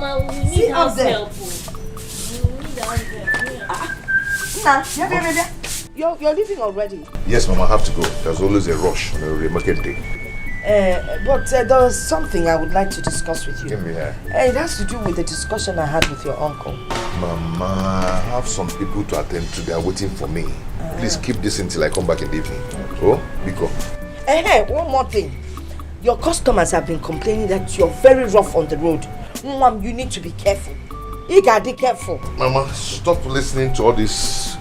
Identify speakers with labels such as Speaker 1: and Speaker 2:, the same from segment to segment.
Speaker 1: Mama, we need house help.
Speaker 2: You're leaving already?
Speaker 3: Yes, Mama, I have to go. There's always a rush on a market day.
Speaker 2: But there's something I would like to discuss with you.
Speaker 3: Give me here.
Speaker 2: It has to do with the discussion I had with your uncle.
Speaker 3: Mama, I have some people to attend to. They are waiting for me. Please keep this until I come back in the evening. Okay. Oh, Biko.
Speaker 2: One more thing. Your customers have been complaining that you're very rough on the road. Mom, you need to be careful. You gotta be careful.
Speaker 3: Mama, stop listening to all these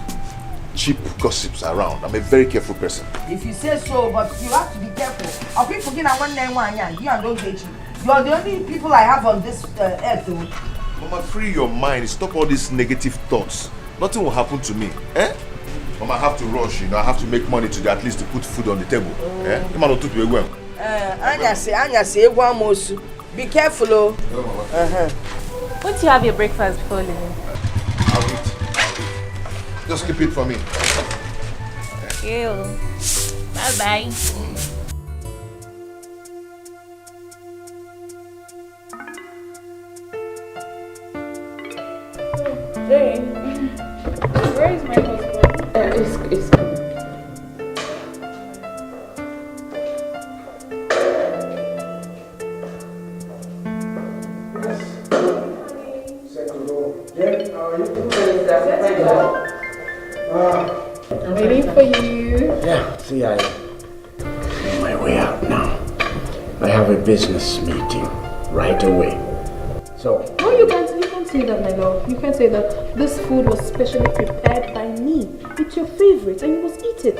Speaker 3: cheap gossips around. I'm a very careful person.
Speaker 2: If you say so, but you have to be careful. I'll be forgetting one name one year. You and don't hate you. You're the only people I have on this earth.
Speaker 3: Mama, free your mind. Stop all these negative thoughts. Nothing will happen to me. Mama, I have to rush. I have to make money today, at least to put food on the table. You might not do it well.
Speaker 2: Anya say, one more. Be careful, oh.
Speaker 1: Won't you have your breakfast before leaving?
Speaker 3: I'll eat. Just keep it for me.
Speaker 1: Thank you. Bye-bye.
Speaker 4: Jane, where is my husband? It's coming. I'm waiting for you.
Speaker 5: Yeah, see, I'm on my way out now. I have a business meeting right away. So.
Speaker 4: No, you can't say that, my love. You can't say that. This food was specially prepared by me. It's your favorite and you must eat it.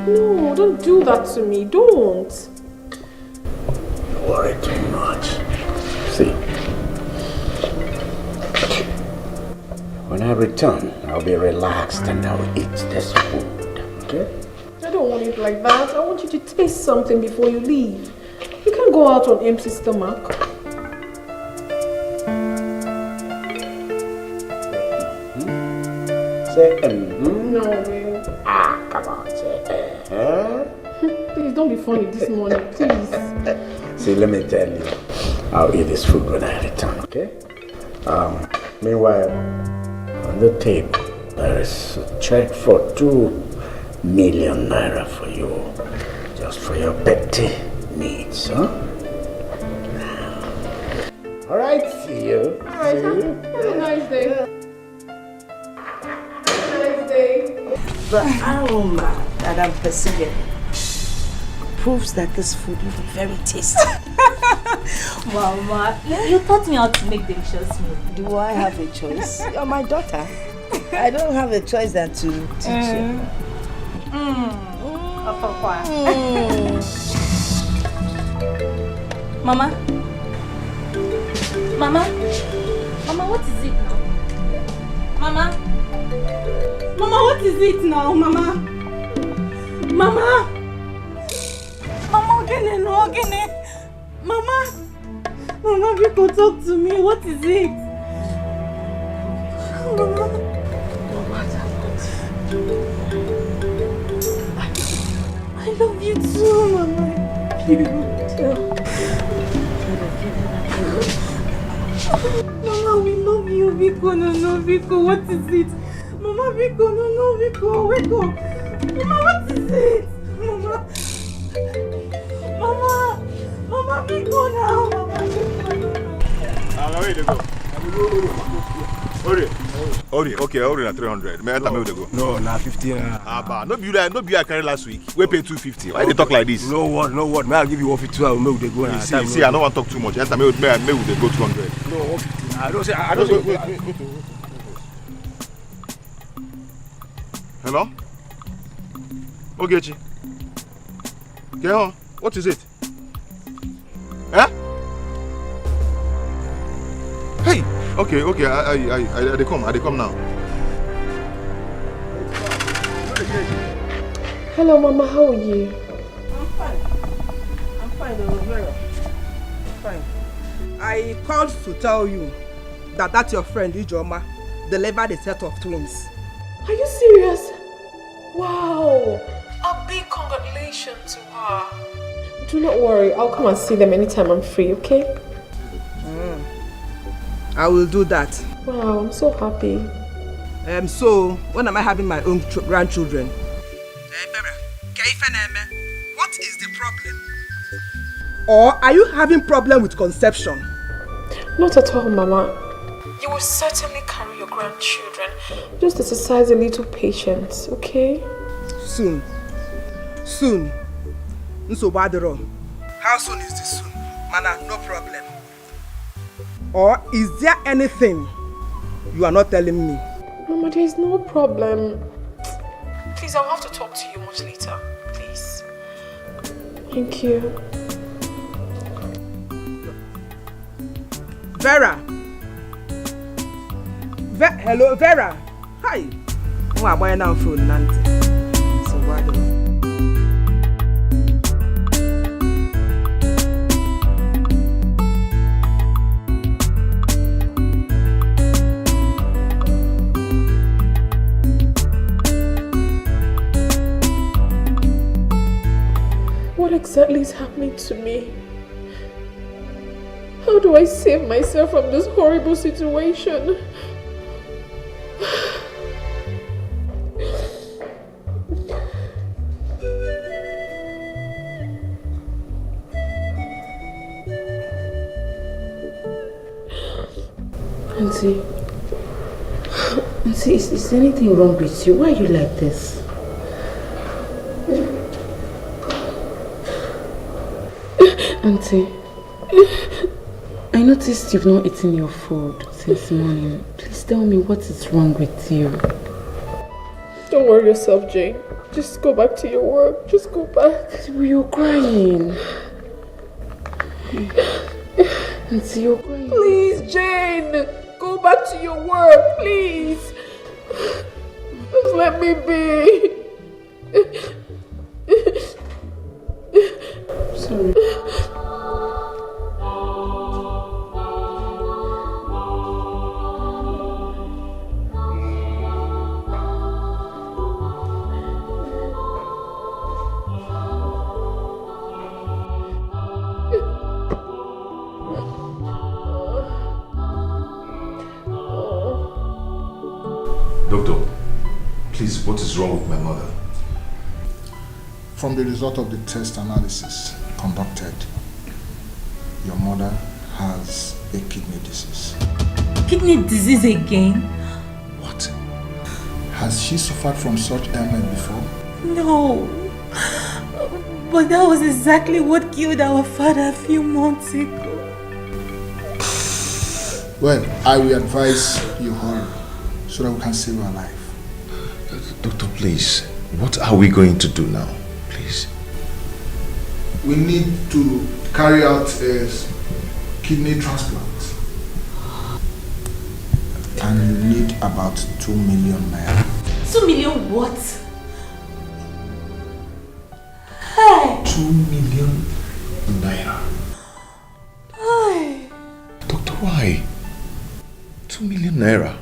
Speaker 4: No, don't do that to me. Don't.
Speaker 5: Don't worry too much. See. When I return, I'll be relaxed and I'll eat this food, okay?
Speaker 4: I don't want it like that. I want you to taste something before you leave. You can't go out on empty stomach.
Speaker 5: Say,
Speaker 4: No, babe.
Speaker 5: Come on, say,
Speaker 4: Please don't be funny this morning, please.
Speaker 5: See, let me tell you, I'll eat this food when I return, okay? Meanwhile, on the table, there is a check for 2 million naira for you, just for your petty needs, huh? All right, see you.
Speaker 4: All right, have a nice day.
Speaker 2: The aroma that I'm perceiving proves that this food will be very tasty.
Speaker 1: Mama, you taught me how to make delicious meal.
Speaker 2: Do I have a choice? You're my daughter. I don't have a choice than to teach you.
Speaker 1: Mama, what is it now? Mama, what is it now, Mama? Mama, again. Mama, people talk to me. What is it? Mama. I love you too, Mama. Mama, we love you, Viko. No, Viko, what is it? Mama, Viko, no, Viko, wake up. Mama, what is it? Mama, Viko now, Mama.
Speaker 3: Where they go? Okay, Ori na 300. May I tell me where they go?
Speaker 6: No, na 50.
Speaker 3: No be I carry last week. We pay 250. Why they talk like this?
Speaker 6: No word. May I give you 150? I will they go.
Speaker 3: See, I don't want to talk too much. Enter me they go 200.
Speaker 6: No, 150. I don't say.
Speaker 3: Wait. Hello? Ogechi. Get on. What is it? Hey! Okay, I come now.
Speaker 4: Hello, Mama, how are you?
Speaker 2: I'm fine, very fine. I called to tell you that your friend Ijoma delivered a set of twins.
Speaker 4: Are you serious? Wow! A big congratulations to her. Do not worry, I'll come and see them anytime I'm free, okay?
Speaker 7: I will do that.
Speaker 4: Wow, I'm so happy.
Speaker 7: So, when am I having my own grandchildren? What is the problem? Or are you having problem with conception?
Speaker 4: Not at all, Mama. You will certainly carry your grandchildren. Just exercise a little patience, okay?
Speaker 7: Soon. Soon. Nsobadero. How soon is this soon? Mana, no problem. Or is there anything you are not telling me?
Speaker 4: Mama, there is no problem. Please, I'll have to talk to you much later. Please. Thank you.
Speaker 7: Vera. Hello, Vera. Hi. Oh, I'm buying now phone, Nancy. So why do
Speaker 4: What exactly is happening to me? How do I save myself from this horrible situation?
Speaker 8: Auntie, is anything wrong with you? Why are you like this? Auntie, I noticed you've not eaten your food since morning. Please tell me what is wrong with you.
Speaker 4: Don't worry yourself, Jane. Just go back to your work. Just go back.
Speaker 8: You're crying. Auntie, you're crying.
Speaker 4: Please, Jane. Go back to your work, please. Just let me be.
Speaker 8: Sorry.
Speaker 3: Doctor, please, what is wrong with my mother?
Speaker 9: From the result of the test analysis conducted, your mother has a kidney disease.
Speaker 1: Kidney disease again?
Speaker 3: What?
Speaker 9: Has she suffered from such ailment before?
Speaker 1: No. But that was exactly what killed our father a few months ago.
Speaker 9: Well, I will advise you hurry so that we can save her life.
Speaker 3: Doctor, please, what are we going to do now? Please.
Speaker 9: We need to carry out a kidney transplant. And you need about 2 million naira.
Speaker 1: 2 million what? Hey!
Speaker 3: 2 million naira.
Speaker 1: Hey!
Speaker 3: Doctor, why? 2 million naira?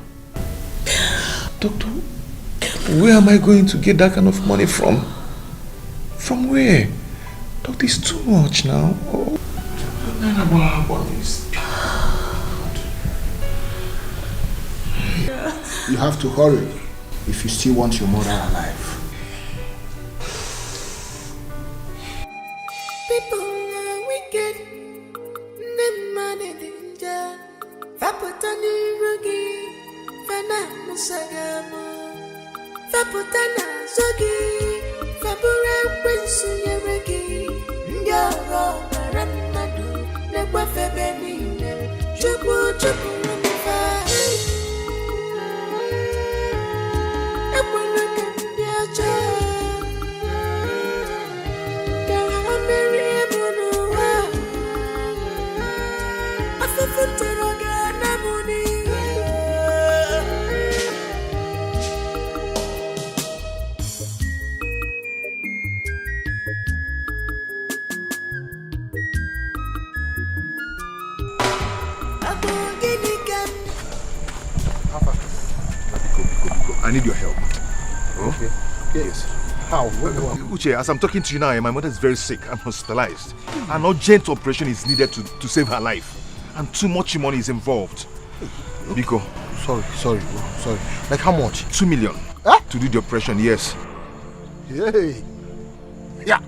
Speaker 3: Doctor, where am I going to get that kind of money from? From where? Doctor, it's too much now. Oh.
Speaker 9: You have to hurry if you still want your mother alive.
Speaker 10: People are wicked, them man in danger. Faputani rugi, fana musagamo. Faputana zogi, fabura wensu yeregi. Ndyago maramadu, nekwa febenine. Chupu chupu rumifa. Ekwanuka ndyacha. Kahameri emunuwa. Afufutiraga namuni.
Speaker 3: I need your help.
Speaker 9: Okay.
Speaker 3: Yes.
Speaker 9: How?
Speaker 3: Uche, as I'm talking to you now, my mother is very sick and hospitalized. An urgent operation is needed to save her life. And too much money is involved. Biko.
Speaker 9: Sorry. Like how much?
Speaker 3: 2 million.
Speaker 9: Huh?
Speaker 3: To do the operation, yes.
Speaker 9: Hey. Yeah.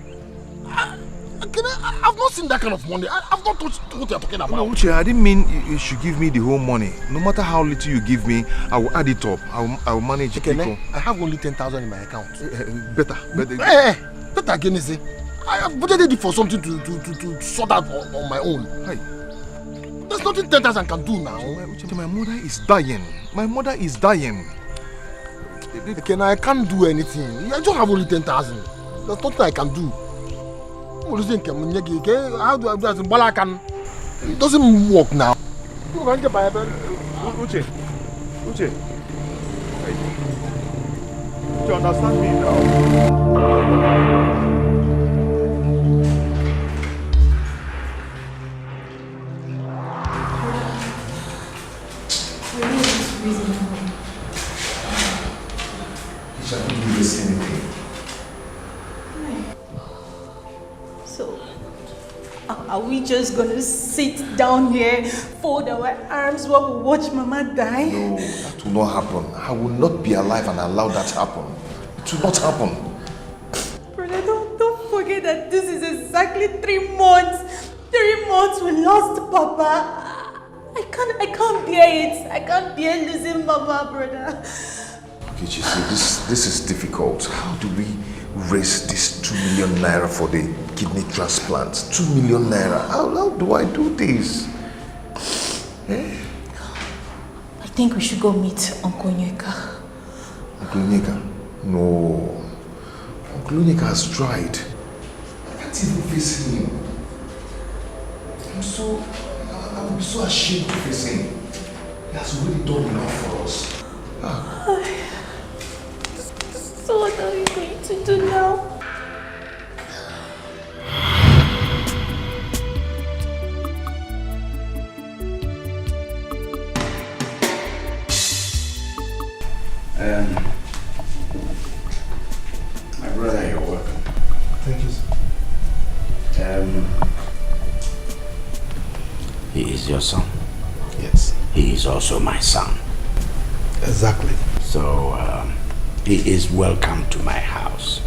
Speaker 9: I've not seen that kind of money. I've not touched what you're talking about.
Speaker 3: No, Uche, I didn't mean you should give me the whole money. No matter how little you give me, I will add it up. I will manage it.
Speaker 9: Okay, I have only 10,000 in my account.
Speaker 3: Better.
Speaker 9: Better again, see. I have budgeted it for something to sort out on my own.
Speaker 3: Hey.
Speaker 9: There's nothing 10,000 can do now.
Speaker 3: Uche, my mother is dying. My mother is dying.
Speaker 9: Okay, now I can't do anything. I just have only 10,000. There's nothing I can do. How do I do that? It doesn't work now.
Speaker 3: Uche. You understand me now?
Speaker 1: So, are we just gonna sit down here, fold our arms while we watch Mama die?
Speaker 3: No, that will not happen. I will not be alive and allow that to happen. It will not happen.
Speaker 1: Brother, don't forget that this is exactly 3 months. 3 months we lost Papa. I can't bear it. I can't bear losing Mama, brother.
Speaker 3: Okay, you see, this is difficult. How do we raise this 2 million naira for the kidney transplant? 2 million naira. How do I do this? Eh?
Speaker 1: I think we should go meet Uncle Nyeka.
Speaker 3: Uncle Nyeka? No. Uncle Nyeka has tried. I can't even face him. I will be so ashamed to face him. He has already done enough for us.
Speaker 1: So what are we going to do now?
Speaker 5: My brother, you're welcome.
Speaker 9: Thank you, sir.
Speaker 5: He is your son.
Speaker 9: Yes.
Speaker 5: He is also my son.
Speaker 9: Exactly.
Speaker 5: So, he is welcome to my house.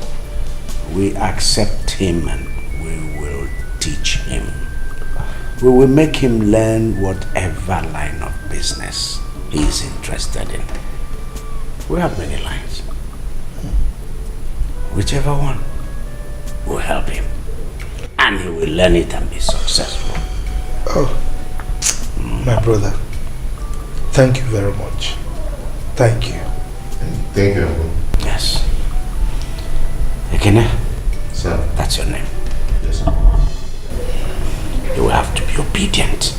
Speaker 5: We accept him and we will teach him. We will make him learn whatever line of business he is interested in. We have many lines. Whichever one will help him. And he will learn it and be successful.
Speaker 9: Oh, my brother, thank you very much. Thank you.
Speaker 3: Thank you, Uncle.
Speaker 5: Yes. Ekene?
Speaker 3: Sir.
Speaker 5: That's your name.
Speaker 3: Yes, sir.
Speaker 5: You will have to be obedient.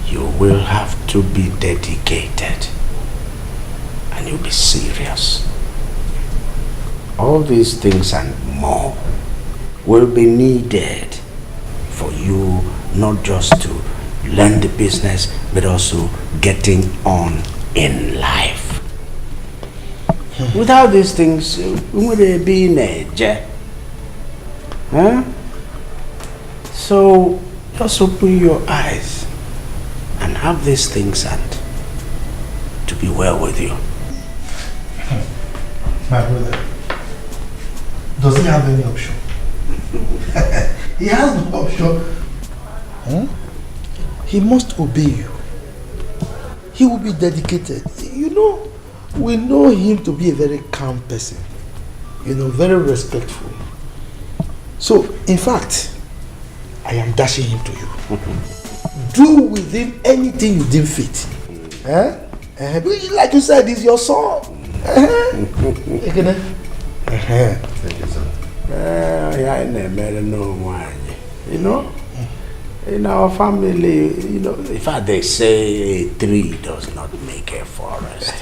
Speaker 5: You will have to be dedicated. And you'll be serious. All these things and more will be needed for you not just to learn the business, but also getting on in life. Without these things, would there be an edge? Huh? So just open your eyes and have these things and to be well with you.
Speaker 9: My brother, does he have any option? He has no option. He must obey you. He will be dedicated. You know, we know him to be a very calm person. You know, very respectful. So, in fact, I am dashing him to you. Do with him anything you deem fit. Like you said, he's your son.
Speaker 3: Thank you, sir.
Speaker 5: You know, in our family, you know, in fact they say a tree does not make a forest.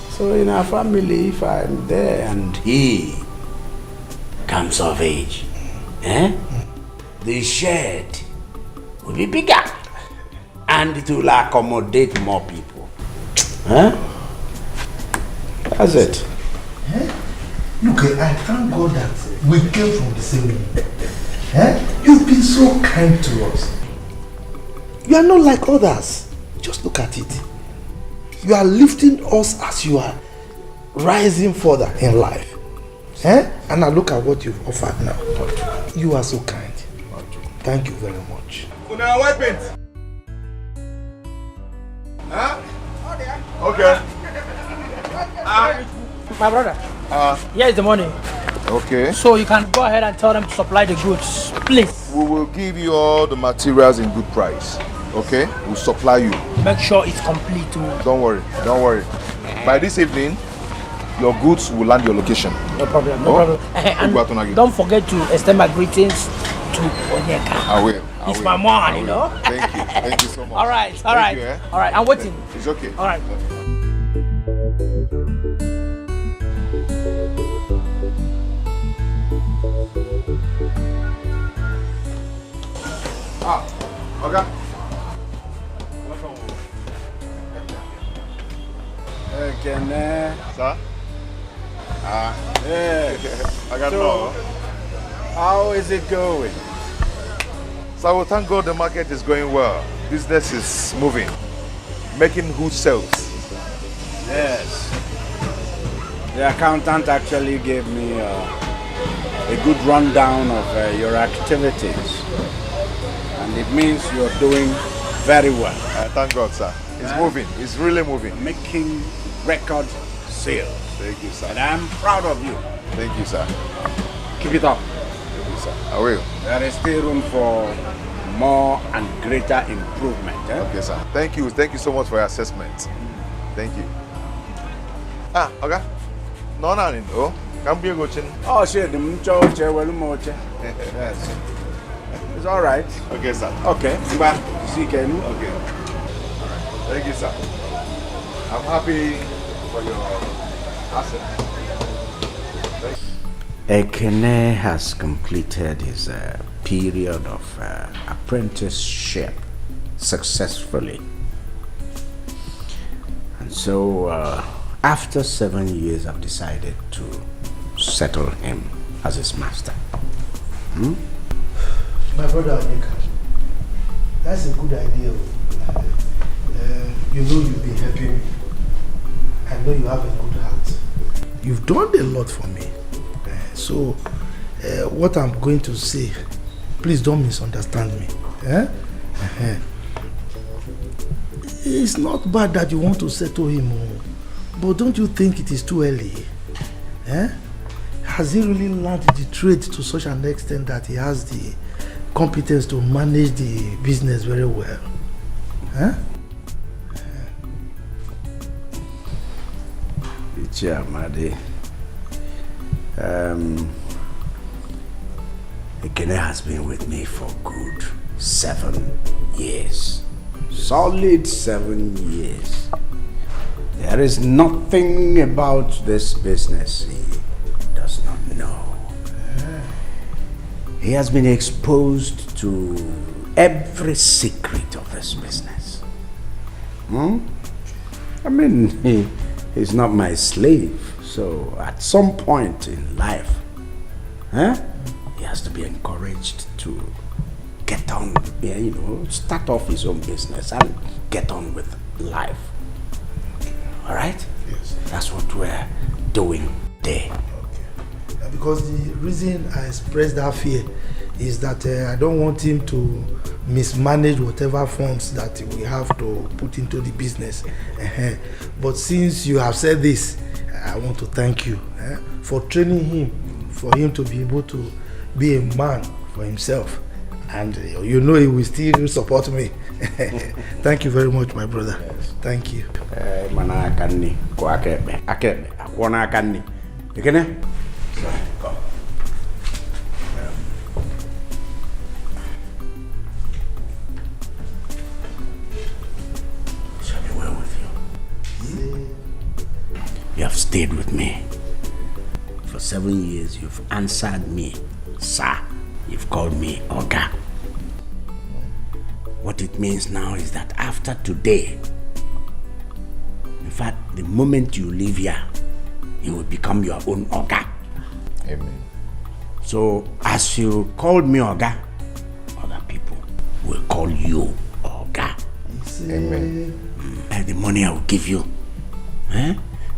Speaker 5: So in our family, if I'm there and he comes of age, the shed will be bigger and it will accommodate more people. That's it.
Speaker 9: Look, I thank God that we came from the same womb. You've been so kind to us. You are not like others. Just look at it. You are lifting us as you are rising further in life. And now look at what you've offered now. You are so kind. Thank you very much.
Speaker 3: Una weapon. Huh? Okay.
Speaker 11: My brother, here is the money.
Speaker 3: Okay.
Speaker 11: So you can go ahead and tell them to supply the goods, please.
Speaker 3: We will give you all the materials in good price. Okay? We'll supply you.
Speaker 11: Make sure it's complete too.
Speaker 3: Don't worry. By this evening, your goods will land your location.
Speaker 11: No problem, no problem. And don't forget to extend my greetings to Onyeka.
Speaker 3: I will.
Speaker 11: It's my mom, you know.
Speaker 3: Thank you so much.
Speaker 11: All right.
Speaker 3: Thank you,
Speaker 11: All right, I'm waiting.
Speaker 3: It's okay.
Speaker 11: All right.
Speaker 3: Okay. Sir? I got no.
Speaker 5: How is it going?
Speaker 3: So well, thank God the market is going well. Business is moving. Making good sales.
Speaker 5: Yes. The accountant actually gave me a good rundown of your activities. And it means you're doing very well.
Speaker 3: Thank God, sir. It's moving. It's really moving.
Speaker 5: Making record sales.
Speaker 3: Thank you, sir.
Speaker 5: And I'm proud of you.
Speaker 3: Thank you, sir.
Speaker 5: Keep it up.
Speaker 3: Thank you, sir. I will.
Speaker 5: There is still room for more and greater improvement.
Speaker 3: Okay, sir. Thank you. Thank you so much for your assessment. Thank you. Okay. No. Come be go chin.
Speaker 5: Oh, shit. Yes. It's all right.
Speaker 3: Okay, sir.
Speaker 5: Okay. Bye. See you again.
Speaker 3: Okay. All right. Thank you, sir. I'm happy for your asset.
Speaker 5: Ekene has completed his period of apprenticeship successfully. And so after 7 years, I've decided to settle him as his master.
Speaker 9: My brother Onyeka, that's a good idea. You know you've been helping me. I know you have a good heart. You've done a lot for me. So, what I'm going to say, please don't misunderstand me. It's not bad that you want to settle him, but don't you think it is too early? Has he really learned the trade to such an extent that he has the competence to manage the business very well?
Speaker 5: Amadi. Ekene has been with me for good 7 years. Solid 7 years. There is nothing about this business he does not know. He has been exposed to every secret of this business. I mean, he's not my slave. So at some point in life, he has to be encouraged to get on, start off his own business and get on with life. All right?
Speaker 9: Yes.
Speaker 5: That's what we're doing today.
Speaker 9: Okay. Because the reason I expressed that fear is that I don't want him to mismanage whatever funds that we have to put into the business. But since you have said this, I want to thank you for training him, for him to be able to be a man for himself. And you know he will still support me. Thank you very much, my brother. Yes. Thank you.
Speaker 5: Shall be well with you. You have stayed with me. For 7 years, you've answered me, sir. You've called me Oga. What it means now is that after today, in fact, the moment you leave here, you will become your own Oga.
Speaker 3: Amen.
Speaker 5: So, as you called me Oga, other people will call you Oga.
Speaker 3: Amen.
Speaker 5: And the money I will give you,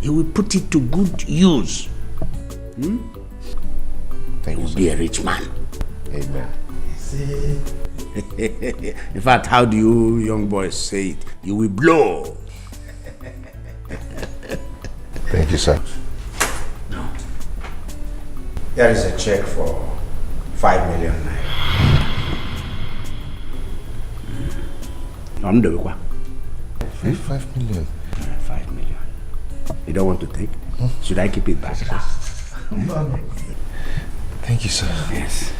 Speaker 5: you will put it to good use.
Speaker 3: Thank
Speaker 5: you will be a rich man.
Speaker 3: Amen.
Speaker 5: In fact, how do you young boys say it? You will blow.
Speaker 3: Thank you, sir.
Speaker 5: There is a check for 5 million naira. I'm the one.
Speaker 3: 5 million.
Speaker 5: 5 million. You don't want to take? Should I keep it back?
Speaker 3: Thank you, sir.
Speaker 5: Yes.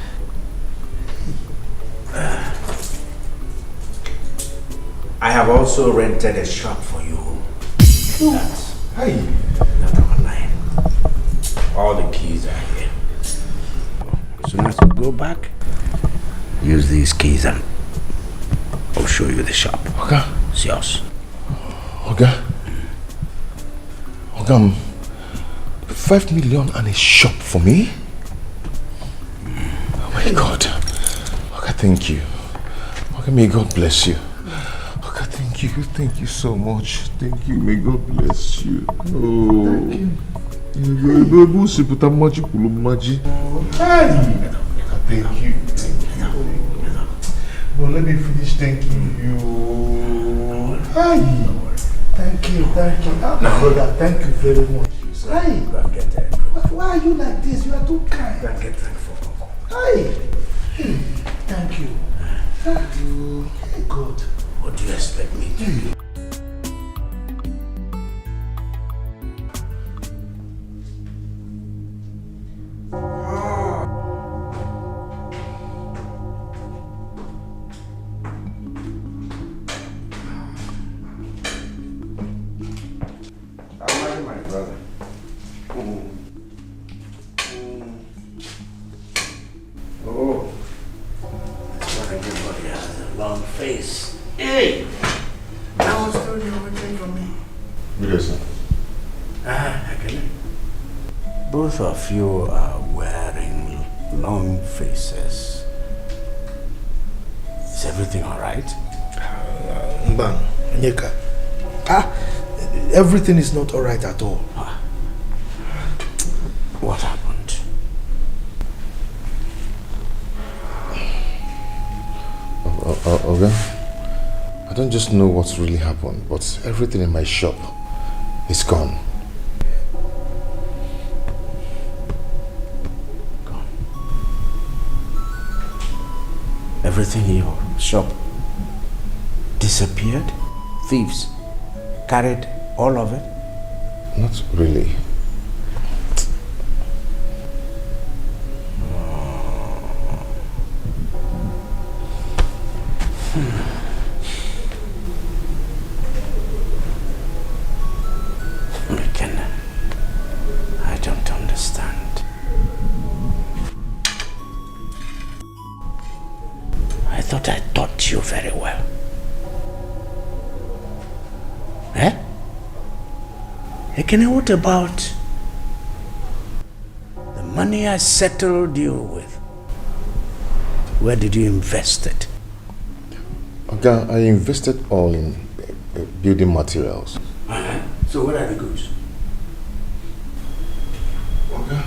Speaker 5: I have also rented a shop for you. That's not online. All the keys are here. As soon as you go back, use these keys and I'll show you the shop.
Speaker 3: Okay.
Speaker 5: It's yours.
Speaker 3: Okay. Okay. 5 million and a shop for me? Oh my God. Okay, thank you. Okay, may God bless you. Okay, thank you. Thank you so much. Thank you. May God bless you. Oh. Thank you. Thank you.
Speaker 9: No, let me finish thanking you. Hi. Thank you. My brother, thank you very much. Hi. Why are you like this? You are too kind.
Speaker 5: Don't get thankful.
Speaker 9: Hi. Thank you. Thank you. Hey, God.
Speaker 5: What do you expect me to do? Both of you are wearing long faces. Is everything all right?
Speaker 9: Mban, Nyeka. Everything is not all right at all.
Speaker 5: What happened?
Speaker 3: Okay. I don't just know what's really happened, but everything in my shop is gone.
Speaker 5: Everything in your shop disappeared? Thieves carried all of it?
Speaker 3: Not really.
Speaker 5: I don't understand. I thought I taught you very well. Ekene, what about the money I settled you with? Where did you invest it?
Speaker 3: Okay, I invested all in building materials.
Speaker 5: So where are the goods?
Speaker 3: Okay,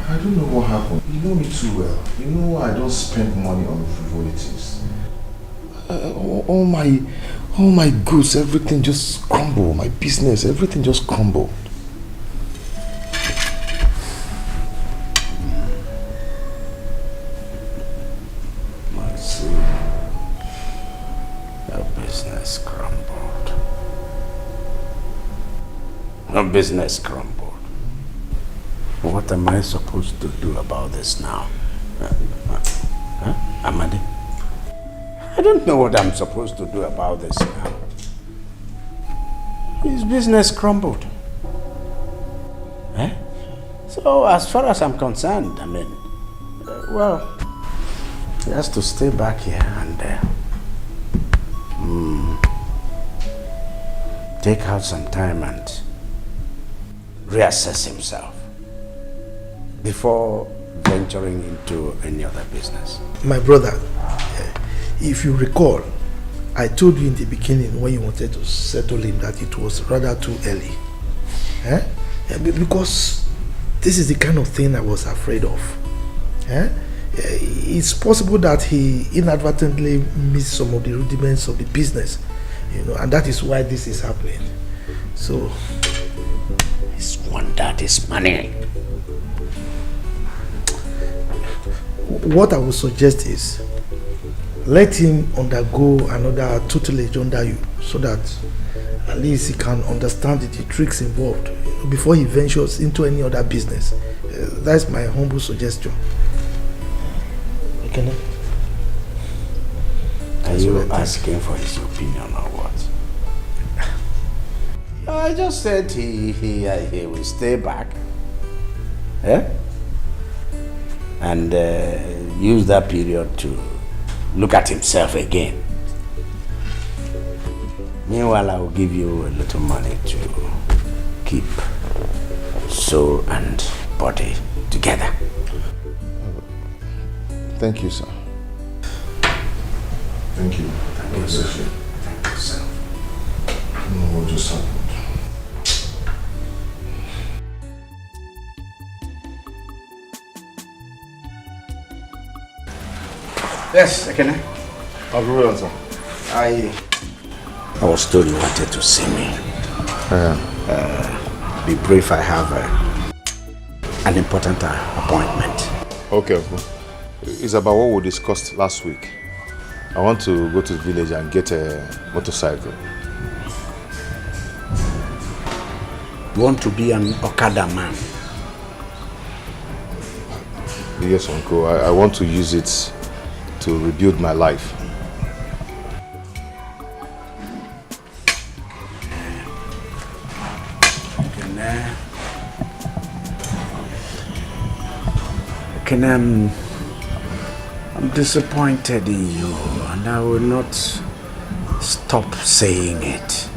Speaker 3: I don't know what happened. You know me too well. You know I don't spend money on frivolities. All my goods, everything just crumbled. My business, everything just crumbled.
Speaker 5: I see. Your business crumbled. Your business crumbled. What am I supposed to do about this now? Amadi? I don't know what I'm supposed to do about this now. His business crumbled. So as far as I'm concerned, I mean, he has to stay back here and take out some time and reassess himself before venturing into any other business.
Speaker 9: My brother, if you recall, I told you in the beginning when you wanted to settle him that it was rather too early. Eh? Because this is the kind of thing I was afraid of. Eh? It's possible that he inadvertently missed some of the rudiments of the business, and that is why this is happening. So,
Speaker 5: he squandered his money.
Speaker 9: What I would suggest is, let him undergo another tutelage under you, so that at least he can understand the tricks involved before he ventures into any other business. That's my humble suggestion. Okay.
Speaker 5: Are you asking for his opinion or what? I just said he will stay back, and use that period to look at himself again. Meanwhile, I will give you a little money to keep soul and body together.
Speaker 3: Thank you, sir. Thank you.
Speaker 5: Thank you, sir. Thank you, sir.
Speaker 3: I don't know what just happened.
Speaker 5: Yes, Ekene.
Speaker 3: I'll be well, sir.
Speaker 5: I was told you wanted to see me. Be brief, I have an important appointment.
Speaker 3: Okay, Uncle. It's about what we discussed last week. I want to go to the village and get a motorcycle.
Speaker 5: You want to be an Okada man?
Speaker 3: Yes, Uncle. I want to use it to rebuild my life. I'm disappointed in you, and I will not stop saying it.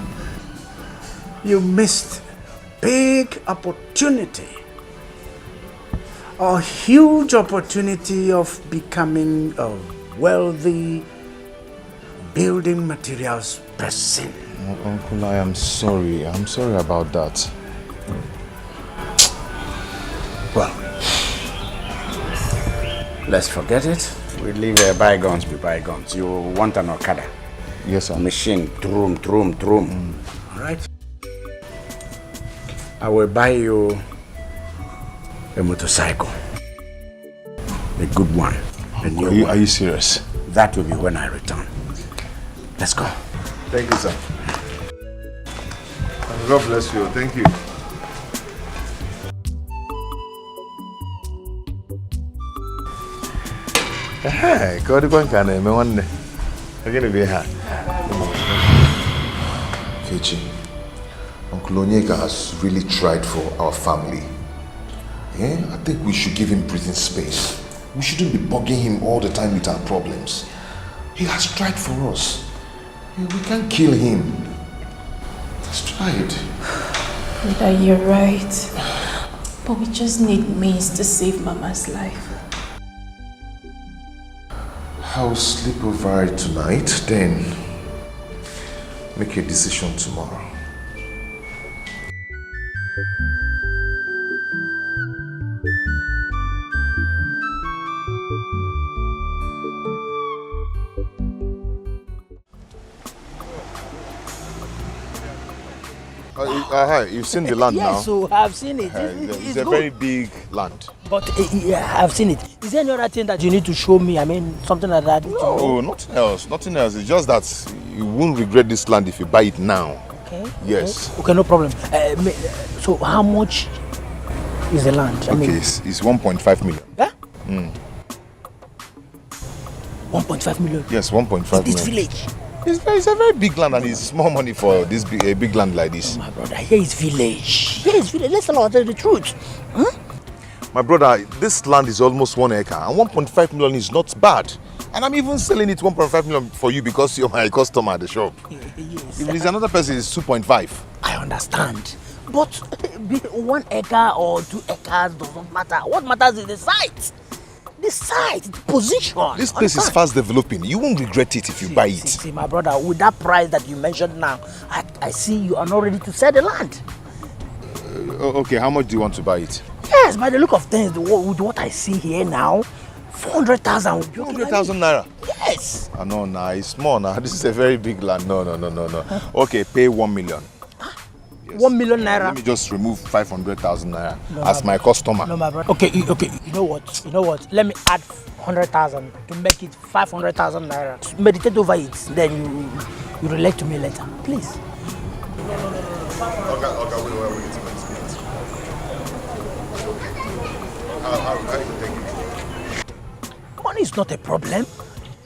Speaker 3: You missed big opportunity, a huge opportunity of becoming a wealthy building materials person. Oh, Uncle, I am sorry. I'm sorry about that.
Speaker 5: Well, let's forget it. We leave bygones be bygones. You want an Okada?
Speaker 3: Yes, sir.
Speaker 5: Machine, trum. All right. I will buy you a motorcycle, a good one.
Speaker 3: Are you serious?
Speaker 5: That will be when I return. Let's go.
Speaker 3: Thank you, sir. God bless you. Thank you. Hey, go to one can me one. Again, be here. Kechi, Uncle Onyeka has really tried for our family. Yeah? I think we should give him breathing space. We shouldn't be bugging him all the time with our problems. He has tried for us. We can't kill him. He's tried.
Speaker 1: Brother, you're right. But we just need means to save Mama's life.
Speaker 3: I'll sleep over it tonight, then make a decision tomorrow. Hi, you've seen the land now?
Speaker 11: Yes, so I've seen it.
Speaker 3: It's a very big land.
Speaker 11: But yeah, I've seen it. Is there any other thing that you need to show me? I mean, something like that?
Speaker 3: No, nothing else. Nothing else. It's just that you won't regret this land if you buy it now.
Speaker 11: Okay.
Speaker 3: Yes.
Speaker 11: Okay, no problem. So how much is the land?
Speaker 3: It's 1.5 million.
Speaker 11: Yeah?
Speaker 8: 1.5 million?
Speaker 3: Yes, 1.5 million.
Speaker 8: This village?
Speaker 3: It's a very big land and it's small money for this big land like this.
Speaker 8: Oh, my brother, here is village. Here is village. Let's tell the truth. Huh?
Speaker 3: My brother, this land is almost 1 acre and 1.5 million is not bad. And I'm even selling it 1.5 million for you because you're my customer at the shop.
Speaker 8: Yes.
Speaker 3: If it's another person, it's 2.5.
Speaker 8: I understand. But 1 acre or 2 acres doesn't matter. What matters is the site.
Speaker 11: the site, the position.
Speaker 3: This place is fast developing. You won't regret it if you buy it.
Speaker 11: See, my brother, with that price that you mentioned now, I see you are not ready to sell the land.
Speaker 3: Okay, how much do you want to buy it?
Speaker 11: Yes, by the look of things, with what I see here now, 400,000.
Speaker 3: 400,000 naira?
Speaker 11: Yes.
Speaker 3: No, it's small now. This is a very big land. No. Okay, pay 1 million.
Speaker 11: Yes. 1 million naira?
Speaker 3: Let me just remove 500,000 naira as my customer.
Speaker 11: No, my brother. Okay, you know what? Let me add 100,000 to make it 500,000 naira. Meditate over it, then you relate to me later. Please.
Speaker 3: Okay, wait. How do you take it?
Speaker 11: Money is not a problem.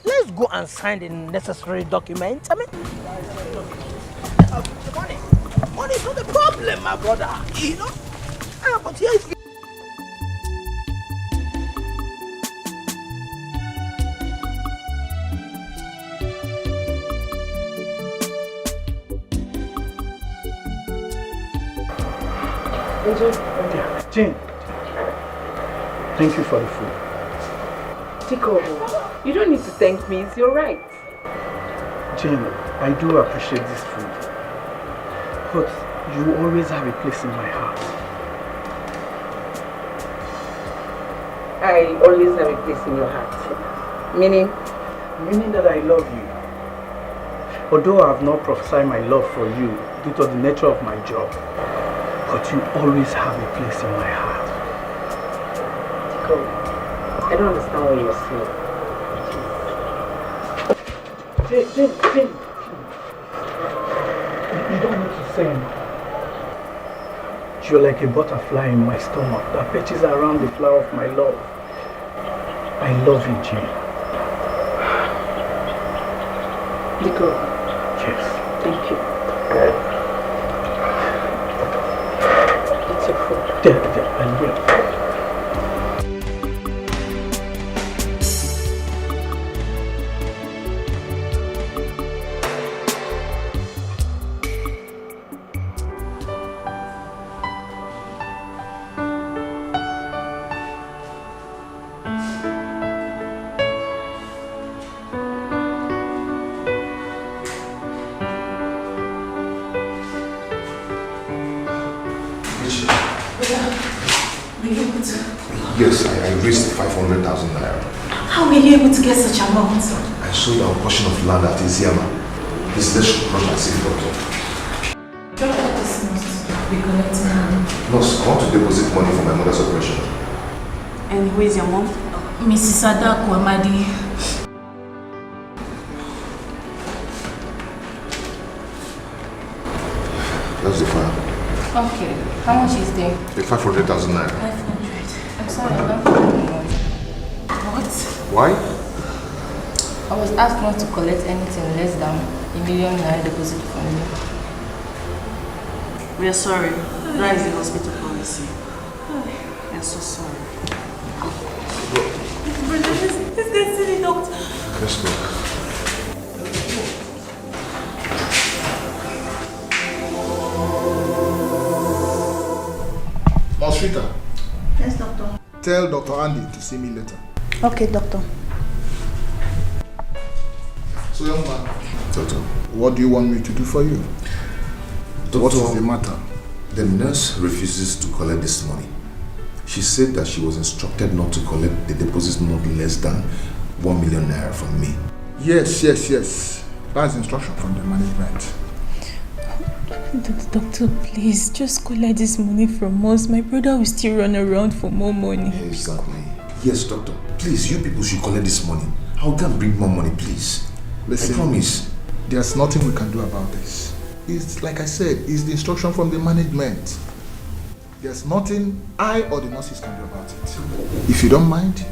Speaker 11: Let's go and sign the necessary documents. I mean, money is not a problem, my brother. You know? But here is...
Speaker 6: Jane, thank you for the food.
Speaker 8: Etiko, you don't need to thank me, it's your right.
Speaker 6: Jane, I do appreciate this food, but you always have a place in my heart.
Speaker 8: I always have a place in your heart. Meaning?
Speaker 6: Meaning that I love you. Although I have not prophesied my love for you due to the nature of my job, but you always have a place in my heart.
Speaker 8: Etiko, I don't understand what you're saying.
Speaker 6: Jane. You don't need to say anything. You're like a butterfly in my stomach that perches around the flower of my love. I love you, Jane.
Speaker 8: Etiko.
Speaker 6: Yes.
Speaker 8: Thank you. It's your food.
Speaker 6: I will.
Speaker 3: Yes, I raised 500,000 naira.
Speaker 1: How were you able to get such amount?
Speaker 3: I sold our portion of land at Iziama. This let's rush and see the doctor.
Speaker 1: Doctor, this must be collecting money.
Speaker 3: Nurse, I want to deposit money for my mother's operation.
Speaker 1: And who is your mom? Mrs. Adaku Amadi.
Speaker 3: That's the file.
Speaker 8: Okay, how much is there?
Speaker 3: 500,000 naira.
Speaker 1: 500.
Speaker 8: I'm sorry, I don't know.
Speaker 1: What?
Speaker 3: Why?
Speaker 8: I was asked not to collect anything less than $1 million naira deposit from you.
Speaker 1: We are sorry. That is the hospital policy. We are so sorry. Let's get to the doctor.
Speaker 3: Let's go.
Speaker 9: Rita.
Speaker 1: Yes, doctor.
Speaker 9: Tell Dr. Andy to see me later.
Speaker 1: Okay, doctor.
Speaker 9: So, young man. Doctor. What do you want me to do for you?
Speaker 3: Doctor,
Speaker 9: what is the matter?
Speaker 3: The nurse refuses to collect this money. She said that she was instructed not to collect the deposit not less than 1 million naira from me.
Speaker 9: Yes. That's instruction from the management.
Speaker 1: Doctor, please, just collect this money from us. My brother will still run around for more money.
Speaker 3: Exactly. Yes, doctor. Please, you people should collect this money. I'll go and bring more money, please.
Speaker 9: Listen,
Speaker 3: I promise.
Speaker 9: There's nothing we can do about this. It's like I said, it's the instruction from the management. There's nothing I or the nurses can do about it. If you don't mind,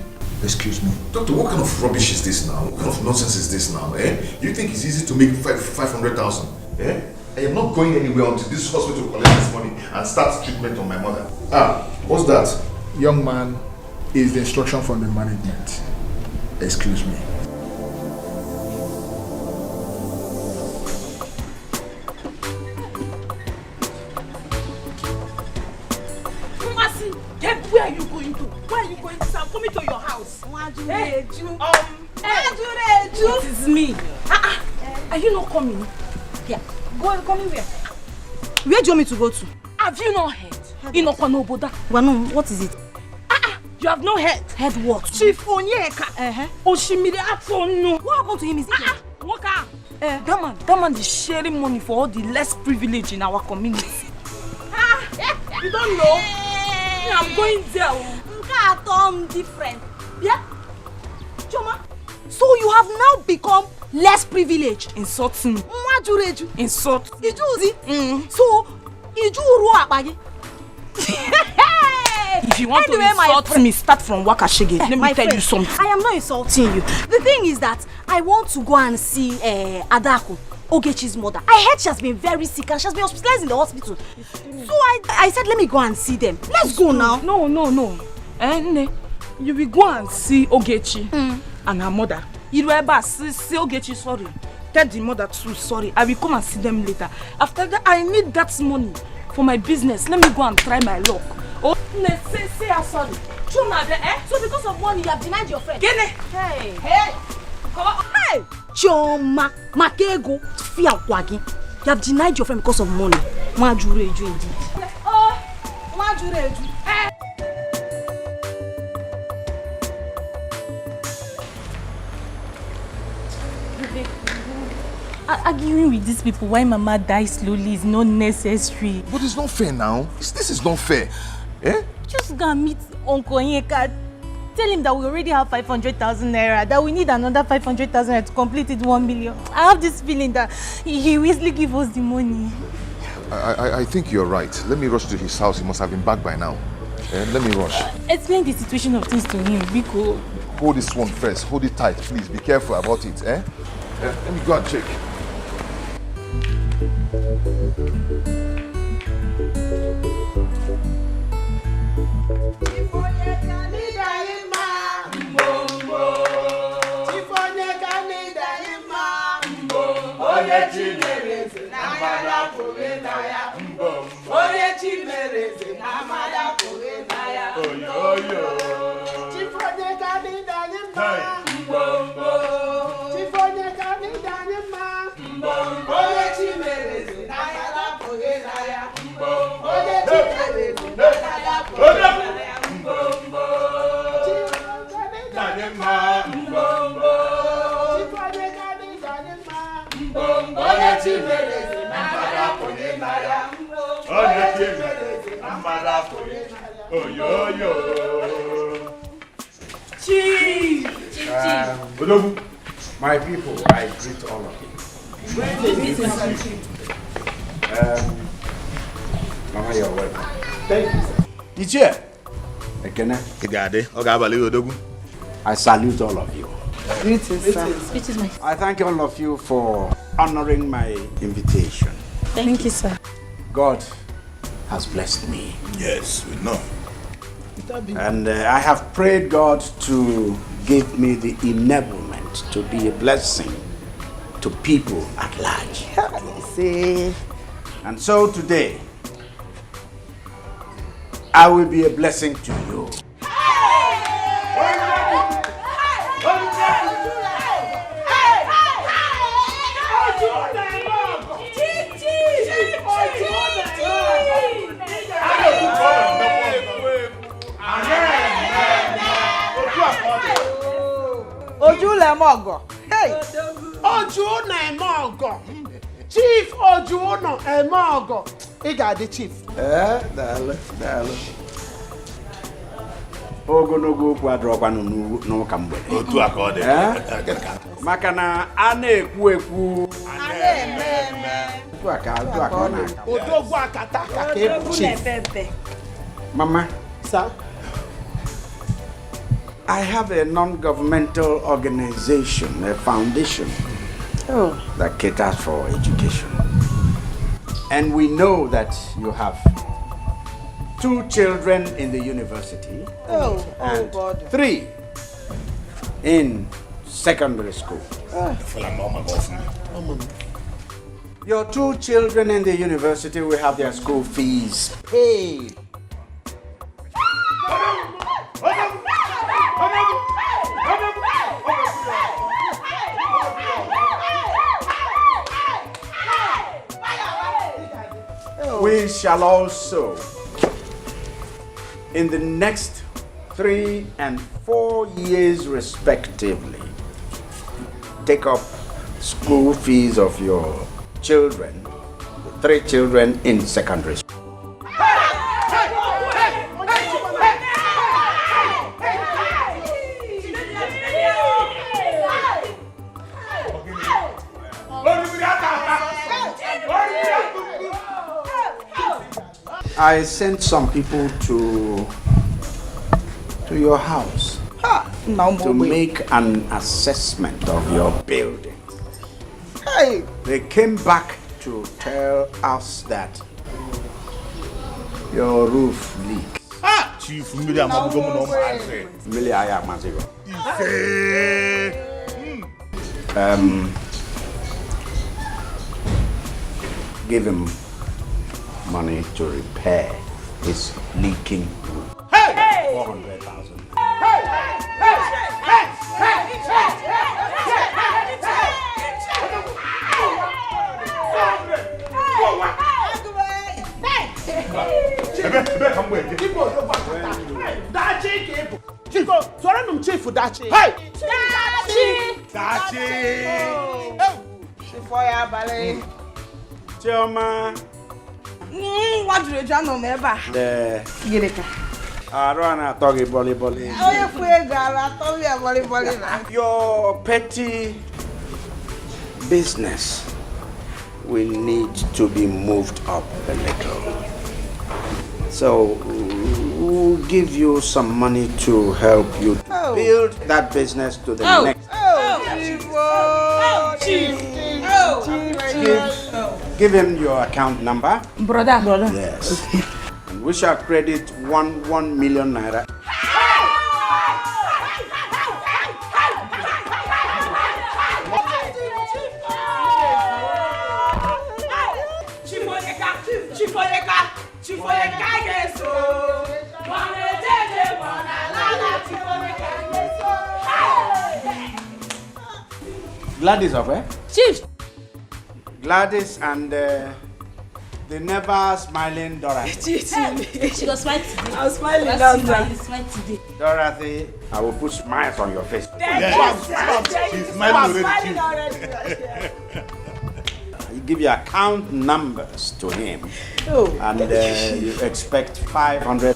Speaker 9: excuse me.
Speaker 3: Doctor, what kind of rubbish is this now? What kind of nonsense is this now, eh? You think it's easy to make 500,000, eh? I am not going anywhere until this hospital collects this money and starts treatment on my mother. What's that?
Speaker 9: Young man, is the instruction from the management. Excuse me.
Speaker 11: Where are you going to? Where are you going to? I'm coming to your house.
Speaker 7: house.
Speaker 8: It is me. Are you not coming? Yeah. Coming where?
Speaker 1: Where do you want me to go to?
Speaker 8: Have you not heard? Inokwanoboda.
Speaker 1: Wanu, what is it?
Speaker 8: You have no head.
Speaker 1: Head what?
Speaker 8: Chief Onyeka. Oshimiri Atonu.
Speaker 1: What happened to him? Is he dead?
Speaker 8: Waka. That man is sharing money for all the less privileged in our community. You don't know? Yeah, I'm going there.
Speaker 1: Tom different. Yeah? Choma. So you have now become less privileged.
Speaker 8: Insulting. Insult.
Speaker 1: So Iju Apagi.
Speaker 8: If you want to insult me, start from Wakashige. Let me tell you something.
Speaker 1: I am not insulting you. The thing is that I want to go and see Adako, Ogechi's mother. I heard she has been very sick and she has been hospitalized in the hospital. So I said, let me go and see them. Let's go now.
Speaker 8: No. You will go and see Ogechi and her mother. You will ever see Ogechi sorry. Tell the mother too sorry. I will come and see them later. After that, I need that money for my business. Let me go and try my luck. Oh, say I'm sorry.
Speaker 1: So because of money, you have denied your friend?
Speaker 8: Hey!
Speaker 1: Come on! Hey! Choma, Makego, Fia Kwagi. You have denied your friend because of money. Majureju indeed.
Speaker 8: Oh, Majureju.
Speaker 1: Arguing with these people why Mama dies slowly is not necessary.
Speaker 3: But it's not fair now. This is not fair. Eh?
Speaker 1: Just go and meet Uncle Onyeka. Tell him that we already have 500,000 naira, that we need another 500,000 naira to complete it 1 million. I have this feeling that he will easily give us the money.
Speaker 3: I think you're right. Let me rush to his house. He must have been back by now. Let me rush.
Speaker 1: Explain the situation of things to him, Biko.
Speaker 3: Hold this one first. Hold it tight, please. Be careful about it. Let me go and check.
Speaker 5: My people, I greet all of you. Mama, you're welcome. Thank you, sir. Teacher, I salute all of you.
Speaker 8: Greetings, sir.
Speaker 5: I thank all of you for honoring my invitation.
Speaker 1: Thank you, sir.
Speaker 5: God has blessed me.
Speaker 3: Yes, we know.
Speaker 5: And I have prayed God to give me the enablement to be a blessing to people at large. And so today, I will be a blessing to you.
Speaker 7: Ojulemogo. Hey! Ojulemogo. Chief Ojulemogo. He got the chief.
Speaker 5: Dale. Ogonogo kwadrokwa no kambwede.
Speaker 3: Otu akode.
Speaker 5: Makana ana-ekwu.
Speaker 7: Odogwu akata ka chief.
Speaker 5: Mama.
Speaker 7: Sir?
Speaker 5: I have a non-governmental organization, a foundation that caters for education. And we know that you have 2 children in the university and
Speaker 7: God.
Speaker 5: 3 in secondary school. Your 2 children in the university will have their school fees paid. we shall also, in the next 3 and 4 years respectively, take up school fees of your children, the 3 children in secondary school. I sent some people to your house to make an assessment of your building.
Speaker 7: Hey!
Speaker 5: They came back to tell us that your roof leaks.
Speaker 12: Chief, Millie, I'm going to
Speaker 5: Millie, I am Mazigo. Give him money to repair his leaking roof.
Speaker 12: Hey!
Speaker 5: 400,000. Chioma.
Speaker 8: What do you know never?
Speaker 5: Your petty business will need to be moved up a little. So we'll give you some money to help you build that business to the next. Give him your account number.
Speaker 8: Brother.
Speaker 5: Yes. And we shall credit 1 million naira. Gladys of where?
Speaker 8: Chief.
Speaker 5: Gladys and the never smiling Dorothy.
Speaker 1: She was smiling today.
Speaker 8: I was smiling last night.
Speaker 1: Today.
Speaker 5: Dorothy, I will put smiles on your face.
Speaker 12: She's smiling already.
Speaker 5: You give your account numbers to him, and you expect 500.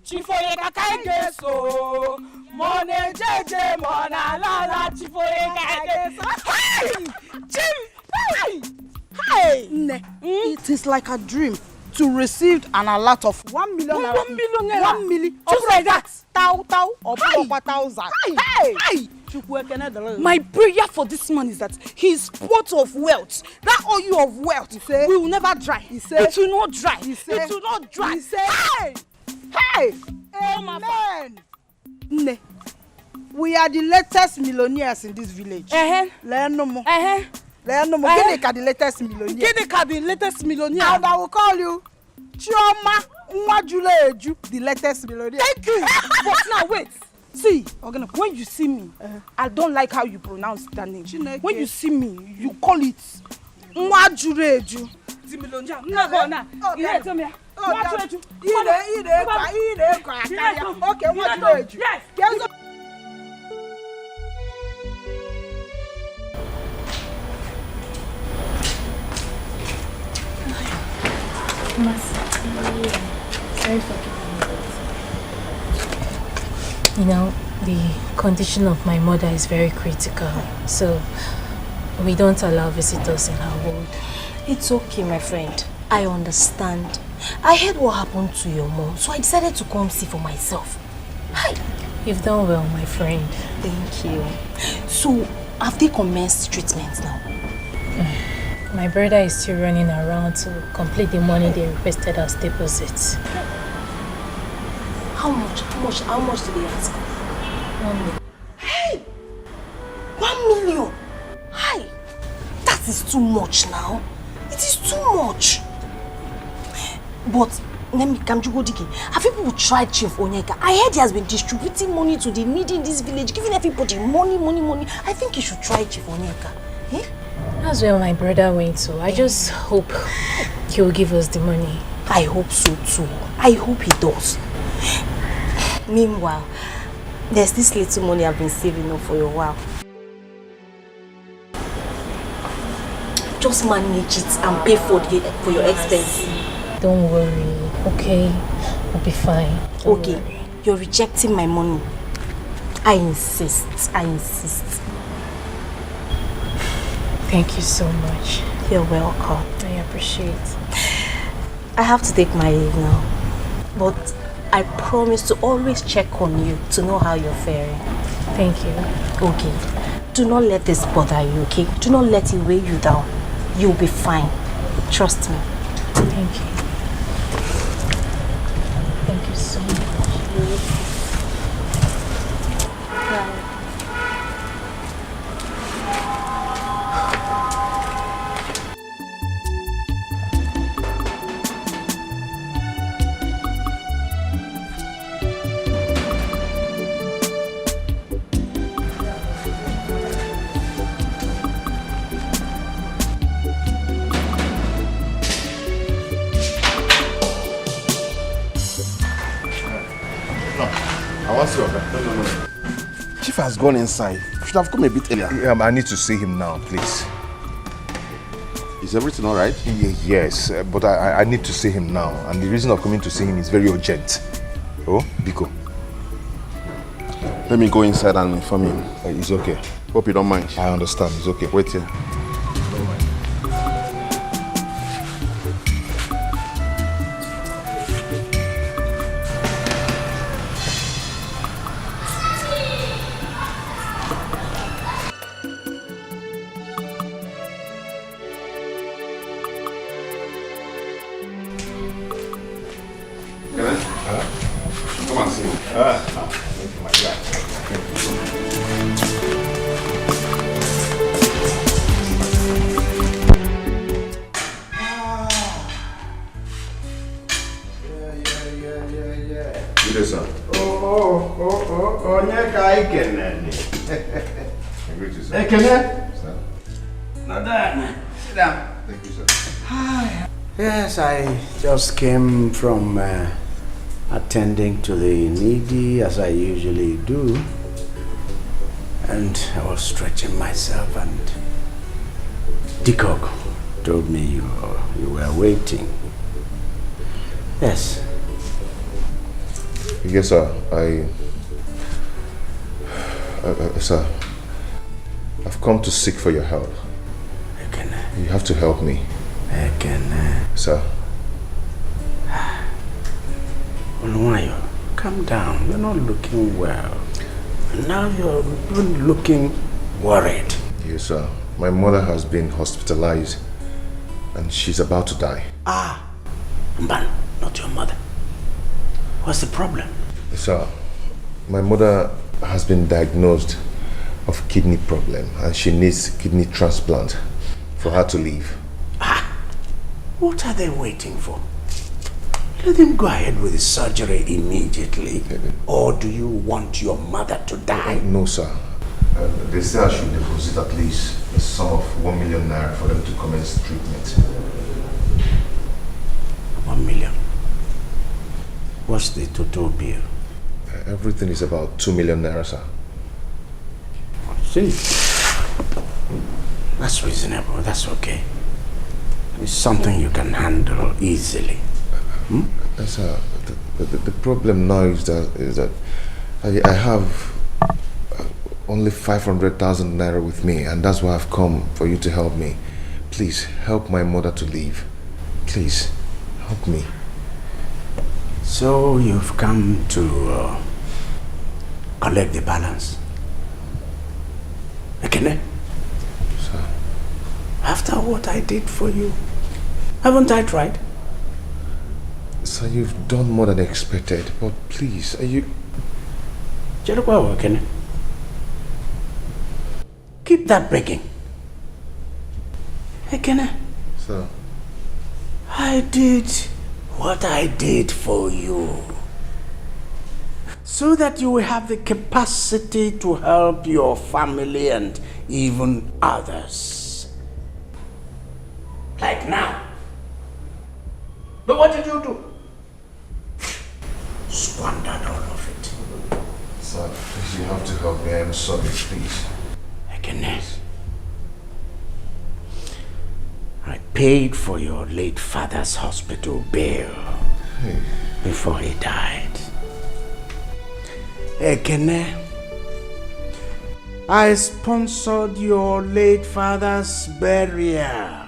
Speaker 8: Chifoyeka kaigeso mone jeje mona lala chifoyeka kaigeso. Hey!
Speaker 7: It is like a dream to receive an alert of 1 million naira.
Speaker 8: 1 million naira.
Speaker 7: 1 million.
Speaker 8: Just like that.
Speaker 7: Tau or 1,000.
Speaker 8: Hey! My prayer for this man is that his pot of wealth, that oil of wealth, will never dry. It will not dry. It will not dry.
Speaker 7: Hey! Amen! Ne. We are the latest millionaires in this village. Learn no more. Learn no more. Ginika the latest millionaire.
Speaker 8: Ginika the latest millionaire.
Speaker 7: And I will call you Chioma Nwajuleju, the latest millionaire.
Speaker 8: Thank you. But now wait. See, when you see me, I don't like how you pronounce that name. When you see me, you call it Nwajuleju. The millionaire. No, you tell me. Nwajuleju.
Speaker 7: Okay, Nwajuleju.
Speaker 8: Yes.
Speaker 1: Sorry for keeping you. You know, the condition of my mother is very critical, so we don't allow visitors in our ward. It's okay, my friend. I understand. I heard what happened to your mom, so I decided to come see for myself. Hi. You've done well, my friend. Thank you. So, have they commenced treatment now?
Speaker 13: My brother is still running around to complete the money they requested as deposits.
Speaker 2: How much? How much did they ask?
Speaker 13: 1 million.
Speaker 2: Hey! 1 million! Hi! That is too much now. It is too much. But, Kamjugodike, have people tried Chief Onyeka? I heard he has been distributing money to the needy in this village, giving everybody money. I think he should try Chief Onyeka. Eh?
Speaker 13: That's where my brother went to. I just hope he will give us the money.
Speaker 2: I hope so too. I hope he does. Meanwhile, there's this little money I've been saving up for a while. Just manage it and pay for your expenses.
Speaker 13: Don't worry, okay? I'll be fine.
Speaker 2: Okay, you're rejecting my money. I insist.
Speaker 13: Thank you so much.
Speaker 2: You're welcome.
Speaker 13: I appreciate.
Speaker 2: I have to take my leave now. But I promise to always check on you to know how you're faring.
Speaker 13: Thank you.
Speaker 2: Okay. Do not let this bother you, okay? Do not let it weigh you down. You'll be fine. Trust me.
Speaker 13: Thank you. Thank you so much.
Speaker 12: Chief has gone inside. You should have come a bit earlier.
Speaker 3: I need to see him now, please.
Speaker 12: Is everything all right?
Speaker 3: Yes, but I need to see him now. And the reason of coming to see him is very urgent. Oh, Biko.
Speaker 12: Let me go inside and inform him.
Speaker 3: It's okay.
Speaker 12: Hope you don't mind.
Speaker 3: I understand. It's okay.
Speaker 12: Wait here. Come and see.
Speaker 3: Thank you, my guy.
Speaker 12: Yes, sir. Oh, Nyeka Ikene. Ikene?
Speaker 3: Sir.
Speaker 5: Nadana, sit down.
Speaker 3: Thank you, sir.
Speaker 5: Hi. Yes, I just came from attending to the needy as I usually do. And I was stretching myself and Etiko told me you were waiting. Yes.
Speaker 3: Yes, sir. Sir, I've come to seek for your help. You have to help me. Sir.
Speaker 5: Oluwayo, calm down. You're not looking well. Now you're even looking worried.
Speaker 3: Yes, sir. My mother has been hospitalized and she's about to die.
Speaker 5: Mban, not your mother. What's the problem?
Speaker 3: Sir, my mother has been diagnosed of kidney problem and she needs kidney transplant for her to live.
Speaker 5: What are they waiting for? Let them go ahead with the surgery immediately. Or do you want your mother to die?
Speaker 3: No, sir. They say I should deposit at least a sum of 1 million naira for them to commence treatment.
Speaker 5: 1 million. What's the total bill?
Speaker 3: Everything is about 2 million naira, sir.
Speaker 5: See? That's reasonable. That's okay. It's something you can handle easily.
Speaker 3: Sir, the problem now is that I have only 500,000 naira with me, and that's why I've come for you to help me. Please help my mother to live. Please help me.
Speaker 5: So you've come to collect the balance. Okay?
Speaker 3: Sir.
Speaker 5: After what I did for you. Haven't I tried?
Speaker 3: Sir, you've done more than expected, but please, are you...
Speaker 5: Keep that begging. Ekene.
Speaker 3: Sir.
Speaker 5: I did what I did for you. So that you will have the capacity to help your family and even others. Like now. But what did you do? Squandered all of it.
Speaker 3: Sir, please, you have to help me. I am sorry, please.
Speaker 5: Ekene. I paid for your late father's hospital bill before he died. Ekene, I sponsored your late father's burial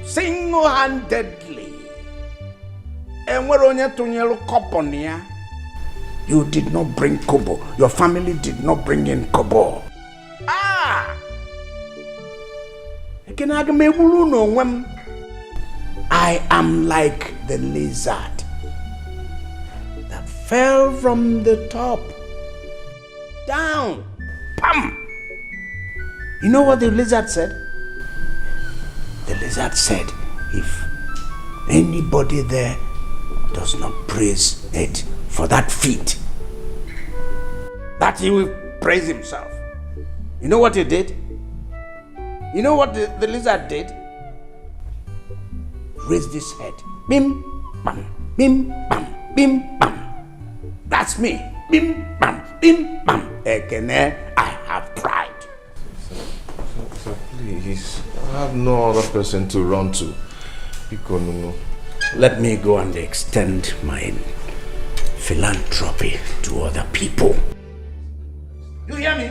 Speaker 5: single-handedly. You did not bring kobo. Your family did not bring in kobo. I am like the lizard that fell from the top down. Pam! You know what the lizard said? The lizard said, if anybody there does not praise it for that feat, that he will praise himself. You know what he did? You know what the lizard did? Raised his head. Bim, bam, bim, bam, bim, bam. That's me. Bim, bam, bim, bam. Ekene, I have tried.
Speaker 3: Sir, please. I have no other person to run to.
Speaker 5: Let me go and extend my philanthropy to other people. You hear me?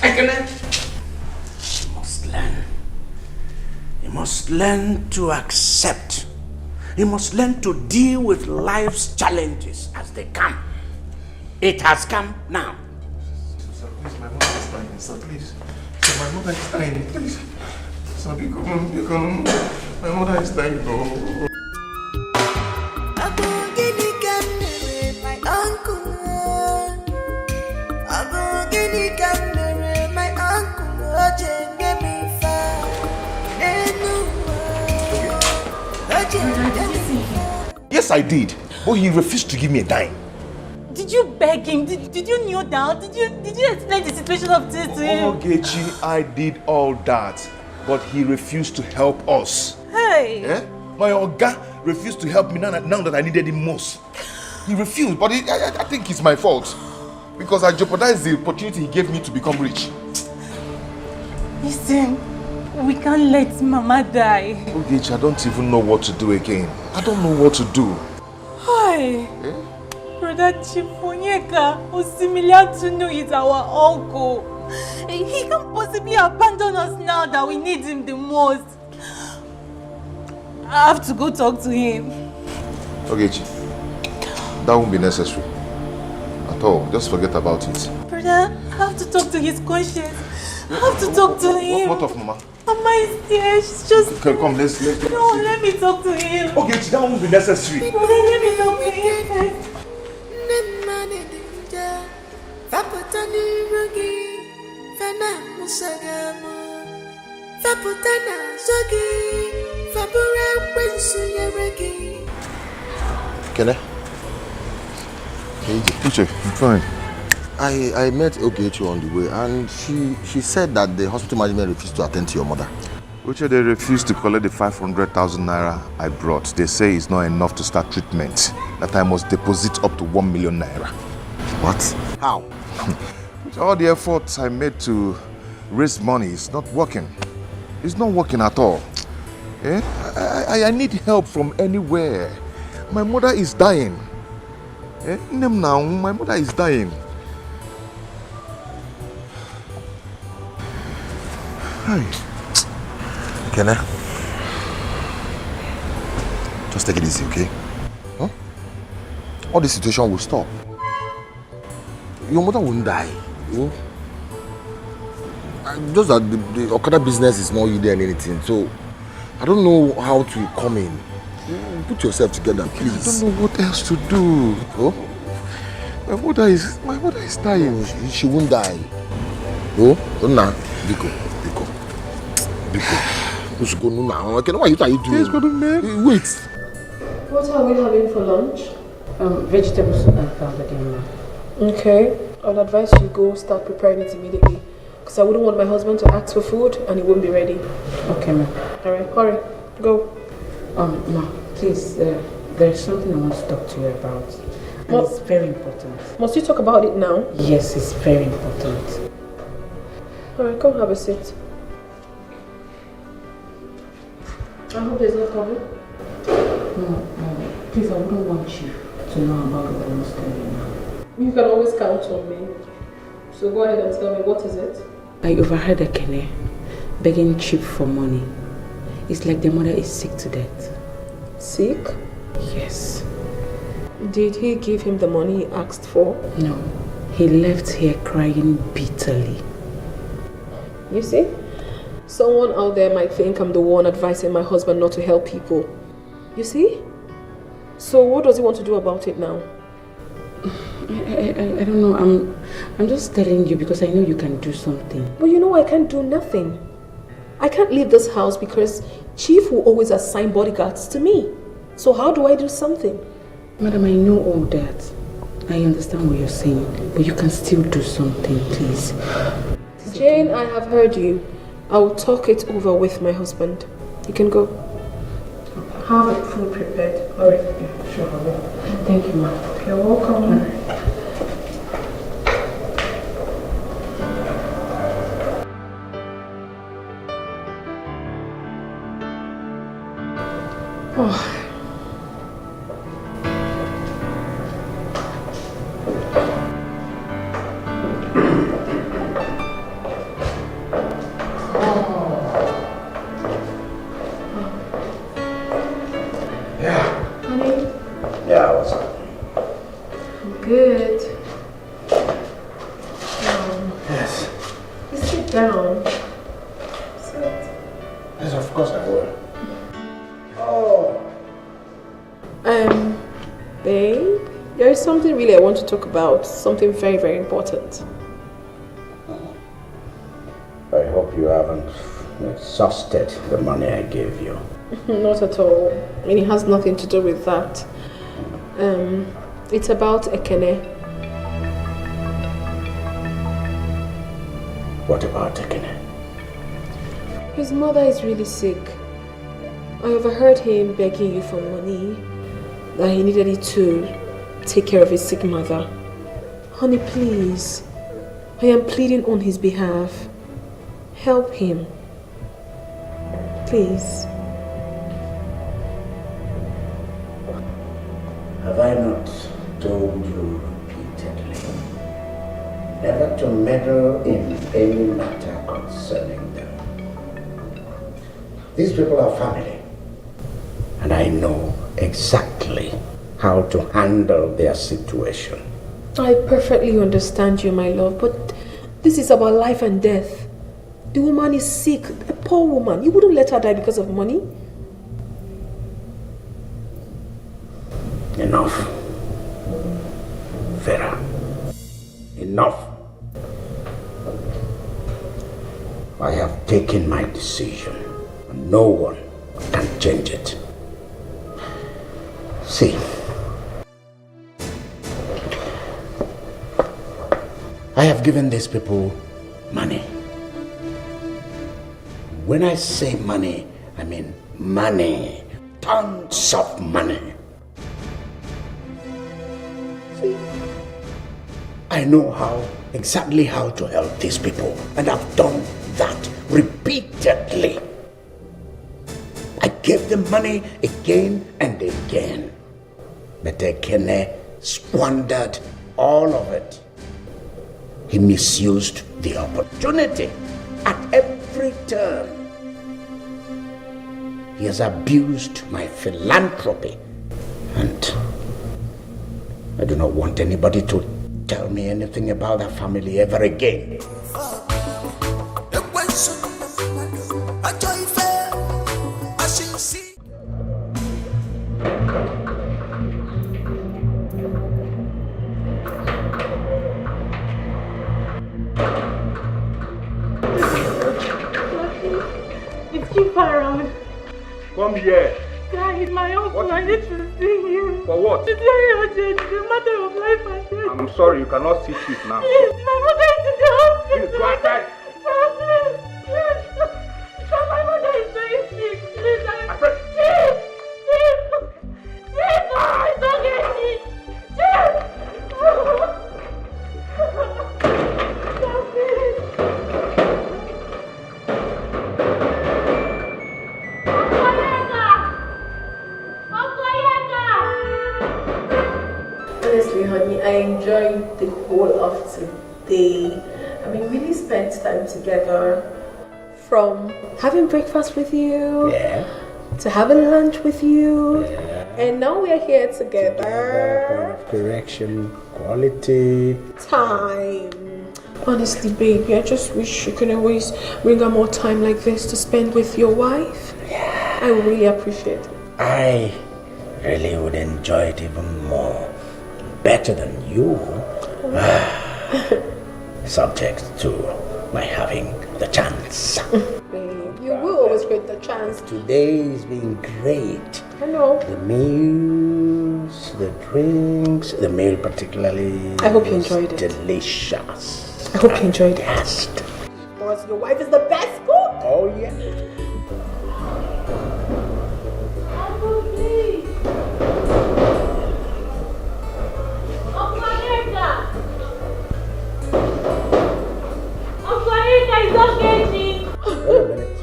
Speaker 5: Ekene, you must learn. You must learn to accept. You must learn to deal with life's challenges as they come. It has come now.
Speaker 3: Sir, please, my mother is dying. Sir, please. Sir, my mother is dying. Please. Sir, my mother is dying. No. Yes, I did. But he refused to give me a dime.
Speaker 1: Did you beg him? Did you kneel down? Did you explain the situation of this to him?
Speaker 3: Ogechi, I did all that. But he refused to help us.
Speaker 1: Hey!
Speaker 3: My Oga refused to help me now that I needed him most. He refused, but I think it's my fault. Because I jeopardized the opportunity he gave me to become rich.
Speaker 1: Listen, we can't let Mama die.
Speaker 3: Ogechi, I don't even know what to do again. I don't know what to do.
Speaker 1: Hi. Brother Chifonyeka, Osimilian Tunu is our uncle. He can't possibly abandon us now that we need him the most. I have to go talk to him.
Speaker 3: Ogechi, that won't be necessary. At all. Just forget about it.
Speaker 1: Brother, I have to talk to his conscience. I have to talk to him.
Speaker 3: What of Mama?
Speaker 1: Mama is there. She's just...
Speaker 3: Okay, come, let's
Speaker 1: No, let me talk to him.
Speaker 3: Ogechi, that won't be necessary.
Speaker 1: Brother, let me talk to him first.
Speaker 12: Can I?
Speaker 3: Uche, I'm fine.
Speaker 12: I met Ogechi on the way and she said that the hospital management refused to attend to your mother.
Speaker 3: Uche, they refused to collect the 500,000 naira I brought. They say it's not enough to start treatment. That I must deposit up to 1 million naira.
Speaker 12: What? How?
Speaker 3: With all the efforts I made to raise money, it's not working. It's not working at all. I need help from anywhere. My mother is dying. Now, my mother is dying. Hi.
Speaker 12: Can I? Just take it easy, okay? Huh? All this situation will stop. Your mother won't die. Just that the Okada business is not yielding anything, so I don't know how to come in. Put yourself together, please.
Speaker 3: I don't know what else to do.
Speaker 12: Oh?
Speaker 3: My mother is dying.
Speaker 12: She won't die. Oh? Nah. Biko. Why are you doing?
Speaker 3: Yes, but man.
Speaker 12: Wait.
Speaker 4: What are we having for lunch?
Speaker 14: Vegetables and pounded yam.
Speaker 4: Okay. I would advise you go start preparing it immediately. Because I wouldn't want my husband to ask for food and it won't be ready.
Speaker 14: Okay, ma'am.
Speaker 4: Alright, hurry. Go.
Speaker 14: Ma, please, there's something I want to talk to you about. And it's very important.
Speaker 4: Must you talk about it now?
Speaker 14: Yes, it's very important.
Speaker 4: Alright, come have a seat. I hope there's no problem.
Speaker 14: No, please, I wouldn't want you to know about what I must tell you now.
Speaker 4: You can always count on me. So go ahead and tell me, what is it?
Speaker 14: I overheard Ekene begging Chip for money. It's like the mother is sick to death.
Speaker 4: Sick?
Speaker 14: Yes.
Speaker 4: Did he give him the money he asked for?
Speaker 14: No. He left here crying bitterly.
Speaker 4: You see? Someone out there might think I'm the one advising my husband not to help people. You see? So what does he want to do about it now?
Speaker 14: I don't know. I'm just telling you because I know you can do something.
Speaker 4: But you know I can't do nothing. I can't leave this house because Chief will always assign bodyguards to me. So how do I do something?
Speaker 14: Madam, I know all that. I understand what you're saying, but you can still do something, please.
Speaker 4: Jane, I have heard you. I will talk it over with my husband. You can go. Have it food prepared. Alright.
Speaker 14: Yeah, sure, I will. Thank you, ma'am.
Speaker 4: You're welcome. Oh. Good.
Speaker 5: Yes.
Speaker 4: Sit down. Sit.
Speaker 5: Yes, of course I will. Oh.
Speaker 4: Babe, there is something really I want to talk about. Something very, very important.
Speaker 5: I hope you haven't exhausted the money I gave you.
Speaker 4: Not at all. I mean, it has nothing to do with that. It's about Ekene.
Speaker 5: What about Ekene?
Speaker 4: His mother is really sick. I overheard him begging you for money, that he needed it to take care of his sick mother. Honey, please. I am pleading on his behalf. Help him. Please.
Speaker 5: Have I not told you repeatedly never to meddle in any matter concerning them? These people are family, and I know exactly how to handle their situation.
Speaker 4: I perfectly understand you, my love, but this is about life and death. The woman is sick, a poor woman. You wouldn't let her die because of money?
Speaker 5: Enough. Vera. Enough. I have taken my decision, and no one can change it. See, I have given these people money. When I say money, I mean money. Tons of money. See, I know exactly how to help these people, and I've done that repeatedly. I gave them money again and again, but Ekene squandered all of it. He misused the opportunity at every turn. He has abused my philanthropy, and I do not want anybody to tell me anything about that family ever again.
Speaker 10: see.
Speaker 1: It's too far around.
Speaker 6: Come here.
Speaker 1: Guys, my uncle,
Speaker 6: What?
Speaker 1: I need to see you.
Speaker 6: For what?
Speaker 1: It's very urgent. It's a matter of life and death.
Speaker 6: I'm sorry, you cannot sit with now.
Speaker 1: Please, my mother is in the hospital.
Speaker 6: Please, go outside.
Speaker 1: Please. My mother is very sick. Please,
Speaker 6: Alfred.
Speaker 1: Chief, don't get me.
Speaker 4: Honestly, honey, I enjoyed the whole of today. I mean, really spent time together. From having breakfast with you, to having lunch with you, and now we are here together.
Speaker 5: Correction, quality
Speaker 4: time. Honestly, baby, I just wish you could always bring out more time like this to spend with your wife. Yeah. I really appreciate it.
Speaker 5: I really would enjoy it even more. Better than you. Subject to my having the chance.
Speaker 4: Babe, you will always get the chance.
Speaker 5: Today's been great.
Speaker 4: I know.
Speaker 5: The meals, the drinks, the meal particularly.
Speaker 4: I hope you enjoyed it.
Speaker 5: Delicious.
Speaker 4: I hope you enjoyed it.
Speaker 5: Yes.
Speaker 4: Because your wife is the best cook.
Speaker 5: Oh yeah.
Speaker 1: Uncle, please. It's okay, Chief.
Speaker 5: Wait a minute.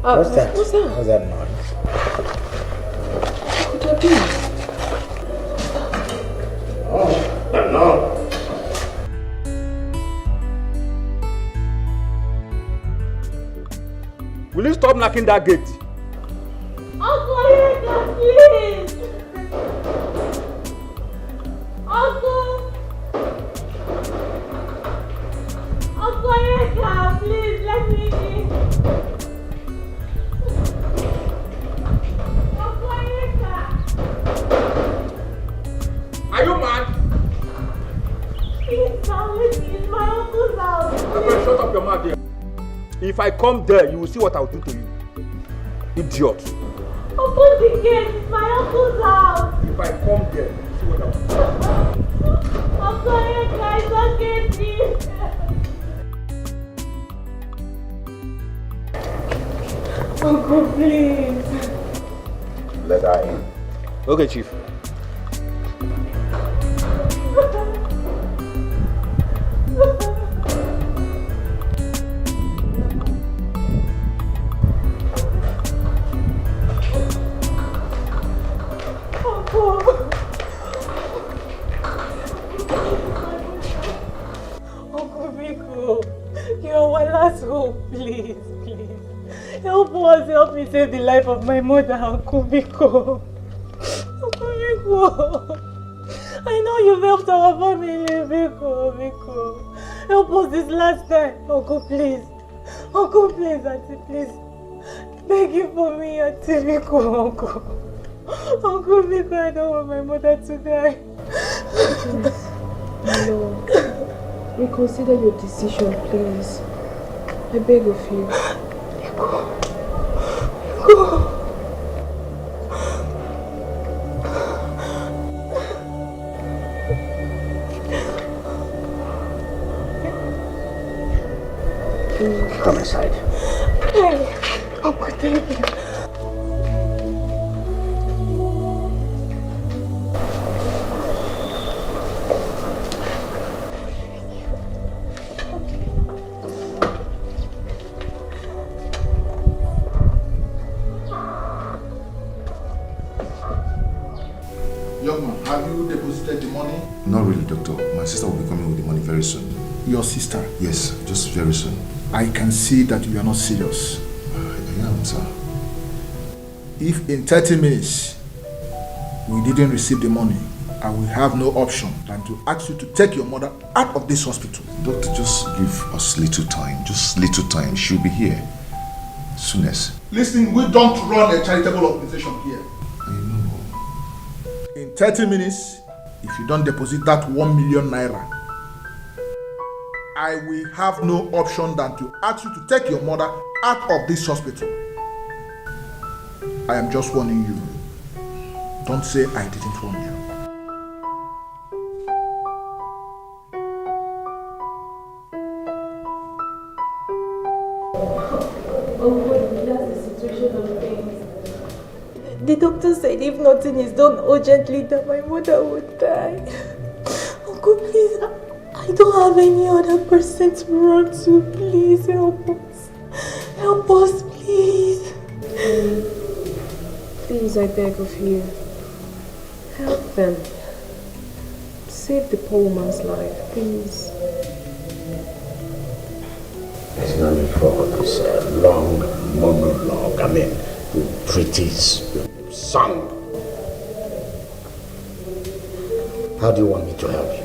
Speaker 5: What's that?
Speaker 4: What's that?
Speaker 5: What's that noise?
Speaker 4: What could that be?
Speaker 5: Oh, no.
Speaker 6: Will you stop knocking that gate?
Speaker 1: Uncle, please. Uncle. Uncle, please let me in.
Speaker 6: Are you mad?
Speaker 1: Please, now let me in my uncle's house.
Speaker 6: Okay, shut up your mouth there. If I come there, you will see what I'll do to you. Idiot.
Speaker 1: Open the gate, it's my uncle's house.
Speaker 6: If I come there, you will see what I'll do.
Speaker 1: Uncle, guys, don't get me. Uncle, please.
Speaker 5: Let her in.
Speaker 6: Okay, Chief.
Speaker 1: Uncle Biko, you're our last hope, please, please. Help us, help me save the life of my mother, Uncle Biko. Uncle Biko, I know you've helped our family, Biko. Help us this last time, Uncle, please. Uncle, please, Auntie, please. Beg you for me, Auntie Biko, Uncle. Uncle Biko, I don't want my mother to die.
Speaker 4: No. Reconsider your decision, please. I beg of you.
Speaker 1: Go.
Speaker 5: Come inside.
Speaker 1: Hey, Uncle, thank you.
Speaker 9: Young man, have you deposited the money?
Speaker 3: Not really, doctor. My sister will be coming with the money very soon.
Speaker 9: Your sister?
Speaker 3: Yes, just very soon.
Speaker 9: I can see that you are not serious.
Speaker 3: I am, sir.
Speaker 9: If in 30 minutes we didn't receive the money, I will have no option than to ask you to take your mother out of this hospital.
Speaker 3: Doctor, just give us little time. Just little time. She'll be here. soonest.
Speaker 9: Listen, we don't run a charitable organization here.
Speaker 3: I know.
Speaker 9: In 30 minutes, if you don't deposit that 1 million naira, I will have no option than to ask you to take your mother out of this hospital. I am just warning you. Don't say I didn't warn you.
Speaker 1: The doctor said if nothing is done urgently, that my mother would die. Uncle, please, I don't have any other person to run to. Please help us. Help us, please.
Speaker 4: Please, I beg of you. Help them. Save the poor woman's life, please.
Speaker 5: There's no need for this long monologue. I mean, treatise, song. How do you want me to help you?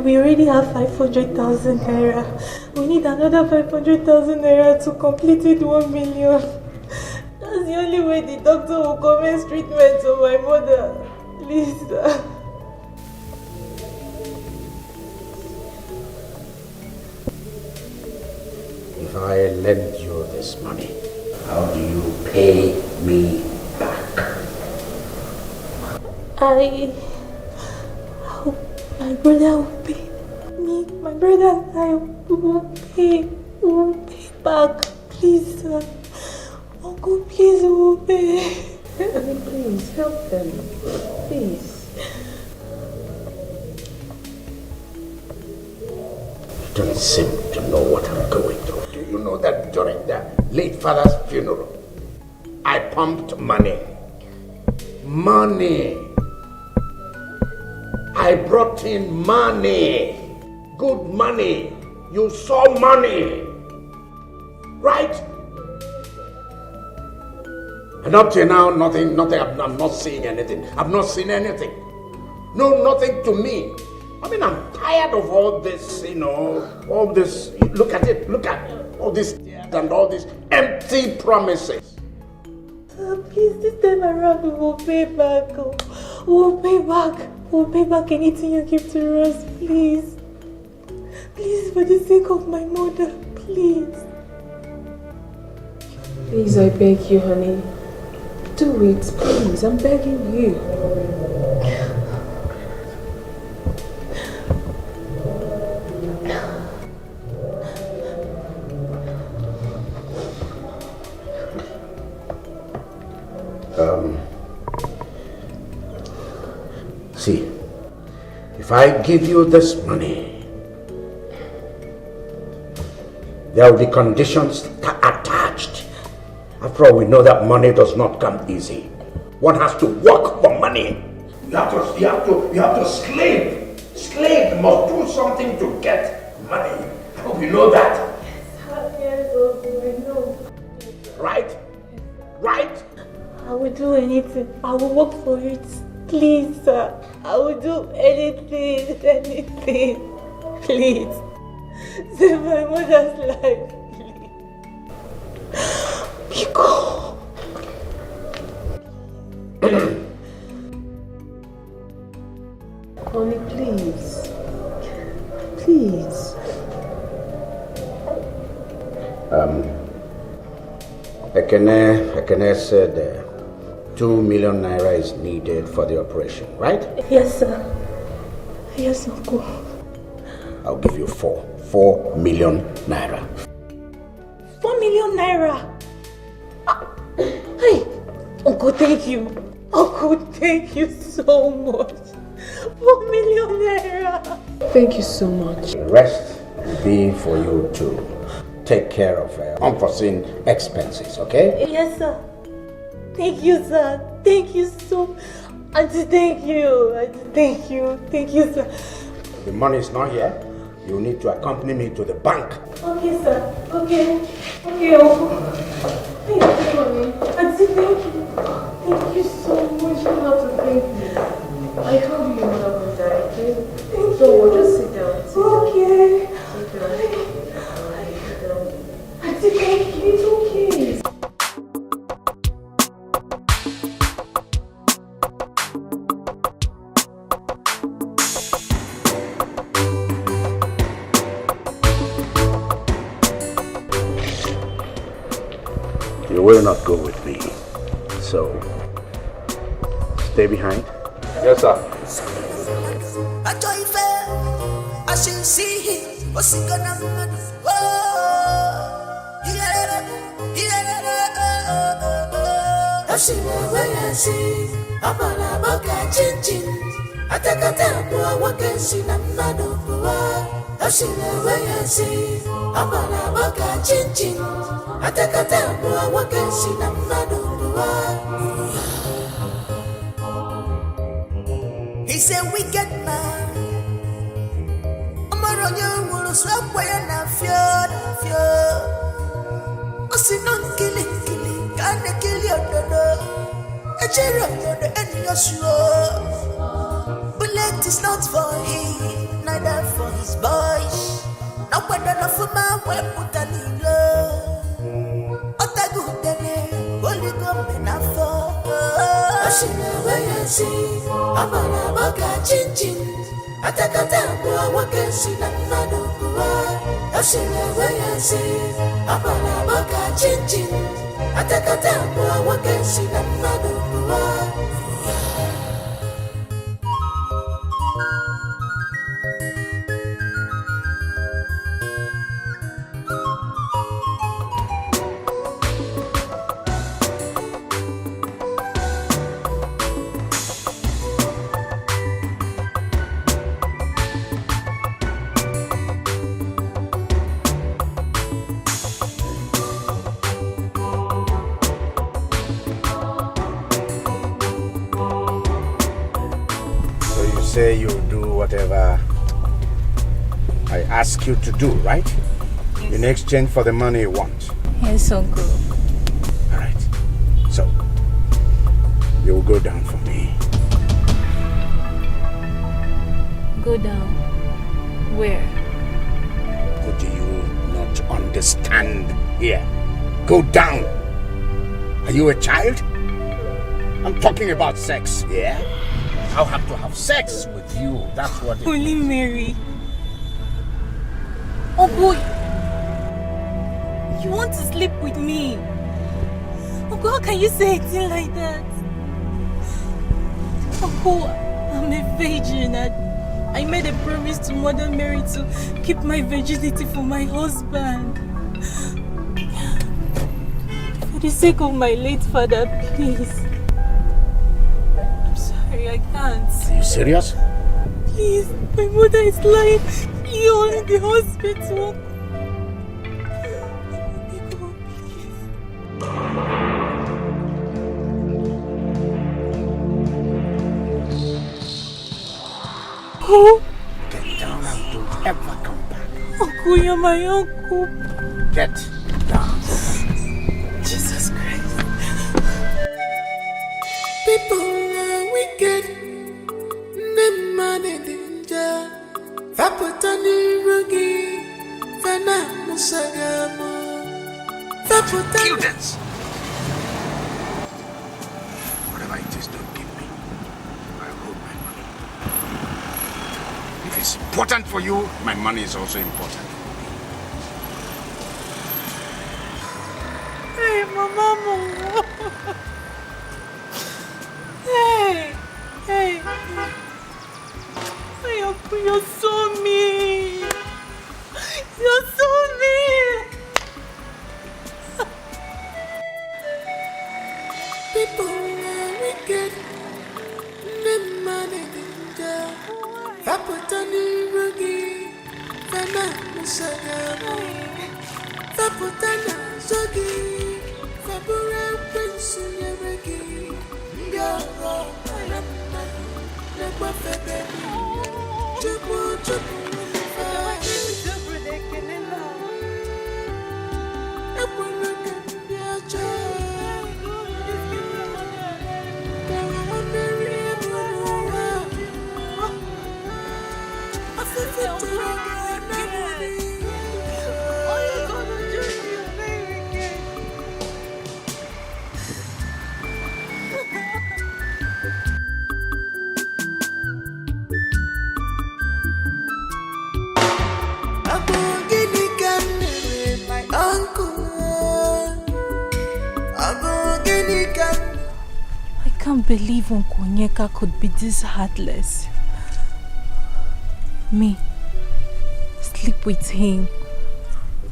Speaker 1: We already have 500,000 naira. We need another 500,000 naira to complete it 1 million. That's the only way the doctor will commence treatment of my mother. Please, sir.
Speaker 5: If I lend you this money, how do you pay me back?
Speaker 1: My brother will pay me. My brother and I will pay back. Please, sir. Uncle, please, will pay.
Speaker 4: Please, help them. Please.
Speaker 5: You don't seem to know what I'm going through. Do you know that during the late father's funeral, I pumped money? Money. I brought in money. Good money. You saw money. Right? And up to now, nothing, I'm not seeing anything. I've not seen anything. No, nothing to me. I mean, I'm tired of all this, all this. Look at it, look at all this and all these empty promises.
Speaker 1: Please, this time around we will pay back. We'll pay back. We'll pay back anything you give to us, please. Please, for the sake of my mother, please.
Speaker 4: Please, I beg you, honey. Do it, please. I'm begging you.
Speaker 5: See, if I give you this money, there will be conditions attached. After all, we know that money does not come easy. One has to work for money. You have to slave. Slave must do something to get money. I hope you know that.
Speaker 1: Yes, Uncle, I know.
Speaker 5: Right? Right?
Speaker 1: I will do anything. I will work for it. Please, sir. I will do anything. Please. Save my mother's life. Pico.
Speaker 4: Honey, please. Please.
Speaker 5: Ekene said 2 million naira is needed for the operation, right?
Speaker 1: Yes, sir. Yes, Uncle.
Speaker 5: I'll give you 4 million naira.
Speaker 1: 4 million naira. Hey, Uncle, thank you. Uncle, thank you so much. 4 million naira.
Speaker 4: Thank you so much.
Speaker 5: The rest will be for you to take care of unforeseen expenses, okay?
Speaker 1: Yes, sir. Thank you, sir. Thank you so much. Auntie, thank you. Auntie, thank you. Thank you, sir.
Speaker 5: The money is not here. You need to accompany me to the bank.
Speaker 1: Okay, sir. Okay. Okay, Uncle. Thank you, honey. Auntie, thank you. Thank you so much.
Speaker 4: You don't have to thank me. I told you your mother would die, okay? Thank you. Just sit down.
Speaker 1: Okay.
Speaker 4: Sit down. Sit down.
Speaker 5: You will not go with me. So, stay behind.
Speaker 3: Yes, sir.
Speaker 10: I should see him. What's he gonna do? I see my way, I see. I'm on a boca chin. I take a tempo, I walk and see the man of I see my way, I see. I'm on a boca chin. I take a tempo, I walk and see the man of He's a wicked man. I'm a royal wool, swap way and a fear. I see no killing, can't kill your dodo. A cherub, the end of sure. Bullet is not for him, neither for his boys. No better enough for my way, put a little. Otago, holy gum enough for. I see my way, I see. I'm on a boca chin. I take a tempo, I walk and see the man of I see my way, I see. I'm on a boca chin. I take a tempo, I walk and see the man of
Speaker 5: Say you'll do whatever I ask you to do, right? Yes. In exchange for the money you want.
Speaker 13: Yes, Uncle.
Speaker 5: All right. So, you will go down for me.
Speaker 13: Go down? Where?
Speaker 5: What do you not understand here? Go down. Are you a child? I'm talking about sex, yeah? I'll have to have sex with you. That's what it
Speaker 1: Holy
Speaker 5: is.
Speaker 1: Mary. Oh boy. You want to sleep with me? Uncle, how can you say a thing like that? Uncle, I'm a virgin and I made a promise to Mother Mary to keep my virginity for my husband. For the sake of my late father, please. I can't.
Speaker 5: Are you serious?
Speaker 1: Please, my mother is lying. You're in the hospital. Oh.
Speaker 5: Get down and don't ever come back.
Speaker 1: Uncle, you're my uncle.
Speaker 5: Get down.
Speaker 1: Jesus Christ.
Speaker 10: People are wicked. Them man in danger. Vapotani rugi. Vana musagamo. Vapotani.
Speaker 5: Students. Whatever it is, don't give me. I hold my money. If it's important for you, my money is also important.
Speaker 1: Hey, Mama. Hey. Hey, Uncle, you're so mean. You're so mean.
Speaker 10: People are wicked. Them man in danger. Vapotani rugi. Vana musagamo. Vapotana zogi. Vapura prince yeregi. Ngaro.
Speaker 1: I can't believe Uncle Onyeka could be this heartless. Me, sleep with him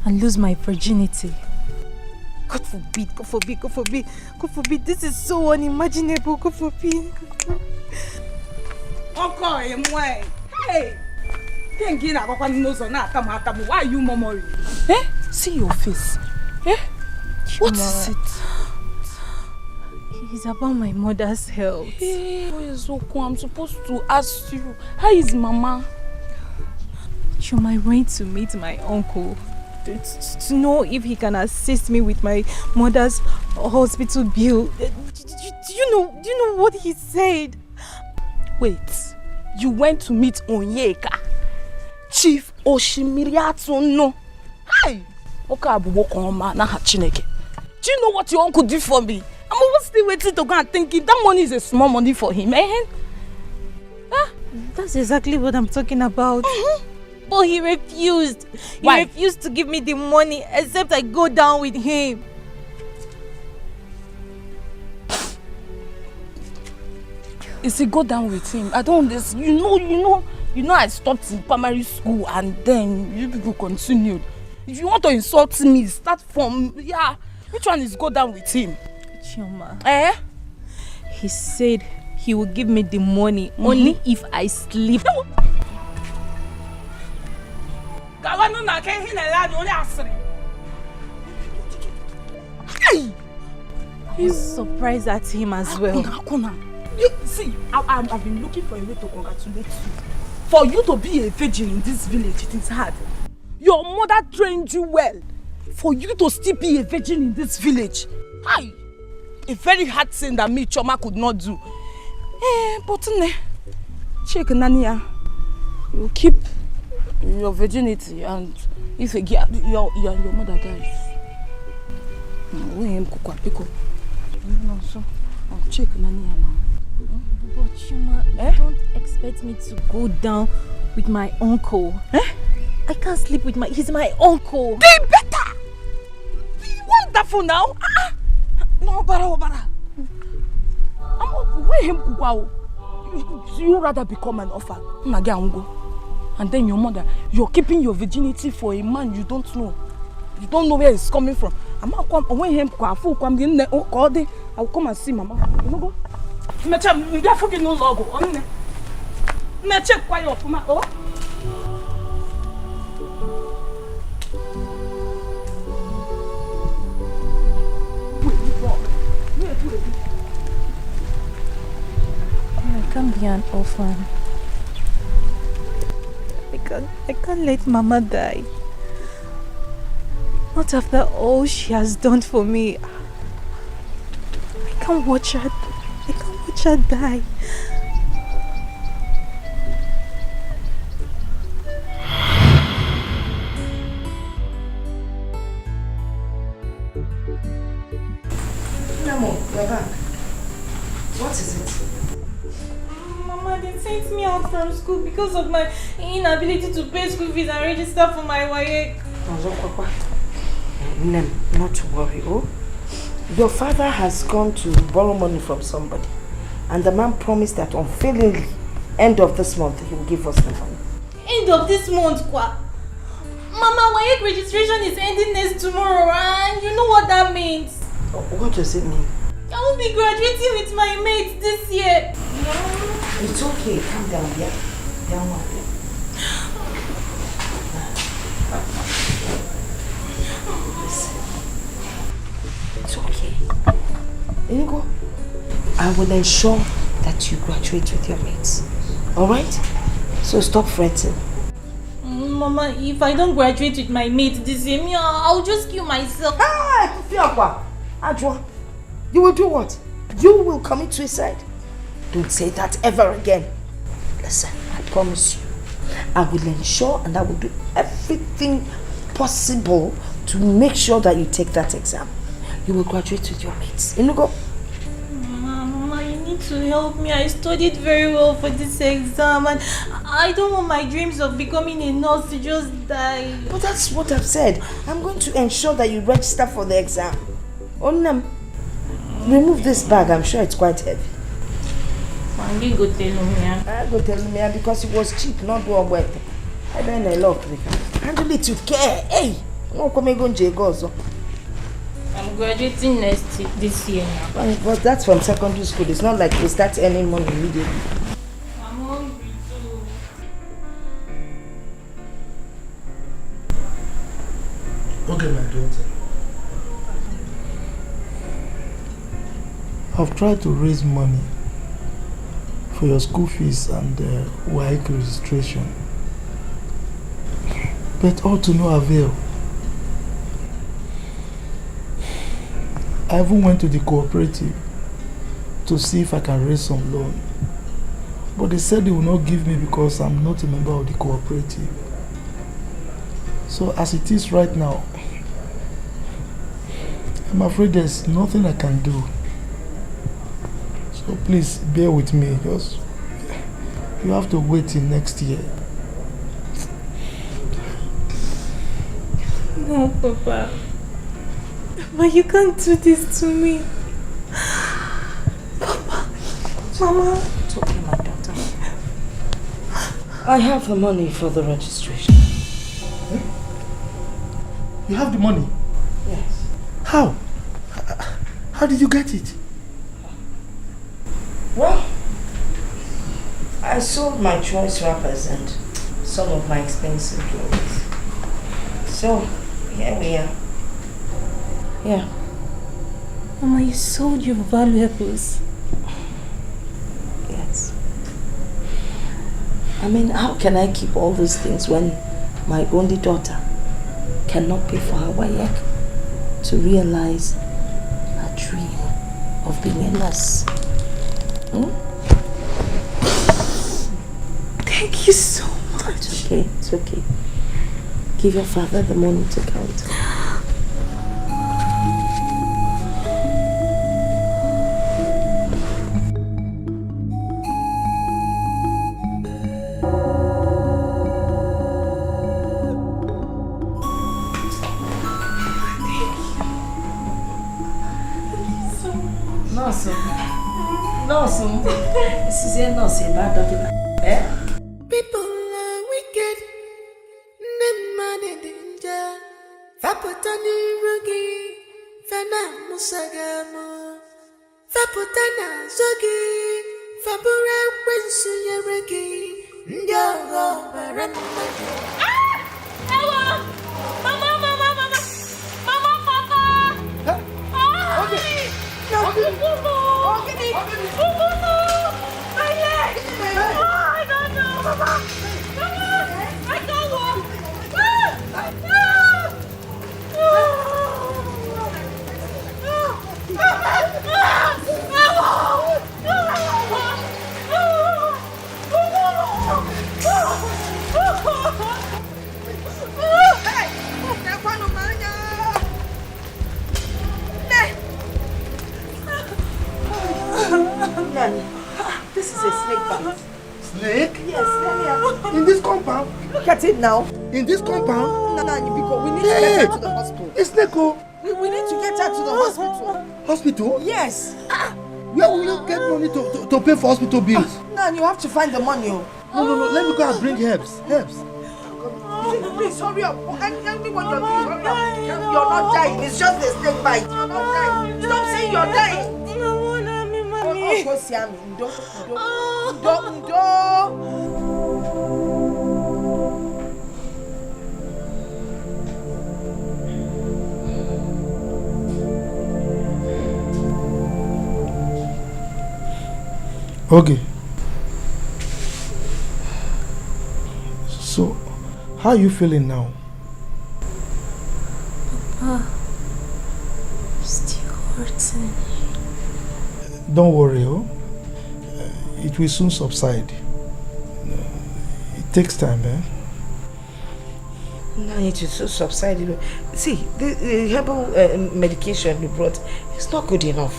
Speaker 1: and lose my virginity. God forbid, God forbid, God forbid, God forbid. This is so unimaginable, God forbid.
Speaker 8: Uncle, hey! Why are you murmuring? Eh? See your face. Eh? What is it?
Speaker 1: It's about my mother's health.
Speaker 8: Hey, I'm supposed to ask you. How is Mama?
Speaker 1: Chuma, I went to meet my uncle to know if he can assist me with my mother's hospital bill. Do you know what he said?
Speaker 8: Wait, you went to meet Onyeka? Chief Oshimiriatu no. Hi! Do you know what your uncle did for me? I'm always still waiting to go and thinking that money is a small money for him, eh?
Speaker 1: Huh? That's exactly what I'm talking about. But he refused. He refused to give me the money except I go down with him.
Speaker 8: Is he go down with him? I don't understand. You know I stopped in primary school and then you people continued. If you want to insult me, start from, which one is go down with him?
Speaker 1: Chioma.
Speaker 8: Eh?
Speaker 1: He said he will give me the money only if I sleep. I'm surprised at him as well.
Speaker 8: You see, I've been looking for a way to congratulate you. For you to be a virgin in this village, it is hard. Your mother trained you well. For you to still be a virgin in this village, hi, a very hard thing that me, Choma, could not do. But check Nania, you keep your virginity, and if your mother dies, check Nania now.
Speaker 1: But Chuma, you don't expect me to go down with my uncle. I can't sleep with he's my uncle.
Speaker 8: They better! Wonderful now! No, Bara. You rather become an orphan. And then your mother, you're keeping your virginity for a man you don't know. You don't know where it's coming from. I will come and see Mama. You know go?
Speaker 1: I can't be an orphan. I can't let Mama die. Not after all she has done for me. I can't watch her die.
Speaker 2: Namo, you're back. What is it?
Speaker 1: Mama, they sent me out from school because of my inability to pay school fees and register for my WAEC.
Speaker 2: Nem, not to worry, Your father has gone to borrow money from somebody, and the man promised that unfailingly, end of this month, he will give us the money.
Speaker 1: End of this month, Kwa? Mama, WAEC registration is ending next tomorrow, and you know what that means?
Speaker 2: What does it mean?
Speaker 1: I will be graduating with my mates this year.
Speaker 2: It's okay, calm down, yeah? Don't worry. Listen. It's okay. Ingo, I will ensure that you graduate with your mates. Alright? So stop fretting.
Speaker 1: Mama, if I don't graduate with my mates this year, I'll just kill myself.
Speaker 2: Ajwa, you will do what? You will commit suicide? Don't say that ever again. Listen, I promise you, I will ensure and I will do everything possible to make sure that you take that exam. You will graduate with your mates. Inugo?
Speaker 1: Mama, you need to help me. I studied very well for this exam and I don't want my dreams of becoming a nurse to just die.
Speaker 2: But that's what I've said. I'm going to ensure that you register for the exam. Onam. remove this bag. I'm sure it's quite heavy.
Speaker 13: Mangi go tell me.
Speaker 2: I go tell me because it was cheap, not one wet. I don't know. Handle it with care. Hey, no come go also.
Speaker 13: I'm graduating this year now.
Speaker 2: But that's from secondary school. It's not like we start earning money immediately.
Speaker 13: I'm hungry too.
Speaker 9: Okay, my daughter. I've tried to raise money for your school fees and WAEC registration, but all to no avail. I even went to the cooperative to see if I can raise some loan, but they said they will not give me because I'm not a member of the cooperative. So as it is right now, I'm afraid there's nothing I can do. So please bear with me. Just you have to wait till next year.
Speaker 1: No, Papa. Mama, you can't do this to me. Papa, Mama.
Speaker 2: It's okay, my daughter. I have the money for the registration.
Speaker 9: You have the money?
Speaker 2: Yes.
Speaker 9: How? How did you get it?
Speaker 2: Well, I sold my choice wrappers and some of my expensive clothes. So, here we are. Yeah.
Speaker 1: Mama, you sold your valuables.
Speaker 2: Yes. I mean, how can I keep all these things when my only daughter cannot pay for her WAEC to realize her dream of being a nurse?
Speaker 1: Thank you so much.
Speaker 2: It's okay, it's okay. Give your father the money to count. This is a nurse, a bad doctor. Eh?
Speaker 10: People are wicked. Them man in danger. Faputani rugi. Fana musagamo. Faputana zogi. Fabura wensu yeregi. Ndogo baramadi.
Speaker 1: Ewa! Mama! Papa!
Speaker 9: Okay.
Speaker 1: My leg! I don't know, Mama! I can't walk!
Speaker 2: Nani, this is a snake bite.
Speaker 9: Snake?
Speaker 2: Yes,
Speaker 9: In this compound?
Speaker 2: look at it now.
Speaker 9: In this compound?
Speaker 2: Nani, because we need to get her to the hospital.
Speaker 9: It's Neko.
Speaker 2: We need to get her to the hospital.
Speaker 9: Hospital?
Speaker 2: Yes.
Speaker 9: Where will you get money to pay for hospital bills?
Speaker 2: Nani, you have to find the money.
Speaker 9: No. Let me go and bring herbs.
Speaker 2: Please hurry up. Anyone you're doing, hurry up. You're not dying. It's just a snake bite. You're not dying. Stop saying you're dying.
Speaker 9: Okay. So, how are you feeling now?
Speaker 1: Papa, still hurting.
Speaker 9: Don't worry, it will soon subside. It takes time,
Speaker 2: No, it will soon subside. See, the herbal medication you brought is not good enough.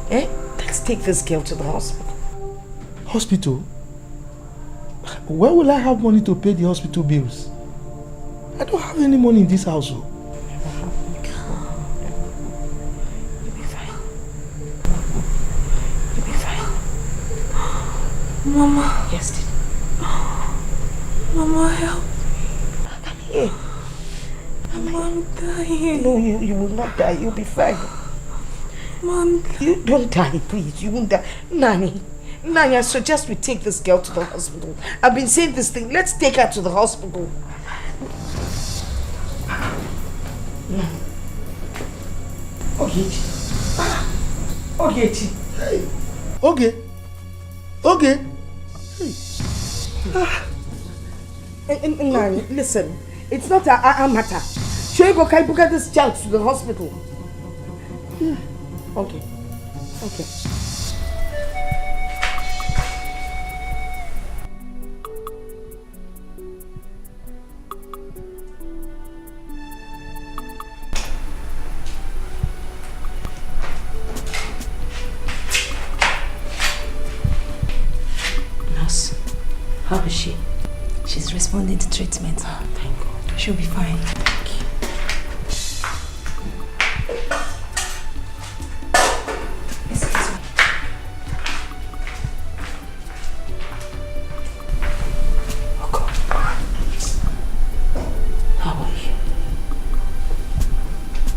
Speaker 2: Let's take this girl to the hospital.
Speaker 9: Hospital? Where will I have money to pay the hospital bills? I don't have any money in this house.
Speaker 2: You'll be fine. Mama.
Speaker 11: Yes, dear.
Speaker 2: Mama, help.
Speaker 11: Come here.
Speaker 2: I'm dying.
Speaker 11: No, you will not die. You'll be fine.
Speaker 2: Mom.
Speaker 11: You don't die, please. You won't die. Nani, I suggest we take this girl to the hospital. I've been saying this thing. Let's take her to the hospital. Ogechi. Ogechi.
Speaker 9: Hey. Okay. Hey.
Speaker 11: Nani, listen. It's not a matter. Shego, can you get this child to the hospital? Okay.
Speaker 2: Nurse, how is she?
Speaker 13: She's responding to treatment.
Speaker 2: Oh, thank God.
Speaker 13: She'll be fine.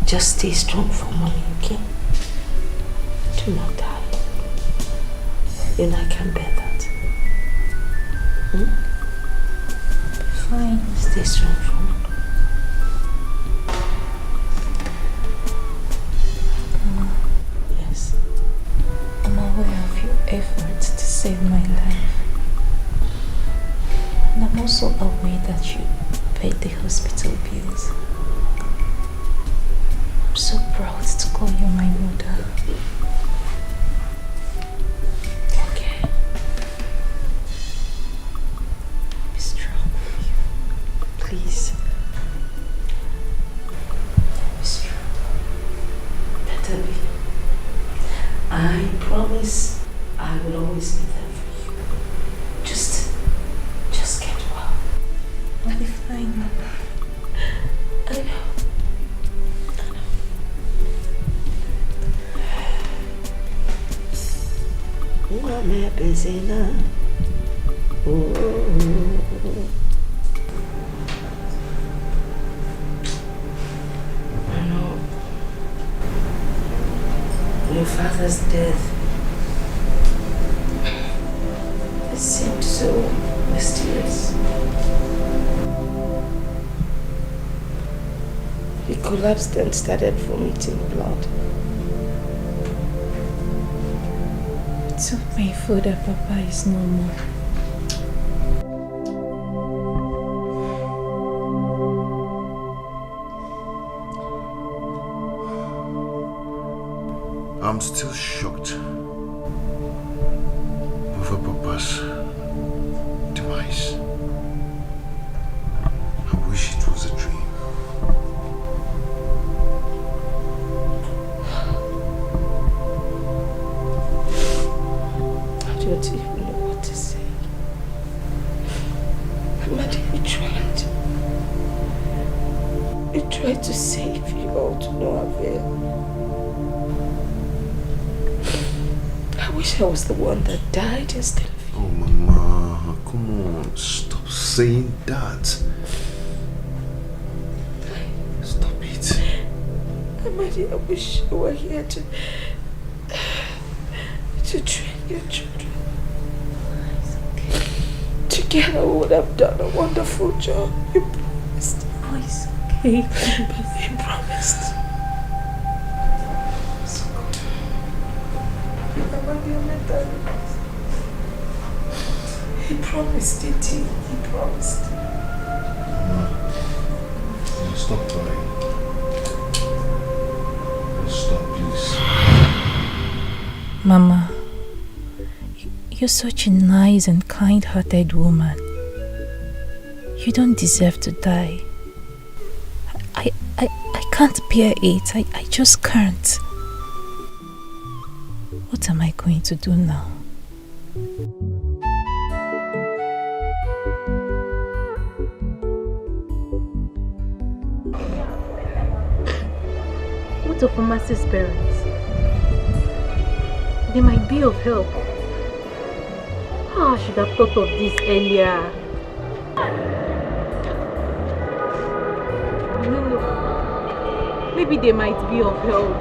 Speaker 2: Just stay strong for mommy, okay? Do not die. You know I can bear that.
Speaker 13: Fine.
Speaker 2: Stay strong for me.
Speaker 13: Mama.
Speaker 2: Yes.
Speaker 13: I'm aware of your efforts to save my life. And I'm also aware that you paid the hospital bills. I'm so proud to call you my mother.
Speaker 2: Okay.
Speaker 13: Be strong.
Speaker 2: Please. Be strong. Better be. I promise I will always be there for you. Just get well.
Speaker 13: I'll be fine, Mama.
Speaker 2: I know. Me busy now. I know your father's death. It seemed so mysterious. He collapsed and started vomiting blood.
Speaker 13: So painful that Papa is no more.
Speaker 3: I'm still shocked over Papa's demise. I wish it was a dream.
Speaker 2: I don't even know what to say. But you tried to save you all to no avail. I wish I was the one that died instead of you.
Speaker 3: Oh, Mama, come on, stop saying that. Stop it.
Speaker 2: Amadi, I wish you were here to train your children. Together we would have done a wonderful job. You promised.
Speaker 13: Oh, it's okay.
Speaker 2: You promised. He promised, didn't he? He promised.
Speaker 3: Mama, stop crying. Stop, please.
Speaker 13: Mama, you're such a nice and kind-hearted woman. You don't deserve to die. I can't bear it. I just can't. What am I going to do now?
Speaker 4: What of Mercy's parents? They might be of help. Oh, I should have thought of this earlier. No. Maybe they might be of help.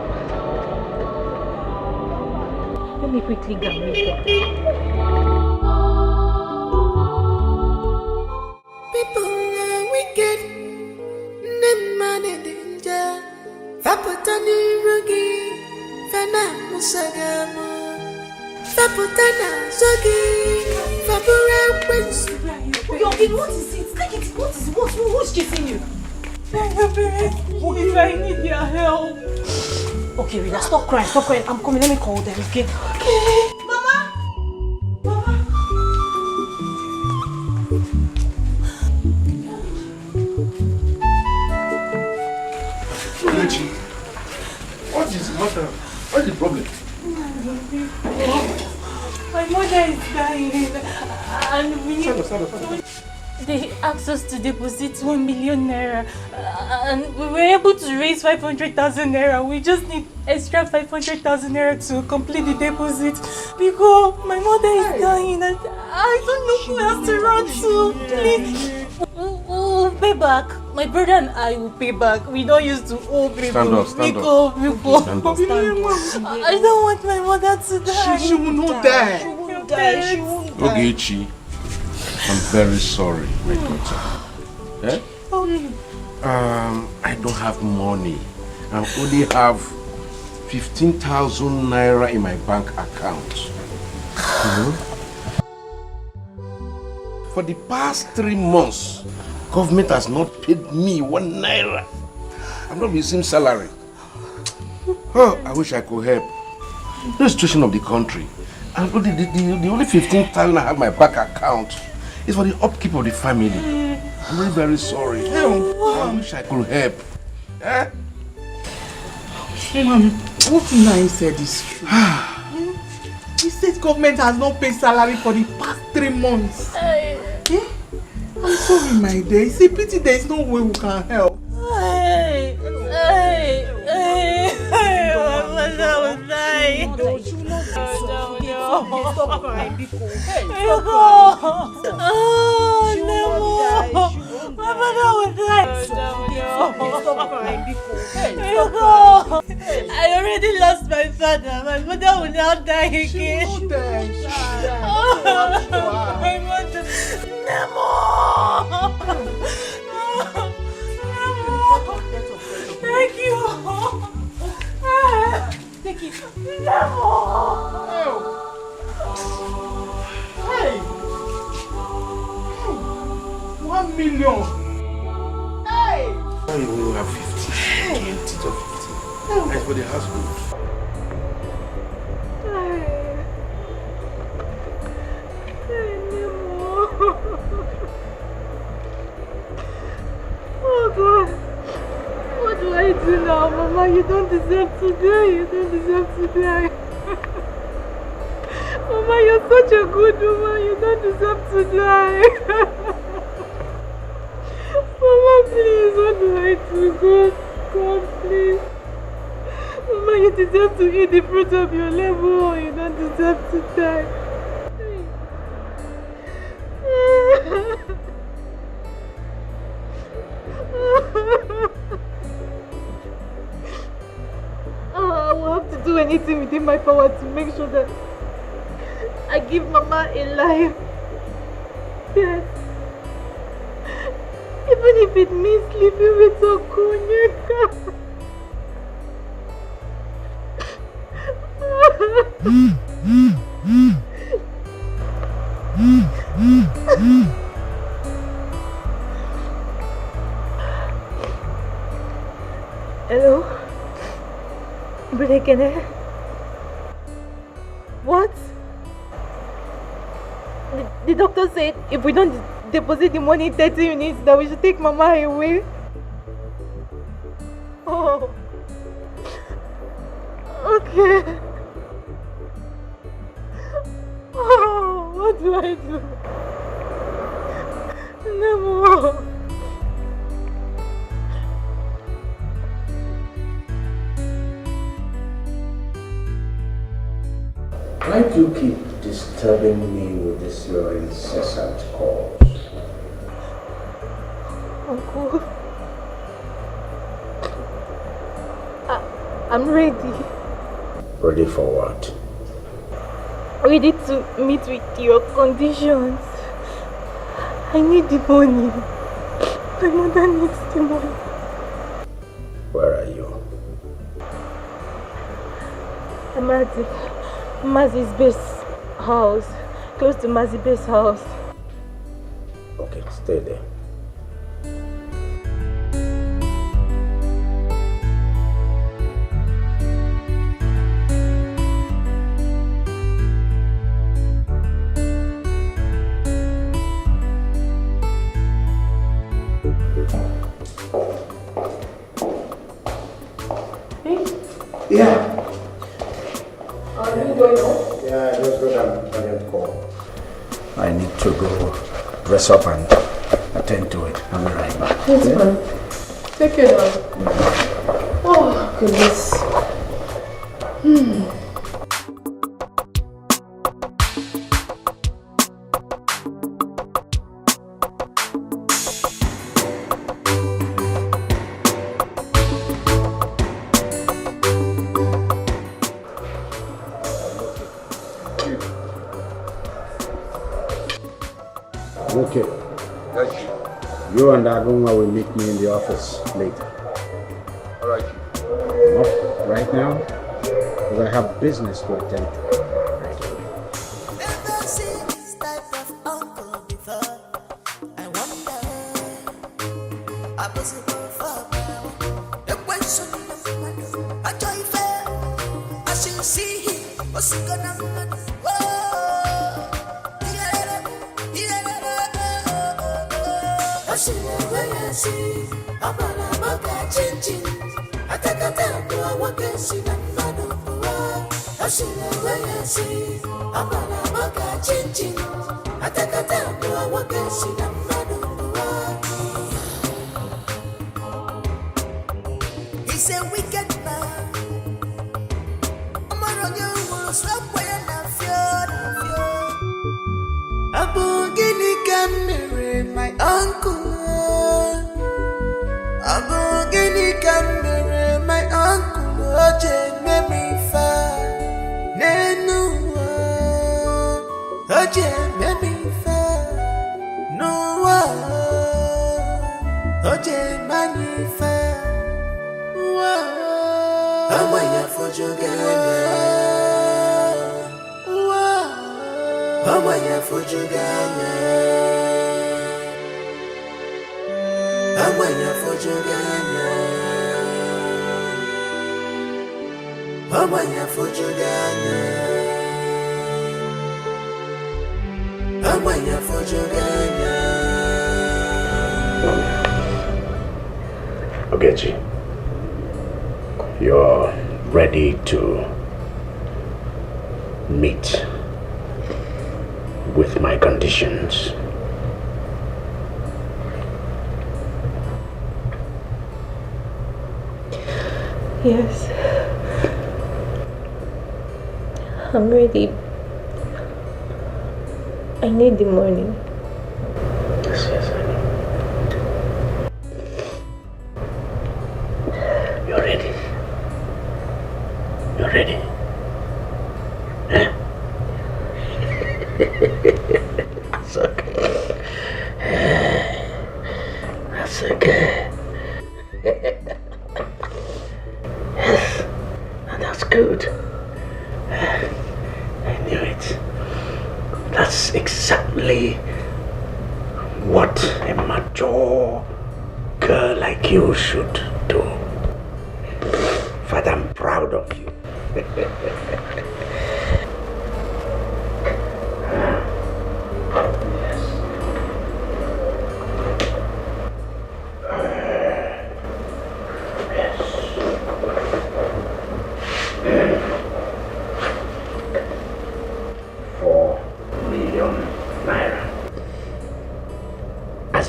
Speaker 4: Let me quickly get me there.
Speaker 10: People are wicked, them man in danger. Faputani rugi, fana musagamo. Faputana zogi, fapura wensu.
Speaker 1: Yogi, what is it? Take it. What is it? Who's chasing you? If I need their help.
Speaker 2: Okay, Rita, stop crying. I'm coming. Let me call them, okay?
Speaker 1: Okay. Mama.
Speaker 3: What is the matter? What's the problem?
Speaker 1: My mother is dying and we need...
Speaker 3: Stand up.
Speaker 1: They asked us to deposit 1 million naira and we were able to raise 500,000 naira. We just need extra 500,000 naira to complete the deposit because my mother is dying and I don't know who else to run to. Please. We'll pay back. My brother and I will pay back. We don't used to owe people.
Speaker 3: Stand up.
Speaker 1: I don't want my mother to die.
Speaker 7: She will not die.
Speaker 1: She won't die.
Speaker 3: Ogechi, I'm very sorry, my daughter. Eh? I don't have money. I only have 15,000 naira in my bank account. For the past 3 months, government has not paid me 1 naira. I've not received salary. Oh, I wish I could help. The situation of the country. And the only 15,000 I have in my bank account is for the upkeep of the family. I'm really very sorry. I wish I could help. Eh?
Speaker 7: Mom, what Nai said is true. The state government has not paid salary for the past 3 months. I'm sorry, my dear. It's a pity there is no way we can help.
Speaker 1: My mother will die.
Speaker 7: Stop crying, Biko.
Speaker 1: My mother will die.
Speaker 7: Stop crying, Biko.
Speaker 1: I already lost my father. My mother will now die again. My mother. Nemo! Thank you. Take it. Nemo!
Speaker 7: Hey! 1 million! Hey!
Speaker 3: Now you will have 50. 20 to 50. That's for the household.
Speaker 1: Oh God. What do I do now, Mama? You don't deserve to die. You don't deserve to die. Mama, you're such a good woman. You don't deserve to die. Mama, please, what do I do? God, please. Mama, you deserve to eat the fruit of your labor. You don't deserve to die. I will have to do anything within my power to make sure that I give Mama a life. Yes. Even if it means sleeping with Okunyeka. Hello? Brother, what? The doctor said if we don't deposit the money in 30 minutes that we should take Mama away. Oh. Okay. Oh, what do I do? No more.
Speaker 5: Why do you keep disturbing me with this your incessant calls?
Speaker 1: Uncle, I'm ready.
Speaker 5: Ready for what?
Speaker 1: Ready to meet with your conditions. I need the money. My mother needs the money.
Speaker 5: Where are you?
Speaker 1: I'm at Mazi's base house. Close to Mazi's base house.
Speaker 5: Okay, stay there.
Speaker 7: Yeah.
Speaker 4: Are you going home?
Speaker 5: Yeah, just go down and call. I need to go dress up and attend to it. I'll be right back.
Speaker 4: That's fine. Take care now. Oh, goodness.
Speaker 5: Okay. You and Agunga will meet me in the office later.
Speaker 12: Alright.
Speaker 5: Not right now, because I have business to attend to.
Speaker 10: Never seen this type of uncle before. I wonder, I was for the question of I joy fair. I should see him, what's gonna happen? I see, I'm a chin. I take a time to a walk and see that man of the world. I see, I'm a chin. I take a time to a walk and see that man of the world. He's a wicked man. I'm a young woman, stop where I feel. A boogie can marry my uncle. Abogini camera, my uncle, Oje, me fa. Nenu, Oje, me fa. No, Oje, manifa. Amaya for Jugana. Amaya for Jugana. Amaya for Jugana. Amaya for Jugana. Amaya for Jugana.
Speaker 5: Ogechi, you're ready to meet with my conditions.
Speaker 1: Yes. I'm ready. I need the money.
Speaker 5: Yes, I know. You're ready. You're ready. Huh? That's okay. That's okay. Yes, and that's good. I knew it. That's exactly what a mature girl like you should do. Father, I'm proud of you.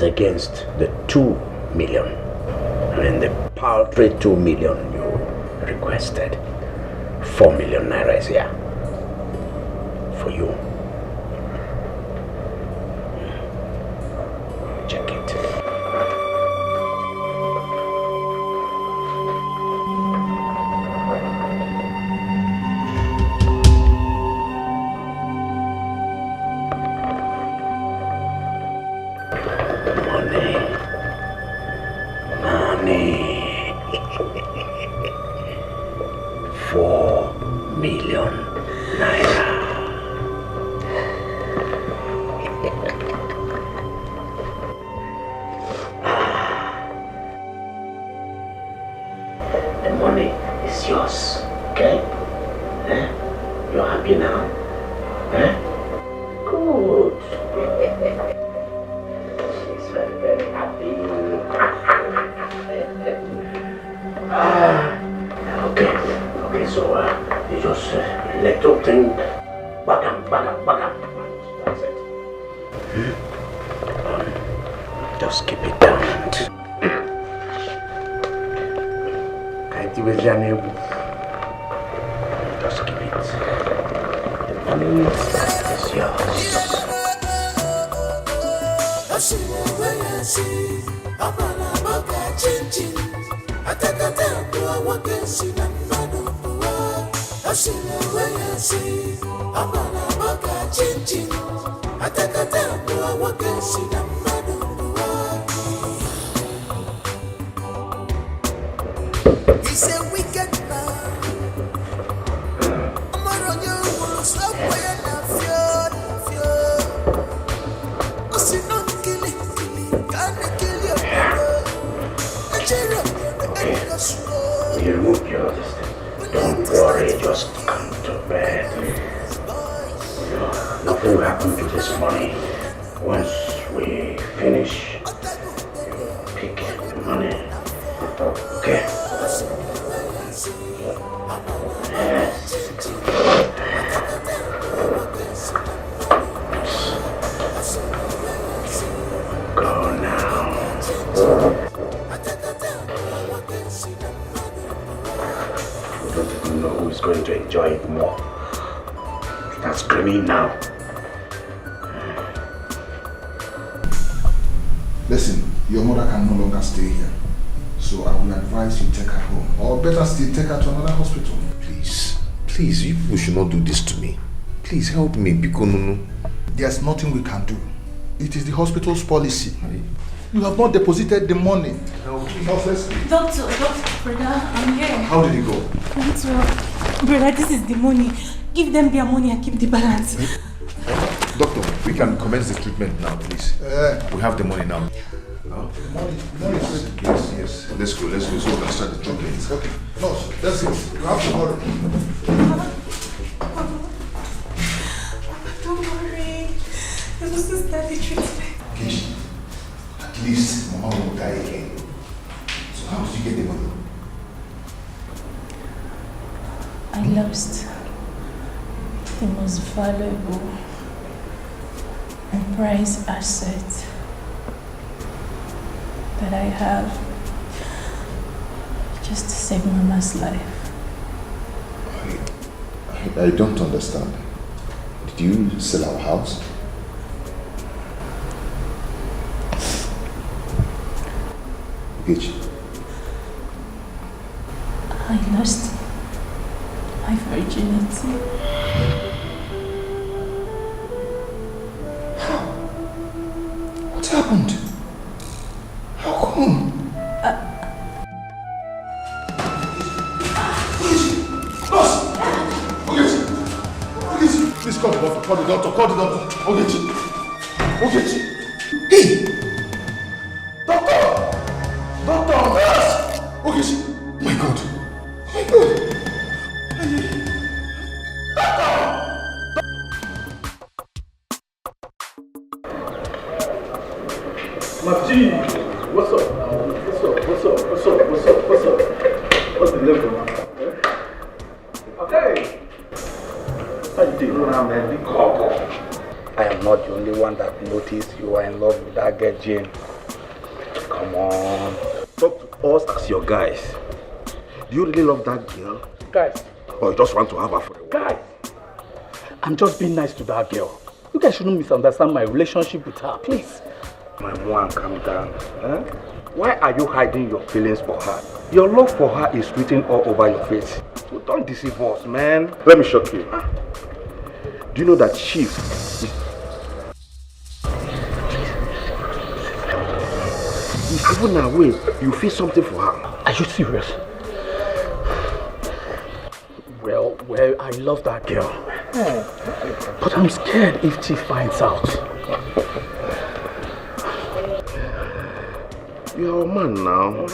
Speaker 5: Against the 2 million. I mean, the paltry 2 million you requested. 4 million naira is here. for you. Check it. Money. 4 million naira. The money is yours, okay? You're happy now? Good. She's very, very happy. Okay, so you just little thing, bagam. That's it. Just keep it down. Can't you just keep it. The money is yours.
Speaker 10: He's a wicked man. I'm on you, stop where I fear. I see no killing, can't kill your brother.
Speaker 5: You remove your don't worry, just come to bed. Nothing will happen to this money. Once we finish, you pick the money. Okay? Yes. Go now. We don't even know who is going to enjoy it more. Start screaming now.
Speaker 3: Listen, your mother can no longer stay here. So I will advise you take her home. Or better still, take her to another hospital. Please, you people should not do this to me. Please help me, Bikonunu. There's nothing we can do. It is the hospital's policy. You have not deposited the money.
Speaker 1: Doctor, brother, I'm here.
Speaker 3: How did it go?
Speaker 1: It's well. Brother, this is the money. Give them their money and keep the balance.
Speaker 3: Doctor, we can commence the treatment now, please. We have the money now. Money is yes. Let's go. So we can start the treatment. Okay. No, let's go. You have to hurry.
Speaker 1: Don't worry. Let's just start the treatment.
Speaker 3: Kishi, at least Mama will die again. So how did you get the money?
Speaker 13: I lost the most valuable and prized asset that I have just to save Mama's life.
Speaker 3: I don't understand. Did you sell our house? Gage.
Speaker 13: I lost my virginity.
Speaker 3: What happened? How come? Please call the doctor. Ogechi. Hey! Doctor! Nurse! Ogechi! My God!
Speaker 6: Marty, what's up? What's the level now? Okay. How you doing? I am not the only one that noticed you are in love with that girl, Jane. Come on. Talk to us as your guys. Do you really love that girl?
Speaker 11: Guys.
Speaker 6: Or you just want to have her for a while?
Speaker 11: Guys.
Speaker 6: I'm just being nice to that girl. You guys shouldn't misunderstand my relationship with her, please. My mom, calm down. Huh? Why are you hiding your feelings for her? Your love for her is written all over your face. So don't deceive us, man. Let me shock you. Do you know that she is even away? You feel something for her? Are you serious? Well, I love that girl. But I'm scared if she finds out. You're a man now.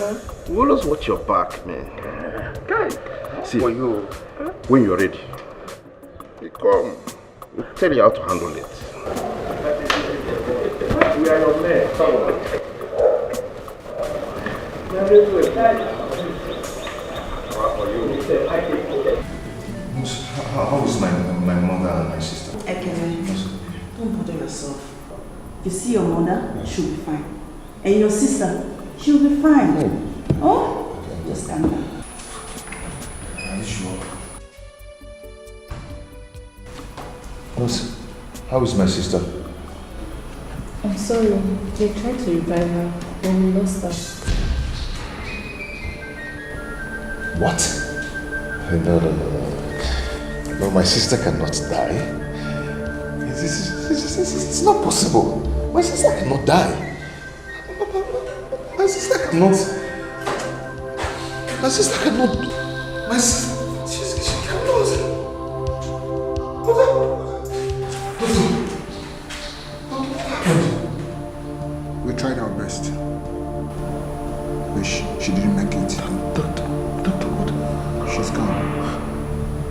Speaker 6: You always watch your back, man. Guys, see, for you, when you're ready, you come. We'll tell you how to handle it. We are your men.
Speaker 3: How is my mother and my sister?
Speaker 15: Ekene, don't bother yourself. You see your mother, she'll be fine. And your sister, she'll be fine. Oh? Just calm down.
Speaker 3: Are you sure? How is my sister?
Speaker 4: I'm sorry, they tried to revive her, but we lost her.
Speaker 3: What? No. No, my sister cannot die. It's not possible. My sister cannot die. My sister cannot. My sister cannot. My sister. She cannot. What happened?
Speaker 12: We tried our best. But she didn't make it.
Speaker 3: Doctor, what?
Speaker 12: She's gone.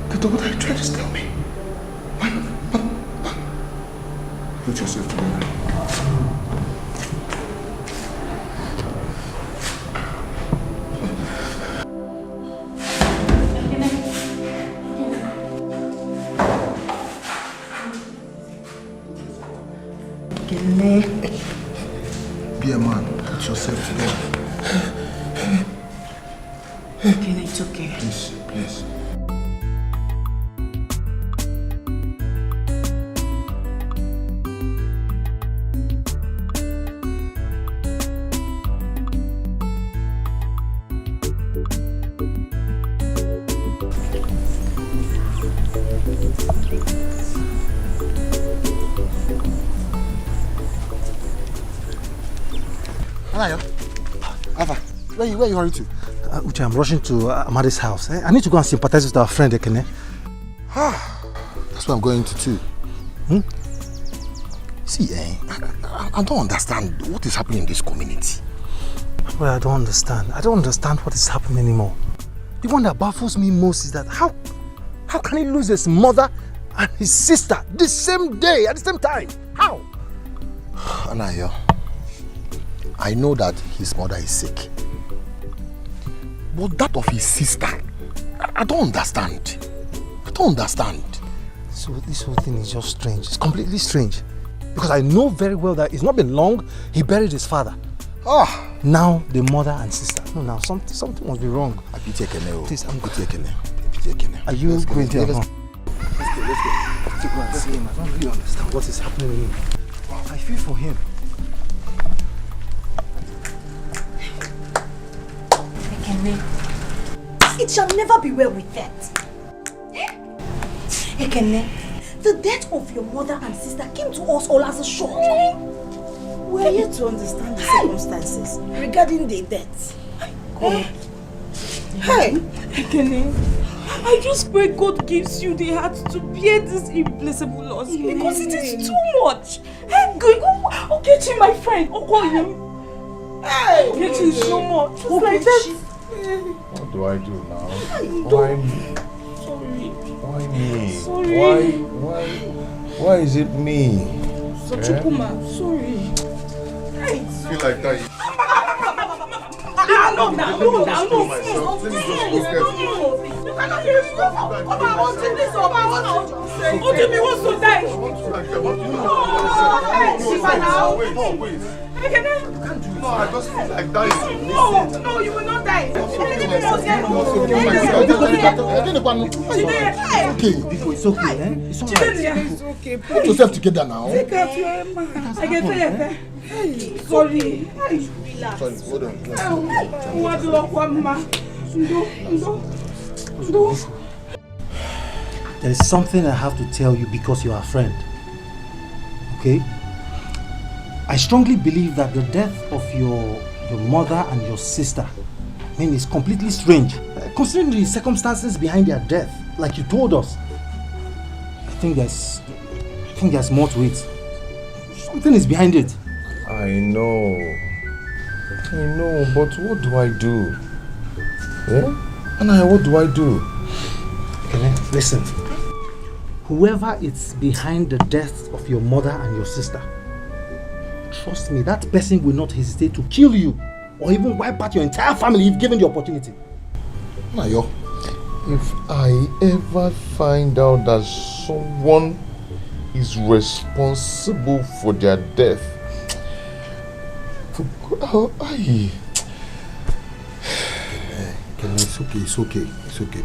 Speaker 3: Doctor, what are you trying to tell me?
Speaker 12: Put yourself together. Be a man. Put yourself together.
Speaker 15: Okay, it's okay.
Speaker 12: Please. Where are you hurrying to?
Speaker 9: Uche, I'm rushing to Amadi's house. I need to go and sympathize with our friend Ekene.
Speaker 12: That's where I'm going to too. See, I don't understand what is happening in this community.
Speaker 9: Well, I don't understand. I don't understand what is happening anymore. The one that baffles me most is that how can he lose his mother and his sister the same day, at the same time? How?
Speaker 12: Anayo, I know that his mother is sick. But that of his sister, I don't understand.
Speaker 9: So this whole thing is just strange. It's completely strange. Because I know very well that it's not been long he buried his father. Now the mother and sister. No, now something must be wrong. Please, I'm going to Are you going to? Let's go. Let's go and see him. I don't really understand what is happening to him. I feel for him.
Speaker 2: It shall never be well with that. Ekene, the death of your mother and sister came to us all as a shock.
Speaker 15: We are here to understand the circumstances regarding the death. God.
Speaker 8: Hey, Ekene, I just pray God gives you the heart to bear this irreplaceable loss because it is too much. Hey, go, Okechi, my friend, call him. Hey, Okechi is no more. Just like that.
Speaker 3: What do I do now?
Speaker 8: Why
Speaker 3: me?
Speaker 8: Sorry.
Speaker 3: Why me?
Speaker 8: Sorry.
Speaker 3: Why is it me?
Speaker 8: Sochukuma, sorry.
Speaker 3: I feel like that.
Speaker 8: No. Ojimi wants to die.
Speaker 3: No, I just feel like dying.
Speaker 8: No, you will not die.
Speaker 9: Okay, Biko, it's okay, eh? It's alright.
Speaker 8: It's okay.
Speaker 9: Put yourself together now.
Speaker 8: Take out your Emma. I can tell you. Sorry. Relax.
Speaker 3: Sorry, hold on.
Speaker 8: What do you want?
Speaker 16: There is something I have to tell you because you are a friend. Okay? I strongly believe that the death of your mother and your sister, I mean, is completely strange. Considering the circumstances behind their death, like you told us, I think there's more to it. Something is behind it.
Speaker 3: I know, but what do I do? Yeah? Anaya, what do I do?
Speaker 16: Okay, listen. Whoever is behind the death of your mother and your sister, trust me, that person will not hesitate to kill you or even wipe out your entire family if given the opportunity.
Speaker 3: Nayo, if I ever find out that someone is responsible for their death,
Speaker 9: It's okay.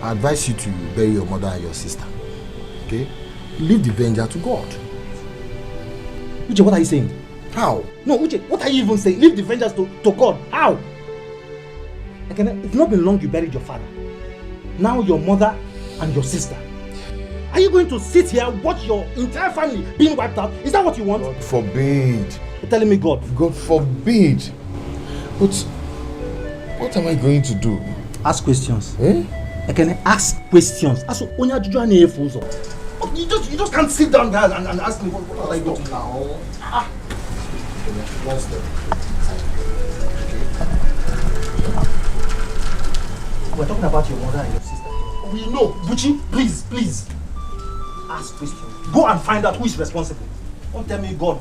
Speaker 9: I advise you to bury your mother and your sister. Okay? Leave the vengeance to God.
Speaker 16: Uche, what are you saying?
Speaker 9: How?
Speaker 16: No, Uche, what are you even saying? Leave the vengeance to God. How? It's not been long you buried your father. Now your mother and your sister. Are you going to sit here and watch your entire family being wiped out? Is that what you want?
Speaker 3: God forbid.
Speaker 16: You're telling me God?
Speaker 3: God forbid. But what am I going to do?
Speaker 16: Ask questions. Ask questions. You just can't sit down there and ask me what I do now.
Speaker 9: One step.
Speaker 16: We're talking about your mother and your sister. We know. Buchi, please. Ask questions. Go and find out who is responsible. Don't tell me God.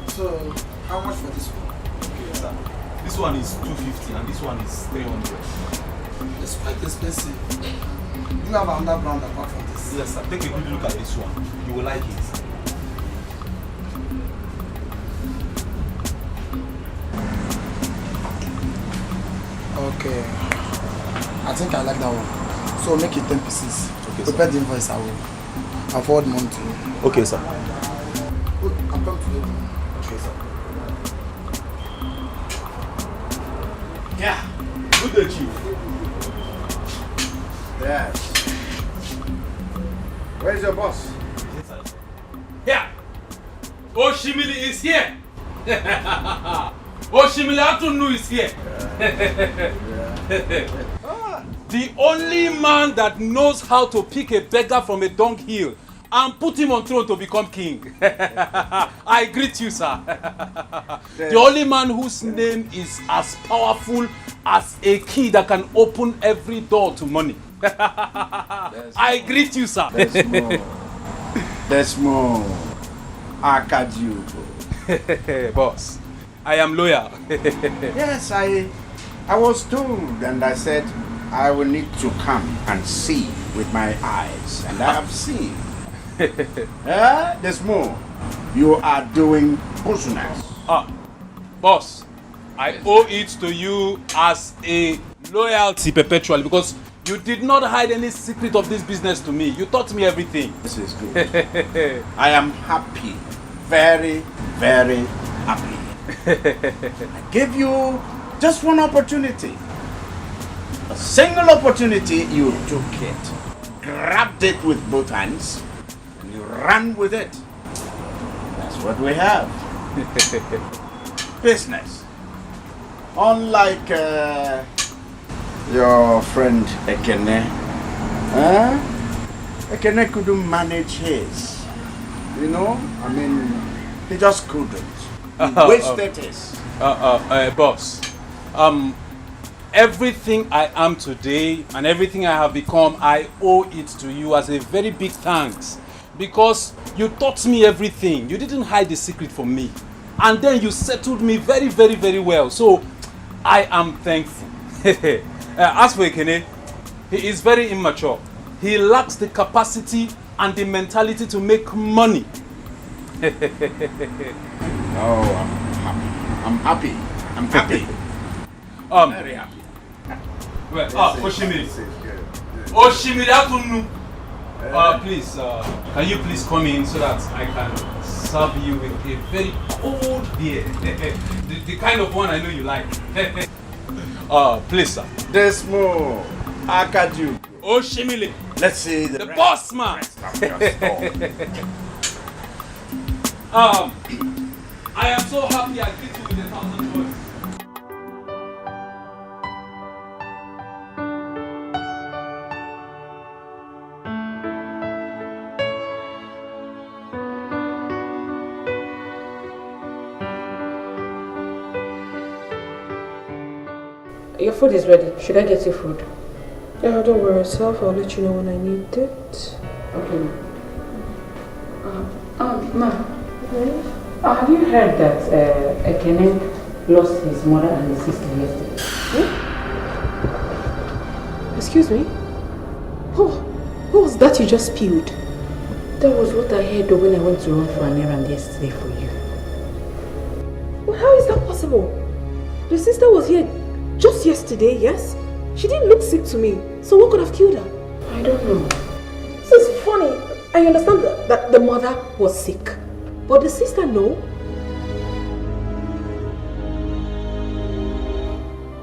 Speaker 6: So, how much for this one?
Speaker 17: Okay, sir. This one is 250 and this one is 300.
Speaker 6: It's quite expensive. Do you have another brand apart from this?
Speaker 17: Yes, sir. Take a good look at this one. You will like it.
Speaker 6: Okay. I think I like that one. So make it 10 pieces.
Speaker 17: Okay,
Speaker 6: prepare the invoice. I'll forward money to you.
Speaker 17: Okay, sir.
Speaker 6: I'm coming to you.
Speaker 17: Okay, sir. Yeah. Good day, Chief.
Speaker 6: Yes. Where's your boss?
Speaker 18: Here. Oshimili is here. Oshimili Atunu is here. The only man that knows how to pick a beggar from a dunghill and put him on throne to become king. I greet you, sir. The only man whose name is as powerful as a key that can open every door to money. I greet you, sir.
Speaker 5: There's more. Akaju.
Speaker 18: Boss, I am loyal.
Speaker 5: Yes, I was told, and I said I will need to come and see with my eyes, and I have seen. There's more. You are doing business.
Speaker 18: Boss, I owe it to you as a loyalty perpetually because you did not hide any secret of this business to me. You taught me everything.
Speaker 5: This is good. I am happy. Very, very happy. I gave you just one opportunity. A single opportunity, you took it. Grabbed it with both hands. And you ran with it. That's what we have. Business. Unlike your friend Ekene. Ekene couldn't manage his. You know? I mean, he just couldn't. He wasted his.
Speaker 18: Boss, everything I am today and everything I have become, I owe it to you as a very big thanks Because you taught me everything. You didn't hide the secret from me. And then you settled me very, very, very well. So, I am thankful. As for Ekene, he is very immature. He lacks the capacity and the mentality to make money.
Speaker 5: I'm happy. I'm happy. Very happy.
Speaker 18: Well, Oshimiri. Oshimiri Atunu. Please, can you please come in so that I can serve you with a very cold beer? the kind of one I know you like. Please, sir.
Speaker 5: There's more. Akaju.
Speaker 18: Oshimiri.
Speaker 5: Let's see
Speaker 18: the boss man. I am so happy I greet you with 1,000 words.
Speaker 14: Your food is ready. Should I get you food?
Speaker 4: Yeah, don't worry yourself. I'll let you know when I need it.
Speaker 14: Okay. Ma. Have you heard that Ekene lost his mother and his sister yesterday?
Speaker 4: Excuse me? What was that you just spilled?
Speaker 14: That was what I heard when I went to run for an errand yesterday for you.
Speaker 4: Well, how is that possible? The sister was here just yesterday, yes? She didn't look sick to me. So what could have killed her?
Speaker 14: I don't know.
Speaker 4: This is funny. I understand that the mother was sick. But the sister, no.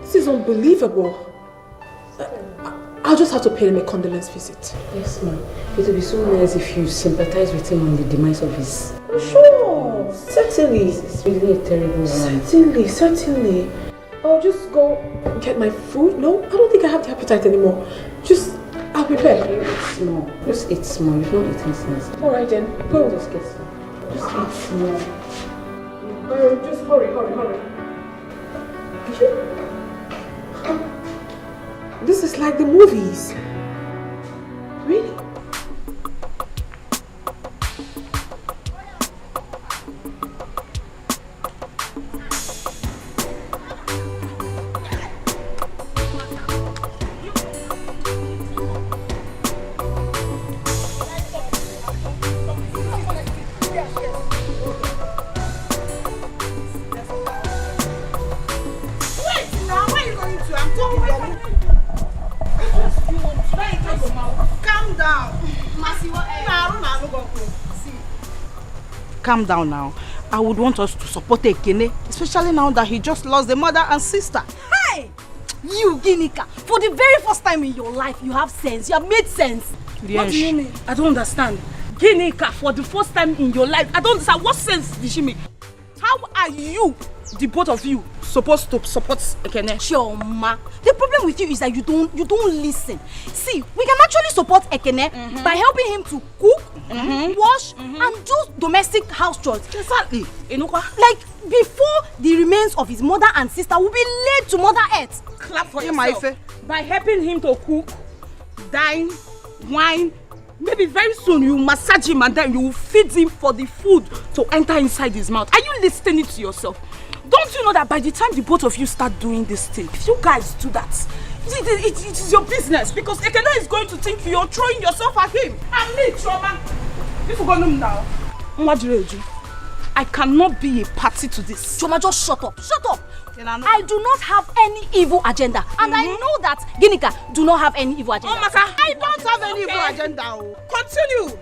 Speaker 4: This is unbelievable. I'll just have to pay him a condolence visit.
Speaker 14: Yes, ma'am. It would be so nice if you sympathize with him on the demise of his...
Speaker 4: Sure, certainly.
Speaker 14: It's really a terrible one.
Speaker 4: Certainly. I'll just go get my food. No, I don't think I have the appetite anymore. I'll prepare.
Speaker 14: Eat small. Just eat small. You've not eaten since.
Speaker 4: Alright then, go.
Speaker 14: Just get some. Just eat small.
Speaker 4: Just hurry. This is like the movies. Really?
Speaker 8: Calm down now. I would want us to support Ekene, especially now that he just lost the mother and sister.
Speaker 2: Hey! You, Ginika, for the very first time in your life, you have sense. You have made sense. What do you mean?
Speaker 8: I don't understand. Ginika, for the first time in your life, I don't understand. What sense did she make? How are you, the both of you, supposed to support Ekene?
Speaker 2: Chioma, the problem with you is that you don't listen. See, we can actually support Ekene by helping him to cook, wash, and do domestic house chores.
Speaker 8: Exactly.
Speaker 2: Like before the remains of his mother and sister will be laid to Mother Earth.
Speaker 8: Clap for yourself. By helping him to cook, dine, wine, maybe very soon you massage him and then you will feed him for the food to enter inside his mouth. Are you listening to yourself? Don't you know that by the time the both of you start doing this thing, if you guys do that, it is your business, because Ekene is going to think you're throwing yourself at him. And me, Chioma. If you go home now, I cannot be a party to this.
Speaker 2: Chioma, just shut up. Shut up. I do not have any evil agenda. And I know that Ginika do not have any evil agenda.
Speaker 8: Oh, Masa, I don't have any evil agenda. Continue.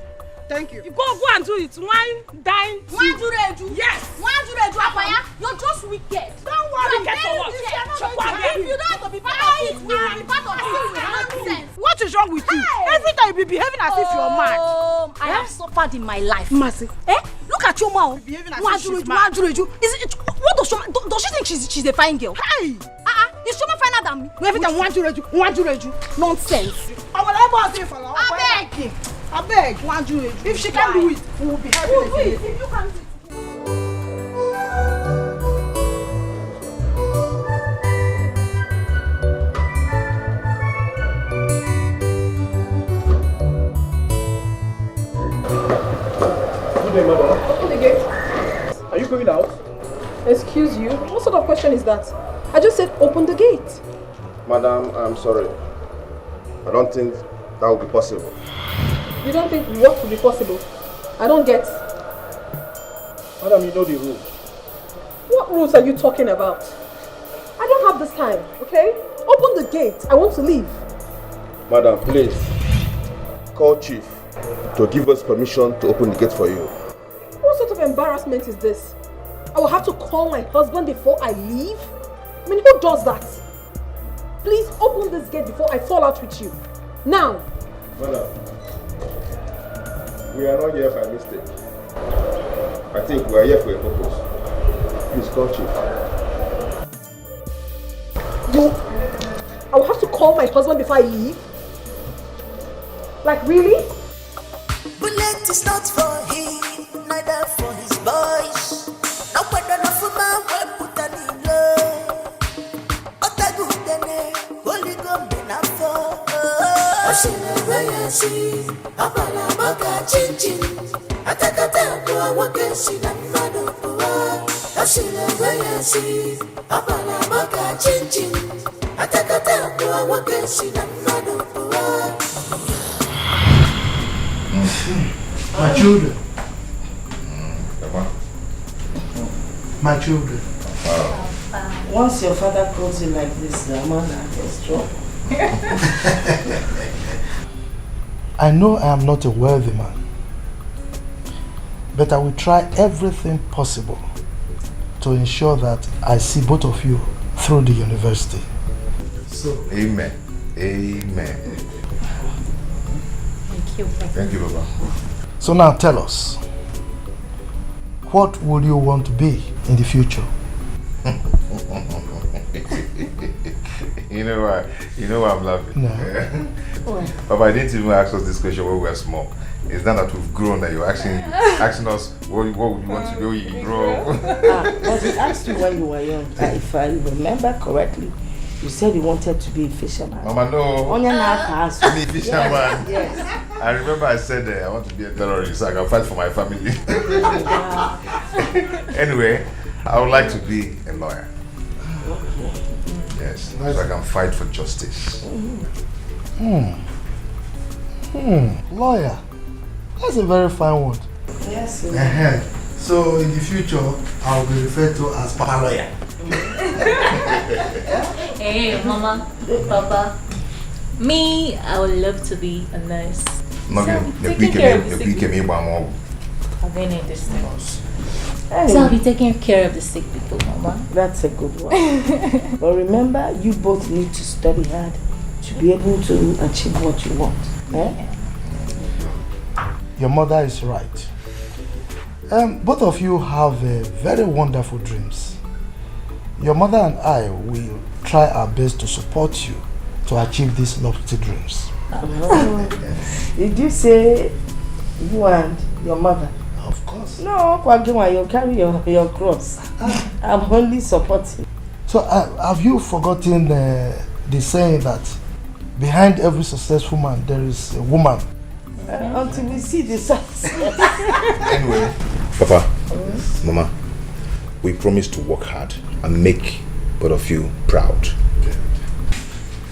Speaker 8: Thank you. You go and do it. Wine, dine, yes.
Speaker 2: You're just wicked.
Speaker 8: Don't worry. Wicked for what?
Speaker 2: If you don't have to be part of it, we will be part of this nonsense.
Speaker 8: What is wrong with you? Every time you be behaving as if you're mad.
Speaker 2: I have suffered in my life.
Speaker 8: Mercy.
Speaker 2: Look at your mouth.
Speaker 8: Behaving as if she's mad.
Speaker 2: What does Shoma, does she think she's a fine girl?
Speaker 8: Hey!
Speaker 2: Is Shoma finer than me?
Speaker 8: Every time want to
Speaker 2: nonsense.
Speaker 8: I beg. If she can do it, we will be happy.
Speaker 2: If you can do it.
Speaker 19: going out?
Speaker 4: Excuse you? What sort of question is that? I just said open the gate.
Speaker 20: Madam, I'm sorry. I don't think that will be possible.
Speaker 4: You don't think what will be possible? I don't get.
Speaker 19: Madam, you know the rules.
Speaker 4: What rules are you talking about? I don't have this time, okay? Open the gate. I want to leave.
Speaker 20: Madam, please. Call Chief to give us permission to open the gate for you.
Speaker 4: What sort of embarrassment is this? I will have to call my husband before I leave? I mean, who does that? Please open this gate before I fall out with you. Now!
Speaker 20: Madam, we are not here by mistake. I think we are here for a purpose. Please call Chief.
Speaker 4: I will have to call my husband before I leave? Like, really?
Speaker 10: Bullet is not for him, neither for his boys. No whether no for my way put an in love. Ota good dene, holy gum enough for. Ashina Rayasi, Abala Maka Chinchin. Atakata, do I walk a sin and Madu Pua. Ashina Rayasi, Abala Maka Chinchin. Atakata, do I walk a sin and Madu Pua.
Speaker 9: My children. My children.
Speaker 15: Once your father calls you like this, the man is strong.
Speaker 9: I know I am not a wealthy man, but I will try everything possible to ensure that I see both of you through the university. So,
Speaker 3: Amen. Amen.
Speaker 13: Thank you, Papa.
Speaker 3: Thank you, Baba.
Speaker 9: So now tell us, what would you want to be in the future?
Speaker 3: You know why I'm laughing?
Speaker 9: No.
Speaker 3: Papa, I didn't even ask us this question when we were small. It's not that we've grown that you're asking us what would you want to do when you grow up.
Speaker 15: But he asked you when you were young. If I remember correctly, you said you wanted to be a fisherman.
Speaker 3: Mama, no.
Speaker 15: I'm a
Speaker 3: fisherman.
Speaker 15: Yes.
Speaker 3: I remember I said I want to be a terrorist so I can fight for my family. Anyway, I would like to be a lawyer. Yes, so I can fight for justice.
Speaker 9: Lawyer. That's a very fine one.
Speaker 15: Yes.
Speaker 9: So in the future, I'll be referred to as Papa Lawyer.
Speaker 13: Hey, Mama, Papa. Me, I would love to be a nurse.
Speaker 3: No,
Speaker 13: taking care of the sick people. I've been in this thing. So I'll be taking care of the sick people, Mama.
Speaker 15: That's a good one. But remember, you both need to study hard to be able to achieve what you want.
Speaker 9: Your mother is right. Both of you have very wonderful dreams. Your mother and I will try our best to support you to achieve these lofty dreams.
Speaker 15: Did you say you and your mother?
Speaker 9: Of course.
Speaker 15: No, Kwagima, you carry your cross. I'm only supporting.
Speaker 9: So have you forgotten the saying that behind every successful man there is a woman?
Speaker 15: Until we see the success.
Speaker 3: Anyway, Papa, Mama, we promise to work hard and make both of you proud.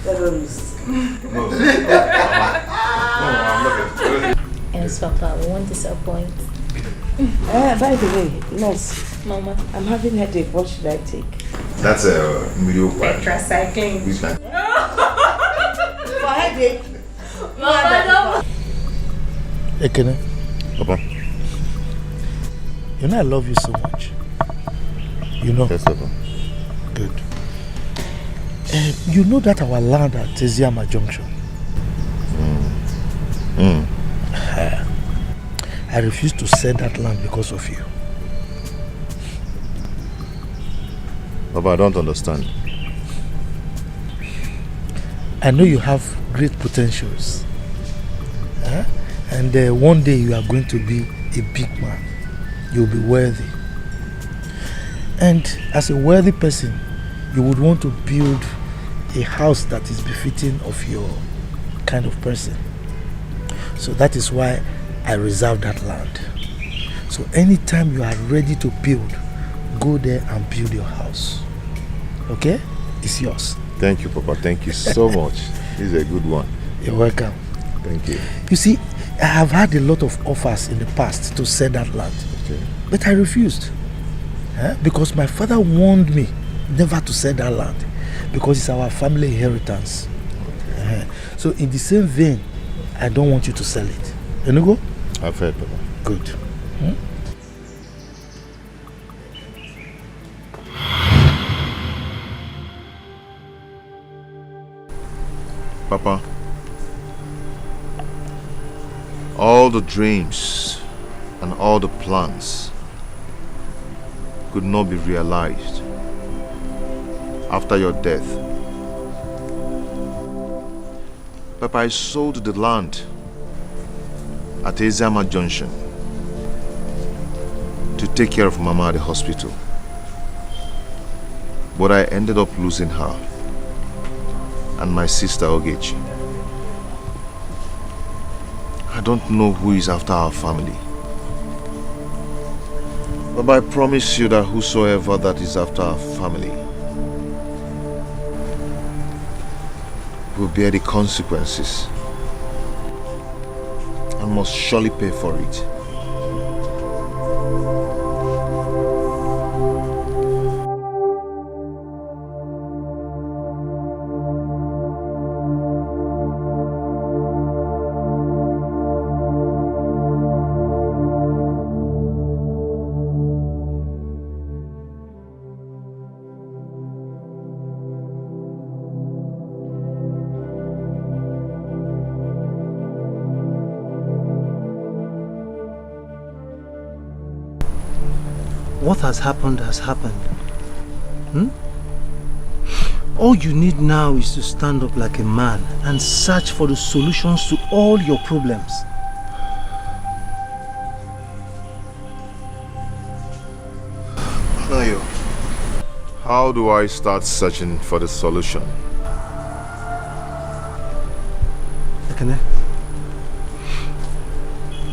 Speaker 15: Terrorists.
Speaker 3: No,
Speaker 13: Yes, Papa, we won't disappoint.
Speaker 15: By the way, nurse,
Speaker 13: Mama,
Speaker 15: I'm having a headache. What should I take?
Speaker 3: That's a mediocre.
Speaker 13: Tetracycline.
Speaker 3: Which one?
Speaker 15: For headache.
Speaker 13: Mama,
Speaker 9: Ekene,
Speaker 3: Papa.
Speaker 9: you know I love you so much. You know?
Speaker 3: Yes, Papa.
Speaker 9: Good. You know that our land at Teziama Junction? I refuse to sell that land because of you.
Speaker 3: Papa, I don't understand.
Speaker 9: I know you have great potentials. And one day you are going to be a big man. You'll be worthy. And as a worthy person, you would want to build a house that is befitting of your kind of person. So that is why I reserve that land. So anytime you are ready to build, go there and build your house. Okay? It's yours.
Speaker 3: Thank you, Papa. Thank you so much. This is a good one.
Speaker 9: You're welcome.
Speaker 3: Thank you.
Speaker 9: You see, I have had a lot of offers in the past to sell that land.
Speaker 3: Okay.
Speaker 9: But I refused. Because my father warned me never to sell that land. Because it's our family inheritance. Okay. So in the same vein, I don't want you to sell it. You know go?
Speaker 3: I've heard, Papa.
Speaker 9: Good.
Speaker 3: Papa, all the dreams and all the plans could not be realized after your death. Papa, I sold the land at Ezama Junction to take care of Mama at the hospital. But I ended up losing her and my sister Ogechi. I don't know who is after our family. But I promise you that whosoever that is after our family will bear the consequences and must surely pay for it.
Speaker 16: What has happened has happened. All you need now is to stand up like a man and search for the solutions to all your problems.
Speaker 3: Nayo, how do I start searching for the solution?
Speaker 16: Ekene,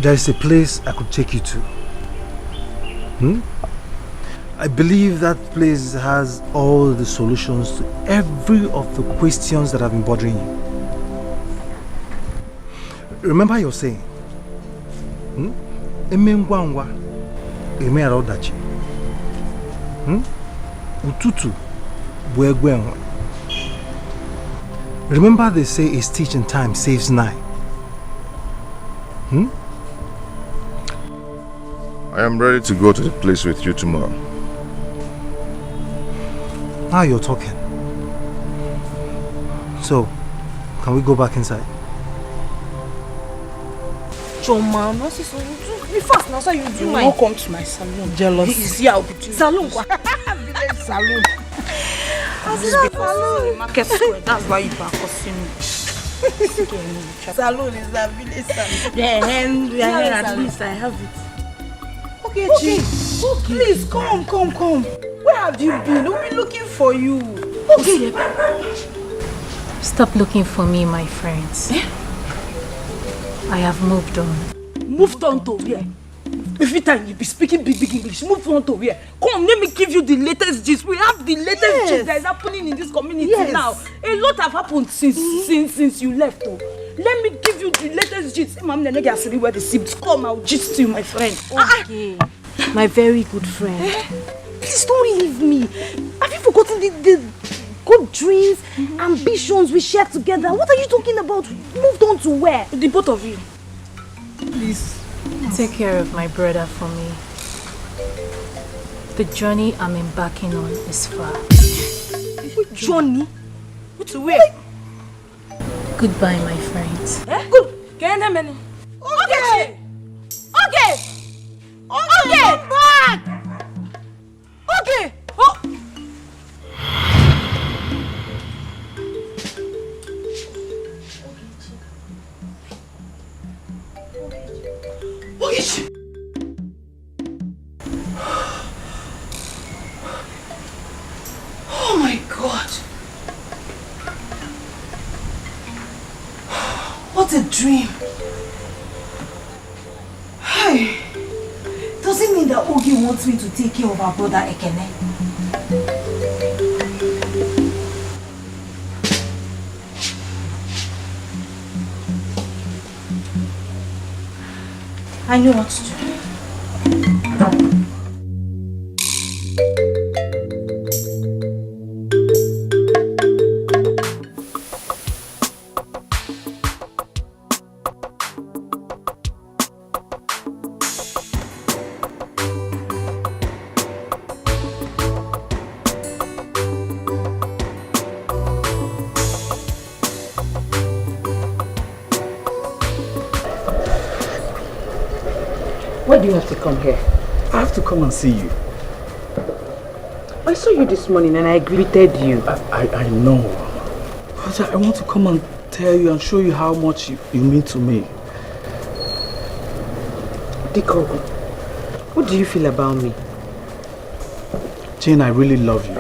Speaker 16: there is a place I could take you to. I believe that place has all the solutions to every of the questions that have been bothering you. Remember your saying, Ututu buegwenwa. Remember they say a stitch in time saves 9.
Speaker 3: I am ready to go to the place with you tomorrow.
Speaker 16: Now you're talking. So, can we go back inside?
Speaker 8: Choma, no, so be fast now, so you do my. Come to my salon.
Speaker 2: Jealous.
Speaker 8: Is here, I'll be doing.
Speaker 2: Salon.
Speaker 8: Salon.
Speaker 2: Salon.
Speaker 8: Market square. That's why you are costing me.
Speaker 2: Salon is a village salon.
Speaker 8: Yeah, at least I have it.
Speaker 2: Okay, please come. Where have you been? We've been looking for you. Okay.
Speaker 13: Stop looking for me, my friends. I have moved on.
Speaker 8: Moved on to where? Every time you be speaking big English, move on to where? Come, let me give you the latest gist. We have the latest gist that is happening in this community now. A lot have happened since you left. Oh. Let me give you the latest gist. Mom, the nigga see where the seeds come. I'll gist you, my friend.
Speaker 2: Okay. My very good friend. Please don't leave me. Have you forgotten the good dreams, ambitions we shared together? What are you talking about? Moved on to where?
Speaker 8: The both of you.
Speaker 2: Please.
Speaker 13: Take care of my brother for me. The journey I'm embarking on is far.
Speaker 2: What journey?
Speaker 8: What to where?
Speaker 13: Goodbye, my friends.
Speaker 8: Good. Can you hear me?
Speaker 2: Okay. Back. Okay.
Speaker 8: Oh.
Speaker 2: Oh my God. What a dream. Hey. It Does it mean that Ogi wants me to take care of our brother Ekene? I know what to do.
Speaker 14: Why do you have to come here?
Speaker 6: I have to come and see you.
Speaker 14: I saw you this morning and I greeted you.
Speaker 6: I know. But I want to come and tell you and show you how much you mean to me.
Speaker 14: Etiko, what do you feel about me?
Speaker 6: Jane, I really love you.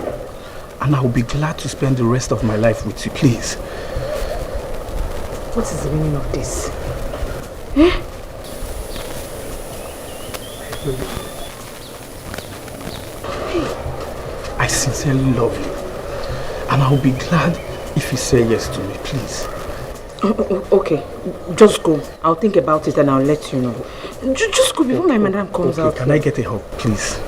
Speaker 6: And I will be glad to spend the rest of my life with you, please.
Speaker 14: What is the meaning of this? Eh?
Speaker 6: I sincerely love you. And I will be glad if you say yes to me, please.
Speaker 14: Okay, just go. I'll think about it and I'll let you know. Just go before my madam comes out.
Speaker 6: Can I get a hug, please?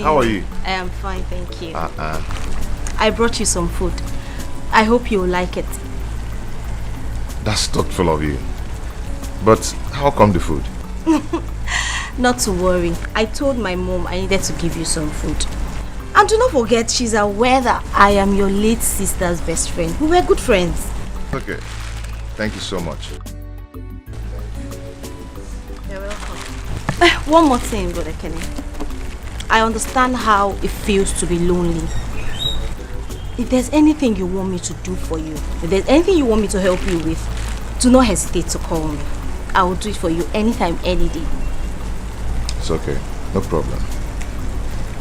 Speaker 3: How are you?
Speaker 2: I am fine, thank you. I brought you some food. I hope you will like it.
Speaker 3: That's thoughtful of you. But how come the food?
Speaker 2: Not to worry. I told my mom I needed to give you some food. And do not forget, she's aware that I am your late sister's best friend. We were good friends.
Speaker 3: Okay. Thank you so much.
Speaker 2: You're welcome. One more thing, Brother Kenny. I understand how it feels to be lonely. If there's anything you want me to do for you, if there's anything you want me to help you with, do not hesitate to call me. I will do it for you anytime, any day.
Speaker 3: It's okay. No problem.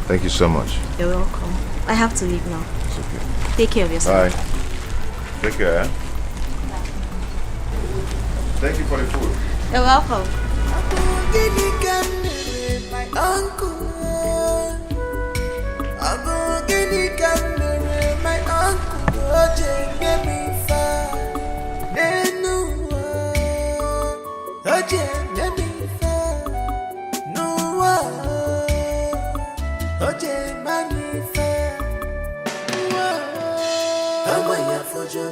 Speaker 3: Thank you so much.
Speaker 2: You're welcome. I have to leave now.
Speaker 3: It's okay.
Speaker 2: Take care of yourself.
Speaker 3: Bye. Take care. Eh? Thank you for the food.
Speaker 2: You're welcome.
Speaker 10: My uncle, my uncle, get me far. Get me far. No money far. I'm waiting for you,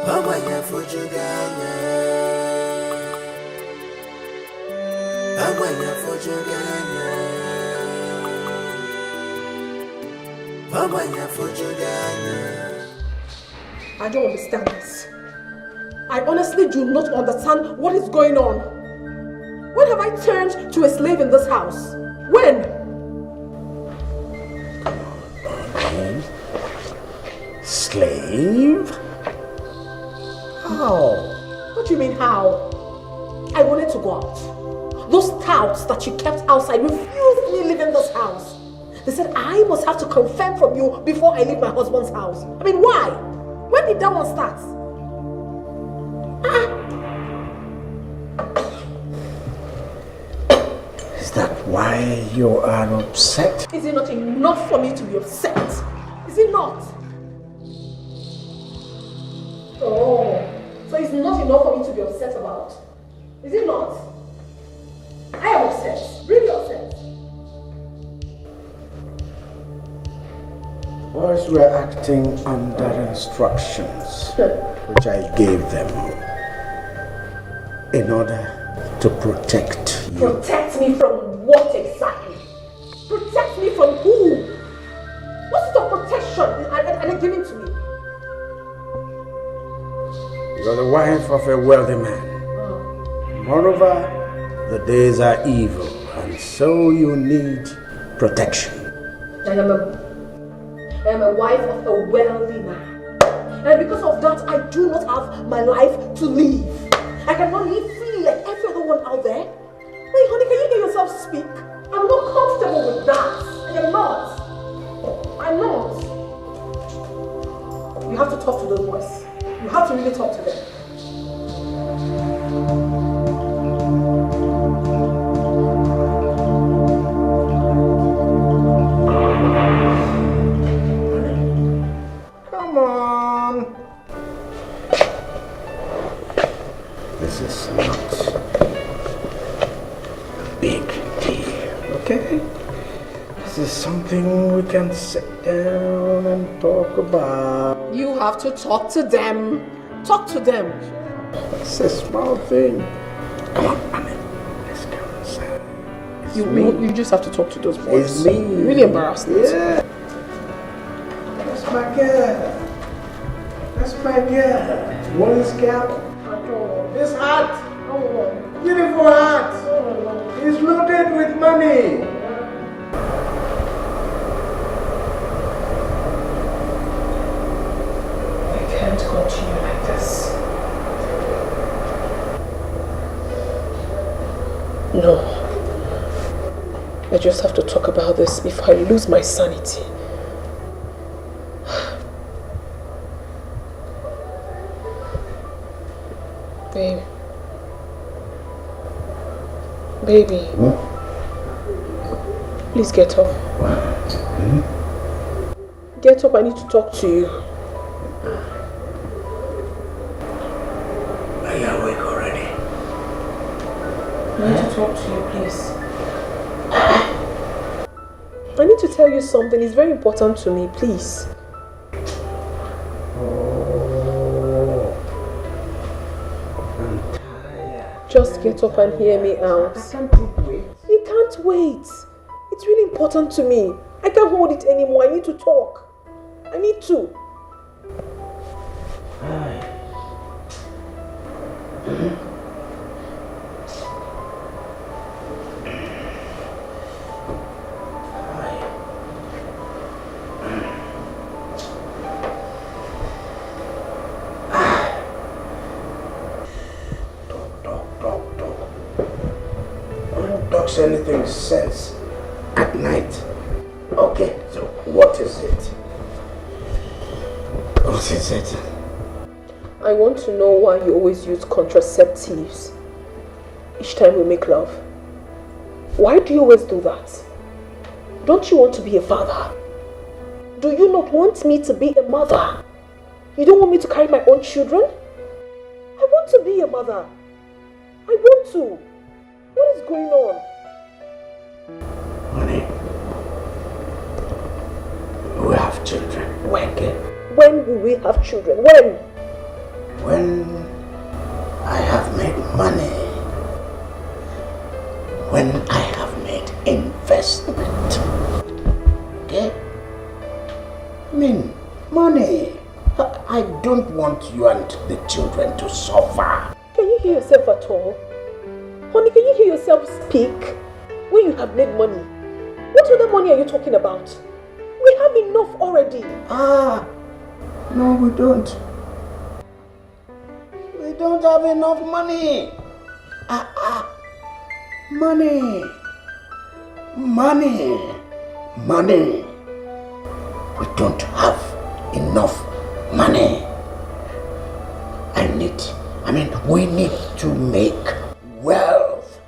Speaker 10: I'm waiting for you, I'm waiting for you, I'm waiting for you.
Speaker 4: I don't understand this. I honestly do not understand what is going on. When have I turned to a slave in this house? When?
Speaker 5: Slave? How?
Speaker 4: What do you mean how? I wanted to go out. Those touts that you kept outside refused me leaving this house. They said I must have to confirm from you before I leave my husband's house. I mean, why? When did that one start?
Speaker 5: Is that why you are upset?
Speaker 4: Is it not enough for me to be upset? Is it not? Oh, so it's not enough for me to be upset about? Is it not? I am upset, really upset.
Speaker 5: What boys were acting under instructions which I gave them in order to protect you.
Speaker 4: Protect me from what exactly? Protect me from who? What's the protection are they giving to me?
Speaker 5: You're the wife of a wealthy man. Moreover, the days are evil, and so you need protection.
Speaker 4: And I am a wife of a wealthy man. And because of that, I do not have my life to live. I cannot live freely like every other one out there. Wait, honey, can you hear yourself speak? I'm not comfortable with that. I am not. I'm not. You have to talk to those boys. You have to really talk to them.
Speaker 5: Come on. This is not a big deal, okay? This is something we can sit down and talk about.
Speaker 4: You have to talk to them. Talk to them.
Speaker 5: It's a small thing. Come on, Annie. Let's go inside.
Speaker 4: You just have to talk to those boys.
Speaker 5: It's me.
Speaker 4: You're really embarrassed.
Speaker 5: Yeah. That's my girl. That's my girl. What is cap? This hat. Beautiful hat. It's loaded with money.
Speaker 4: I can't continue like this. No. I just have to talk about this if I lose my sanity. Babe. Baby. Please get up. Get up, I need to talk to you.
Speaker 5: Are you awake already?
Speaker 4: I need to talk to you, please. I need to tell you something. It's very important to me, please. Just get up and hear me out.
Speaker 5: I can't wait.
Speaker 4: You can't wait. It's really important to me. I can't hold it anymore. I need to talk. I need to.
Speaker 5: Anything sense at night. Okay, so what is it? What is it?
Speaker 4: I want to know why you always use contraceptives each time we make love. Why do you always do that? Don't you want to be a father? Do you not want me to be a mother? You don't want me to carry my own children? I want to be a mother. I want to. What is going on?
Speaker 5: Honey, we have children. When?
Speaker 4: When will we have children? When?
Speaker 5: When I have made money. When I have made investment. Okay? I mean, money. I don't want you and the children to suffer.
Speaker 4: Can you hear yourself at all? Honey, can you hear yourself speak? When you have made money, what other money are you talking about? We have enough already.
Speaker 5: No, we don't. We don't have enough money. Money. We don't have enough money. We need to make wealth.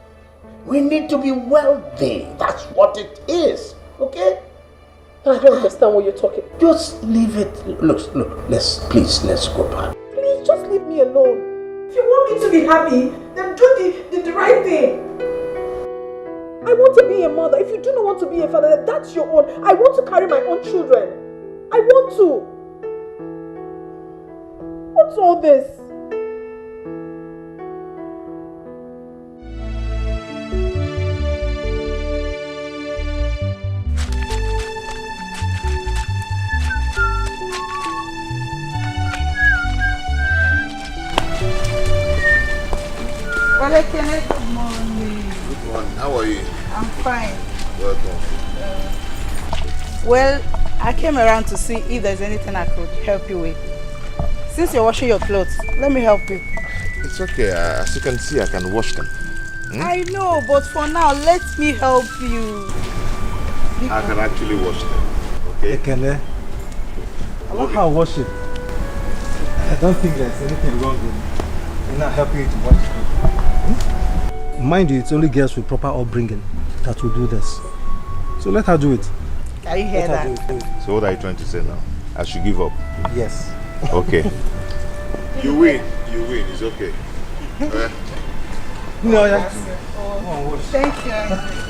Speaker 5: We need to be wealthy. That's what it is. Okay?
Speaker 4: I don't understand what you're talking.
Speaker 5: Just leave it. Look, let's go back.
Speaker 4: Please, just leave me alone. If you want me to be happy, then do the right thing. I want to be a mother. If you do not want to be a father, then that's your own. I want to carry my own children.
Speaker 8: I want to. What's all this?
Speaker 15: Well, Ekene, good morning.
Speaker 3: Good morning. How are you?
Speaker 15: I'm fine.
Speaker 3: Welcome.
Speaker 15: Well, I came around to see if there's anything I could help you with. Since you're washing your clothes, let me help you.
Speaker 3: It's okay. As you can see, I can wash them.
Speaker 15: I know, but for now, let me help you.
Speaker 3: I can actually wash them. Okay?
Speaker 16: Ekele, I love how I wash it. I don't think there's anything wrong with not helping you to wash it. Mind you, it's only girls with proper upbringing that will do this. So let her do it.
Speaker 15: Can you hear that?
Speaker 3: So what are you trying to say now? I should give up?
Speaker 16: Yes.
Speaker 3: Okay. You win. You win. It's okay.
Speaker 16: No, yeah.
Speaker 15: Thank you.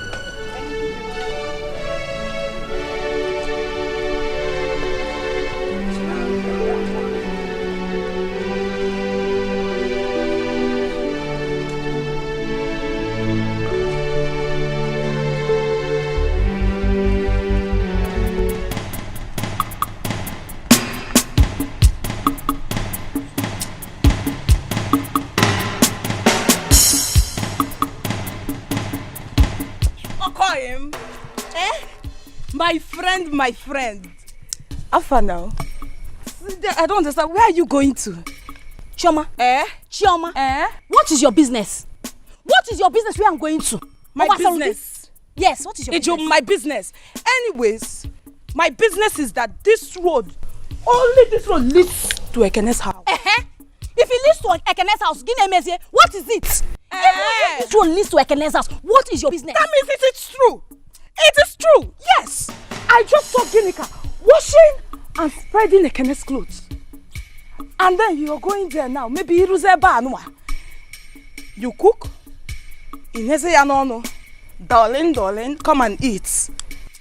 Speaker 8: My friend. Alpha now. I don't understand. Where are you going to?
Speaker 2: Chioma. Chioma. What is your business? What is your business where I'm going to?
Speaker 8: My business?
Speaker 2: Yes, what is your business?
Speaker 8: My business. Anyways, my business is that this road, only this road leads to Ekene's house.
Speaker 2: If it leads to Ekene's house, what is it? If this road leads to Ekene's house, what is your business?
Speaker 8: That means it's true. It is true. Yes. I just saw Ginika washing and spreading Ekene's clothes. And then you're going there now. Maybe Iruzeba Anua. You cook? Ineze Yanono. Darling, come and eat.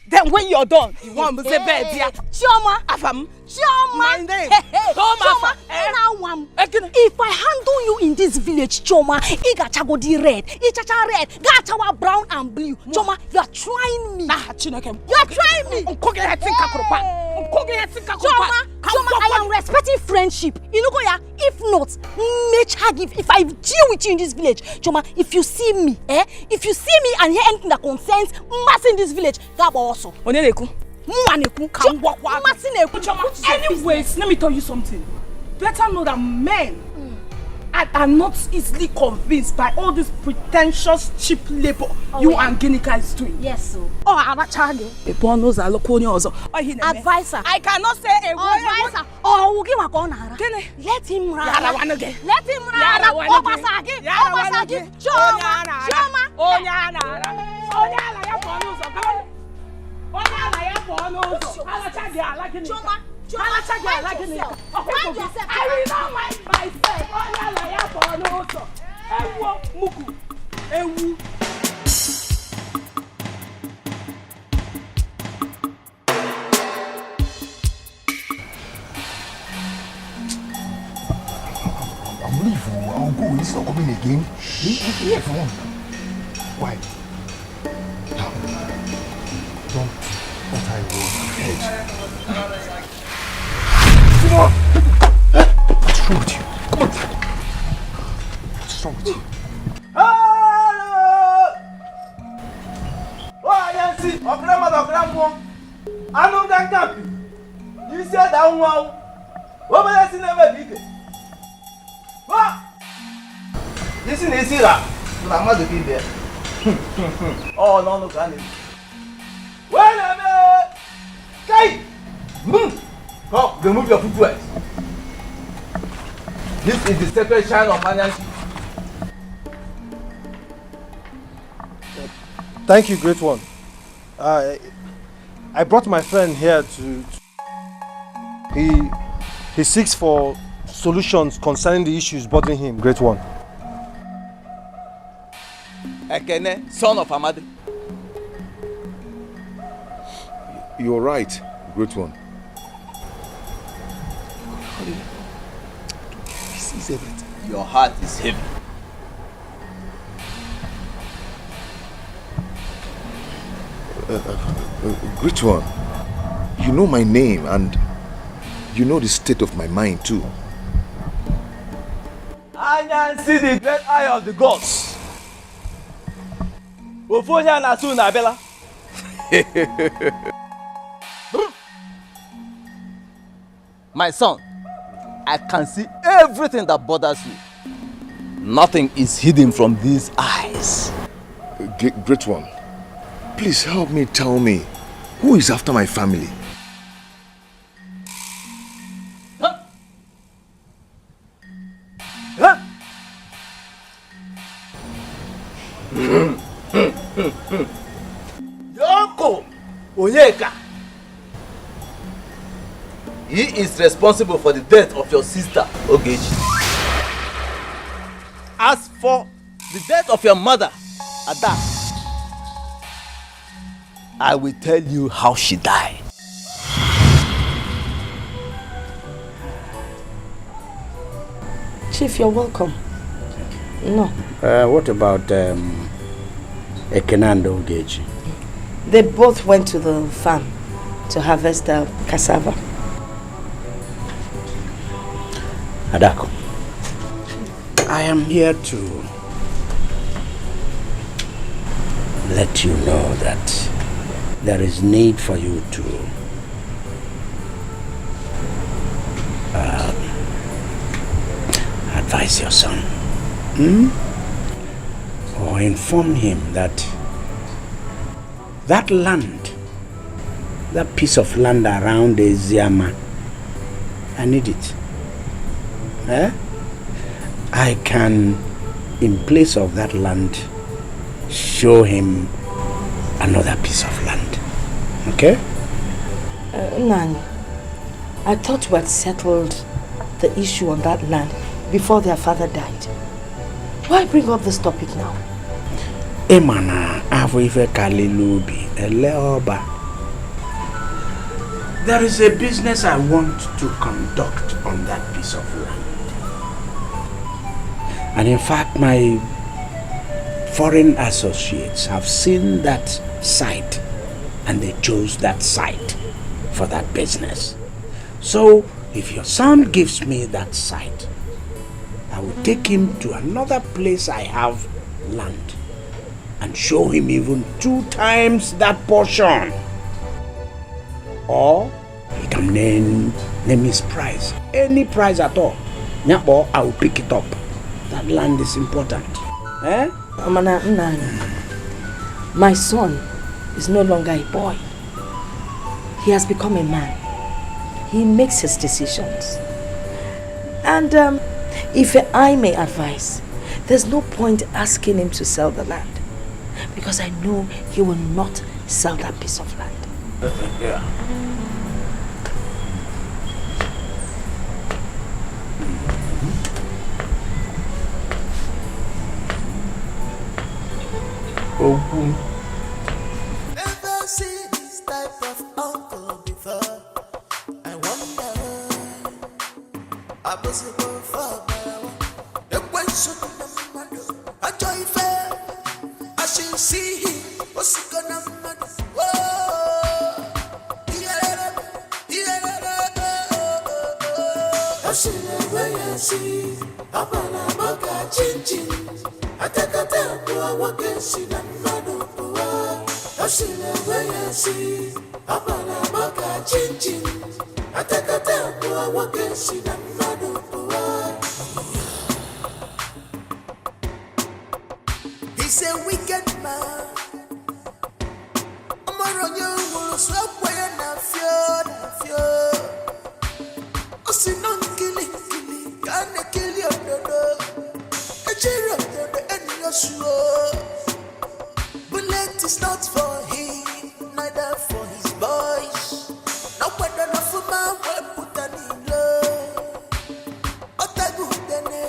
Speaker 8: Then when you're done, you want to say bed, yeah.
Speaker 2: Chioma.
Speaker 8: Afam.
Speaker 2: Chioma.
Speaker 8: My name.
Speaker 2: Chioma. If I handle you in this village, Chioma, Igachagodi red, Ichacha red, Gachawa brown and blue. Chioma, you are trying me. You are trying me. Chioma, I am respecting friendship. You know, if not, if I deal with you in this village, Chioma, if you see me, if you see me and hear anything that concerns mass in this village, Gabo also.
Speaker 8: Anyways, let me tell you something. Better know that men are not easily convinced by all this pretentious cheap labor and Ginika is doing.
Speaker 2: Yes, sir.
Speaker 8: Advisor. I cannot say a word.
Speaker 2: Advisor. Let him run. Let him run.
Speaker 12: I'm leaving. I'll go. He's not coming again. Leave him. Why? Don't. What I will. What's wrong with you? Come on. What's wrong with you?
Speaker 21: This is it. I'm not looking there. Oh, no, can it? Well, Kai! Come, remove your footwear. This is the Separation of Marital.
Speaker 16: Thank you, great one. I brought my friend here to he seeks for solutions concerning the issues bothering him, great one.
Speaker 21: Ekene, son of Amadi.
Speaker 3: You're right, great one. Hurry. He sees everything.
Speaker 21: Your heart is heavy.
Speaker 3: Great one. You know my name and you know the state of my mind too.
Speaker 21: I can see the great eye of the gods. Ofonya na su na bela. My son, I can see everything that bothers you. Nothing is hidden from these eyes.
Speaker 3: Great one, please help me, tell me, who is after my family?
Speaker 21: Yoko Onyeka. He is responsible for the death of your sister, Ogechi. As for the death of your mother, Ada, I will tell you how she died.
Speaker 2: Chief, you're welcome. No.
Speaker 5: What about Ekena and Ogechi?
Speaker 2: They both went to the farm to harvest cassava.
Speaker 5: Adako, I am here to let you know that there is need for you to advise your son, or inform him that that land, that piece of land around the Eziama, I need it. I can, in place of that land, show him another piece of land. Okay?
Speaker 2: Nani, I thought we had settled the issue on that land before their father died. Why bring up this topic now?
Speaker 5: Emana avive kalilubi eleoba. There is a business I want to conduct on that piece of land. And in fact, my foreign associates have seen that site and they chose that site for that business. So, if your son gives me that site, I will take him to another place I have land and show him even 2 times that portion. Or he can name his price, any price at all. Or I will pick it up. That land is important.
Speaker 2: My son is no longer a boy. He has become a man. He makes his decisions. And if I may advise, there's no point asking him to sell the land, because I know he will not sell that piece of land.
Speaker 5: Yeah.
Speaker 10: Never seen this type of uncle before. I wonder, I was a boy for the question of the mother. I joy fair. I should see him. What's he gonna matter? I see the way I see. I'm a chin. I take a time to a walk and see the man of the world. I see the way I see. I'm a chin. I take a time to a walk and see the man of the world. He's a wicked man. I'm a royal will swap way and I fear. I see no killing. Can't kill your daughter. Bullet is not for him, neither for his boys. No wonder no for my way put an in love. Otagudene,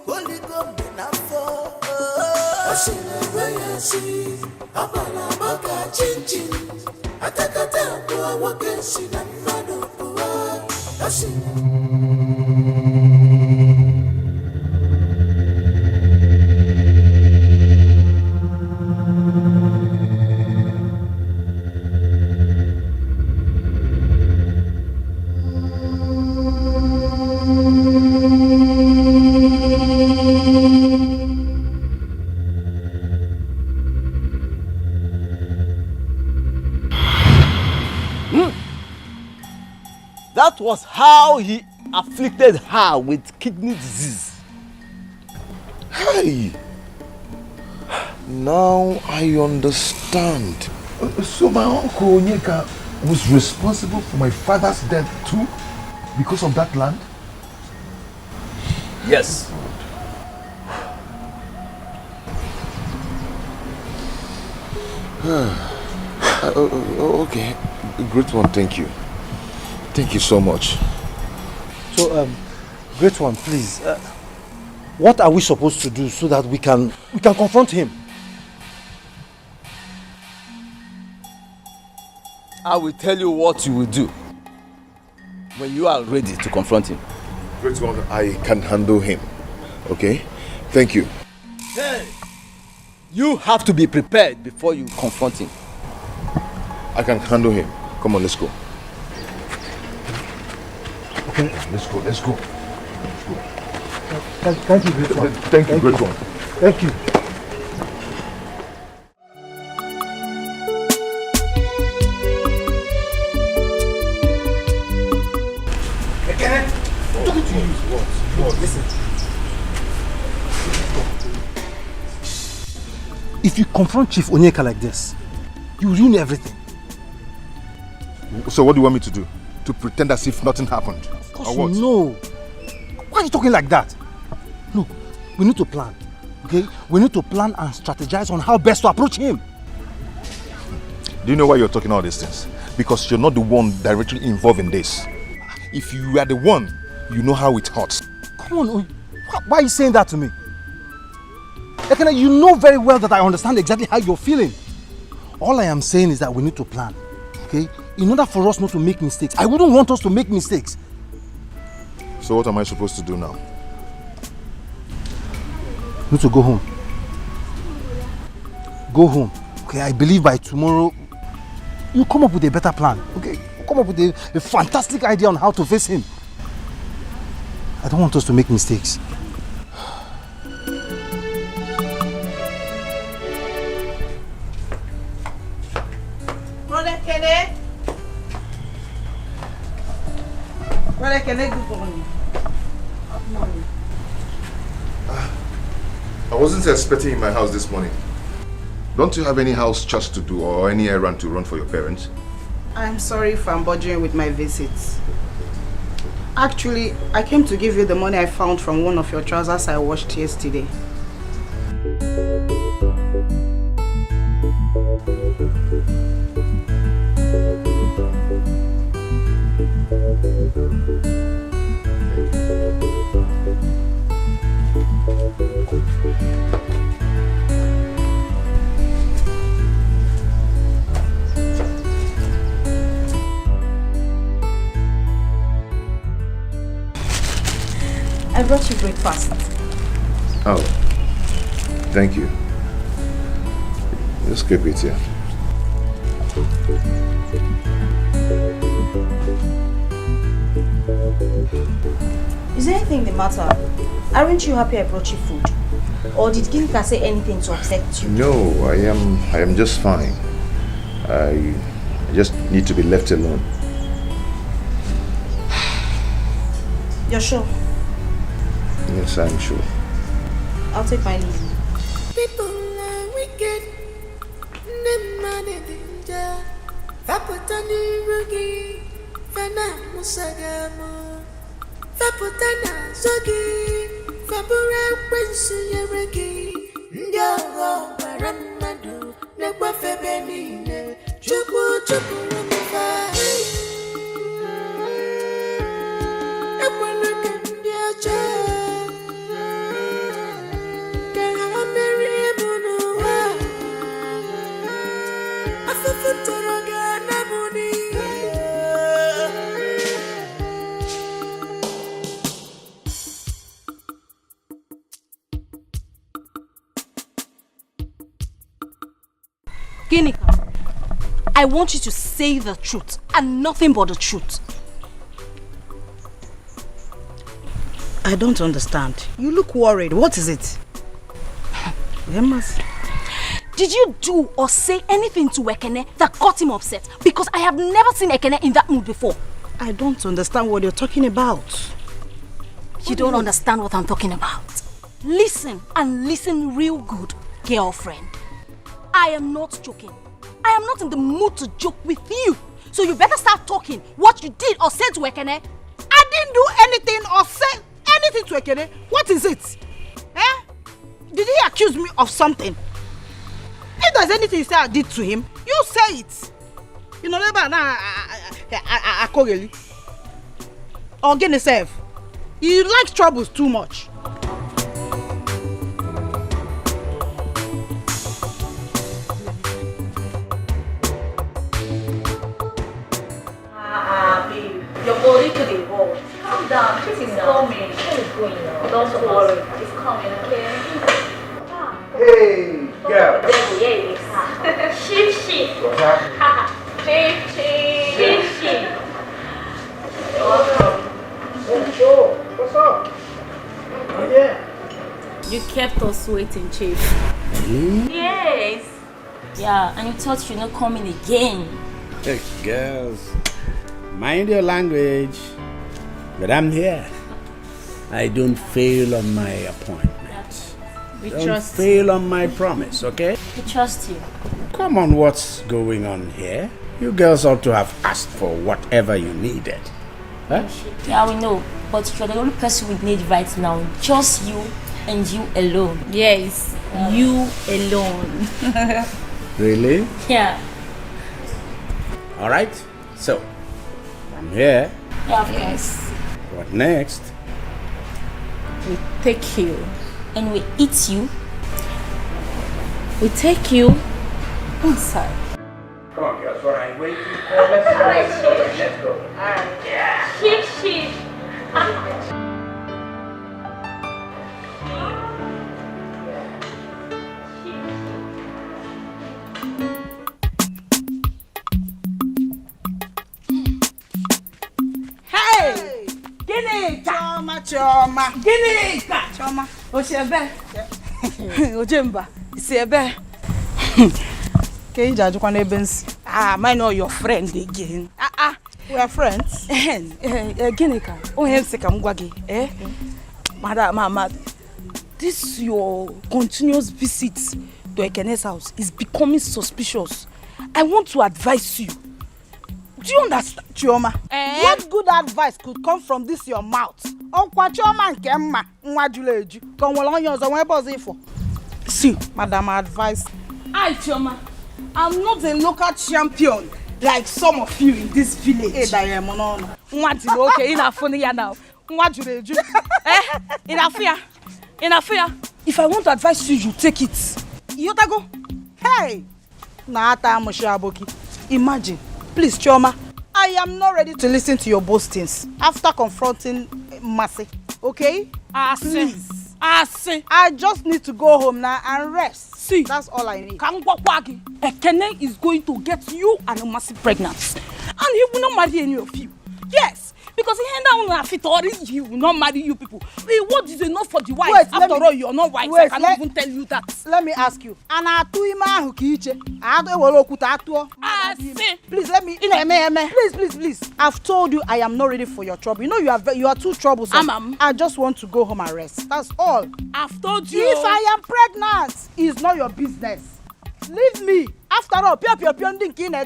Speaker 10: holy gum for. I see the way I see. Abala maka chin. I take a time to a walk and see the man of the world. I see.
Speaker 21: was how he afflicted her with kidney disease.
Speaker 3: Hey! Now I understand. So my uncle Onyeka was responsible for my father's death too? Because of that land?
Speaker 21: Yes.
Speaker 3: Okay, great one, thank you. Thank you so much.
Speaker 16: So, great one, please. What are we supposed to do so that we can confront him?
Speaker 21: I will tell you what you will do when you are ready to confront him.
Speaker 3: Great one, I can handle him. Okay? Thank you.
Speaker 21: Hey! You have to be prepared before you confront him.
Speaker 3: I can handle him. Come on, let's go.
Speaker 16: Okay.
Speaker 3: Let's go.
Speaker 16: Thank you, great one.
Speaker 3: Thank you, great one.
Speaker 16: Thank you.
Speaker 3: Talking to you. What? Listen.
Speaker 16: If you confront Chief Onyeka like this, you ruin everything.
Speaker 3: So what do you want me to do? To pretend as if nothing happened?
Speaker 16: Of course, no. Why are you talking like that? No, we need to plan. Okay? We need to plan and strategize on how best to approach him.
Speaker 3: Do you know why you're talking all these things? Because you're not the one directly involved in this. If you are the one, you know how it hurts.
Speaker 16: Come on, why are you saying that to me? Ekene, you know very well that I understand exactly how you're feeling. All I am saying is that we need to plan, okay? In order for us not to make mistakes. I wouldn't want us to make mistakes.
Speaker 3: So what am I supposed to do now?
Speaker 16: You need to go home. Go home. Okay, I believe by tomorrow, you come up with a better plan, okay? You come up with a fantastic idea on how to face him. I don't want us to make mistakes.
Speaker 15: Brother Kene, good morning. Morning.
Speaker 3: I wasn't expecting you in my house this morning. Don't you have any house chores to do or any errand to run for your parents?
Speaker 15: I'm sorry if I'm bothering with my visits. Actually, I came to give you the money I found from one of your trousers I washed yesterday.
Speaker 2: I brought you breakfast.
Speaker 3: Oh, thank you. Just keep it here.
Speaker 2: Is there anything the matter? Aren't you happy I brought you food? Or did Ginika say anything to upset you?
Speaker 3: No, I am just fine. I just need to be left alone.
Speaker 2: You're sure?
Speaker 3: Yes, I'm sure.
Speaker 2: I'll take my leave.
Speaker 10: People are wicked. Them mad at danger. Vapotani rugi. Fana musagamo. Vapotana zogi. Vapura kwensu yeregi. Ndiogo baramadu. Nekwa febenine. Chupu chupu rumufa. Ekwa nuke ndiacha.
Speaker 2: Ginika, I want you to say the truth and nothing but the truth.
Speaker 15: I don't understand. You look worried. What is it?
Speaker 2: Did you do or say anything to Ekene that got him upset? Because I have never seen Ekene in that mood before. I don't understand what you're talking about.
Speaker 7: You don't understand what I'm talking about. Listen, and listen real good, girlfriend. I am not joking. I am not in the mood to joke with you. So you better start talking what you did or said to Ekene.
Speaker 2: I didn't do anything or say anything to Ekene. What is it? Eh? Did he accuse me of something? If there's anything you say I did to him, you say it. You know, never na I call you. Or get yourself. You like troubles too much.
Speaker 22: Babe, you're going to the wall. Calm down. This is coming. Where is going now? Don't worry. It's coming, okay?
Speaker 21: Hey, girl.
Speaker 22: Yes. Shift.
Speaker 21: What's up?
Speaker 22: Shift.
Speaker 21: Welcome. What's up? Oh, yeah.
Speaker 23: You kept us waiting, Chief.
Speaker 21: Really?
Speaker 23: Yes. Yeah, and you thought you're not coming again.
Speaker 5: Hey, girls. Mind your language. But I'm here. I don't fail on my appointment.
Speaker 23: We
Speaker 5: Don't
Speaker 23: trust
Speaker 5: fail on my promise, okay?
Speaker 23: We trust you.
Speaker 5: Come on, what's going on here? You girls ought to have asked for whatever you needed. Huh?
Speaker 23: Yeah, we know. But you're the only person we need right now. Just you and you alone. Yes, you alone.
Speaker 5: Really?
Speaker 23: Yeah.
Speaker 5: All right. So, I'm here.
Speaker 23: Yeah, of course.
Speaker 5: What next?
Speaker 23: We take you. And we eat you. We take you inside.
Speaker 5: Come on, girls. What are you waiting for? Let's go.
Speaker 22: Alright.
Speaker 5: Yeah.
Speaker 22: Shift.
Speaker 2: Hey! Gịnị ka? Chioma. Gịnị ka? Chioma.
Speaker 8: Oche ebe. Ojemba, isi ebe.
Speaker 2: Ke iji ajụkwa n'ebe nsi?
Speaker 8: Mine or your friend again.
Speaker 2: We are friends.
Speaker 8: Gịnị ka? Onye m sị ka m gwa gị, Mama, this your continuous visit to Ekene's house is becoming suspicious. I want to advise you. Do you understand,
Speaker 2: Chioma? What good advice could come from this your mouth? Ọkwa Chioma nke mma nwa jụrụ eju. Ka nwere onye ọzọ nwee ebe ọzọ ifo.
Speaker 8: See,
Speaker 2: Madam, advice.
Speaker 8: I, Chioma, I'm not a local champion like some of you in this village.
Speaker 2: Hey, Diane, no.
Speaker 8: Nwa jụrụ okay, ị na-afụ ya now. Nwa jụrụ eju. Ị na-afụ ya. If I want to advise you, you take it.
Speaker 2: You go. Hey! Na-ata amushi aboki. Imagine. Please, Chioma, I am not ready to listen to your boastings after confronting Mercy. Okay? Please. I just need to go home now and rest.
Speaker 8: See,
Speaker 2: that's all I need.
Speaker 8: Ekene is going to get you and Mercy pregnant. And he will not marry any of you. Yes, because he will not marry you people. What is enough for the wife?
Speaker 2: Wait,
Speaker 8: after all, you're not wife. I cannot even tell you that.
Speaker 2: Let me ask you. Please let me. Please. I've told you I am not ready for your trouble. You know you are too troublesome. I just want to go home and rest. That's all.
Speaker 8: I've told you.
Speaker 2: If I am pregnant, it's not your business. Leave me. After all, ndinki na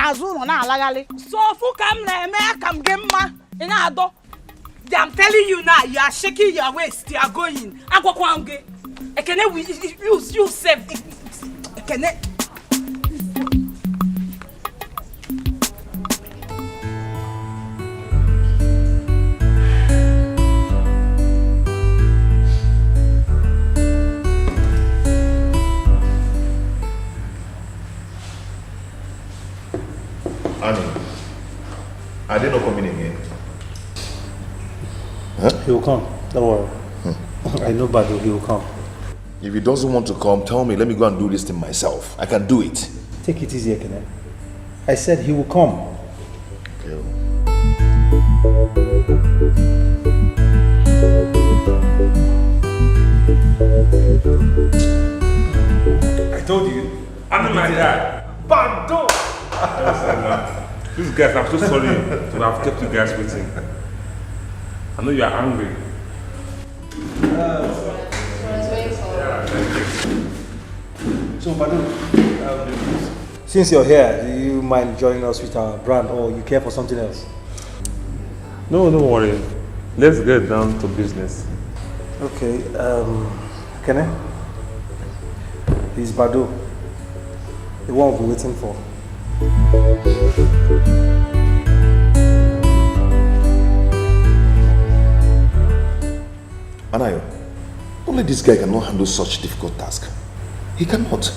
Speaker 2: azuru na alagali.
Speaker 8: So kam na eme kam gemma ina ado. I'm telling you now, you are shaking your waist. You are going. Akwakwange. Ekene you save. Ekene.
Speaker 3: Annie, are they not coming again?
Speaker 16: Huh? He will come. Don't worry. I know Badu, he will come.
Speaker 3: If he doesn't want to come, tell me. Let me go and do this thing myself. I can do it.
Speaker 16: Take it easy, Ekene. I said he will come.
Speaker 3: Okay.
Speaker 18: I told you, I'm not my dad. Bando!
Speaker 1: Please guys, I'm so sorry to have kept you guys waiting. I know you are angry.
Speaker 16: So, Badu, since you're here, do you mind joining us with our brand or you care for something else?
Speaker 1: No, don't worry. Let's get down to business.
Speaker 16: Okay, Kene? He's Badu, the one we've been waiting for.
Speaker 3: Anayo, only this guy cannot handle such difficult task. He cannot.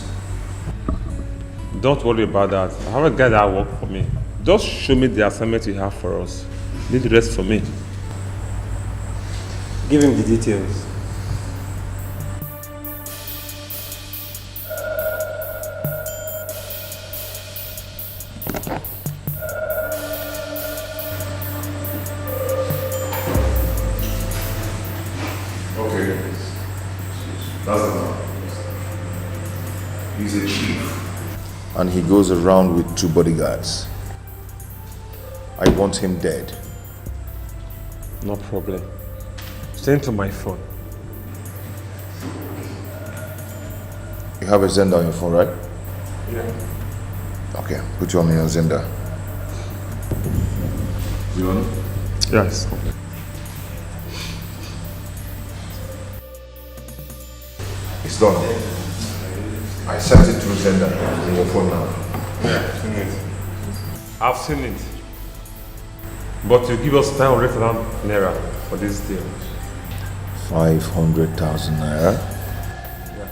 Speaker 1: Don't worry about that. I have a guy that works for me. Just show me the assignment you have for us. Leave the rest for me.
Speaker 16: Give him the details.
Speaker 3: Okay. That's enough. He's a chief. And he goes around with 2 bodyguards. I want him dead.
Speaker 1: No problem. Send to my phone.
Speaker 3: You have a Zenda on your phone, right?
Speaker 1: Yeah.
Speaker 3: Okay, put you on your Zenda. You on?
Speaker 1: Yes.
Speaker 3: It's done. I sent it through Zenda on your phone now.
Speaker 1: Yeah, I've seen it. I've seen it. But you give us 900,000 naira for this deal.
Speaker 3: 500,000 naira?
Speaker 1: Yeah.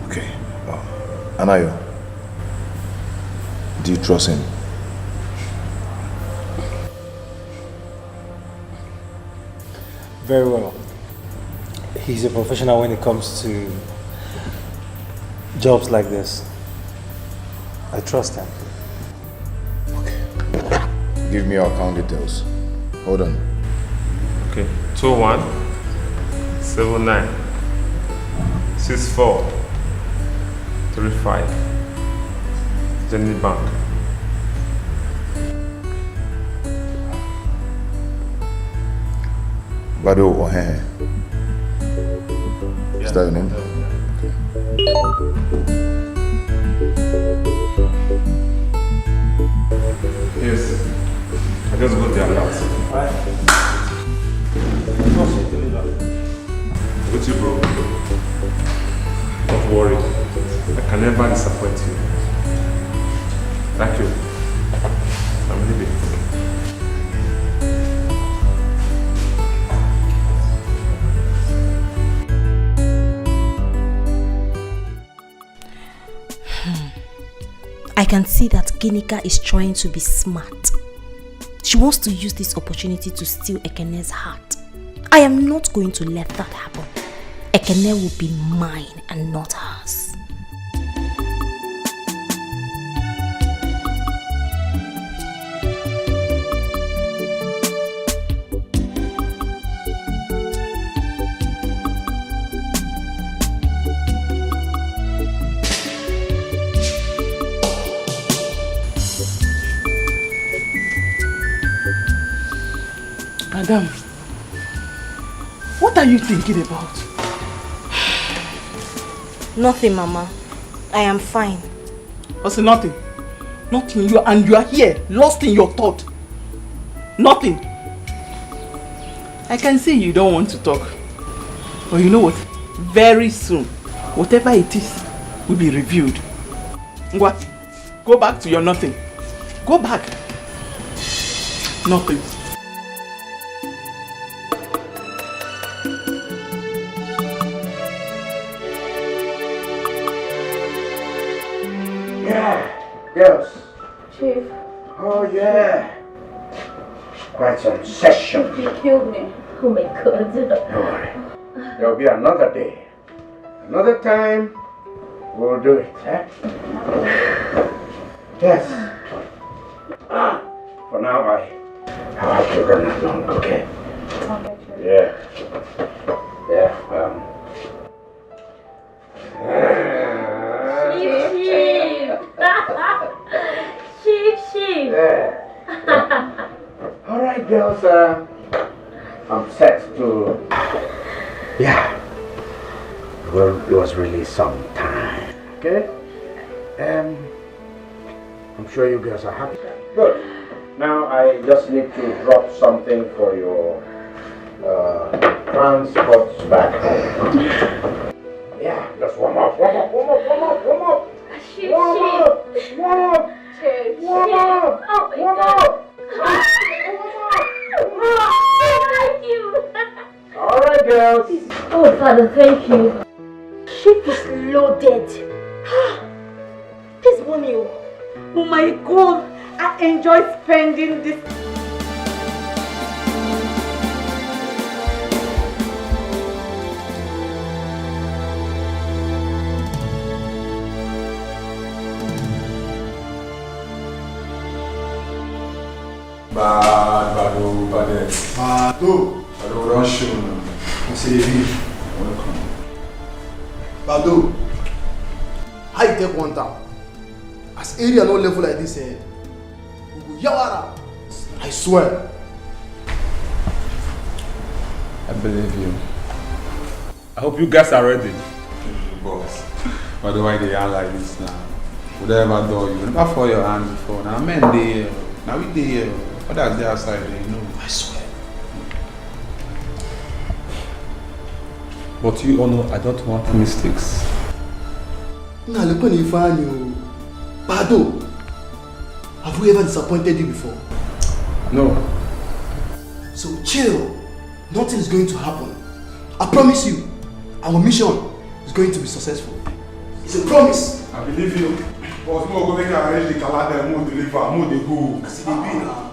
Speaker 3: Okay. Anayo, do you trust him?
Speaker 16: Very well. He's a professional when it comes to jobs like this. I trust him.
Speaker 3: Give me your account details. Hold on.
Speaker 1: Okay. 21 79 64 35 Jenny Bank.
Speaker 3: Bado Ohehe. Is that your name?
Speaker 1: Yes. I just got the alert. With you, bro. Don't worry. I can never disappoint you. Thank you. I'm leaving.
Speaker 7: I can see that Ginika is trying to be smart. She wants to use this opportunity to steal Ekene's heart. I am not going to let that happen. Ekene will be mine and not hers.
Speaker 15: Madam, what are you thinking about?
Speaker 7: Nothing, Mama. I am fine.
Speaker 15: Also nothing. Nothing. You are here, lost in your thought. Nothing. I can see you don't want to talk. But you know what? Very soon, whatever it is will be reviewed. Ngwa, go back to your nothing. Go back. Nothing.
Speaker 5: Yes.
Speaker 22: Chief.
Speaker 5: Oh yeah. Quite some session.
Speaker 22: He killed me. Oh my God.
Speaker 5: Don't worry. There'll be another day. Another time, we'll do it. Eh? Yes. For now, I have to run along, okay?
Speaker 22: Okay, Chief.
Speaker 5: Yeah. Yeah. girls, I'm set to... Yeah. Well, it was really some time, okay? I'm sure you girls are happy. Good. Now I just need to drop something for your transport back home. Yeah, just warm up. Warm up. Oh
Speaker 22: Thank you.
Speaker 5: All right, girls.
Speaker 22: Oh, Father, thank you. Ship is loaded. This money. Oh my God, I enjoy spending this.
Speaker 21: Bado, don't show me. I say, welcome. Bado, how you take one time? As area no level like this, we go yawara. I swear.
Speaker 1: I believe you. I hope you guys are ready.
Speaker 11: Boss, but why they are like this now? Whatever door you never fall your hands before. Now men they now we they others they outside they know.
Speaker 21: I swear.
Speaker 1: But you all know I don't want mistakes.
Speaker 21: Now look when you find you. Bado, have we ever disappointed you before?
Speaker 1: No.
Speaker 21: So chill. Nothing is going to happen. I promise you, our mission is going to be successful. It's a promise.
Speaker 11: I believe you. But more go make arrange the calendar, more deliver, more they go.
Speaker 21: I see the bill now.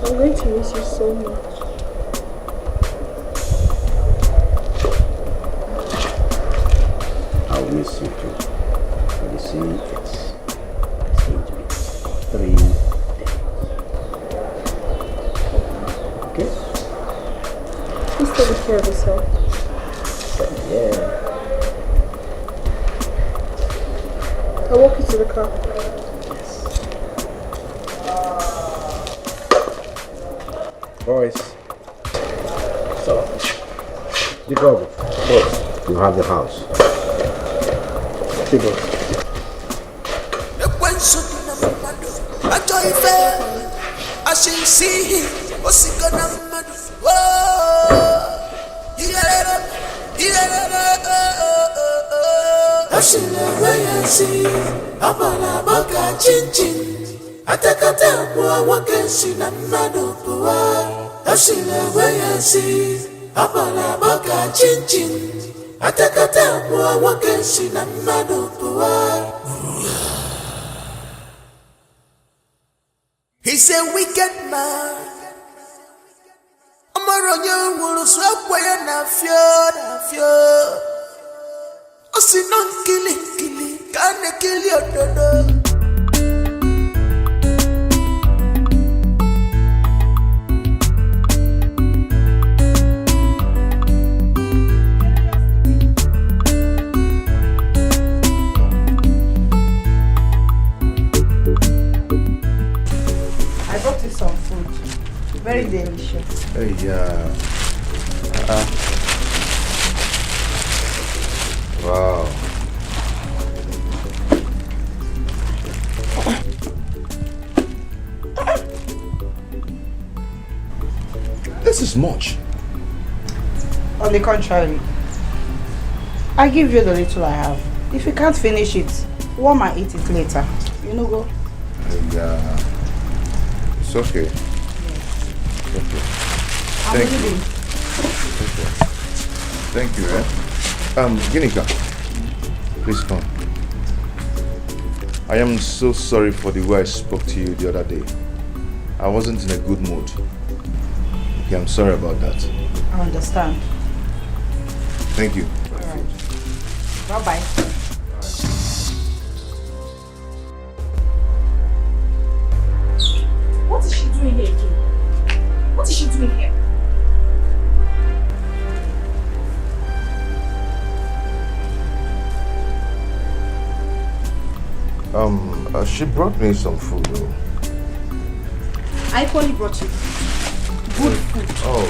Speaker 4: I'm going to miss you so much.
Speaker 5: I'll miss you too. But you see, it's going to be 3 days. Okay?
Speaker 4: Please take care of yourself.
Speaker 5: Yeah.
Speaker 4: I'll walk you to the car.
Speaker 5: Boys. So, you go. Boys, you have the house. People.
Speaker 10: I should see him. What's he gonna do? Whoa, I should never see. I'm a chin chin. Atakata bua wakenshi na mado bua. I should never see. I'm a chin chin. Atakata bua wakenshi na mado bua. He's a wicked man. I'm a royal wool swap way and a fear. I see non killing, can't kill your dodo.
Speaker 17: Some food, very delicious.
Speaker 3: Hey, wow. This is much.
Speaker 17: On the contrary, I give you the little I have. If you can't finish it, one might eat it later. You know, go.
Speaker 3: It's okay. Yes. It's okay. Thank you. Okay. Thank you, Ginika. Please come. I am so sorry for the way I spoke to you the other day. I wasn't in a good mood. Okay, I'm sorry about that.
Speaker 17: I understand.
Speaker 3: Thank you.
Speaker 17: Bye-bye.
Speaker 2: What is she doing here again? What is she doing here?
Speaker 3: She brought me some food though.
Speaker 2: I only brought you good food.
Speaker 3: Oh,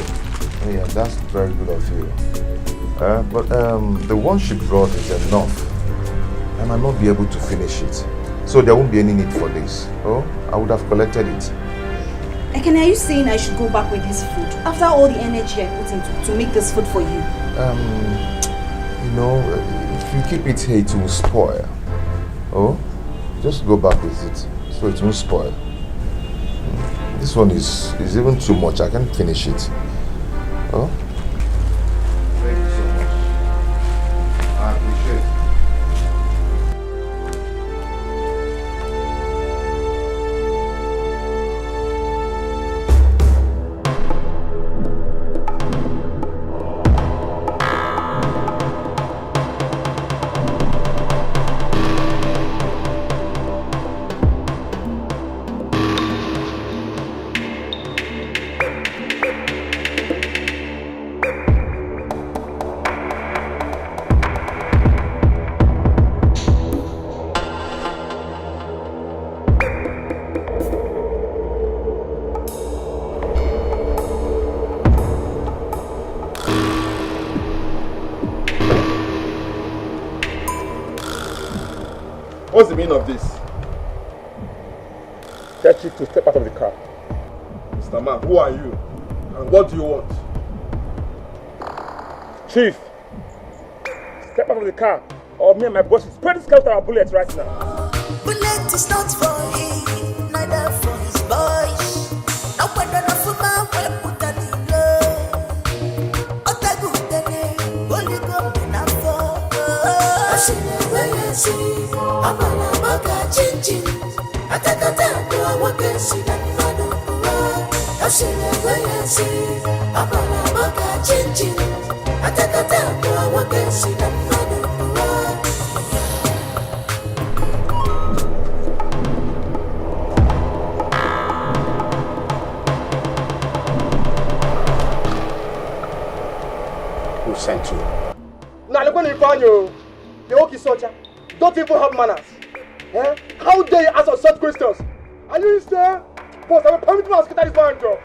Speaker 3: yeah, that's very good of you. But the one she brought is enough. I might not be able to finish it. So there won't be any need for this. Oh, I would have collected it.
Speaker 2: Ekene, are you saying I should go back with this food after all the energy I put into to make this food for you?
Speaker 3: You know, if you keep it here, it will spoil. Oh, just go back with it so it won't spoil. This one is even too much. I can't finish it. Oh. Thank you so much. I appreciate it.
Speaker 21: What's the meaning of this? Tell Chief to step out of the car. Mr. Man, who are you? And what do you want? Chief! Step out of the car or me and my boss will spray this car with our bullets right now.
Speaker 10: Bullet is not for him, neither for his boys. No wonder no footman will put on the blow. Otagu dene, holy go benefactor. Ashine weyesi, amala maga chinchin. Atakata kwa wakesi na mano kuwa. Ashine weyesi, amala maga chinchin. Atakata kwa wakesi na mano kuwa.
Speaker 5: Who sent you?
Speaker 21: Now look when you find you. The Oki soldier don't even have manners. Eh? How dare you ask us such questions? Are you sir? Boss, I will permit me to scatter this man job.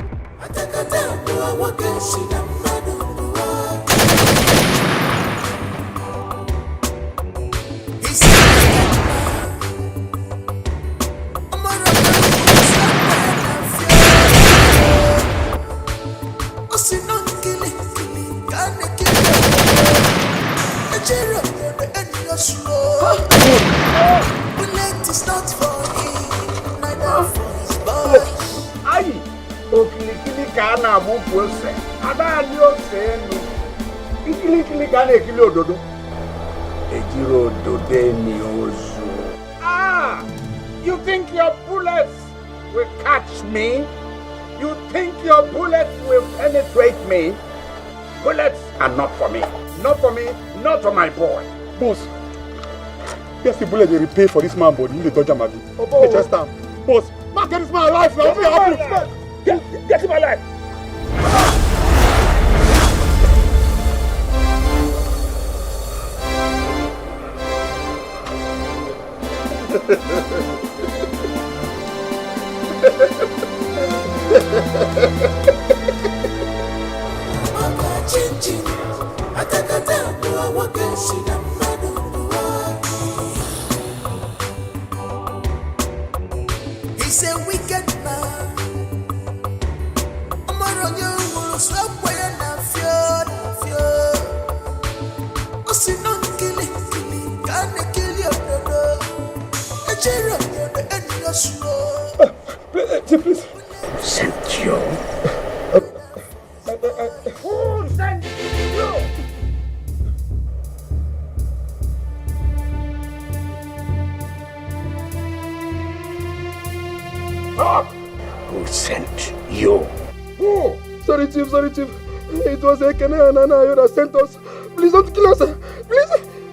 Speaker 10: Bullet is not for him, neither for his boys.
Speaker 5: Aye, okilikili ka na abubu ose. Ada ali ose nu. Ikilikili ka na ekili ododo. Ejiro odode ni ozu. Ah! You think your bullets will catch me? You think your bullets will penetrate me? Bullets are not for me. Not for me, not for my boy.
Speaker 21: Boss, yes, the bullet they repay for this man body in the Dodger Maggie.
Speaker 5: Oh,
Speaker 21: they just stand. Boss, not get this man alive now. Get him alive.
Speaker 10: He's a wicked man. Amaronyo will swap way and fear. Osinon killing, can't kill your brother. A cherry on the end of your slow.
Speaker 21: Please.
Speaker 5: Sent you. Who sent you? Talk! Who sent you?
Speaker 21: Who? Sorry, Chief. It was Ekene and Anayo that sent us. Please don't kill us. Please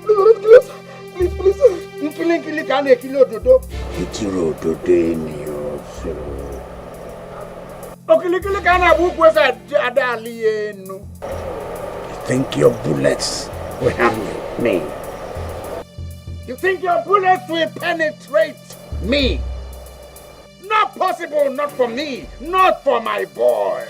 Speaker 21: don't kill us. Please.
Speaker 5: Nkili kane kilo dodo. Itiro dodo ni oso. Okili kane abu kwesa adali enu. You think your bullets will harm me? You think your bullets will penetrate me? Not possible, not for me, not for my boy.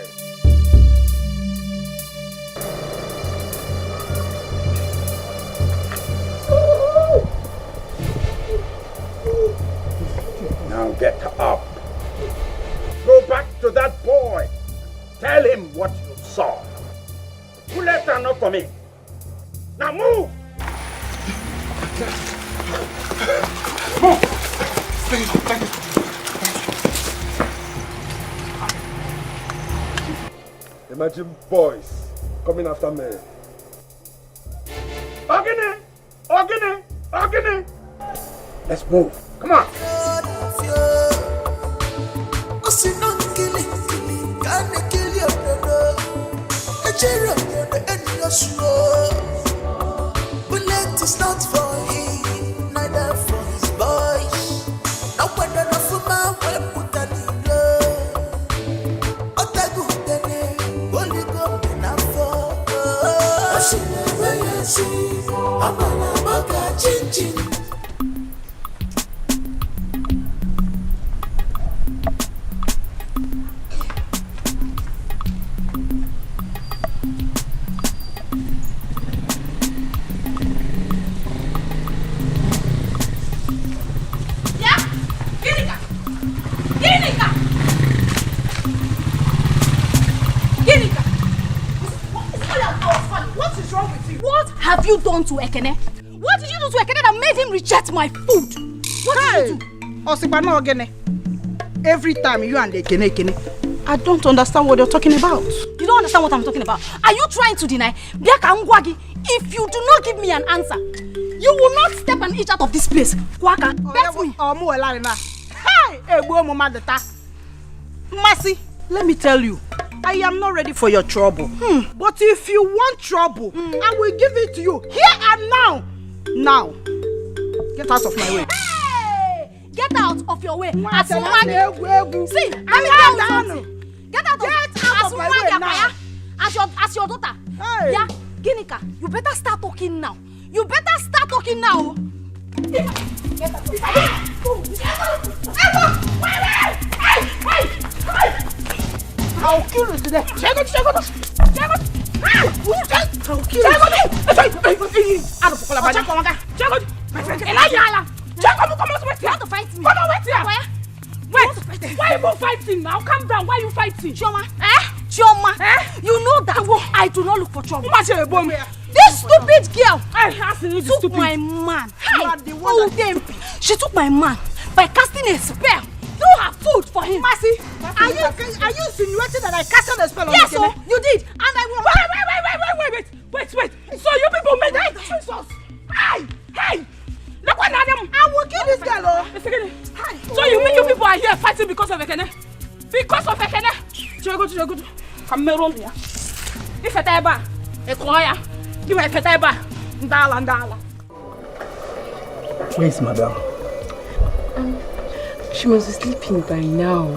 Speaker 5: Now get up. Go back to that boy. Tell him what you saw. Bullets are not for me. Now move! Move! Thank you.
Speaker 21: Imagine boys coming after me. Ogene!
Speaker 5: Let's move. Come on.
Speaker 10: Bullet is not for him, neither for his boys. No one enough for my way put a
Speaker 7: What have you done to Ekene? What did you do to Ekene that made him reject my food? What did you do?
Speaker 17: Osibano Ogene. Every time you and Ekene, I don't understand what you're talking about.
Speaker 7: You don't understand what I'm talking about. Are you trying to deny? If you do not give me an answer, you will not step an inch out of this place. Kwaka, bet me.
Speaker 17: Hey, Mercy, let me tell you, I am not ready for your trouble. But if you want trouble, I will give it to you here and now. Now, get out of my way.
Speaker 7: Hey! Get out of your way. See, let me tell you something. Get out of my way now. As your daughter. Hey. Yeah, Ginika, you better start talking now. Get out.
Speaker 17: I'll kill you today. I'll kill you.
Speaker 8: Why are you fighting now? Calm down. Why are you fighting?
Speaker 7: Chioma, you know that I do not look for trouble. This stupid girl took my man. She took my man by casting a spell through her food for him.
Speaker 17: Mercy, are you insinuating that I casted a spell on
Speaker 7: Yes,
Speaker 17: you?
Speaker 7: so you did, and I will.
Speaker 8: Wait. So you people made that Jesus. Hey! Look what Adam.
Speaker 17: I will kill this girl.
Speaker 8: So you mean you people are here fighting because of Ekene? Because of Ekene? Chiago. Come around here. If a taba, a choir, you have a taba, Ndala.
Speaker 21: Where is Madam?
Speaker 14: She must be sleeping by now.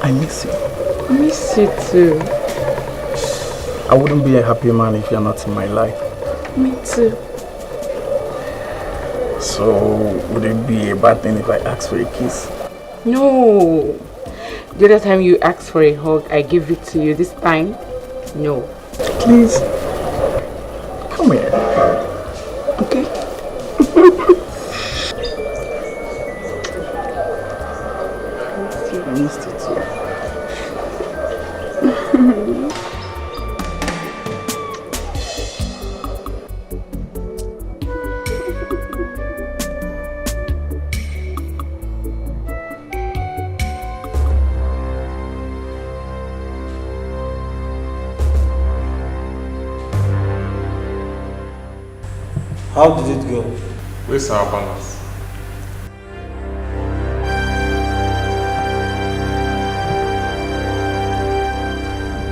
Speaker 21: I miss you.
Speaker 14: I miss you too.
Speaker 21: I wouldn't be a happy man if you're not in my life.
Speaker 14: Me too.
Speaker 21: So, would it be a bad thing if I ask for a kiss?
Speaker 14: No. The other time you asked for a hug, I gave it to you. This time, no.
Speaker 21: Please, come here. Okay? I missed it too.
Speaker 16: How did it go?
Speaker 1: Where's our balance?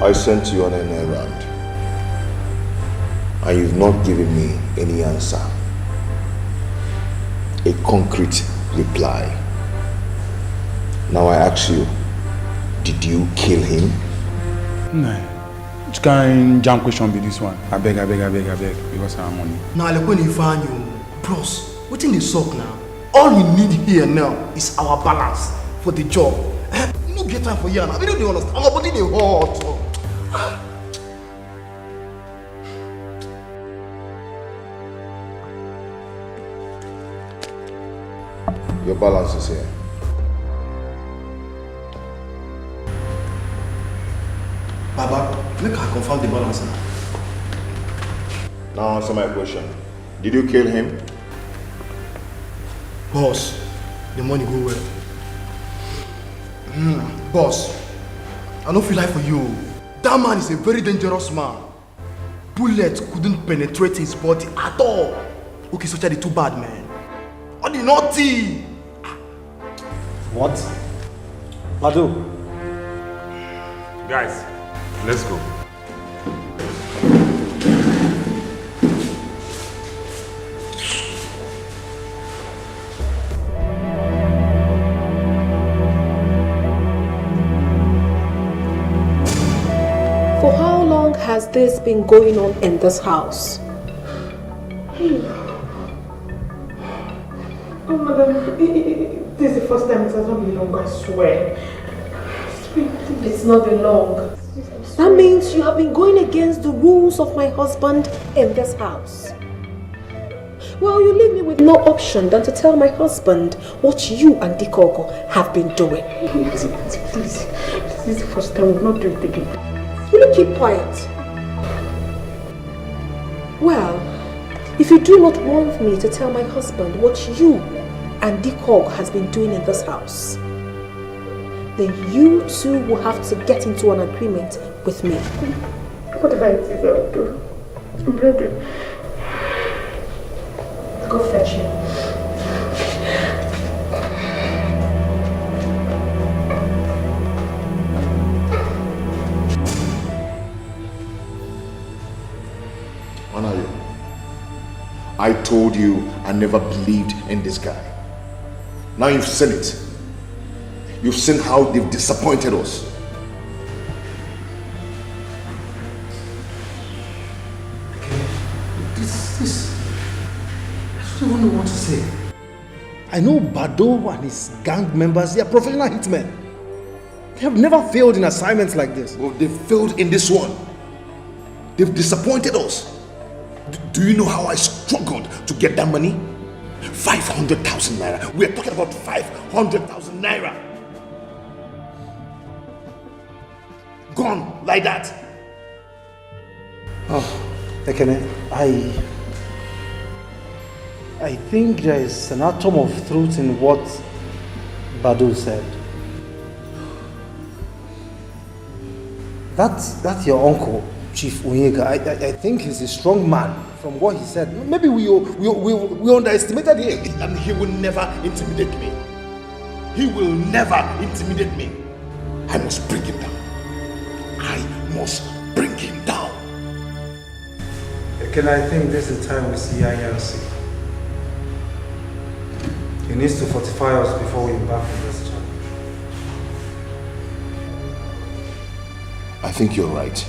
Speaker 3: I sent you on an errand, and you've not given me any answer. A concrete reply. Now I ask you, did you kill him?
Speaker 11: No. Which kind jam question be this one? I beg, because I'm money.
Speaker 9: Now, like when you find you, bros, what in the sock now? All we need here now is our balance for the job. No get time for you now. We don't understand. Our body they hot.
Speaker 3: Your balance is here.
Speaker 9: Baba, make her confirm the balance now.
Speaker 3: Now answer my question. Did you kill him?
Speaker 9: Boss, the money go well. Boss, I don't feel like for you. That man is a very dangerous man. Bullet couldn't penetrate his body at all. Okay, so too bad, man. Oh, the naughty!
Speaker 16: What? Badu.
Speaker 1: Guys, let's go.
Speaker 4: For how long has this been going on in this house?
Speaker 15: Oh, madam, this is the first time it has not been long, I swear.
Speaker 4: It's not been long. That means you have been going against the rules of my husband in this house. Well, you leave me with no option than to tell my husband what you and Etiko have been doing.
Speaker 15: Please, this is the first time we've not do it again.
Speaker 4: Will you keep quiet? Well, if you do not want me to tell my husband what you and Etiko has been doing in this house, then you two will have to get into an agreement with me.
Speaker 15: Whatever it is, I'll do. I'm ready.
Speaker 4: Go fetch him.
Speaker 3: I told you I never believed in this guy. Now you've seen it. You've seen how they've disappointed us.
Speaker 16: This. I don't even know what to say. I know Bado and his gang members, they are professional hitmen. They have never failed in assignments like this.
Speaker 3: Well, they've failed in this one. They've disappointed us. Do you know how I struggled to get that money? 500,000 naira. We are talking about 500,000 naira. Gone like that.
Speaker 16: Oh, Ekene, I think there is an atom of truth in what Badu said. That's your uncle, Chief Onyeka. I think he's a strong man from what he said. Maybe we underestimated him.
Speaker 3: And he will never intimidate me. He will never intimidate me. I must bring him down. I must bring him down.
Speaker 16: Ekene, I think this is the time we see INC. He needs to fortify us before we embark on this challenge.
Speaker 3: I think you're right.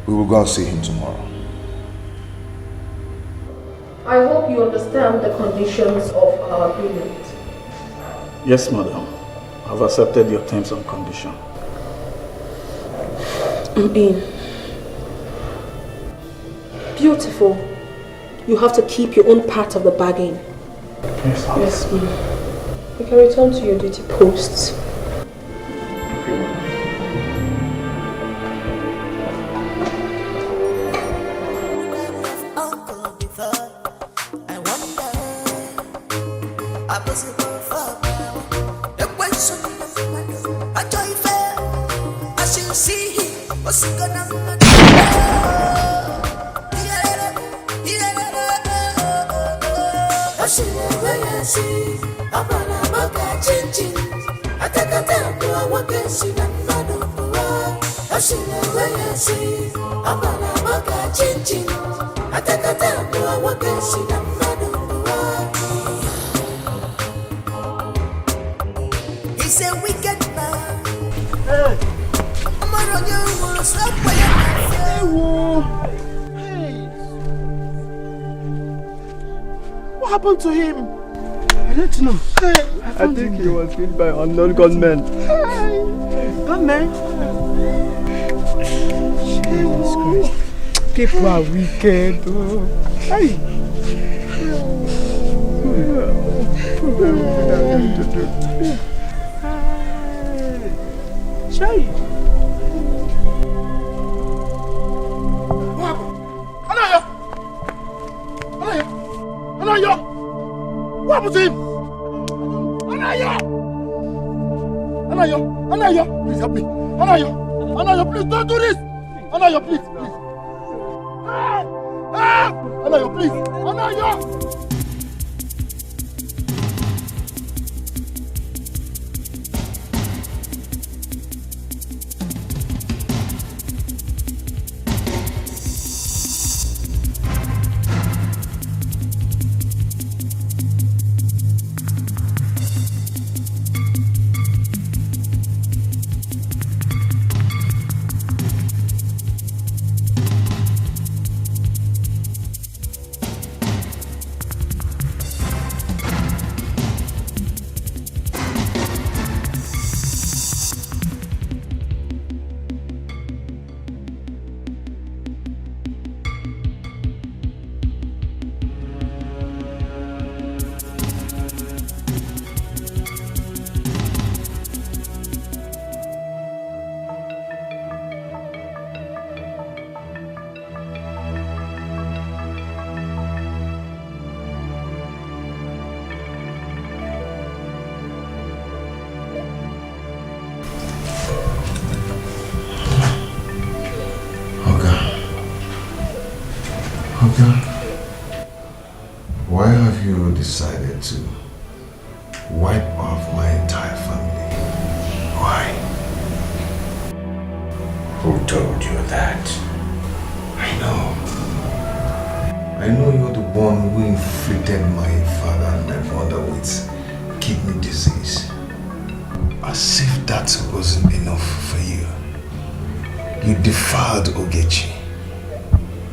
Speaker 3: We will go and see him tomorrow.
Speaker 4: I hope you understand the conditions of our agreement.
Speaker 5: Yes, madam. I've accepted your terms and conditions.
Speaker 4: Beautiful. You have to keep your own part of the bargain.
Speaker 5: Yes, ma'am.
Speaker 4: Yes, ma'am. You can return to your duty posts.
Speaker 10: I'm He's a wicked man. I'm a royal, stop where
Speaker 9: What happened to him? I don't know. I think he was killed by unknown gunmen. Gunmen? Jesus Christ. People are wicked. Hey. Shay. What happened? Anayo! What happened to him? Anayo! Please help me. Anayo, please don't do this. Anayo, please. Anayo, please. Anayo!
Speaker 3: Why have you decided to wipe off my entire family? Why?
Speaker 5: Who told you that?
Speaker 3: I know you're the one who inflicted my father and my mother with kidney disease. As if that wasn't enough for you. You defiled Ogechi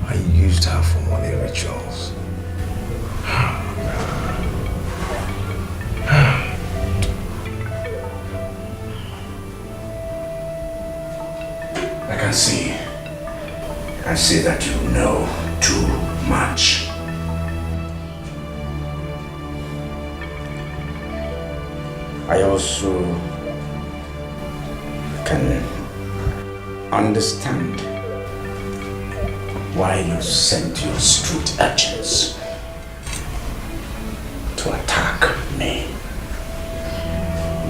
Speaker 3: and used her for money rituals.
Speaker 5: I see that you know too much. I also can understand why you sent your street urchins to attack me.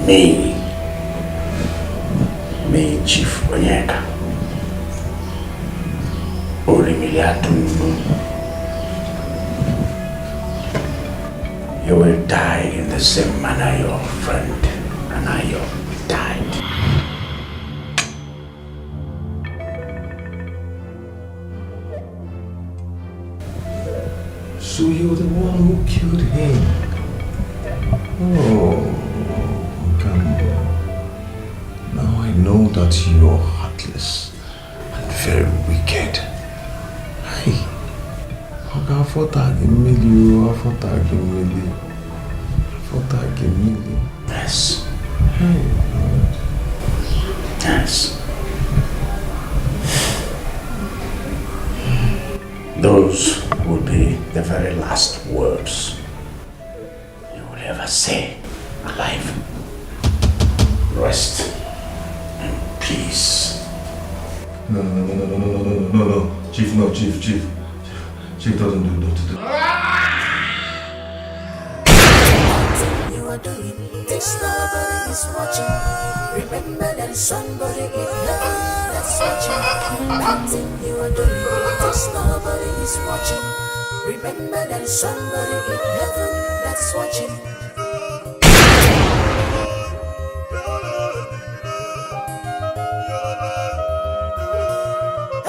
Speaker 5: Me, Chief Onyeka. You will die in the same manner your friend and I died.
Speaker 3: So you're the one who killed him? Oh, come on. Now I know that you're heartless and very wicked. Hey, I thought I
Speaker 5: Yes.
Speaker 3: Hey, God.
Speaker 5: Yes. Those would be the very last words you will ever say alive. Rest in peace.
Speaker 3: No. Chief, no, Chief. Chief doesn't do
Speaker 10: You are doing this, nobody is watching. Remember that somebody in heaven that's watching. That thing you are doing this, nobody is watching. Remember that somebody in heaven that's watching.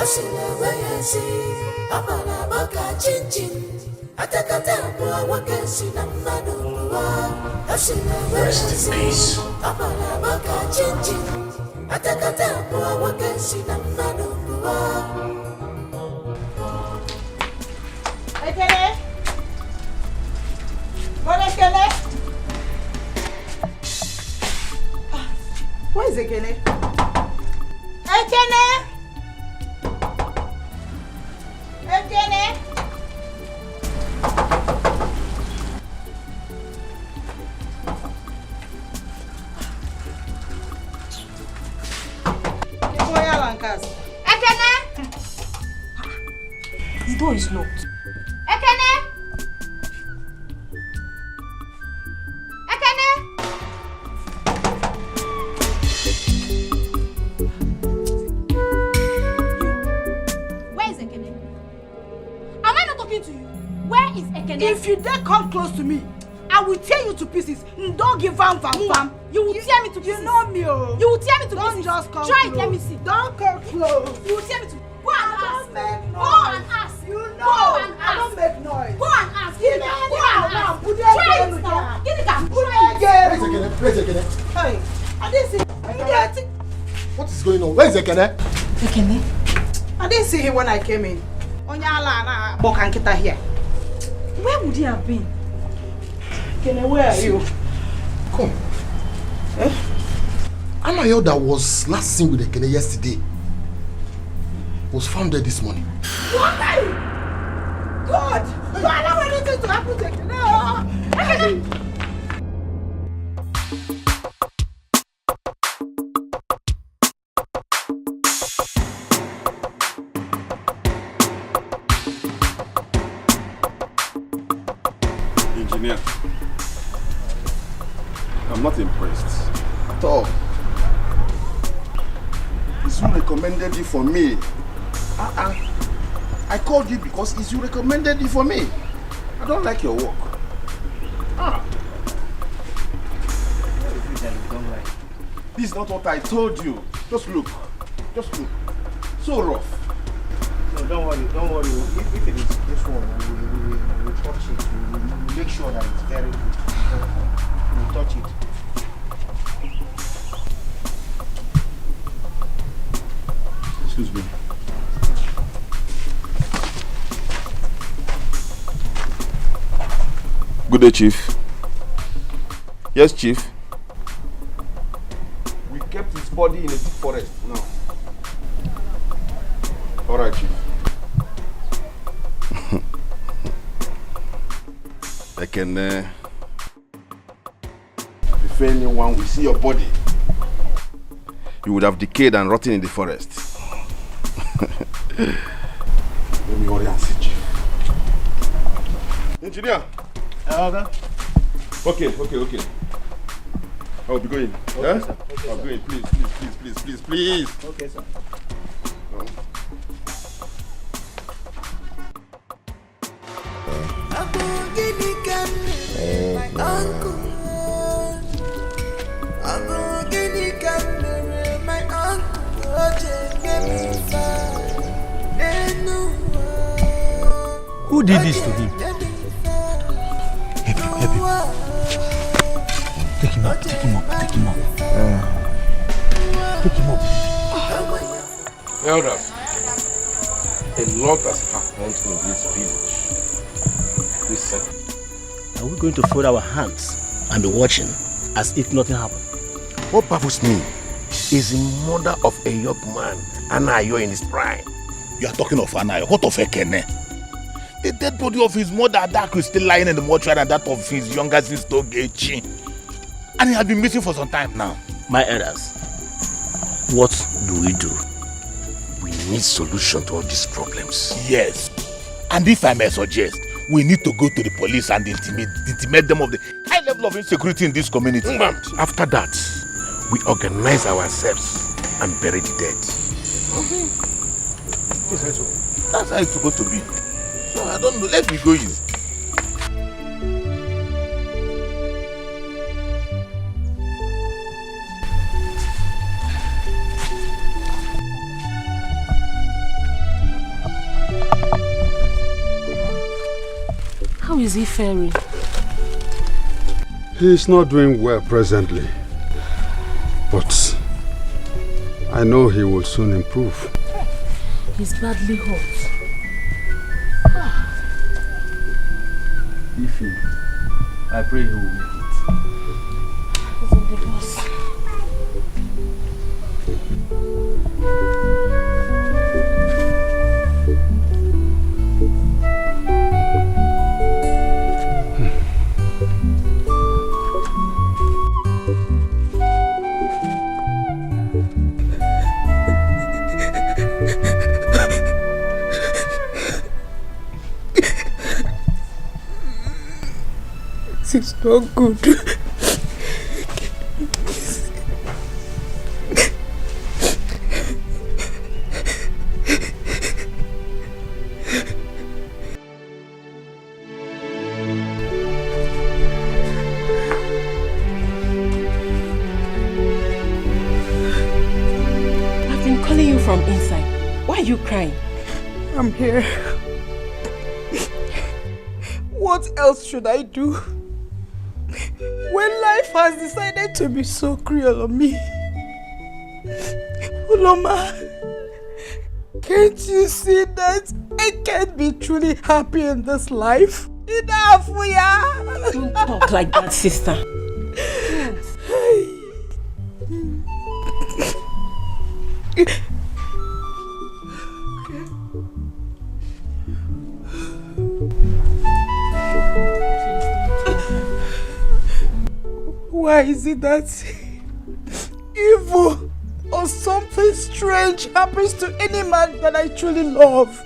Speaker 3: Rest in peace.
Speaker 17: Ekene? What Ekene? Where is Ekene? Ekene? Ekene? Ekene?
Speaker 7: The door is locked.
Speaker 17: Ekene? Ekene?
Speaker 7: Where is Ekene? Am I not talking to you? Where is Ekene?
Speaker 17: If you dare come close to me, I will tear you to pieces. Don't give vam.
Speaker 7: You will tear me to pieces.
Speaker 17: You know me, oh.
Speaker 7: You will tear me to
Speaker 17: Don't
Speaker 7: pieces.
Speaker 17: just come
Speaker 7: Try
Speaker 17: close.
Speaker 7: it, let me see.
Speaker 17: Don't come close.
Speaker 7: You will tear me to. Go and ask. Go and ask.
Speaker 17: You know.
Speaker 7: Go and ask.
Speaker 17: I don't make noise.
Speaker 7: Go and ask.
Speaker 17: Give me
Speaker 7: Go and ask.
Speaker 17: Put it
Speaker 7: Try
Speaker 17: again,
Speaker 7: it
Speaker 17: Lucia.
Speaker 7: now. Give it down.
Speaker 17: Put
Speaker 7: Try
Speaker 17: it
Speaker 7: it.
Speaker 17: again.
Speaker 12: Where's Ekene?
Speaker 17: Hey, I didn't see.
Speaker 12: What is going on? Where is Ekene?
Speaker 7: Ekene?
Speaker 17: I didn't see him when I came in. Onyala na Bokankita here.
Speaker 7: Where would he have been?
Speaker 17: Ekene, where are you?
Speaker 12: Come. Anayo that was last seen with Ekene yesterday was found dead this morning.
Speaker 17: What? God! You allow anything to happen to Ekene? Ekene!
Speaker 3: Engineer, I'm not impressed at all. Izu recommended you for me. I called you because Izu recommended you for me. I don't like your work. This is not what I told you. Just look. Just look. So rough.
Speaker 13: No, don't worry. If it is this one, we will touch it. We will make sure that it's very good. We will touch it.
Speaker 3: Excuse me. Good day, Chief. Yes, Chief. We kept his body in a deep forest now. All right, Chief. If anyone will see your body, you would have decayed and rotted in the forest. Let me hurry and see Chief. Engineer. Okay. I'll be going.
Speaker 13: Okay,
Speaker 3: yeah?
Speaker 13: sir. Okay,
Speaker 3: I'll
Speaker 13: sir.
Speaker 3: be going. Please.
Speaker 13: Okay, sir.
Speaker 16: Who did this to him? Help him. Take him up.
Speaker 3: Elders, a lot has happened in this village recently.
Speaker 19: Are we going to fold our hands and be watching as if nothing happened?
Speaker 3: What baffles me is the murder of a young man, Anayo, in his prime.
Speaker 20: You are talking of Anayo. What of Ekene? The dead body of his mother Adaku is still lying in the mortuary, and that of his younger sister Ogechi. And he has been missing for some time now.
Speaker 19: My elders, what do we do?
Speaker 3: We need solution to all these problems.
Speaker 20: Yes. And if I may suggest, we need to go to the police and intimate them of the high level of insecurity in this community.
Speaker 3: After that, we organize ourselves and bury the dead.
Speaker 20: That's how it's supposed to be. So I don't know. Let me go in.
Speaker 7: is he faring?
Speaker 6: He is not doing well presently, but I know he will soon improve.
Speaker 7: He's badly hurt.
Speaker 21: If I pray he will make it.
Speaker 7: He's in the bus.
Speaker 17: It's not good.
Speaker 14: I've been calling you from inside. Why are you crying?
Speaker 17: I'm here. What else should I do? When life has decided to be so cruel on me. Uloma, can't you see that I can't be truly happy in this life? Enough,
Speaker 14: Don't talk like that, sister.
Speaker 17: Why is it that evil or something strange happens to any man that I truly love?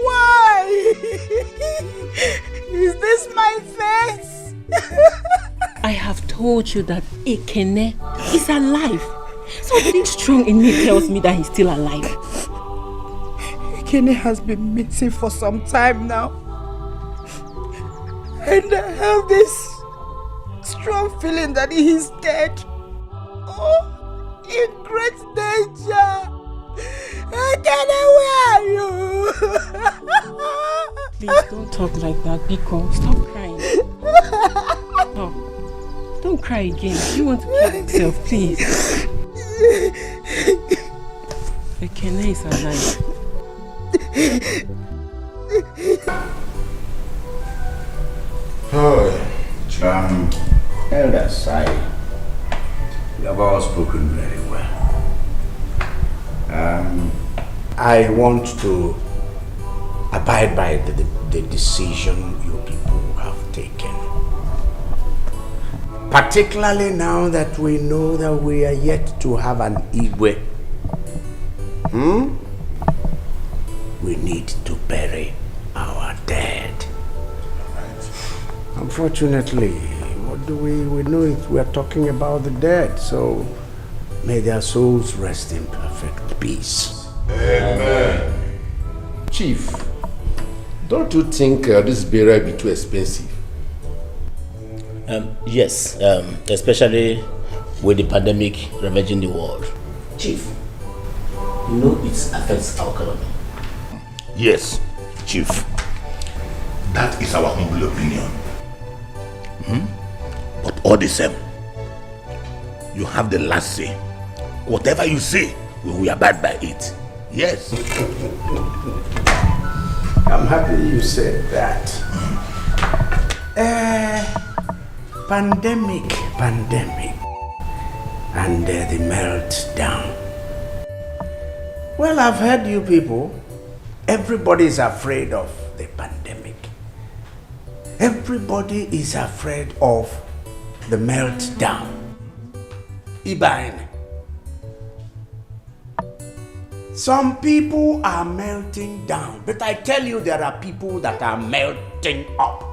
Speaker 17: Why? Is this my face?
Speaker 14: I have told you that Ekene is alive. Something strong in me tells me that he's still alive.
Speaker 17: Ekene has been missing for some time now. And I have this strong feeling that he is dead. Oh, in great danger. Ekene, where are you?
Speaker 14: Please don't talk like that, Biko. Stop crying. Stop. Don't cry again. You want to kill yourself, please. Ekene is alive.
Speaker 5: Elders, you have all spoken very well. I want to abide by the decision you people have taken. Particularly now that we know that we are yet to have an Igwe. We need to bury our dead. Unfortunately, what do we know it? We are talking about the dead, so may their souls rest in perfect peace.
Speaker 3: Amen. Chief, don't you think this burial will be too expensive?
Speaker 19: Yes, especially with the pandemic ravaging the world. Chief, you know it affects our economy.
Speaker 20: Yes, Chief. That is our humble opinion. But all the same, you have the last say. Whatever you say, we will abide by it. Yes.
Speaker 5: I'm happy you said that. Pandemic, and the meltdown. Well, I've heard you people. Everybody is afraid of the pandemic. Everybody is afraid of the meltdown. Ibane. Some people are melting down, but I tell you there are people that are melting up.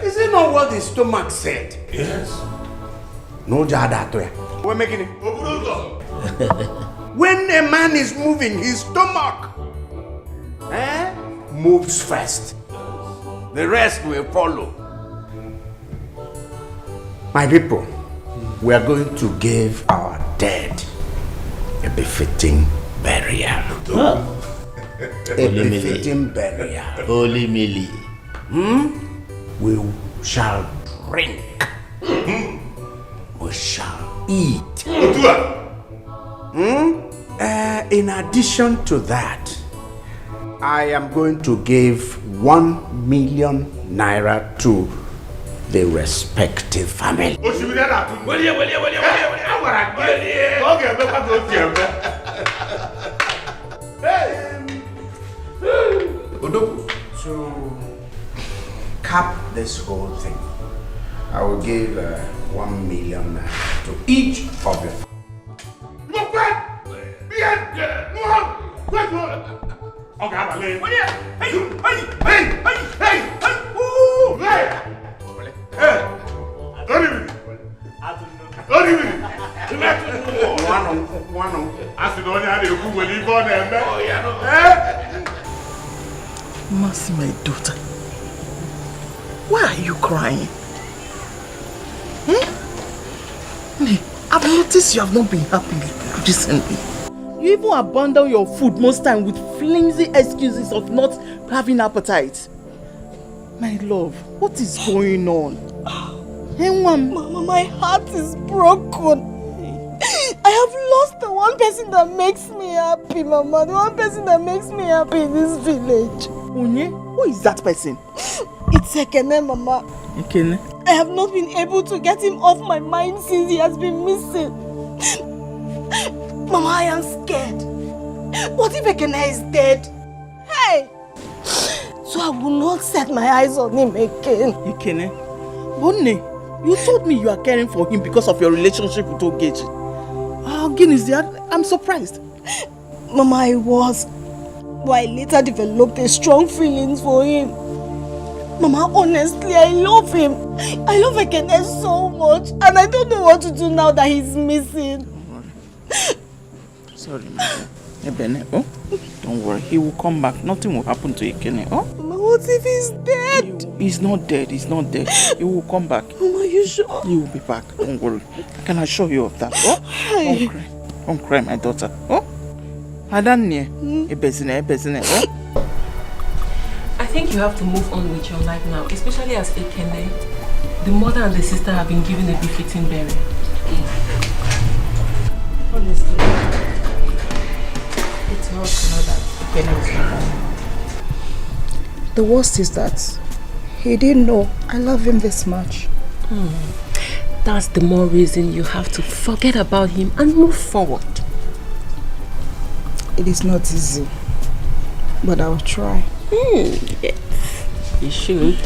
Speaker 5: Is it not what the stomach said?
Speaker 20: Yes.
Speaker 5: No jada. We're making it. When a man is moving, his stomach moves first. The rest will follow. My people, we are going to give our dead a befitting burial. A befitting burial.
Speaker 19: Holy Millie.
Speaker 5: We shall drink. We shall eat. In addition to that, I am going to give 1 million naira to the respective family. To cap this whole thing, I will give 1 million naira to each of you.
Speaker 15: Mercy, my daughter. Why are you crying? I've noticed you have not been happy recently. You even abandon your food most time with flimsy excuses of not having appetite. My love, what is going on?
Speaker 2: Mama, my heart is broken. I have lost the one person that makes me happy, Mama. The one person that makes me happy in this village.
Speaker 15: Onye? Who is that person?
Speaker 2: It's Ekene, Mama.
Speaker 15: Ekene?
Speaker 2: I have not been able to get him off my mind since he has been missing. Mama, I am scared. What if Ekene is dead? Hey! So I will not set my eyes on him again.
Speaker 15: Ekene? Bonne, you told me you are caring for him because of your relationship with Ogechi. I'm surprised.
Speaker 2: Mama, I was. But I later developed a strong feelings for him. Mama, honestly, I love him. I love Ekene so much. And I don't know what to do now that he's missing.
Speaker 15: Sorry, Mama. Ebene, oh? Don't worry, he will come back. Nothing will happen to Ekene, oh?
Speaker 2: Mama, what if he's dead?
Speaker 15: He's not dead, he's not dead. He will come back.
Speaker 2: Mama, are you sure?
Speaker 15: He will be back, don't worry. I can assure you of that, oh? Don't cry. Don't cry, my daughter, oh? Adanye, ebezine, oh?
Speaker 14: I think you have to move on with your life now, especially as Ekene. The mother and the sister have been given a befitting burial.
Speaker 15: Honestly, it's not clear that Ekene is not alive.
Speaker 17: The worst is that he didn't know I love him this much.
Speaker 14: That's the more reason you have to forget about him and move forward.
Speaker 17: It is not easy, but I will try.
Speaker 14: Yes, you should.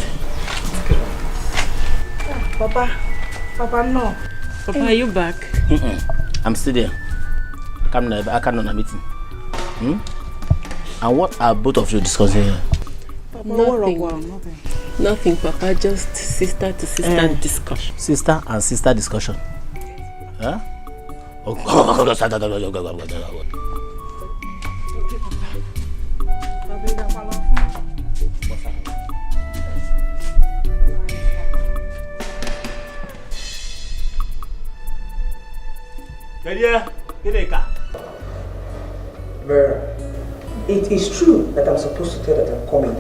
Speaker 17: Papa, no.
Speaker 14: Papa, are you back?
Speaker 19: I'm still there. I can't on a meeting. And what are both of you discussing here?
Speaker 14: Nothing, Papa. Just sister to sister discussion.
Speaker 19: Sister and sister discussion. Huh?
Speaker 18: Vera, it is true that I'm supposed to tell that I'm coming.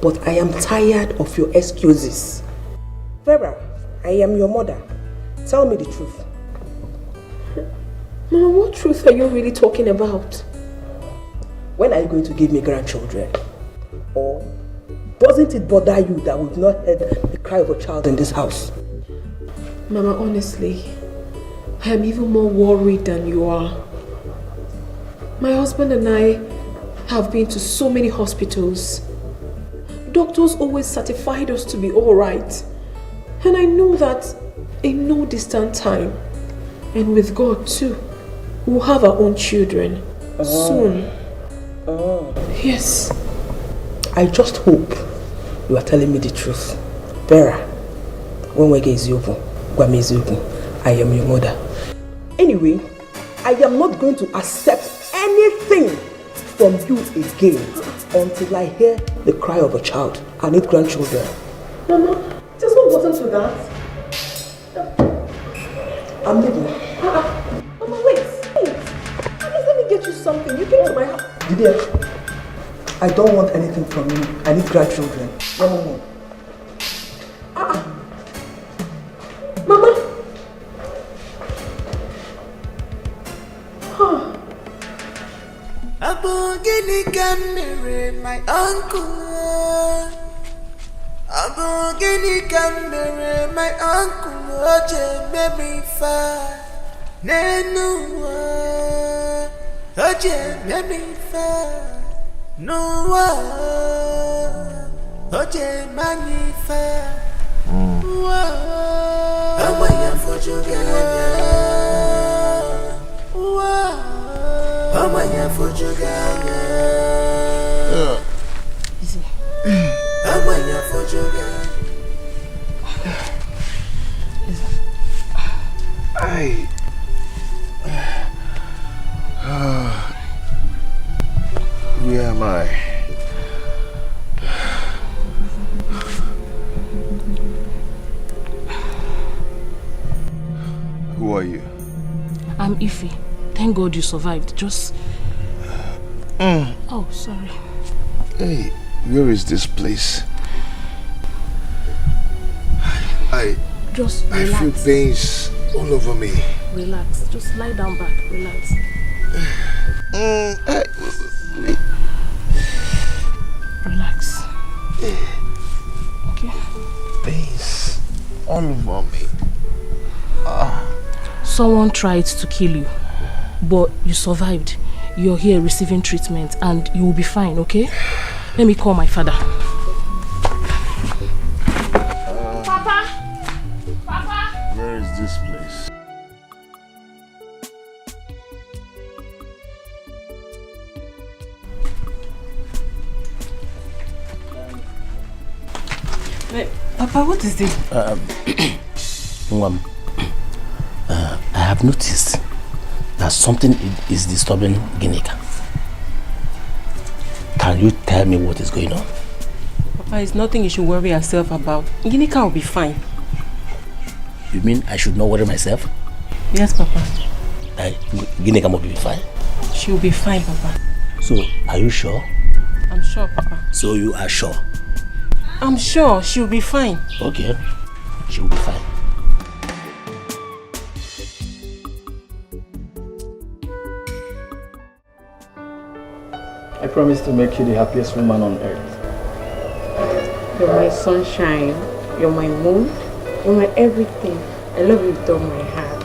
Speaker 18: But I am tired of your excuses. Vera, I am your mother. Tell me the truth.
Speaker 4: Mama, what truth are you really talking about?
Speaker 18: When are you going to give me grandchildren? Or doesn't it bother you that we've not heard the cry of a child in this house?
Speaker 4: Mama, honestly, I am even more worried than you are. My husband and I have been to so many hospitals. Doctors always certified us to be alright. And I know that in no distant time, and with God too, we'll have our own children soon. Yes.
Speaker 18: I just hope you are telling me the truth. Vera, when we get Eziokwu, I am your mother. Anyway, I am not going to accept anything from you again until I hear the cry of a child. I need grandchildren.
Speaker 4: Mama, just what gotten to that?
Speaker 18: I'm leaving. Mama, wait. At least let me get you something. You came to my house. Didier, I don't want anything from you. I need grandchildren. No. Mama.
Speaker 10: Abogini Camere, my uncle. Abogini Camere, my uncle. Oje baby fa. Nenua. Oje baby fa. Noa. Oje manifa. Amaya fojuganya. Amaya fojuganya. Amaya fojuganya.
Speaker 3: Where am I? Who are you?
Speaker 7: I'm Ify. Thank God you survived. Just... Oh, sorry.
Speaker 3: Hey, where is this place?
Speaker 7: Just relax.
Speaker 3: I feel pains all over me.
Speaker 7: Relax. Just lie down back. Relax. Relax. Okay.
Speaker 3: Pains all over me.
Speaker 7: Someone tried to kill you, but you survived. You're here receiving treatment and you will be fine, okay? Let me call my father. Papa! Papa!
Speaker 3: Where is this place?
Speaker 14: Papa, what is this?
Speaker 19: I have noticed that something is disturbing Ginika. Can you tell me what is going on?
Speaker 14: Papa, it's nothing you should worry yourself about. Ginika will be fine.
Speaker 19: You mean I should not worry myself?
Speaker 14: Yes, Papa.
Speaker 19: Ginika will be fine?
Speaker 14: She will be fine, Papa.
Speaker 19: So, are you sure?
Speaker 14: I'm sure, Papa.
Speaker 19: So you are sure?
Speaker 14: I'm sure she will be fine.
Speaker 19: Okay, she will be fine.
Speaker 8: I promise to make you the happiest woman on earth.
Speaker 4: You're my sunshine. You're my moon. You're my everything. I love you with all my heart.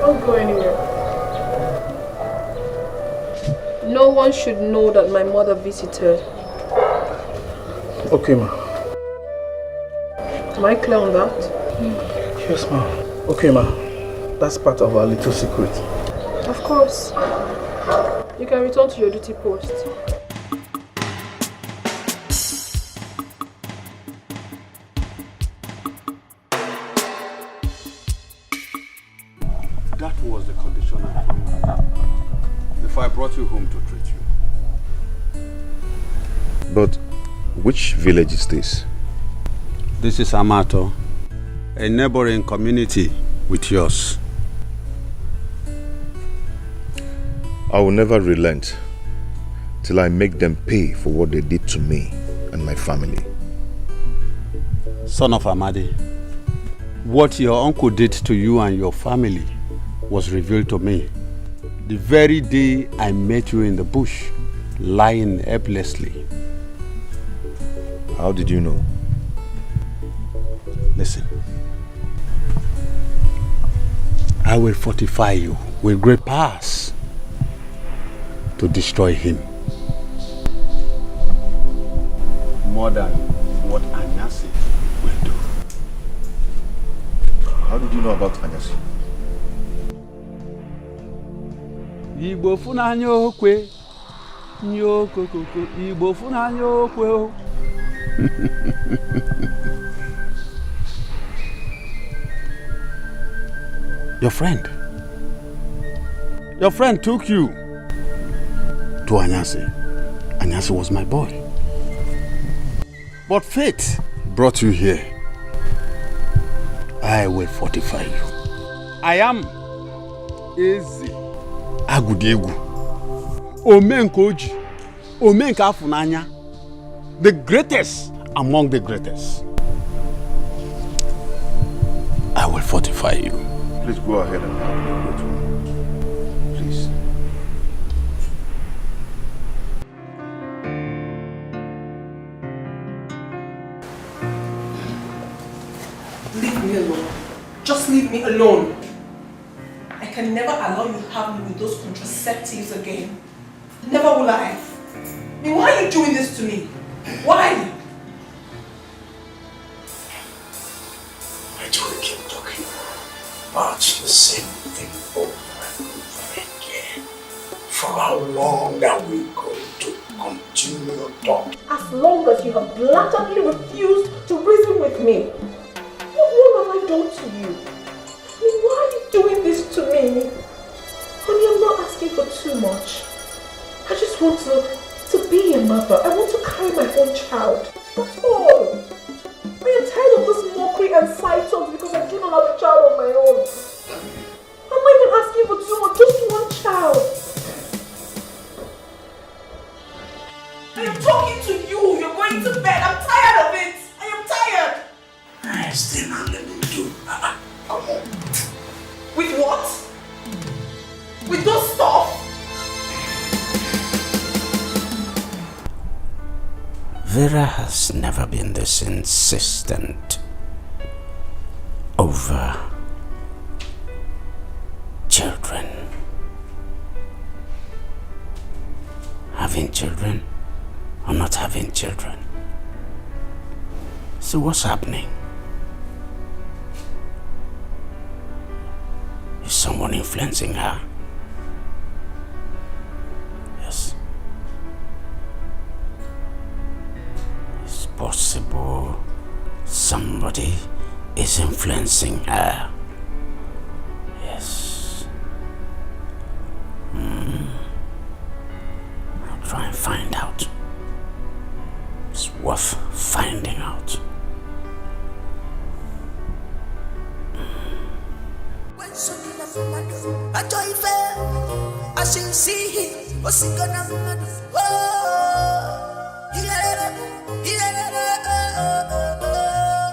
Speaker 4: Don't go anywhere. No one should know that my mother visited.
Speaker 8: Okay, ma.
Speaker 4: Am I clear on that?
Speaker 8: Yes, ma. Okay, ma. That's part of our little secret.
Speaker 4: Of course. You can return to your duty post.
Speaker 6: That was the condition I found before I brought you home to treat you.
Speaker 3: But which village is this?
Speaker 6: This is Amato, a neighboring community with yours.
Speaker 3: I will never relent till I make them pay for what they did to me and my family.
Speaker 6: Son of Amadi, what your uncle did to you and your family was revealed to me the very day I met you in the bush, lying helplessly.
Speaker 3: How did you know?
Speaker 6: Listen. I will fortify you with great powers to destroy him. More than what Anyasi will do.
Speaker 3: How did you know about Anyasi?
Speaker 6: Igbo funanya okwe, nyokokoko. Igbo funanya okwe. Your friend took you to Anyasi Anyasi was my boy. But fate brought you here. I will fortify you. I am Eze Agudegu. Omenkoji. Omenka Funanya. The greatest among the greatest. I will fortify you.
Speaker 3: Please go ahead and help me. Please.
Speaker 18: Leave me alone. Just leave me alone. I can never allow you to have me with those contraceptives again. Never will I. I mean, why are you doing this to me? Why?
Speaker 5: Why do we keep talking about the same thing over and over again? For how long are we going to continue talking?
Speaker 4: As long as you have blatantly refused to reason with me. What wrong have I done to you? I mean, why are you doing this to me? Honey, I'm not asking for too much. I just want to be a mother. I want to carry my own child. That's all. I am tired of this mockery and side talks because I do not have a child of my own. I'm not even asking for too much, just one child. I am talking to you. You're going to bed. I'm tired of it. I am tired.
Speaker 5: I still not let me do. Come on.
Speaker 18: With what? With those stuff?
Speaker 5: Vera has never been this insistent over children. Having children or not having children. So what's happening? Is someone influencing her? Yes. It's possible somebody is influencing her. Yes. I'll try and find out. It's worth finding out.
Speaker 10: I should see him. What's he gonna do?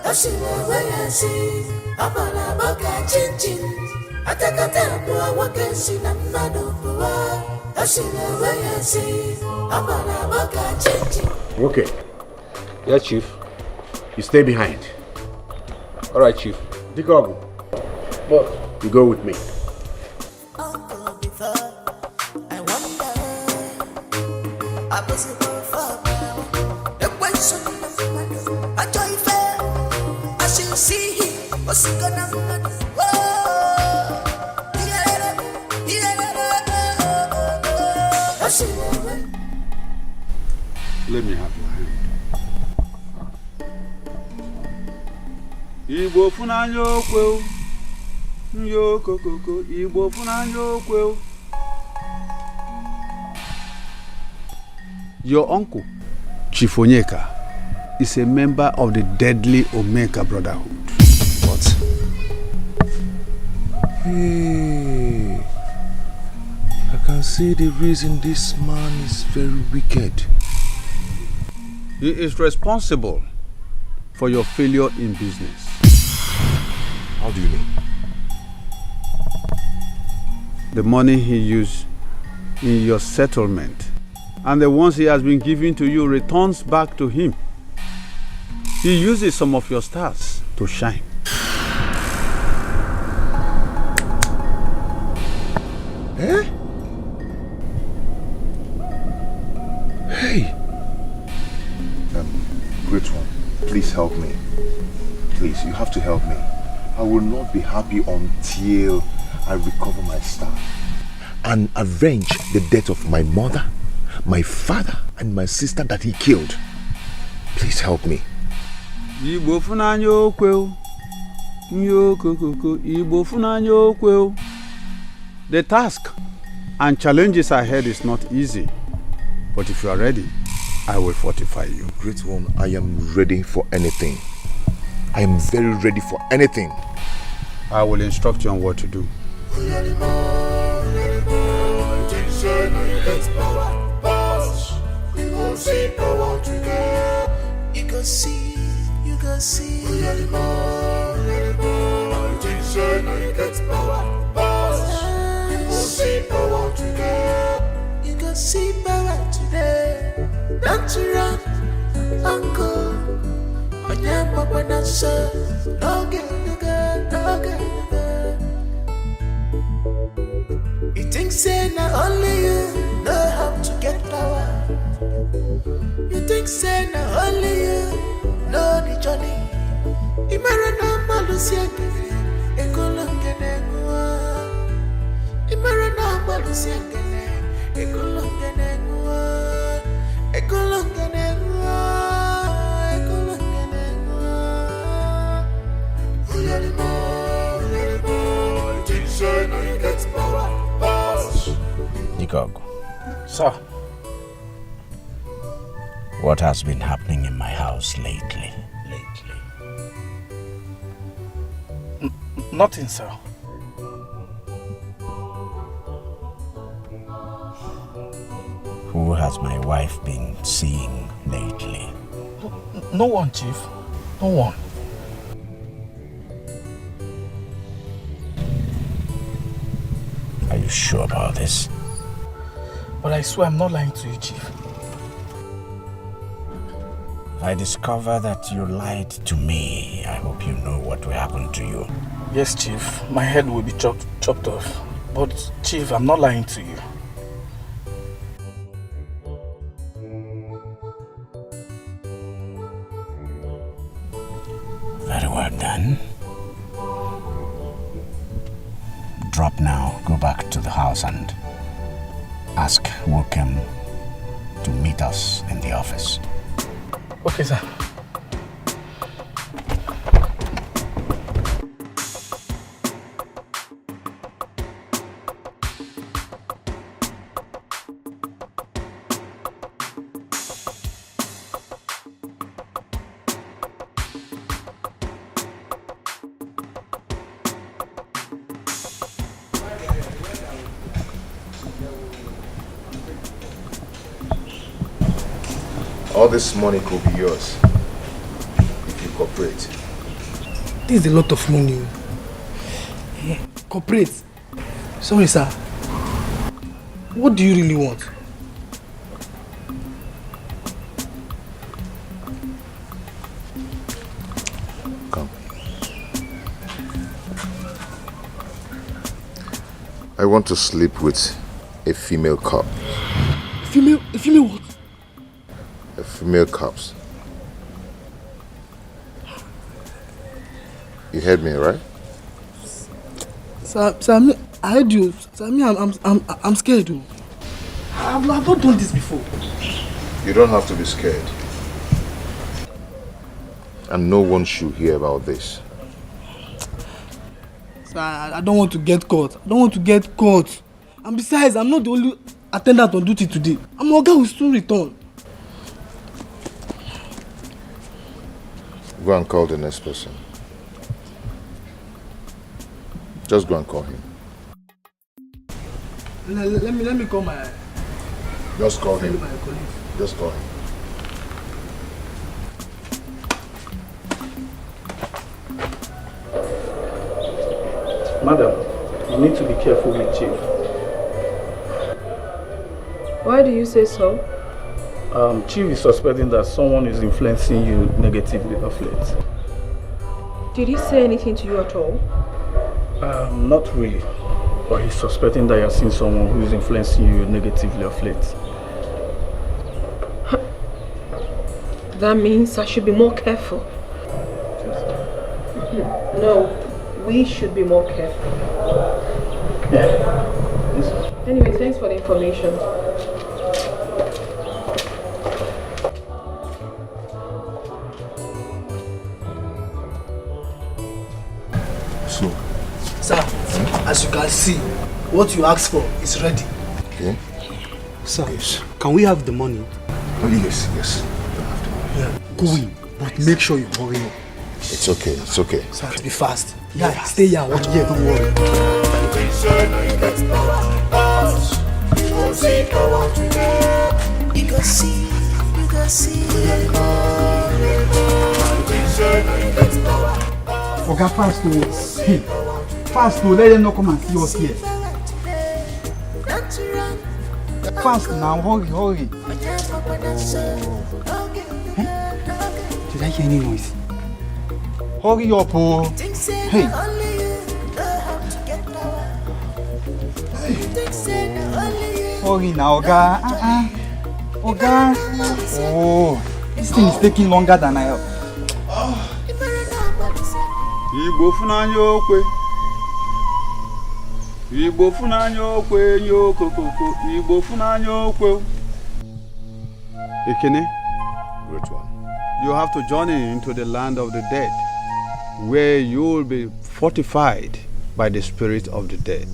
Speaker 10: I should wait and see. I'm gonna walk a chin chin. I take a tempo, I walk and see. I'm not over. I should wait and see. I'm gonna walk a chin chin.
Speaker 11: Okay. Yeah, Chief. You stay behind. All right, Chief. Etiko. Boss. You go with me.
Speaker 6: Let me have your hand. Igbo funanyo kweu. Yo kokoko Igbo funanyo kweu. Your uncle, Chief Onyeka, is a member of the deadly Omeka Brotherhood.
Speaker 3: What? Hey, I can see the reason this man is very wicked.
Speaker 6: He is responsible for your failure in business.
Speaker 3: How do you mean?
Speaker 6: The money he used in your settlement and the ones he has been giving to you returns back to him. He uses some of your stars to shine.
Speaker 3: Eh? Hey! Great one, please help me. Please, you have to help me. I will not be happy until I recover my star and avenge the death of my mother, my father, and my sister that he killed. Please help me.
Speaker 6: Igbo funanyo kweu. Nyo kokoko Igbo funanyo kweu. The task and challenges ahead is not easy, but if you are ready, I will fortify you.
Speaker 3: Great one, I am ready for anything. I am very ready for anything.
Speaker 6: I will instruct you on what to do.
Speaker 10: You can see. You can see power, today. Don't you run, uncle. On your papa not so. No get the girl. You think say not only you know how to get power. You think say not only you know the journey. Imarana malusia kene, ekolongene ngua. Imarana malusia kene, ekolongene ngua. Ekolongene ngua, ekolongene ngua. Uyalimo, teacher, now you get power.
Speaker 5: Etiko.
Speaker 8: Sir.
Speaker 5: What has been happening in my house lately?
Speaker 8: Nothing, sir.
Speaker 5: Who has my wife been seeing lately?
Speaker 8: No one, Chief. No one.
Speaker 5: Are you sure about this?
Speaker 8: But I swear I'm not lying to you, Chief.
Speaker 5: I discover that you lied to me. I hope you know what will happen to you.
Speaker 8: Yes, Chief. My head will be chopped off. But, Chief, I'm not lying to you.
Speaker 5: Very well done. Drop now. Go back to the house and ask Wokem to meet us in the office.
Speaker 8: Okay, sir.
Speaker 3: All this money could be yours if you cooperate.
Speaker 9: This is a lot of money. Cooperate. Sorry, sir. What do you really want?
Speaker 3: Come. I want to sleep with a female cop.
Speaker 9: A female what?
Speaker 3: A female cops. You heard me, right?
Speaker 9: Sir, I heard you. Sir, I'm scared. I've not done this before.
Speaker 3: You don't have to be scared. And no one should hear about this.
Speaker 9: Sir, I don't want to get caught. And besides, I'm not the only attendant on duty today. Oga will soon return.
Speaker 3: Go and call the next person. Just go and call him.
Speaker 9: Let me call my...
Speaker 3: Just call him. Just call him.
Speaker 8: Madam, you need to be careful with Chief.
Speaker 4: Why do you say so?
Speaker 8: Chief is suspecting that someone is influencing you negatively of late.
Speaker 4: Did he say anything to you at all?
Speaker 8: Not really. But he's suspecting that you're seeing someone who is influencing you negatively of late.
Speaker 4: That means I should be more careful. No, we should be more careful.
Speaker 8: Yeah.
Speaker 4: Anyway, thanks for the information.
Speaker 9: So, sir, as you can see, what you asked for is ready.
Speaker 3: Okay.
Speaker 16: Sir, can we have the money?
Speaker 3: Oh, yes. You don't have to worry.
Speaker 9: Yeah, go in, but make sure you hurry up.
Speaker 3: It's okay.
Speaker 9: Sir, be fast. Yeah, stay here, watch here, don't worry.
Speaker 10: You can see.
Speaker 1: Oga, fast to fast to let them not come and see us here. Fast now, hurry. Oh. Did I hear any noise? Hurry up, oh. Hey. Hurry now, Oga. Oga. Oh, this thing is taking longer than I...
Speaker 6: Igbo funanya okwe. Igbo funanya okwe nyokokoko. Igbo funanya okwe. Ekene,
Speaker 3: Great one.
Speaker 6: you have to journey into the land of the dead, where you will be fortified by the spirit of the dead.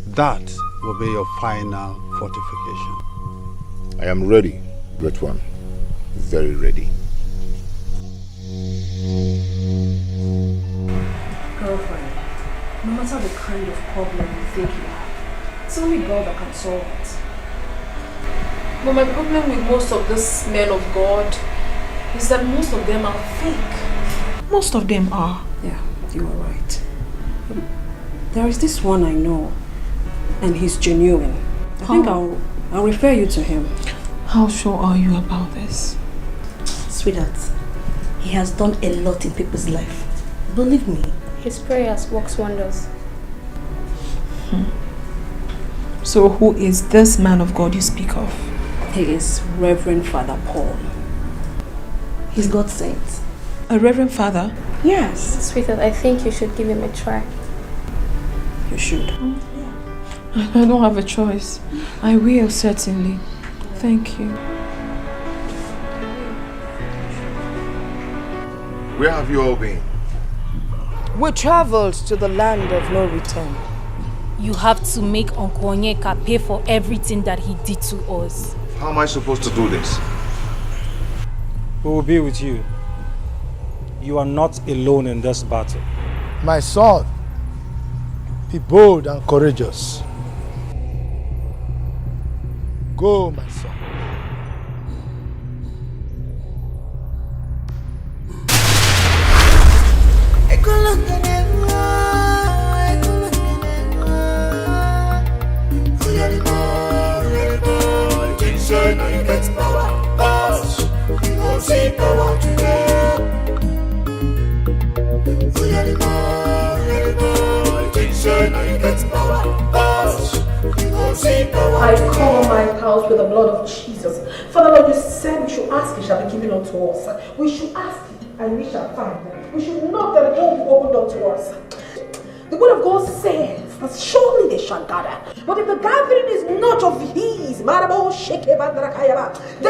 Speaker 6: That will be your final fortification.
Speaker 3: I am ready, Great one. Very ready.
Speaker 4: Girlfriend, no matter the kind of problem you think you have, it's only God that can solve it. But my problem with most of these men of God is that most of them are fake.
Speaker 17: Most of them are.
Speaker 18: Yeah, you are right. There is this one I know, and he's genuine. I think I'll refer you to him.
Speaker 17: How sure are you about this?
Speaker 2: Sweetheart, he has done a lot in people's life. Believe me.
Speaker 22: His prayers works wonders.
Speaker 17: So who is this man of God you speak of?
Speaker 18: He is Reverend Father Paul.
Speaker 2: He's God's saint.
Speaker 17: A Reverend Father?
Speaker 18: Yes.
Speaker 22: Sweetheart, I think you should give him a try.
Speaker 18: You should.
Speaker 17: I don't have a choice. I will, certainly. Thank you.
Speaker 3: Where have you all been?
Speaker 23: We traveled to the land of no return.
Speaker 7: You have to make Uncle Onyeka pay for everything that he did to us.
Speaker 3: How am I supposed to do this?
Speaker 16: We will be with you. You are not alone in this battle.
Speaker 9: My son, be bold and courageous. Go, my son.
Speaker 18: I cover my house with the blood of Jesus. Father Lord, you said we should ask, it shall be given unto us. We should ask, and we shall find. We should knock, that the door will be opened unto us. The word of God says that surely they shall gather. But if the gathering is not of his, they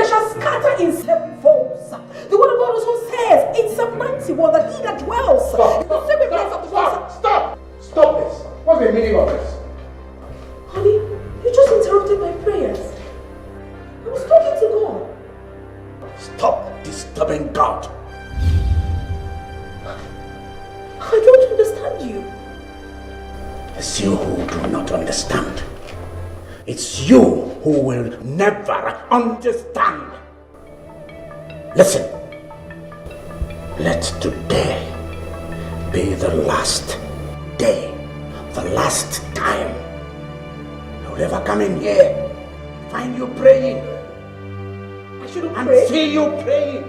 Speaker 18: shall scatter in seven folds. The word of God also says in Psalm 91 that he that dwells in the secret place of the Most.
Speaker 21: Stop this. What's the meaning of this?
Speaker 18: Honey, you just interrupted my prayers. I was talking to God.
Speaker 5: Stop disturbing God.
Speaker 18: I don't understand you.
Speaker 5: It's you who do not understand. It's you who will never understand. Listen. Let today be the last day, the last time I will ever come in here, find you praying.
Speaker 18: I shouldn't
Speaker 5: and
Speaker 18: pray.
Speaker 5: see you praying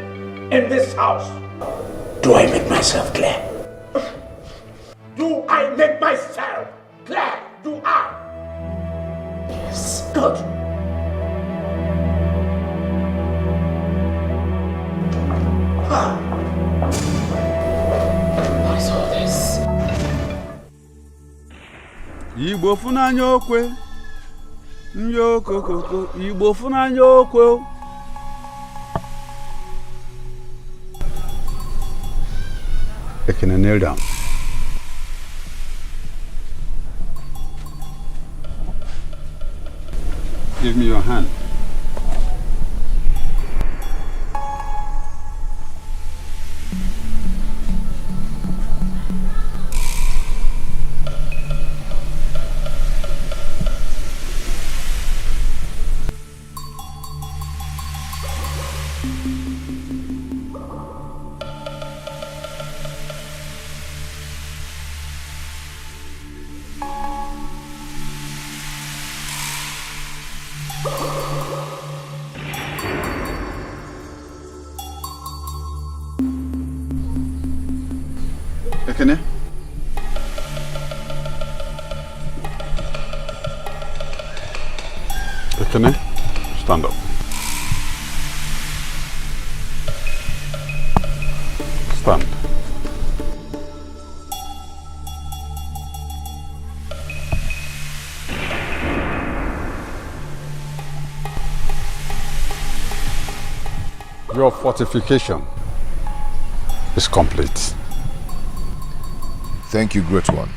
Speaker 5: in this house. Do I make myself clear? Do I make myself clear? Do I? Yes. Good.
Speaker 18: What is all this?
Speaker 6: Igbo funanya okwe. Nyokokoko. Igbo funanya okwe. Ekene, kneel down. Give me your hand. Ekene. Ekene, stand up. Stand. Your fortification is complete.
Speaker 3: Thank you, Great One.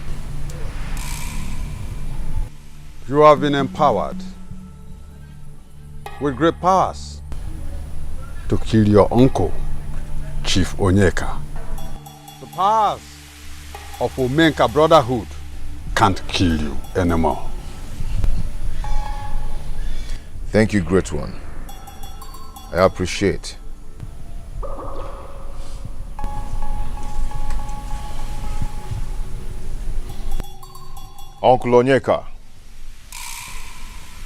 Speaker 6: You have been empowered with great powers to kill your uncle, Chief Onyeka. The powers of Omenka Brotherhood can't kill you anymore.
Speaker 3: Thank you, Great One. I appreciate. Uncle Onyeka,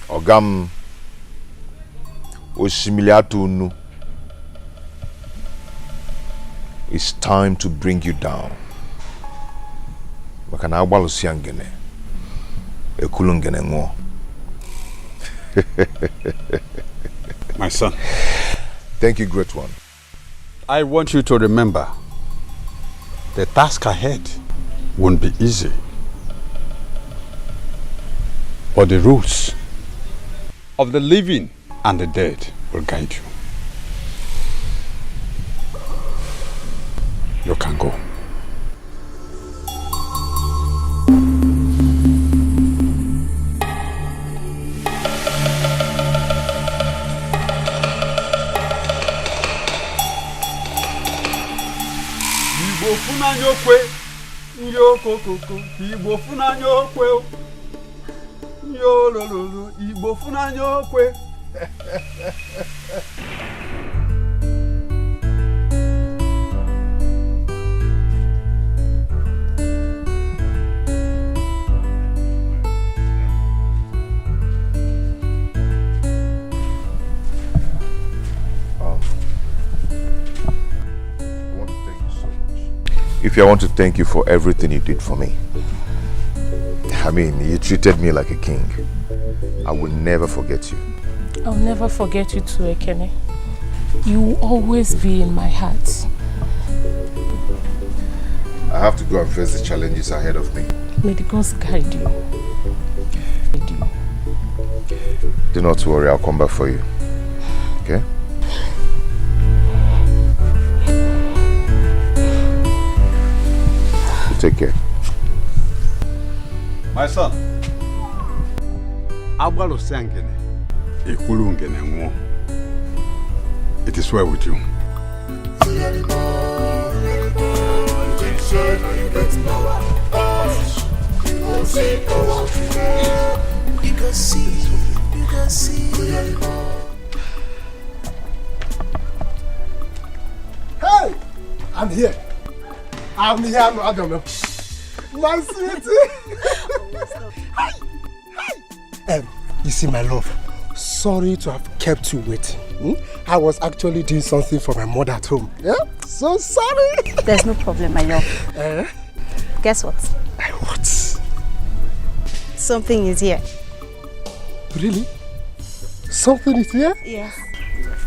Speaker 3: Ogam Osimiliatunu, it's time to bring you down. Makana walusiangene, ekulungene ngo.
Speaker 6: My son.
Speaker 3: Thank you, Great One.
Speaker 6: I want you to remember, the task ahead won't be easy. But the rules of the living and the dead will guide you. You can go. Igbo funanya okwe, nyoko koko, Igbo funanya okwe. Yo lolo, Igbo funanya okwe.
Speaker 3: If I want to thank you for everything you did for me. I mean, you treated me like a king. I will never forget you.
Speaker 14: I'll never forget you too, Ekene. You will always be in my heart.
Speaker 3: I have to go and face the challenges ahead of me.
Speaker 14: May the gods guide you.
Speaker 3: Do not worry, I'll come back for you. Okay? You take care.
Speaker 6: My son, Abalo Sangene, Ekulungene Ngo. It is well with you.
Speaker 9: Hey! I'm here. I'm here, I don't know. My sweetie! Hi! You see, my love, sorry to have kept you waiting. I was actually doing something for my mother at home. Yeah? So sorry!
Speaker 7: There's no problem, my love. Guess what?
Speaker 9: What?
Speaker 7: Something is here.
Speaker 9: Really? Something is here?
Speaker 7: Yes.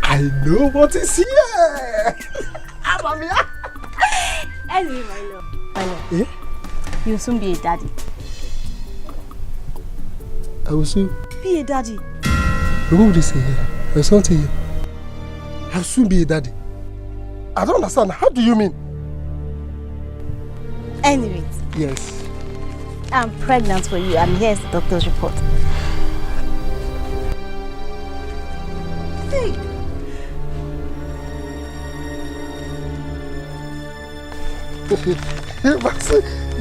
Speaker 9: I know what is here! I'm here!
Speaker 7: Anyway, my love. My love.
Speaker 9: Yeah?
Speaker 7: You'll soon be a daddy.
Speaker 9: I will soon
Speaker 7: be a daddy.
Speaker 9: What would you say here? There's something here. I'll soon be a daddy. I don't understand. How do you mean?
Speaker 7: Anyway.
Speaker 9: Yes.
Speaker 7: I'm pregnant for you, and here's the doctor's report. Hey.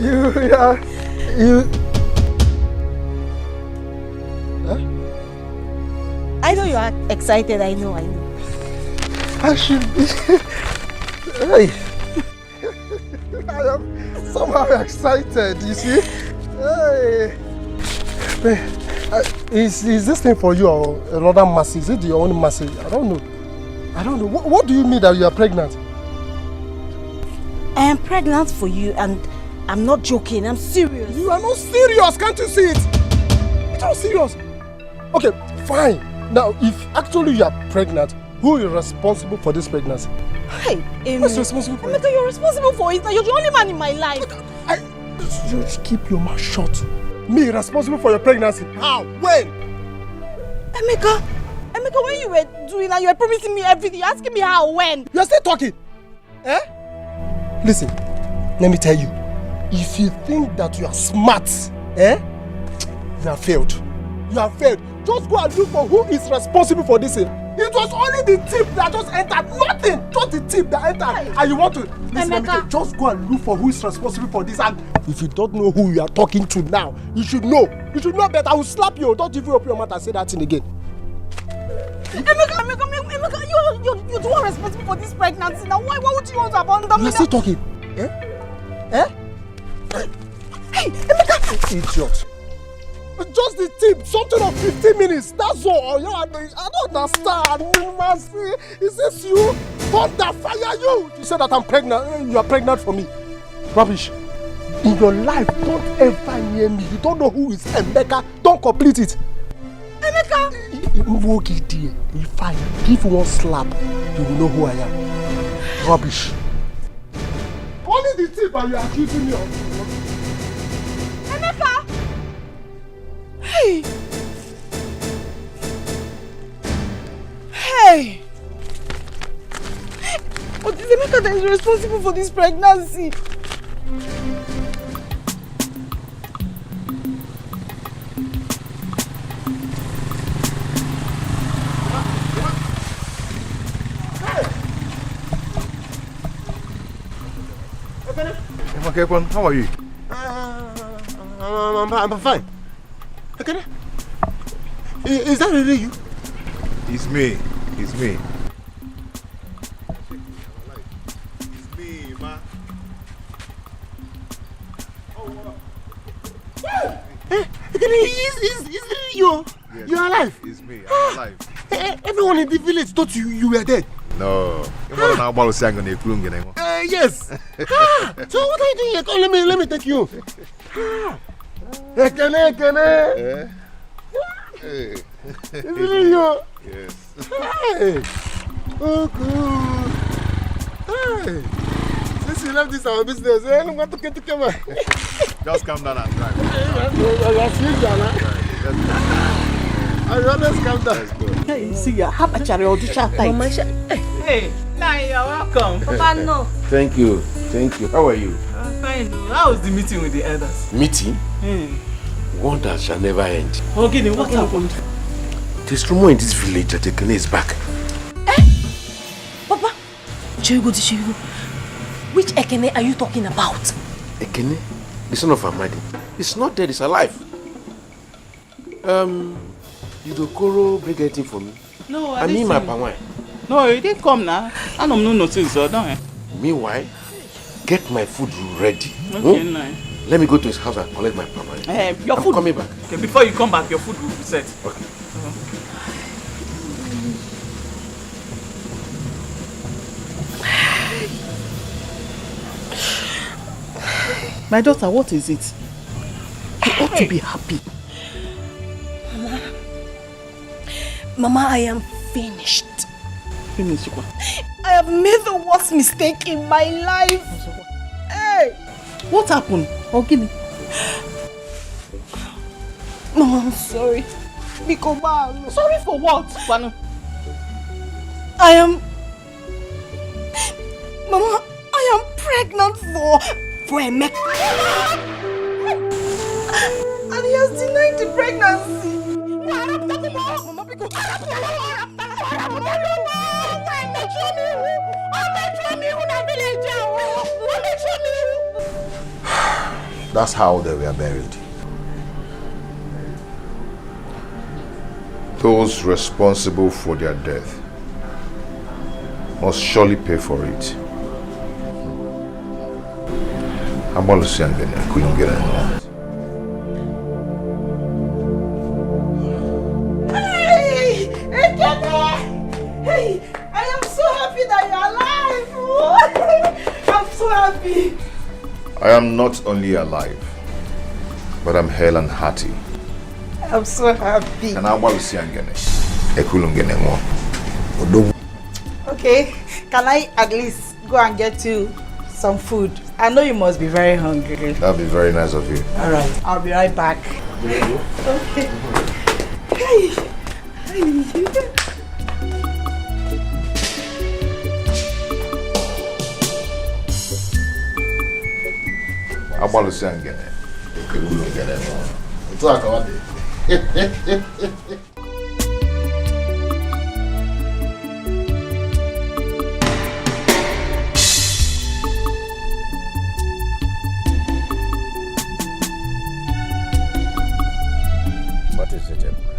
Speaker 9: You.
Speaker 7: I know you are excited. I know.
Speaker 9: I should be. Hey. I am somehow excited. You see? Hey. Is this thing for you or another mercy? Is it your own mercy? I don't know. What do you mean that you are pregnant?
Speaker 7: I am pregnant for you, and
Speaker 2: I'm not joking, I'm serious.
Speaker 12: You are not serious, can't you see it? It's not serious. Okay, fine. Now, if actually you are pregnant, who is responsible for this pregnancy?
Speaker 2: Hey,
Speaker 12: who's responsible for it?
Speaker 2: Emeka, you're responsible for it. Now you're the only man in my life.
Speaker 12: You just keep your mouth shut. Me responsible for your pregnancy? How? When?
Speaker 2: Emeka, when you were doing that, you were promising me everything. You're asking me how, when?
Speaker 12: You're still talking. Eh? Listen, let me tell you. If you think that you are smart, you have failed. You have failed. Just go and look for who is responsible for this thing. It was only the tip that just entered. Nothing. Just the tip that entered. And you want to... Listen, just go and look for who is responsible for this. And if you don't know who you are talking to now, you should know. You should know better. I will slap you. Don't even open your mouth and say that thing again.
Speaker 2: Emeka, you're the one responsible for this pregnancy. Now, why would you want to abandon me?
Speaker 12: You're still talking. Hey, Emeka! Idiot. Just the tip, something of 15 minutes. That's all. I don't understand. Mercy. Is this you? Thunder fire you! You said that I'm pregnant. You are pregnant for me. Rubbish. In your life, don't ever near me. You don't know who is Emeka. Don't complete it.
Speaker 2: Emeka!
Speaker 12: If I give one slap, you will know who I am. Rubbish. Only the tip and you are accusing me of.
Speaker 2: Emeka! Hey! Hey! But it's Emeka that is responsible for this pregnancy.
Speaker 11: Okay, how are you?
Speaker 12: I'm fine. Okay. Is that really you?
Speaker 11: It's me. It's me.
Speaker 12: It's me, man. Is it you?
Speaker 11: Yes,
Speaker 12: You're alive?
Speaker 11: It's me. I'm alive.
Speaker 12: Everyone in the village thought you were dead.
Speaker 11: No.
Speaker 12: Yes. So what are you doing here? Come, let me take you. Ekene.
Speaker 11: Hey.
Speaker 12: Is it you?
Speaker 11: Yes.
Speaker 12: Hey. Oh, good. Hey. Since you left this our business, I don't want to get to come on.
Speaker 11: Just calm down and drive.
Speaker 12: I always calm down.
Speaker 17: Hey, see ya. How much are you audition time?
Speaker 15: Hey, now you're welcome.
Speaker 2: Papa, no.
Speaker 11: Thank you. How are you?
Speaker 15: I'm fine. How was the meeting with the elders?
Speaker 3: Meeting? Wonders shall never end.
Speaker 15: Okay, what happened?
Speaker 3: There's rumor in this village that Ekene is back.
Speaker 2: Papa, Chirigo. Which Ekene are you talking about?
Speaker 3: Ekene? The son of Amadi. He's not dead, he's alive. You do Koro bring anything for me?
Speaker 15: No,
Speaker 3: I mean my pawai.
Speaker 15: No, you didn't come now. I don't know nothing, so don't.
Speaker 3: Meanwhile, get my food ready.
Speaker 15: Okay, nice.
Speaker 3: Let me go to his house and collect my pawai.
Speaker 15: Your food.
Speaker 3: Coming back.
Speaker 15: Okay, before you come back, your food will be set.
Speaker 3: Okay.
Speaker 17: My daughter, what is it? You ought to be happy.
Speaker 2: Mama, I am finished.
Speaker 17: Finished what?
Speaker 2: I have made the worst mistake in my life. Hey!
Speaker 17: What happened? Ogini?
Speaker 2: Mama, I'm sorry. Bikoba.
Speaker 17: Sorry for what, Kwanu?
Speaker 2: I am... Mama, I am pregnant for Emeka. And he has denied the pregnancy. Mama,
Speaker 11: That's how they were buried. Those responsible for their death must surely pay for it. I'm all saying I couldn't get anyone.
Speaker 2: Hey, I am so happy that you're alive. I'm so happy.
Speaker 3: I am not only alive, but I'm hale and hearty.
Speaker 17: I'm so happy. Okay, can I at least go and get you some food? I know you must be very hungry.
Speaker 3: That'd be very nice of you.
Speaker 17: Alright, I'll be right back. Okay. Hey.
Speaker 5: What is it, Ebuka?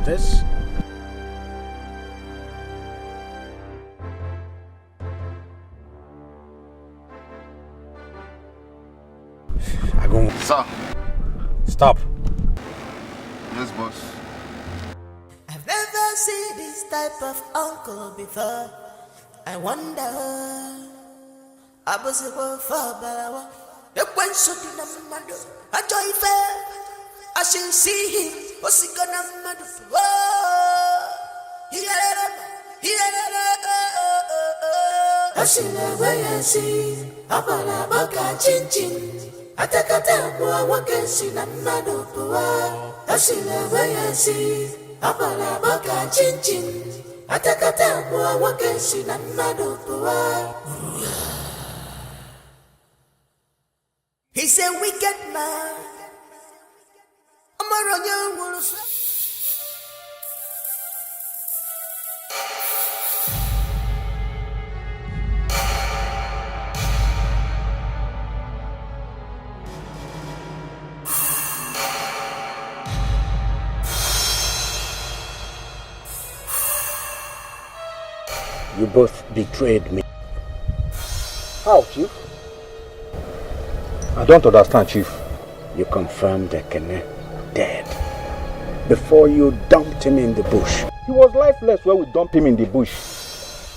Speaker 5: This?
Speaker 3: Sir.
Speaker 5: Stop.
Speaker 3: Yes, boss.
Speaker 10: I've never seen this type of uncle before. I wonder. I was able for Barawa. The one shot in the mother. I joy fair. I should see him. What's he gonna mother? Whoa! I should never see. Abala Baka Chin Chin. Atakata waka sinamado puwa asina wayasi abala baka chinchin atakata waka sinamado puwa. He's a wicked man. Amaronya wolf.
Speaker 5: You both betrayed me.
Speaker 11: How, Chief? I don't understand, Chief.
Speaker 5: You confirmed Ekene dead before you dumped him in the bush.
Speaker 11: He was lifeless when we dumped him in the bush.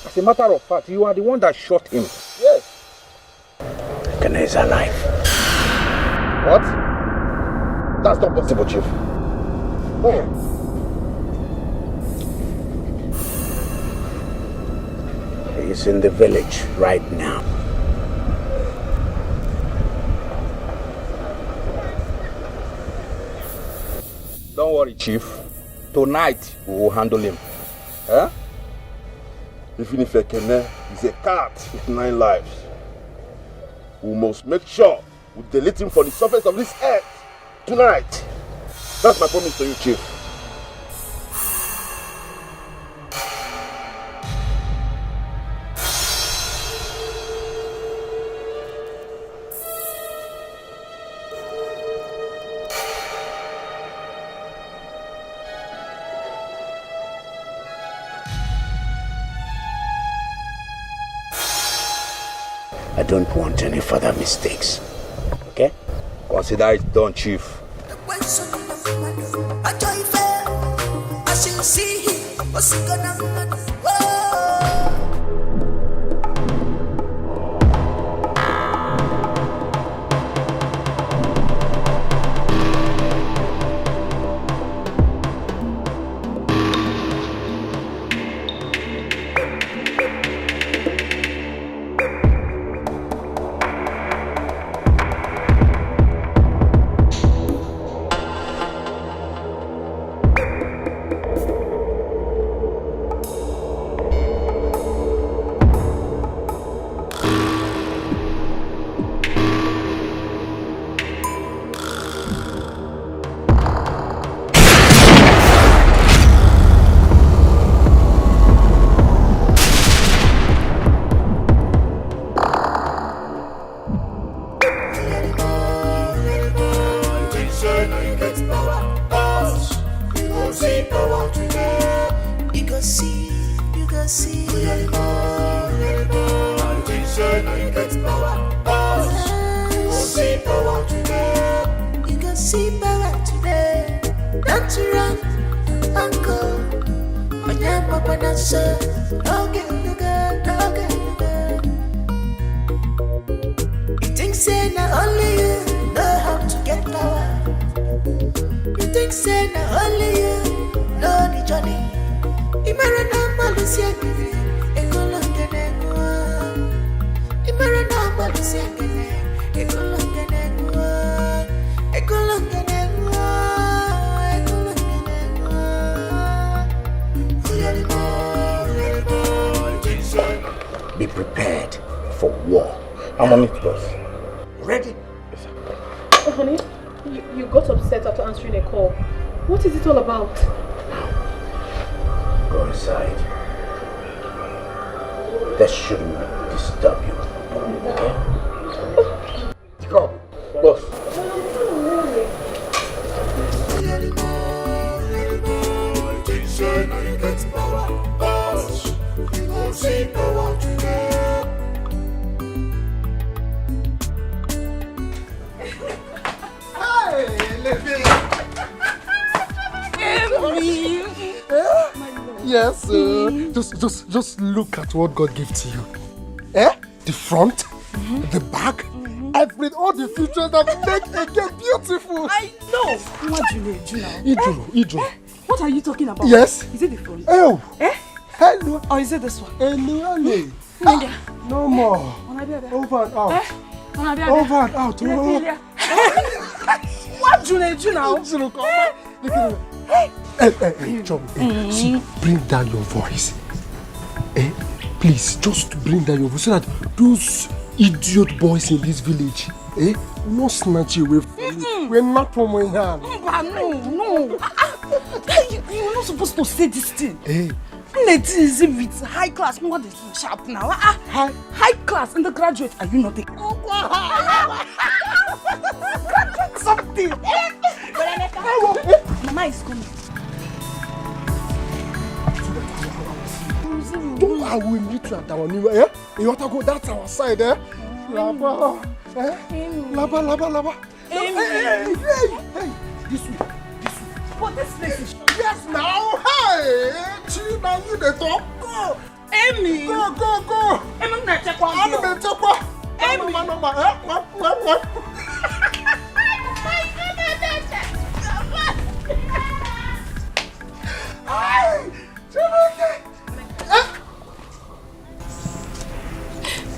Speaker 11: As a matter of fact, you are the one that shot him. Yes.
Speaker 5: Ekene is alive.
Speaker 11: What? That's not possible, Chief. Oh.
Speaker 5: He's in the village right now.
Speaker 11: Don't worry, Chief. Tonight we will handle him. Eh?
Speaker 13: Even if Ekene is a cat with 9 lives, we must make sure we delete him from the surface of this earth tonight. That's my promise to you, Chief.
Speaker 5: I don't want any further mistakes. Okay?
Speaker 11: Consider it done, Chief.
Speaker 10: I should see him. What's he gonna do? Politician, you get power. You see power today. You can see power today. Don't you run, uncle. My name, Papa, Nancy. Okay, you get, okay, you get. You think say not only you know how to get power. You think say not only you know the journey. Imarana Malusia, Ecolonganegua. Imarana Malusia, Ecolonganegua. Ecolonganegua.
Speaker 5: Be prepared for war. I'm on it, boss. Ready?
Speaker 4: Yes, sir. Oh, honey, you got upset after answering a call. What is it all about?
Speaker 5: Go inside. That shouldn't disturb you. Okay? Go, boss.
Speaker 12: Yes, just look at what God gave to you. The front, the back, all the features that make again beautiful.
Speaker 17: I know. What do you now?
Speaker 12: Idro.
Speaker 17: What are you talking about?
Speaker 12: Yes.
Speaker 17: Is it the front?
Speaker 12: Oh.
Speaker 17: Hello. Or is it this one?
Speaker 12: Hello. No more. Over and out. Over and out.
Speaker 17: What do you now?
Speaker 12: Hey, Chum. See, bring down your voice. Please, just bring down your voice so that those idiot boys in this village, will not snatch you away from me. We're not from my hand.
Speaker 17: No. You're not supposed to say this thing.
Speaker 2: Let's with high class. What is sharp now? High class in the graduate. Are you not a graduate something? Mama is coming.
Speaker 12: Don't I will meet you at our new You want to go? That's our side, Laba. Laba. Hey. This way.
Speaker 2: But this place is
Speaker 12: yes now. Hey, now you the talk. Go.
Speaker 2: Amy.
Speaker 12: Go.
Speaker 2: Amy, I'm not check one.
Speaker 12: I'm not check one. Amy.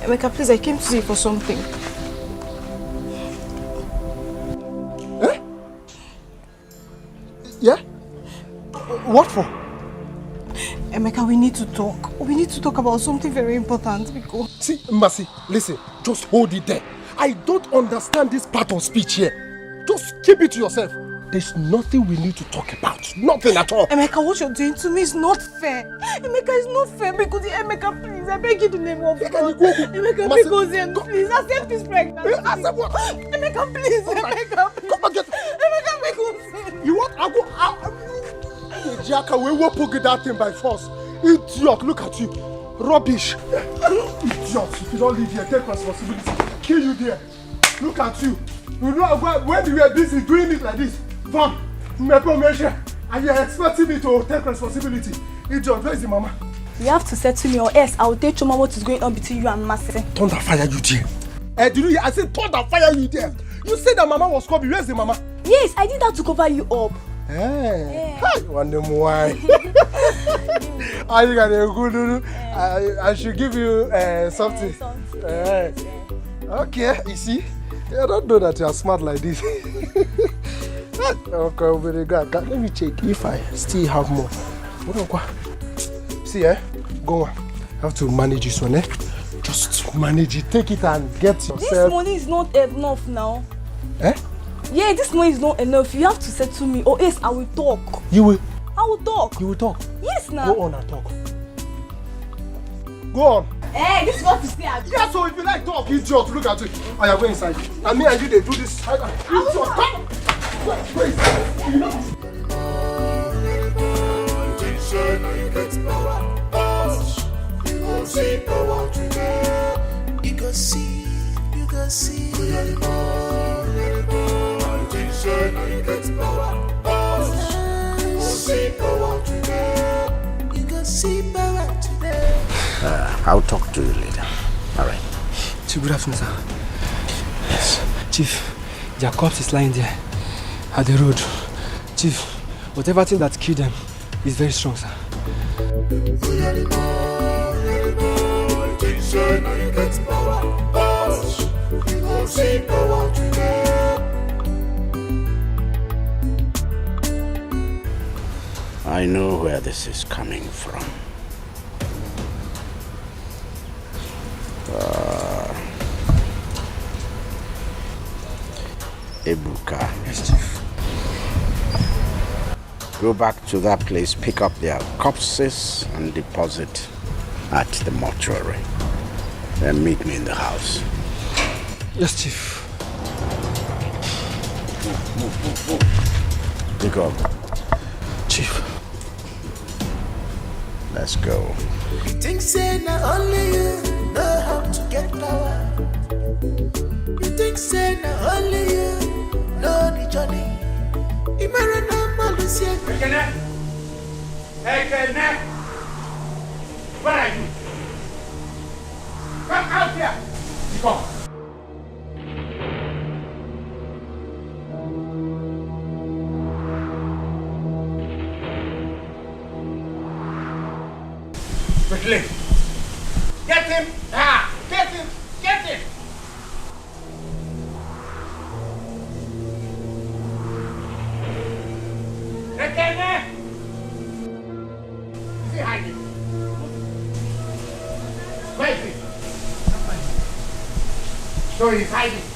Speaker 2: Emeka, please, I came to see you for something.
Speaker 12: Yeah? What for?
Speaker 2: Emeka, we need to talk. We need to talk about something very important because...
Speaker 12: See, Mercy, listen, just hold it there. I don't understand this part of speech here. Just keep it to yourself. There's nothing we need to talk about. Nothing at all.
Speaker 2: Emeka, what you're doing to me is not fair. Emeka, it's not fair because Emeka, please, I beg you the name of God. Emeka, because please, accept this pregnancy.
Speaker 12: Accept what?
Speaker 2: Emeka, please, Emeka, please.
Speaker 12: Come and get
Speaker 2: Emeka, because...
Speaker 12: You want? I go out. Jaka, we will poke that thing by force. Idiot, look at you. Rubbish. Idiot, if you don't leave here, take responsibility. Kill you there. Look at you. You know when you were busy doing it like this, and you're expecting me to take responsibility. Idiot, where is the mama?
Speaker 22: You have to settle me or else I will tell Choma what is going on between you and Mercy.
Speaker 12: Thunder fire you there. Did you hear? I said thunder fire you there. You said that mama was coming. Where's the mama?
Speaker 22: Yes, I did that to cover you up.
Speaker 12: Hey, I wonder why. Are you gonna go? I should give you something. Okay, you see, I don't know that you are smart like this. Okay, very good. Let me check if I still have more. See, go on. I have to manage this one, Just manage it. Take it and get yourself.
Speaker 22: This money is not enough now. Yeah, this money is not enough. You have to settle me or else I will talk.
Speaker 12: You will?
Speaker 22: I will talk.
Speaker 12: You will talk?
Speaker 22: Yes, now.
Speaker 12: Go on and talk. Go on.
Speaker 22: Hey, this is what you say.
Speaker 12: Yeah, so if you like talk, idiot, look at it. I am going inside. And me and you, they do this. Idiot, come. Wait.
Speaker 10: see power today. You go see, you go see. We are the more, we are the more. Attention, you get power. You go see power today. You go see power today.
Speaker 5: I'll talk to you later. All right.
Speaker 8: Chief, good afternoon, sir. Yes. Chief, their corpse is lying there at the road. Chief, whatever thing that killed them is very strong, sir.
Speaker 5: I know where this is coming from. Ebuka.
Speaker 8: Yes, Chief.
Speaker 5: Go back to that place, pick up their corpses and deposit at the mortuary. Then meet me in the house.
Speaker 8: Yes, Chief.
Speaker 5: Move. Pick up.
Speaker 8: Chief.
Speaker 5: Let's go.
Speaker 10: You think say not only you know how to get power. You think say not only you know the journey.
Speaker 11: Ekene! Where are you? Come out here! Come. Quickly! Get him! Get him! Get him! Ekene! Is he hiding? Where is he? So he's hiding.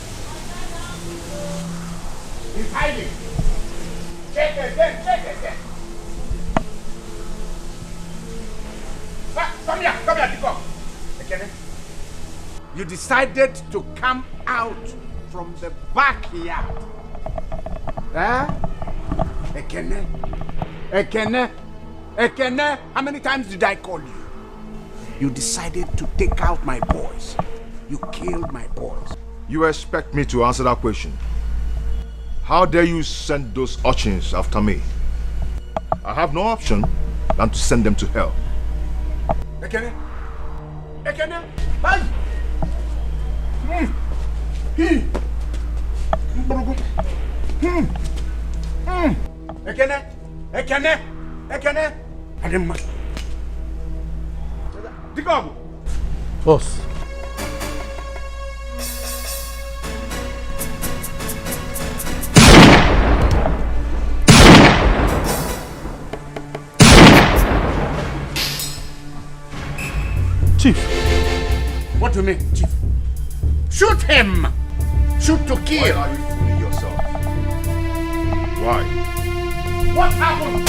Speaker 11: He's hiding. Check again. Come here, Etiko. Ekene. You decided to come out from the backyard. Ekene, how many times did I call you? You decided to take out my boys. You killed my boys.
Speaker 13: You expect me to answer that question? How dare you send those urchins after me? I have no option than to send them to hell.
Speaker 11: Ekene, hey! Ekene! I didn't mind. Etiko!
Speaker 12: Boss.
Speaker 11: Chief. What do you mean, Chief? Shoot him! Shoot to kill!
Speaker 13: Why are you fooling yourself? Why?
Speaker 11: What happened?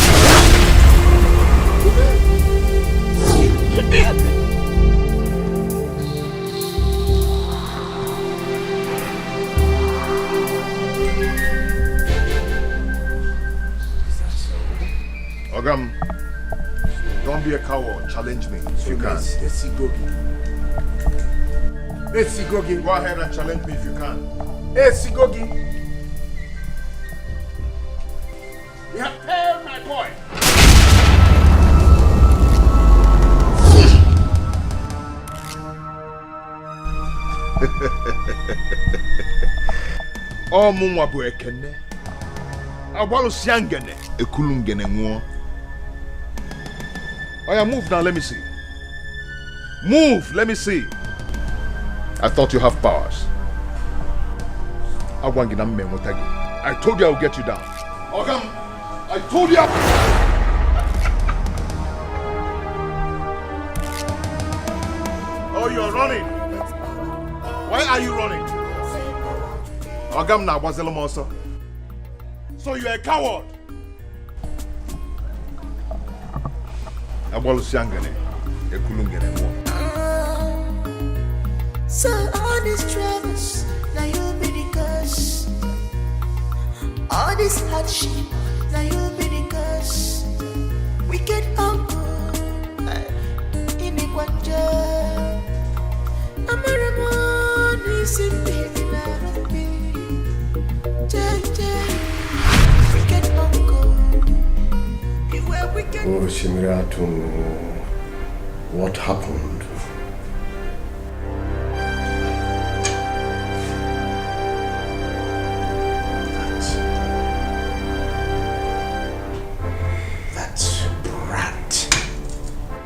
Speaker 13: Ogam, don't be a coward. Challenge me if you can.
Speaker 11: Esigogi.
Speaker 13: Go ahead and challenge me if you can.
Speaker 11: Esigogi. You have killed my boy.
Speaker 13: Oh, Mumwa bu Ekene. Awalu siangene. Ekulungene nguo. Oh yeah, move now, let me see. Move, let me see. I thought you have powers. I told you I would get you down. Ogam, I told you. Oh, you're running. Why are you running? Ogam na wazelo monster. So you're a coward. Abolu siangene, ekulungene mo.
Speaker 10: So all these troubles, now you be the cause. All this hardship, now you be the cause. We get humble in the quanja.
Speaker 13: What happened?
Speaker 5: That brat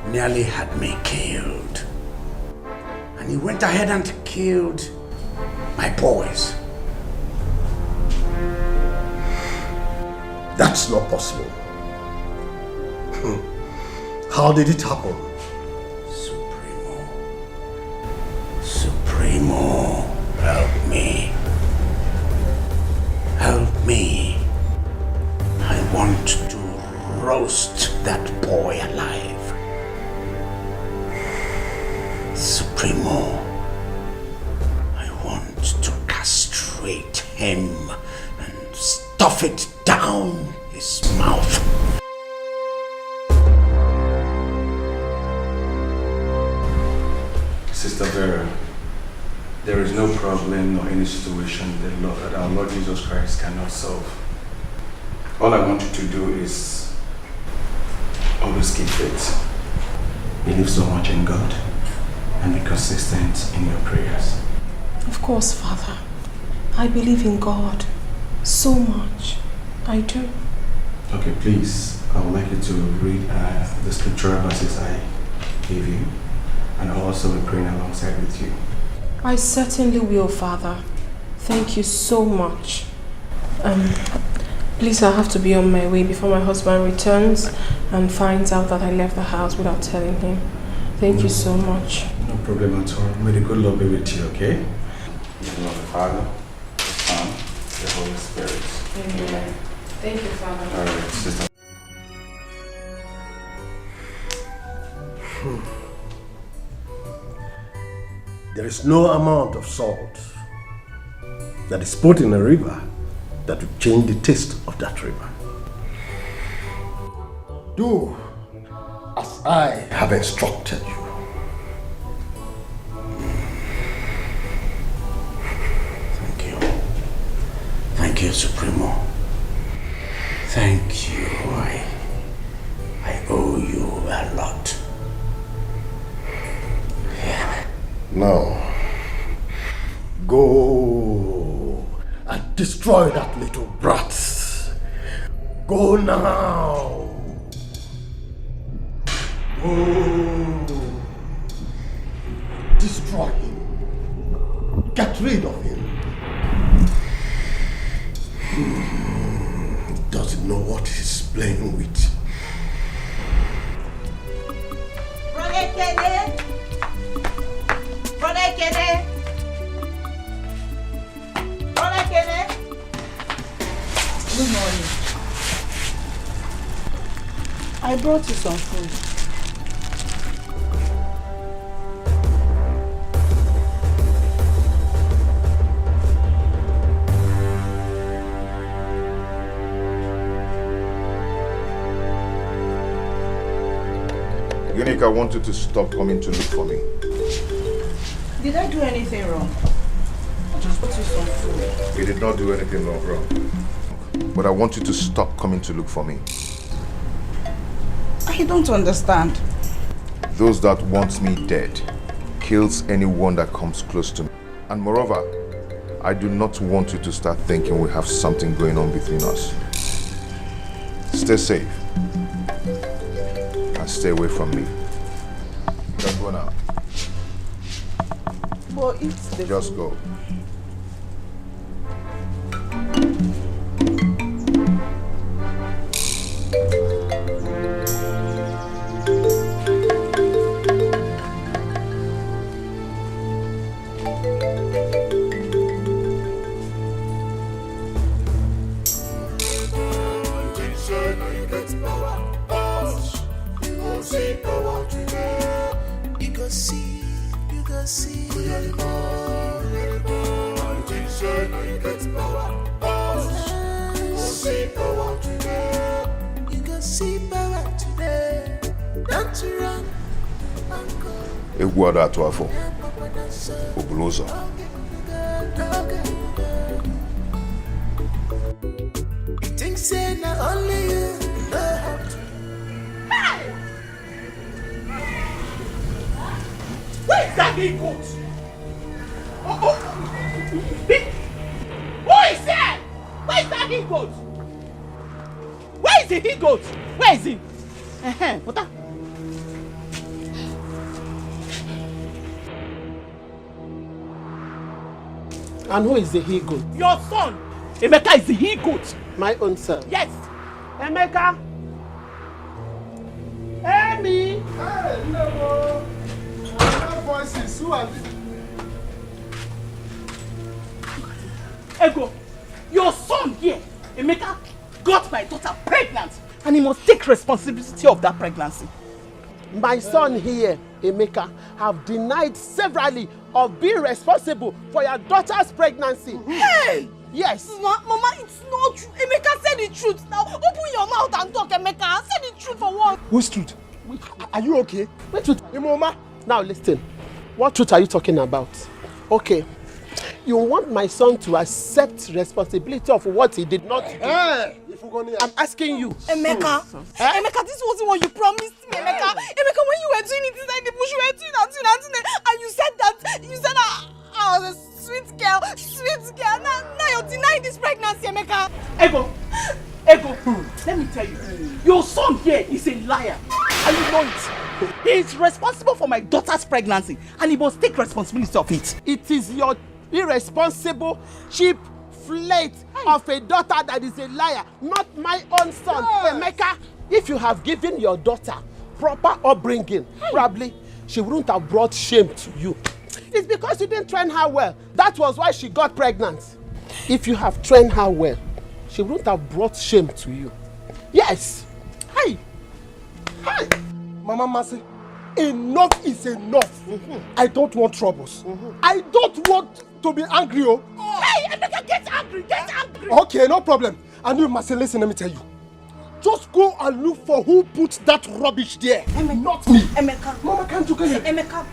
Speaker 5: nearly had me killed. And he went ahead and killed my boys.
Speaker 13: That's not possible. How did it happen?
Speaker 5: Supremo, help me. Help me. I want to roast that boy alive. Supremo, I want to castrate him and stuff it down his mouth.
Speaker 3: Sister Vera, there is no problem or any situation that our Lord Jesus Christ cannot solve. All I want you to do is always keep faith. Believe so much in God and be consistent in your prayers.
Speaker 4: Of course, Father. I believe in God so much. I do.
Speaker 3: Okay, please, I would like you to read the scriptural verses I gave you, and I'll also be praying alongside with you.
Speaker 4: I certainly will, Father. Thank you so much. Please, I have to be on my way before my husband returns and finds out that I left the house without telling him. Thank you so much.
Speaker 3: No problem at all. May the good Lord be with you, okay? In the name of the Father, the Son, the Holy Spirit.
Speaker 4: Amen. Thank you, Father.
Speaker 3: All right, sister.
Speaker 13: There is no amount of salt that is put in a river that will change the taste of that river. Do as I have instructed you.
Speaker 5: Thank you, Supremo. Thank you. I owe you a lot.
Speaker 13: Now, go and destroy that little brat. Go now. Go. Destroy him. Get rid of him. He doesn't know what he's playing with.
Speaker 15: Good morning. I brought you some food.
Speaker 3: Unique, I want you to stop coming to look for me.
Speaker 15: Did I do anything wrong? I just brought you some food.
Speaker 3: You did not do anything wrong. But I want you to stop coming to look for me.
Speaker 15: I don't understand.
Speaker 3: Those that want me dead kills anyone that comes close to me. And moreover, I do not want you to start thinking we have something going on between us. Stay safe. And stay away from me. Just go now.
Speaker 15: But it's the
Speaker 3: Just
Speaker 15: food.
Speaker 3: go. Egwada Tuafo, Obuloza.
Speaker 10: Think say not only you know how to.
Speaker 15: that he-goat? Who is there? Where is that he-goat? Where is the he-goat? Where is he? What that?
Speaker 1: And who is the he-goat?
Speaker 15: Your son! Emeka is the he-goat.
Speaker 1: My own son?
Speaker 15: Yes.
Speaker 1: Emeka! Amy!
Speaker 12: Hey, no. I have voices. Who are they?
Speaker 15: Ego, your son here, Emeka, got my daughter pregnant, and he must take responsibility of that pregnancy.
Speaker 1: My son here, Emeka, have denied severally of being responsible for your daughter's pregnancy.
Speaker 22: Hey!
Speaker 1: Yes.
Speaker 22: Mama, it's not true. Emeka said the truth. Now, open your mouth and talk, Emeka. Say the truth for once.
Speaker 12: Whose truth? Are you okay?
Speaker 1: Which truth? Mama. Now listen. What truth are you talking about? Okay. You want my son to accept responsibility of what he did not do?
Speaker 12: Hey!
Speaker 1: I'm asking you.
Speaker 22: Emeka, Emeka, this wasn't what you promised me, Emeka. Emeka, when you were doing it inside the bush, you were doing and you said I was a sweet girl. Now you're denying this pregnancy, Emeka.
Speaker 15: Ego, let me tell you, your son here is a liar, and you know it. He is responsible for my daughter's pregnancy, and he must take responsibility of it.
Speaker 1: It is your irresponsible, cheap flirt of a daughter that is a liar, not my own son. Yes. Emeka, if you have given your daughter proper upbringing, probably she wouldn't have brought shame to you. It's because you didn't train her well. That was why she got pregnant. If you have trained her well, she wouldn't have brought shame to you. Yes. Hi.
Speaker 12: Mama Mercy, enough is enough. I don't want troubles. I don't want to be angry.
Speaker 15: Hey, Emeka, get angry.
Speaker 12: Okay, no problem. And you, Mercy, listen, let me tell you. Just go and look for who put that rubbish there.
Speaker 22: Emeka.
Speaker 12: Not me.
Speaker 22: Emeka.
Speaker 12: Mama, can't you get it?
Speaker 22: Emeka.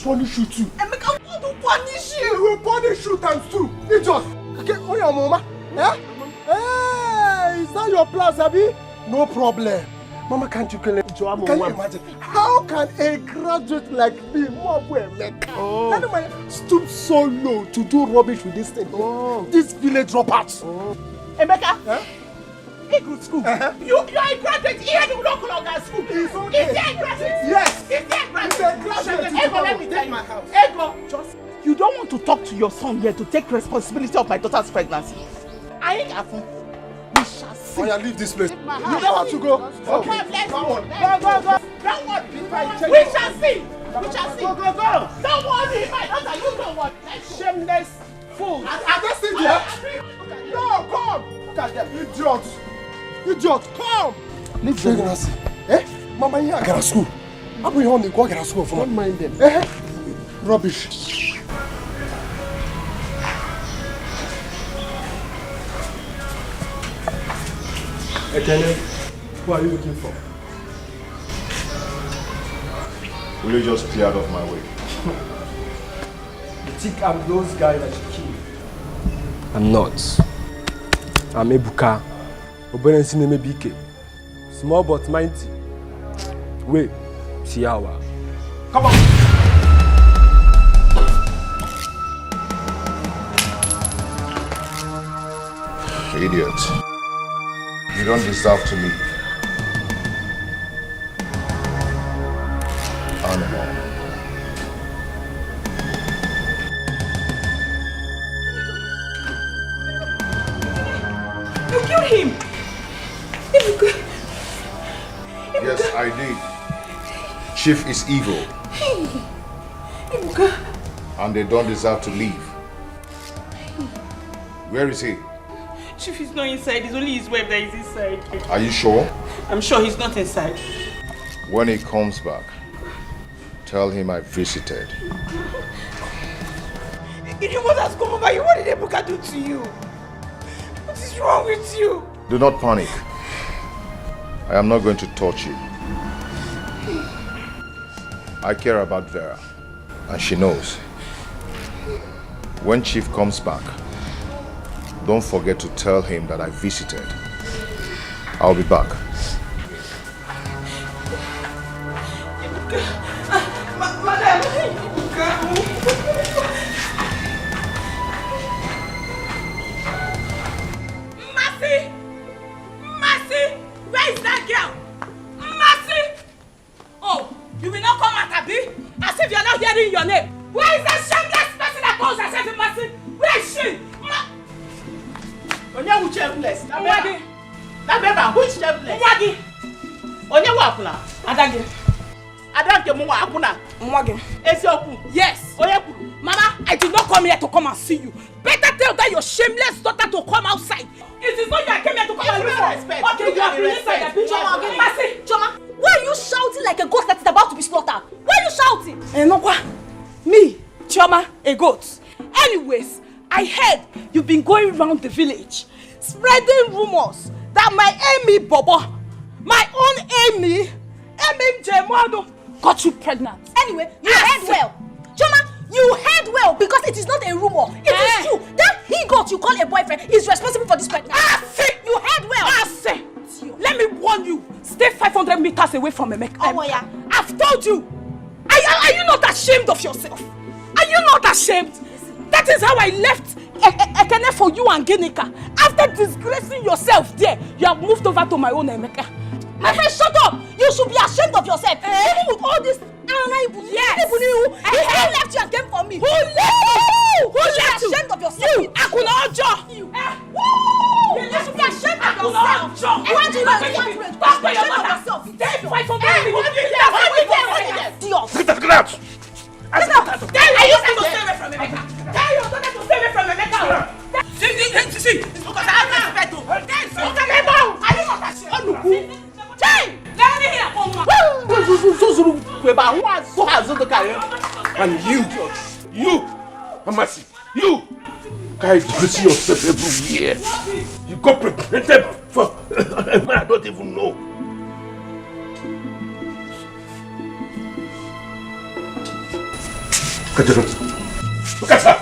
Speaker 12: Punish you too.
Speaker 22: Emeka, God will punish you.
Speaker 12: He will punish you times two. Idiot. Okay, oh yeah, Mama. Eh? Hey, is that your plan, Sabi? No problem. Mama, can't you kill him? Can you imagine? How can a graduate like me, Emeka, anyone stoop so low to do rubbish with this thing? This village dropouts.
Speaker 15: Emeka, Eagle school. You are a graduate here in the local school. Is there a graduate?
Speaker 12: Yes.
Speaker 15: Is there a graduate?
Speaker 12: Is there a graduate?
Speaker 15: Ego, let me tell you. Ego, you don't want to talk to your son here to take responsibility of my daughter's pregnancy. I ain't got we shall see.
Speaker 12: Oh yeah, leave this place. You don't want to go?
Speaker 15: Okay, let's go. Go. Don't worry. We shall see. Go. Don't worry, my daughter, you don't want.
Speaker 1: Shameless fool.
Speaker 12: Are they still there? No, come. Look at them. Idiot, come.
Speaker 1: Leave them.
Speaker 12: Eh? Mama, you are school. I'm going to go to school.
Speaker 1: Don't mind them.
Speaker 12: Rubbish. Ekene, who are you looking for?
Speaker 3: Will you just clear out of my way?
Speaker 8: You think I'm those guys that you killed? I'm not. I'm Ebuka. Oberensi name BK. Small but mighty. Wait, see how. Come on.
Speaker 3: Idiot. You don't deserve to live. Animal.
Speaker 22: You killed him!
Speaker 3: Yes, I did. Chief is evil. And they don't deserve to live. Where is he?
Speaker 15: Chief is not inside. It's only his wife that is inside.
Speaker 3: Are you sure?
Speaker 15: I'm sure he's not inside.
Speaker 3: When he comes back, tell him I visited.
Speaker 22: What has come over you? What did Ebuka do to you? What is wrong with you?
Speaker 3: Do not panic. I am not going to touch you. I care about Vera, and she knows. When Chief comes back, don't forget to tell him that I visited. I'll be back.
Speaker 22: Madam! not hearing your name. Where is that shameless person that calls herself a mercy? Where is she?
Speaker 1: Onye who shameless? Na beba, who is shameless?
Speaker 22: Mwagi.
Speaker 1: Onye wa akuna?
Speaker 22: Adage.
Speaker 1: Adage mu wa akuna?
Speaker 22: Mwagi.
Speaker 1: Esioku.
Speaker 22: Yes.
Speaker 1: Onye kuru.
Speaker 22: Mama, I did not come here to come and see you. Better tell that your shameless daughter to come outside. It is not you I came here to come and look for. Okay, you have been inside the picture.
Speaker 7: Choma, why are you shouting like a ghost that is about to be slaughtered? Why are you shouting?
Speaker 22: Me, Choma, a goat. Anyways, I heard you've been going around the village spreading rumors that my Amy Bobo, my own Amy Jemono, got you pregnant.
Speaker 7: Anyway, you heard well. Choma, you heard well because it is not a rumor. It is true. That he got you call a boyfriend is responsible for this pregnancy. You heard well.
Speaker 22: Let me warn you. Stay 500 meters away from Emeka.
Speaker 7: Oh, yeah.
Speaker 22: I've told you. Are you not ashamed of yourself? Are you not ashamed? That is how I left Ekene for you and Ginika. After disgracing yourself there, you have moved over to my own Emeka.
Speaker 7: My friend, shut up! You should be ashamed of yourself. Even with all this
Speaker 22: yes.
Speaker 7: Who left you and came for me?
Speaker 22: Who left you?
Speaker 7: Who left you? Ashamed of yourself.
Speaker 22: You, Akuna Ojo.
Speaker 7: You should be ashamed of yourself. Why do you not ashamed of yourself?
Speaker 22: Stay 500
Speaker 13: Get out!
Speaker 22: Are you going to stay away from Emeka? Tell your daughter to stay away from Emeka. See, because I have respect to her. Are you not ashamed? Let me hear from
Speaker 13: And you, Amasi, you guys see yourself everywhere. You got pregnant for a man I don't even know. Look at her.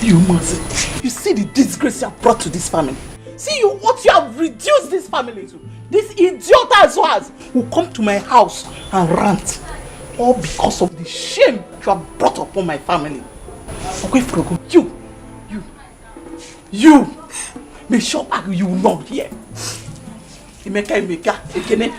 Speaker 15: You must. You see the disgrace you have brought to this family. See what you have reduced this family to. This idiot as well as will come to my house and rant. All because of the shame you have brought upon my family. Okay, Frogo, you. Make sure you will not hear. Emeka, Ekene.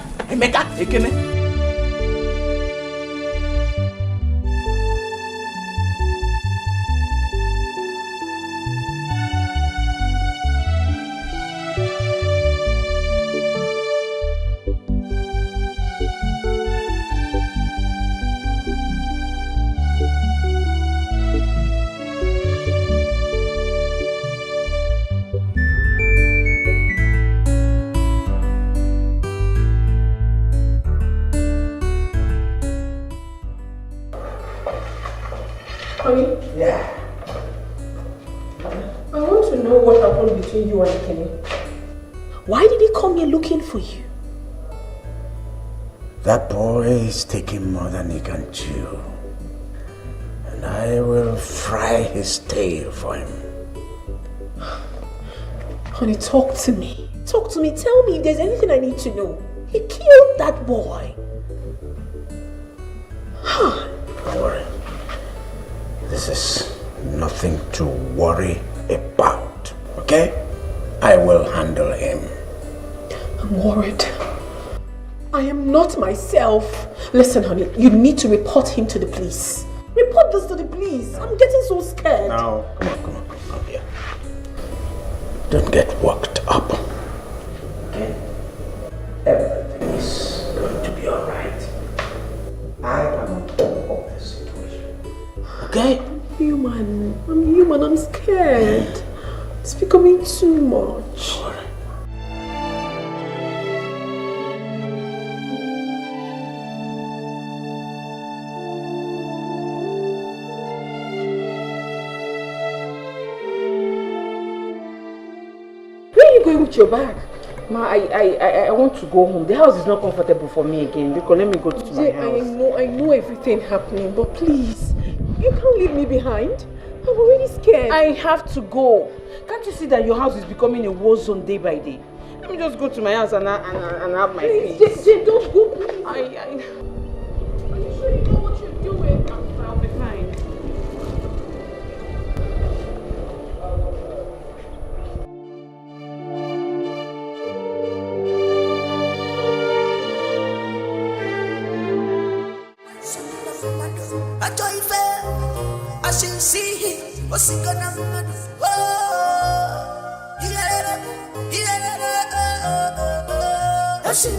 Speaker 4: Honey?
Speaker 18: Yeah.
Speaker 4: I want to know what happened between you and Kenny. Why did he come here looking for you?
Speaker 5: That boy is taking more than he can chew. And I will fry his tail for him.
Speaker 4: Honey, talk to me. Talk to me. Tell me if there's anything I need to know. He killed that boy.
Speaker 5: Don't worry. This is nothing to worry about, okay? I will handle him.
Speaker 4: I'm worried. I am not myself. Listen, honey, you need to report him to the police. Report this to the police. I'm getting so scared.
Speaker 5: No, come on, here. Don't get worked up. Okay? Everything is going to be alright. I am on top of this situation. Okay?
Speaker 4: I'm human. I'm scared. It's becoming too much. Where are you going with your bag?
Speaker 21: Ma, I want to go home. The house is not comfortable for me again. Because let me go to my house.
Speaker 4: I know everything happening, but please, you can't leave me behind. I'm already scared.
Speaker 21: I have to go. Can't you see that your house is becoming a war zone day by day? Let me just go to my house and have my peace.
Speaker 4: Jay, don't go, please.
Speaker 21: Are
Speaker 4: you sure you know what you're doing?
Speaker 21: I'll be fine.
Speaker 10: I shall see him. What's he gonna do? I see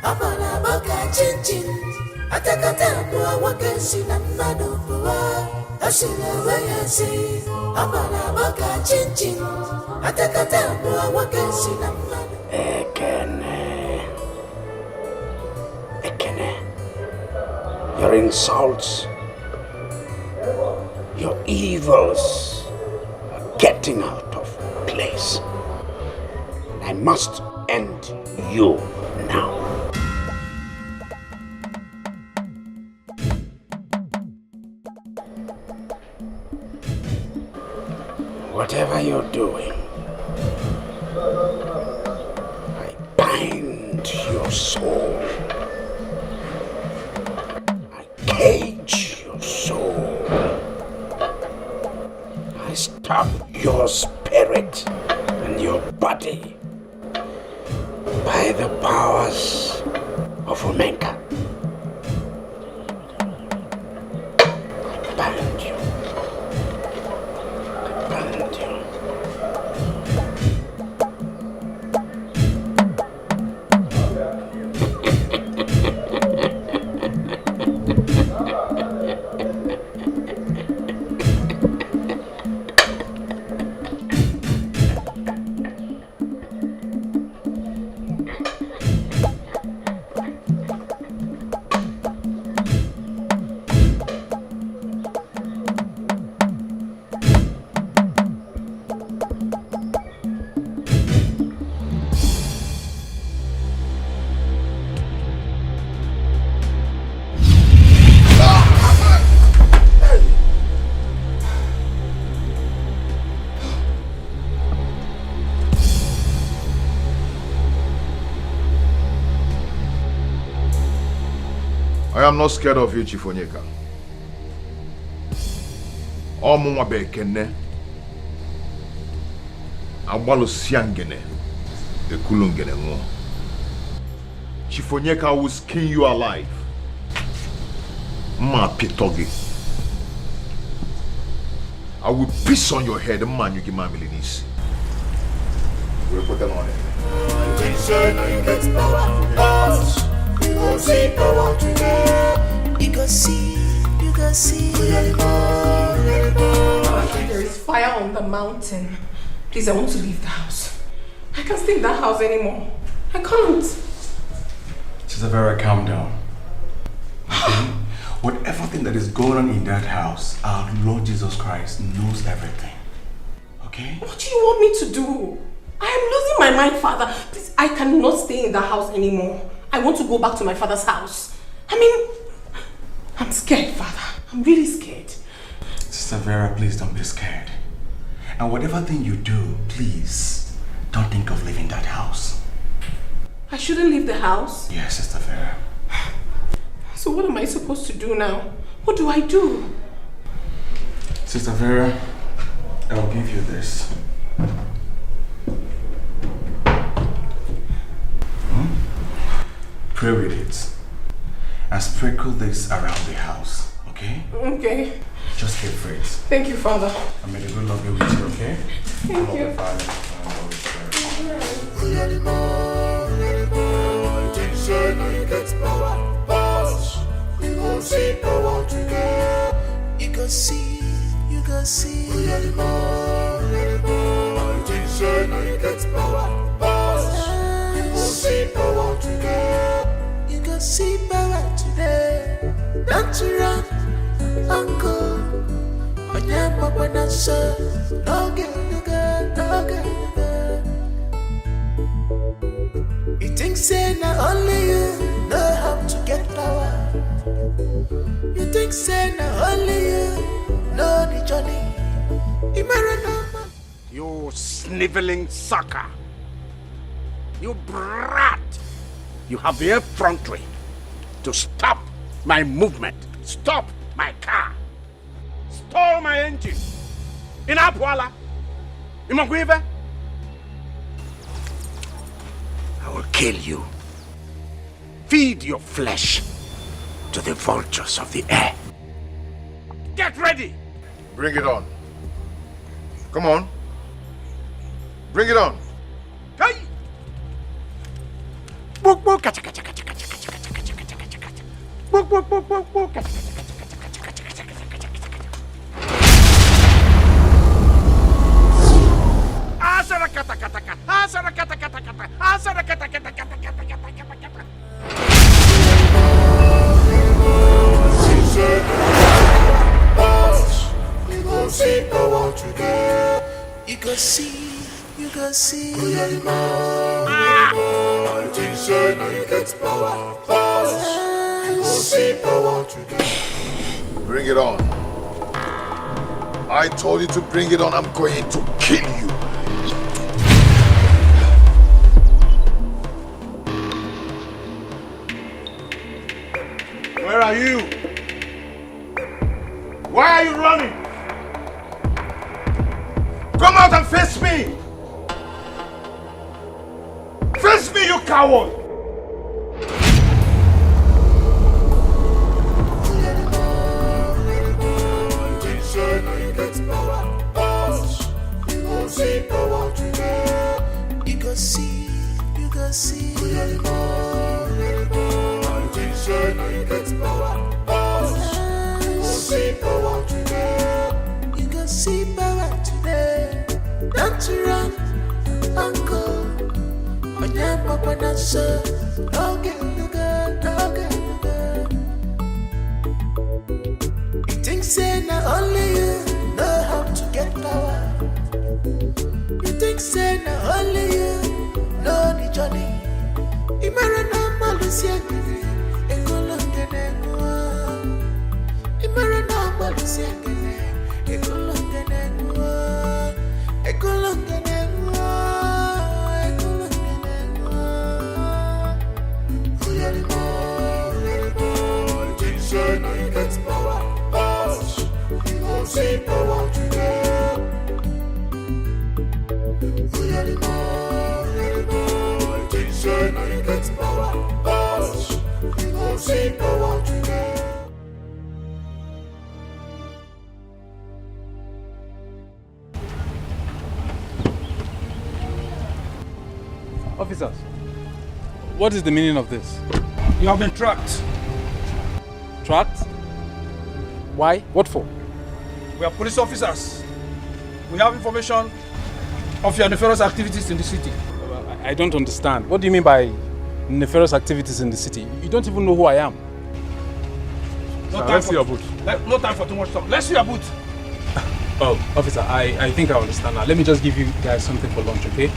Speaker 10: I'm on a boca chin. I take a time to walk and see them mad over. I see I'm on a boca chin. I take a time to walk and see them mad.
Speaker 5: Ekene. Your insults, your evils are getting out of place. I must end you now. Whatever you're doing, I bind your soul. I cage your soul. I stop your spirit and your body by the powers of Omega. I bind you.
Speaker 3: I am not scared of you, Chief Onyeka. Omunwa bekene. Agbalo siangene. Ekulungene ngo. Chief Onyeka will skin you alive. Ma pitogi. I will piss on your head, man. You give my millions. We'll put them on it.
Speaker 10: You go see power today. You go see.
Speaker 14: There is fire on the mountain. Please, I want to leave the house. I can't stay in that house anymore. I can't.
Speaker 19: Sister Vera, calm down. Okay? Whatever thing that is going on in that house, our Lord Jesus Christ knows everything. Okay?
Speaker 14: What do you want me to do? I am losing my mind, Father. Please, I cannot stay in the house anymore. I want to go back to my father's house. I mean, I'm scared, Father. I'm really scared.
Speaker 19: Sister Vera, please don't be scared. And whatever thing you do, please, don't think of leaving that house.
Speaker 14: I shouldn't leave the house?
Speaker 19: Yes, Sister Vera.
Speaker 14: So what am I supposed to do now? What do I do?
Speaker 19: Sister Vera, I'll give you this. Pray with it. And sprinkle this around the house, okay?
Speaker 14: Okay.
Speaker 19: Just keep faith.
Speaker 14: Thank you, Father.
Speaker 19: And may the good Lord be with you, okay?
Speaker 14: Thank you.
Speaker 19: The Father, and the Holy Spirit.
Speaker 10: You go see. You go see power today. You go see power today. Don't you run, uncle. On your papa not so. No get. You think say not only you know how to get power. You think say not only you know the journey.
Speaker 5: You sniveling sucker. You brat. You have the effrontery to stop my movement, stop my car, stole my engine. In Apwala, in Magwive, I will kill you. Feed your flesh to the vultures of the air. Get ready!
Speaker 13: Bring it on. Come on. Bring it on.
Speaker 5: Hey! Book, book, kacha, kacha, kacha, kacha, kacha, kacha, kacha, kacha, kacha, kacha. Book, book, book, book, book, kacha, kacha, kacha, kacha, kacha, kacha, kacha, kacha, kacha, kacha. Asara kata kata kata, asara kata kata kata, asara kata kata kata kata kata kata kata.
Speaker 10: You go see power today. You go see. Politician, you get power. You go see power today.
Speaker 13: Bring it on. I told you to bring it on. I'm going to kill you.
Speaker 5: Where are you? Why are you running? Come out and face me! Face me, you coward!
Speaker 10: Don't you run, uncle. When your papa not so, don't get the girl, don't get the girl. You think say not only you know how to get power. You think say not only you know the journey. Imara na malusia gini, ekolonge negua. Imara na malusia gini, ekolonge negua.
Speaker 16: Officers, what is the meaning of this?
Speaker 20: You have been tracked.
Speaker 16: Tracked? Why? What for?
Speaker 20: We are police officers. We have information of your nefarious activities in the city.
Speaker 16: I don't understand. What do you mean by nefarious activities in the city? You don't even know who I am.
Speaker 20: Let's see your boot. No time for too much talk. Let's see your boot.
Speaker 16: Oh, officer, I think I understand now. Let me just give you guys something for lunch, okay?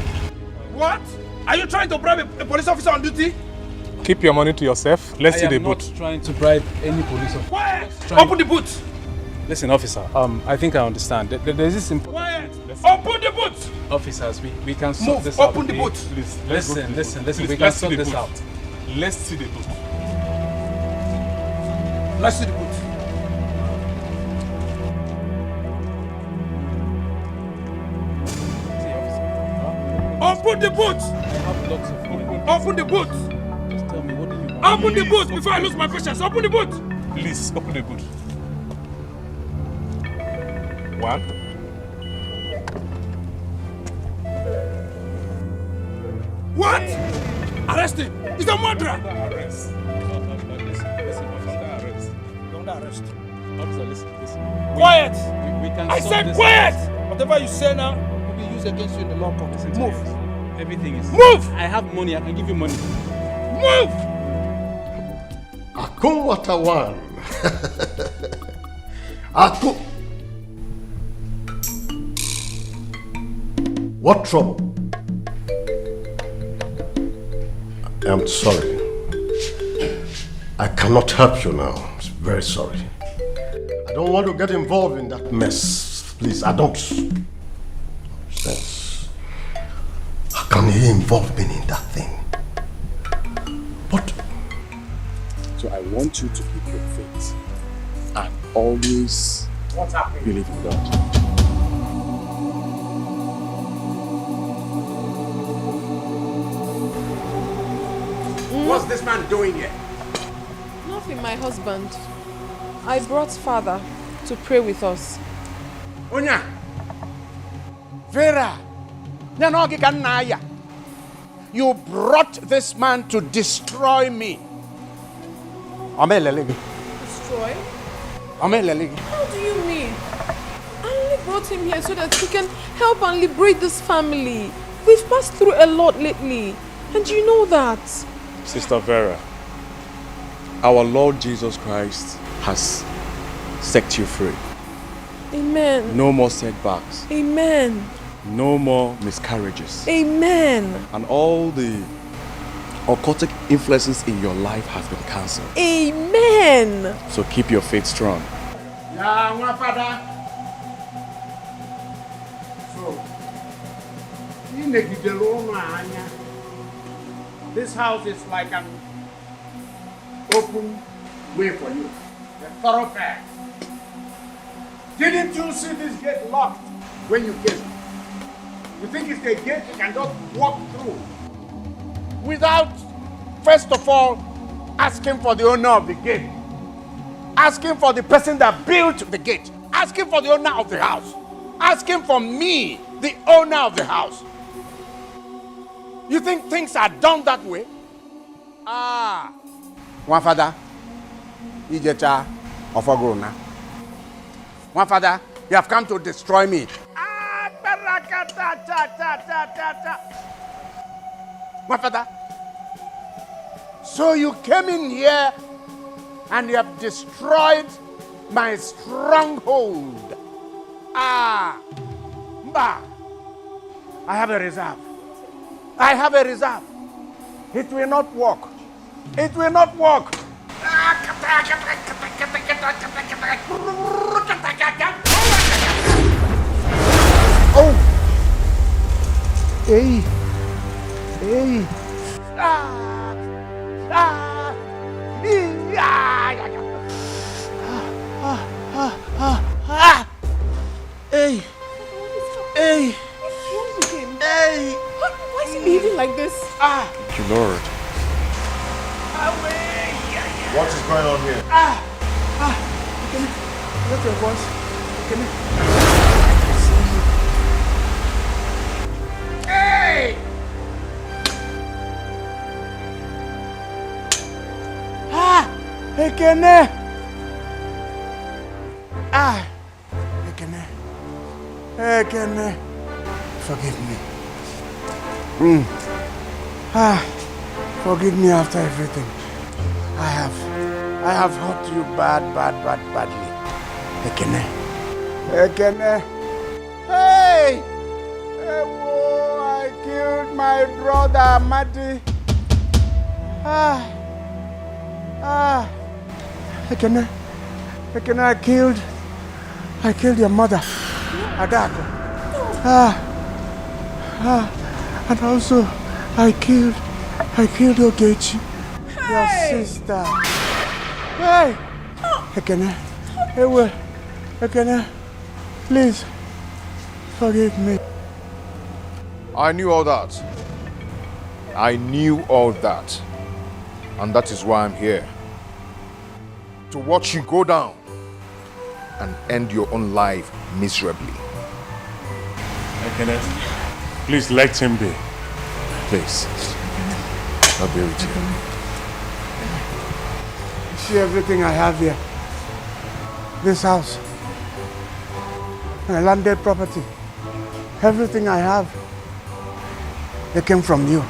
Speaker 20: What? Are you trying to bribe a police officer on duty?
Speaker 16: Keep your money to yourself. Let's see the boot. I am not trying to bribe any police officer.
Speaker 20: Quiet! Open the boot!
Speaker 16: Listen, officer, I think I understand. There's this
Speaker 20: Quiet! Open the boot!
Speaker 16: Officers, we can sort this out.
Speaker 20: Open the boot!
Speaker 16: Please, listen, we can sort this out.
Speaker 20: Let's see the boot. Let's see the boot. Open the boot!
Speaker 16: I have lots of money.
Speaker 20: Open the boot!
Speaker 16: Just tell me, what do you want?
Speaker 20: Open the boot before I lose my patience. Open the boot!
Speaker 16: Please, open the boot. 1.
Speaker 20: What? Arrest him! He's a murderer!
Speaker 16: Under arrest. Listen, under arrest.
Speaker 20: Under arrest.
Speaker 16: Officer, listen.
Speaker 20: Quiet!
Speaker 16: We can
Speaker 20: I
Speaker 16: sort
Speaker 20: said
Speaker 16: this
Speaker 20: quiet!
Speaker 16: out.
Speaker 20: Whatever you say now will be used against you in the law court. Move!
Speaker 16: Everything is...
Speaker 20: Move!
Speaker 16: I have money, I can give you money.
Speaker 20: Move!
Speaker 23: Akun Watawan. Akun. What trouble? I'm sorry. I cannot help you now. I'm very sorry. I don't want to get involved in that mess. Please, I don't. Sense. How can he involve me in that thing? But
Speaker 11: so I want you to keep your faith and always believe in God.
Speaker 5: What's this man doing here?
Speaker 4: Nothing, my husband. I brought father to pray with us.
Speaker 5: Onya! Vera! You brought this man to destroy me.
Speaker 4: Destroy? How do you mean? I only brought him here so that he can help and liberate this family. We've passed through a lot lately, and you know that.
Speaker 19: Sister Vera, our Lord Jesus Christ has set you free.
Speaker 4: Amen.
Speaker 19: No more setbacks.
Speaker 4: Amen.
Speaker 19: No more miscarriages.
Speaker 4: Amen.
Speaker 19: And all the occultic influences in your life have been cancelled.
Speaker 4: Amen.
Speaker 19: So keep your faith strong.
Speaker 5: Yeah, my father. So, this house is like an open way for you. A thoroughfare. Didn't you see this gate locked when you came? You think it's a gate you can just walk through without, first of all, asking for the owner of the gate, asking for the person that built the gate, asking for the owner of the house, asking for me, the owner of the house. You think things are done that way? One father, Ijeta of Agrona. One father, you have come to destroy me. My father, so you came in here and you have destroyed my stronghold. Mba, I have a reserve. I have a reserve. It will not work. It will not work. Oh! Hey! Hey! Hey! Hey! Hey!
Speaker 4: Why is he behaving like this?
Speaker 19: Thank you, Lord.
Speaker 23: What is going on here?
Speaker 5: What's your voice? Hey! Ekene! Ekene! Forgive me. Forgive me after everything. I have hurt you badly. Ekene. Hey! Whoa, I killed my brother, Mati. Ekene, I killed your mother, Adako. And also, I killed Ogechi, your sister. Hey! Ekene, please, forgive me.
Speaker 3: I knew all that. And that is why I'm here. To watch you go down and end your own life miserably.
Speaker 19: Kenneth, please let him be.
Speaker 3: Please. I'll be with you.
Speaker 5: See everything I have here. This house. My landed property. Everything I have. They came from you.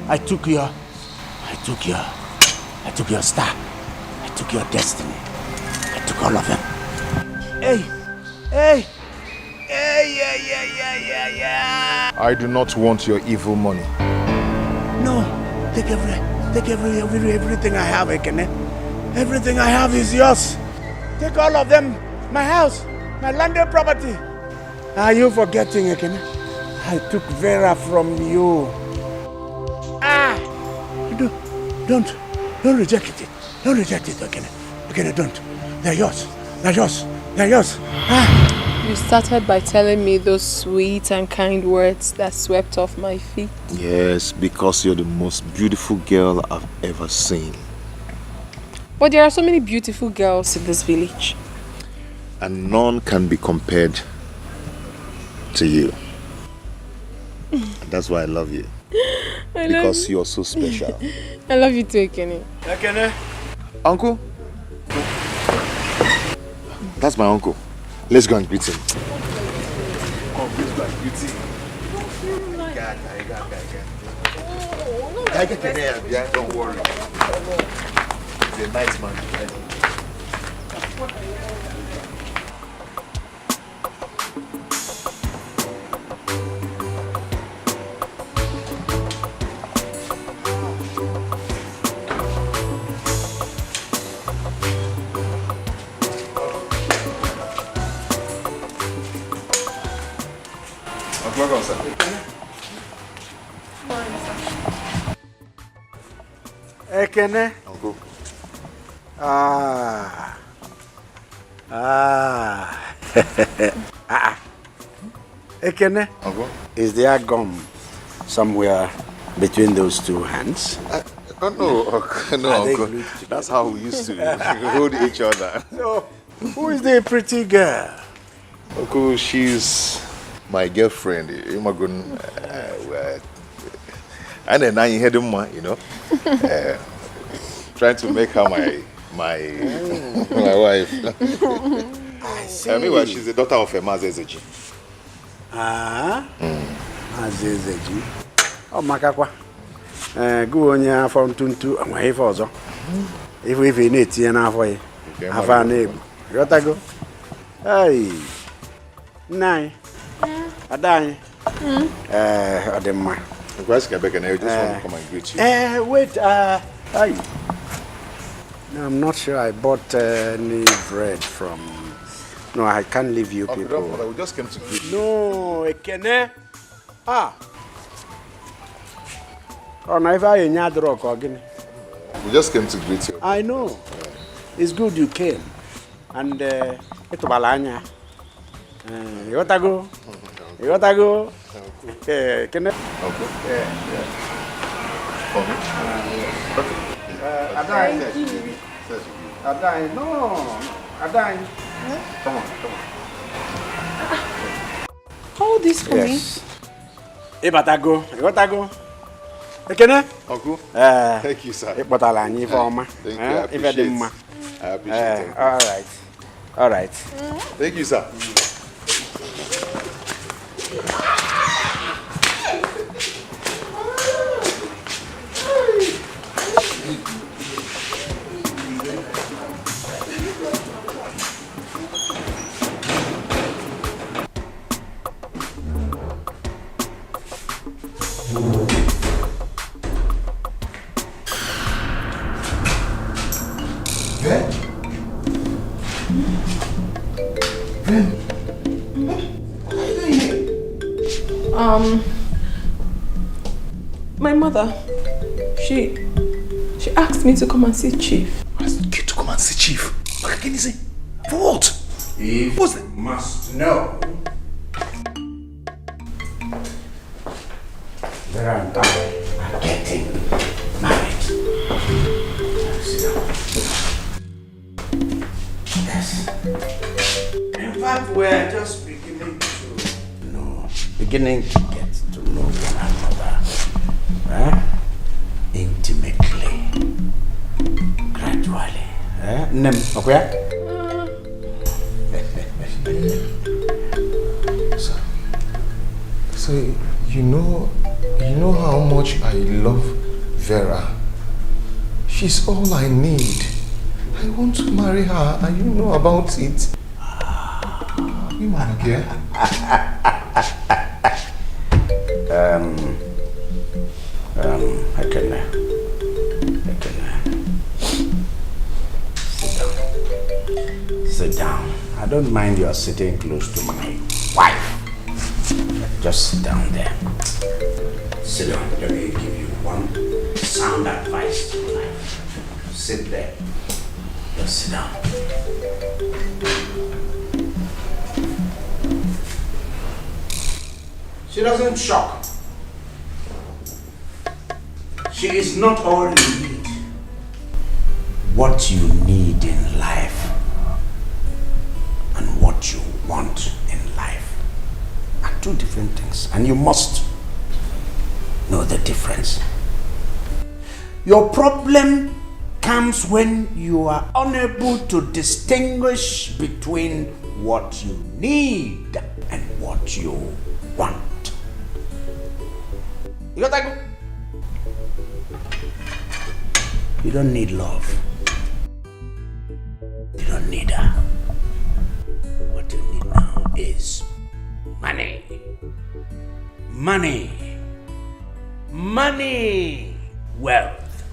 Speaker 5: I took your star. I took your destiny. I took all of them. Hey.
Speaker 3: I do not want your evil money.
Speaker 5: No, take everything I have, Ekene. Everything I have is yours. Take all of them. My house, my landed property. Are you forgetting, Ekene? I took Vera from you. Don't reject it. Don't reject it, Ekene. Ekene, don't. They're yours.
Speaker 4: You started by telling me those sweet and kind words that swept off my feet.
Speaker 3: Yes, because you're the most beautiful girl I've ever seen.
Speaker 4: But there are so many beautiful girls in this village.
Speaker 3: And none can be compared to you. That's why I love you. Because you're so special.
Speaker 4: I love you too, Ekene.
Speaker 20: Ekene.
Speaker 3: Uncle? That's my uncle. Let's go and greet him.
Speaker 20: Oh, please go and greet him.
Speaker 3: Yeah, don't worry. He's a nice man.
Speaker 19: Welcome, sir.
Speaker 5: Ekene.
Speaker 3: Uncle.
Speaker 5: Ekene.
Speaker 3: Uncle.
Speaker 5: Is there gum somewhere between those two hands?
Speaker 3: No, Uncle. That's how we used to hold each other.
Speaker 5: So, who is the pretty girl?
Speaker 3: Uncle, she's my girlfriend. And then I heard him, you know, trying to make her my wife.
Speaker 5: I see.
Speaker 3: Meanwhile, she's the daughter of a Mazezeji.
Speaker 5: Mazezeji. Oh, Makakwa. Go on ya from Tuntu and my father. If we need tea and half way, have our neighbor. You got to go. Hey, nine. I die. Adema.
Speaker 3: I just want to come and greet you.
Speaker 5: Wait, no, I'm not sure I bought any bread from. No, I can't leave you people.
Speaker 3: No, we just came to greet you.
Speaker 5: No, Ekene. Oh, now if I ain't rock again.
Speaker 3: We just came to greet you.
Speaker 5: I know. It's good you came. And it's balanya. You gotta go. You gotta go. Can I?
Speaker 3: Okay.
Speaker 5: Yeah.
Speaker 3: For me?
Speaker 5: Adai. No. Adai. Come on.
Speaker 4: Hold this for me.
Speaker 5: You gotta go. Ekene?
Speaker 3: Uncle? Thank you, sir.
Speaker 5: Thank you. I appreciate it. All right.
Speaker 3: Thank you, sir.
Speaker 4: My mother, she asked me to come and see Chief.
Speaker 3: Asked you to come and see Chief? What can you say? For what?
Speaker 5: If you must know, Vera and I are getting married. Yes. In fact, we're just beginning to get to know one another. Intimately. Gradually. Nem, okay?
Speaker 3: So you know how much I love Vera. She's all I need. I want to marry her, and you know about it. You man, okay?
Speaker 5: I can sit down. I don't mind you are sitting close to my wife. Just sit down there. Sit down. Let me give you one sound advice to life. Sit there. Just sit down. She doesn't shock. She is not all you need. What you need in life and what you want in life are two different things, and you must know the difference. Your problem comes when you are unable to distinguish between what you need and what you want. You got that? You don't need love. You don't need her. What you need now is money. Money. Money. Wealth.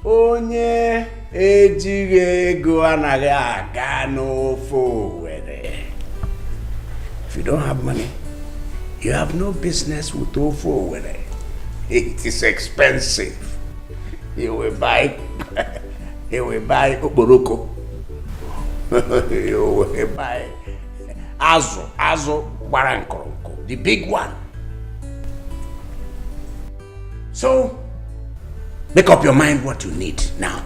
Speaker 5: Onye ejighị ego anaghị aga n'ofe Owerri. If you don't have money, you have no business with ofe Owerri. It is expensive. You will buy okporoko. You will buy azu barankoronko, the big one. So, make up your mind what you need now.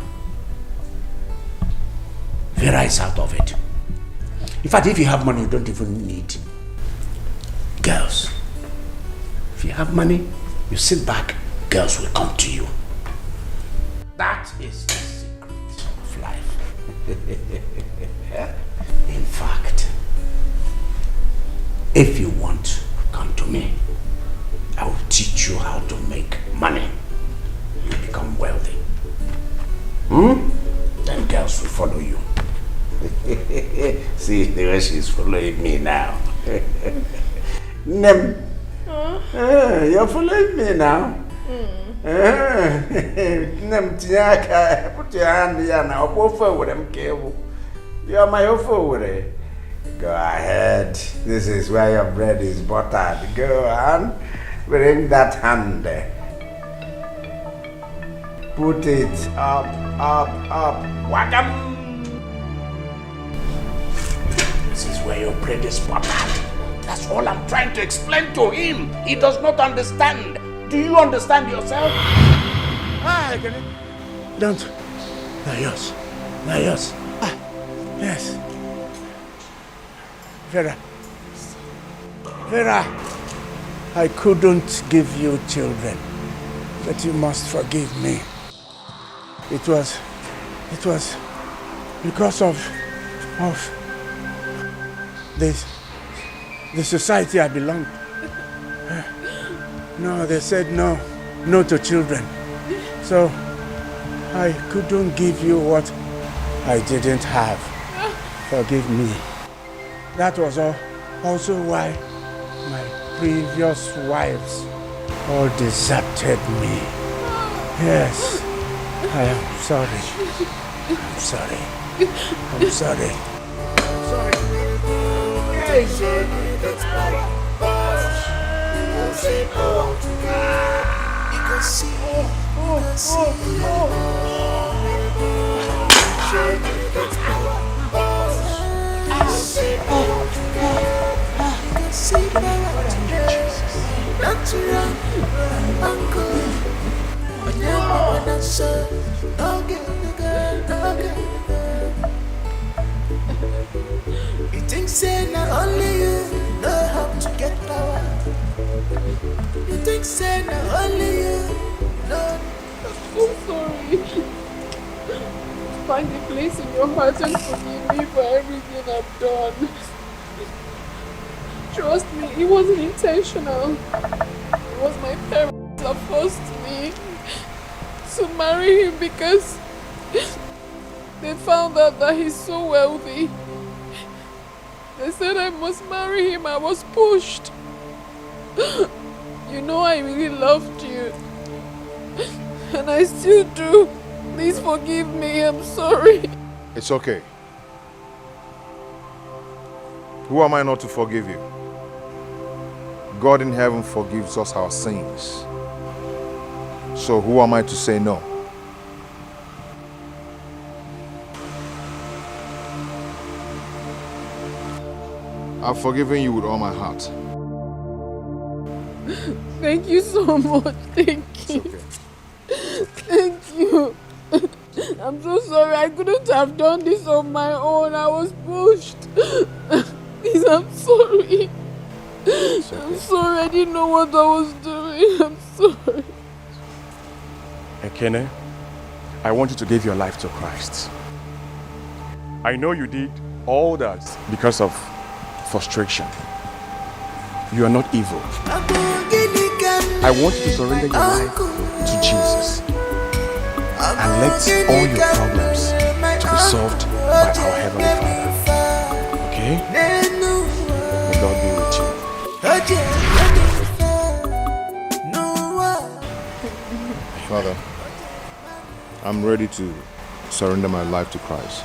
Speaker 5: Vera is out of it. In fact, if you have money, you don't even need girls. If you have money, you sit back, girls will come to you. That is the secret of life. In fact, if you want, come to me. I will teach you how to make money. You become wealthy. Then girls will follow you. See the way she's following me now. Nem. You're following me now. Nem tiaka. Put your hand here now. Go forward, I'm careful. You're my forward. Go ahead. This is where your bread is buttered. Go on. Bring that hand there. Put it up. Wagam. This is where your bread is buttered. That's all I'm trying to explain to him. He does not understand. Do you understand yourself? Don't. Not yours. Not yours. Yes. Vera, I couldn't give you children, but you must forgive me. It was because of the society I belonged. No, they said no to children. So I couldn't give you what I didn't have. Forgive me. That was also why my previous wives all deserted me. Yes, I am sorry. I'm sorry. I'm sorry. I'm sorry. Hey, that's power. You can see.
Speaker 10: You think say not only you know how to get power. You think say not only you know.
Speaker 4: I'm so sorry. Find a place in your heart and forgive me for everything I've done. Trust me, it wasn't intentional. It was my parents that forced me to marry him because they found out that he's so wealthy. They said I must marry him. I was pushed. You know I really loved you. And I still do. Please forgive me. I'm sorry.
Speaker 6: It's okay. Who am I not to forgive you? God in heaven forgives us our sins. So who am I to say no? I've forgiven you with all my heart.
Speaker 4: Thank you so much. Thank you. Thank you. I'm so sorry. I couldn't have done this on my own. I was pushed. Please, I'm sorry. I'm sorry. I didn't know what I was doing. I'm sorry.
Speaker 2: Ekene, I want you to give your life to Christ. I know you did all that because of frustration. You are not evil. I want you to surrender your life to Jesus and let all your problems to be solved by our Heavenly Father. Okay? May God be with you.
Speaker 6: Father, I'm ready to surrender my life to Christ.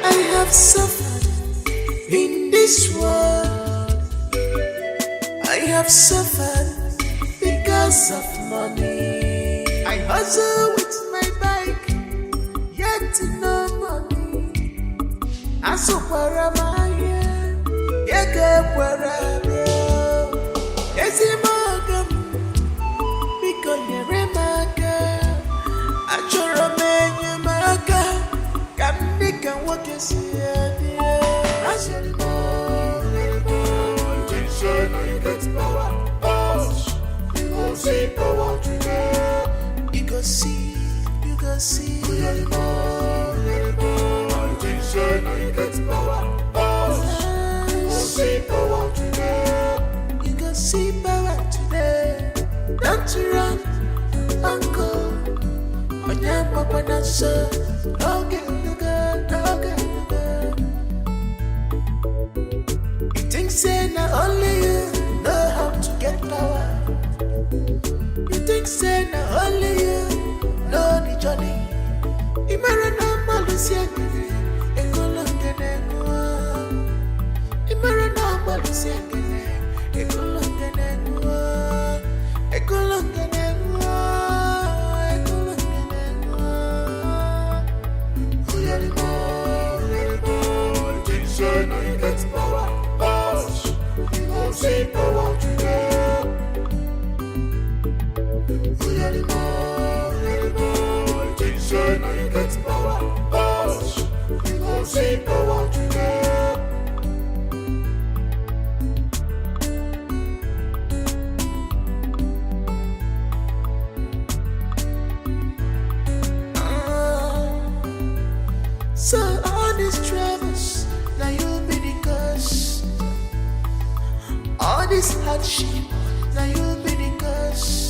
Speaker 10: I have suffered in this world. I have suffered because of money. I hustle with my bike, yet no money. I suffer my head, yet where I'm yes, I'm because you're a maga. I sure am a maga. Can walk and see it. I said, no, attention, you get power. You go see power today. You go see, you go see. Attention, you get power. You go see power today. You go see power today. Don't you run, uncle. On your papa, that's so. Okay. Say not only you know how to get power. You think say not only you know the journey. Imarana malusia kene, ekolongenenwa. Imarana malusia kene, ekolongenenwa. Ekolongenenwa, ekolongenenwa. Uyalimo, attention, you get power. See power today. Attention, you get power. You go see power today. So all these troubles, now you'll be the cause. All this hardship, now you'll be the cause.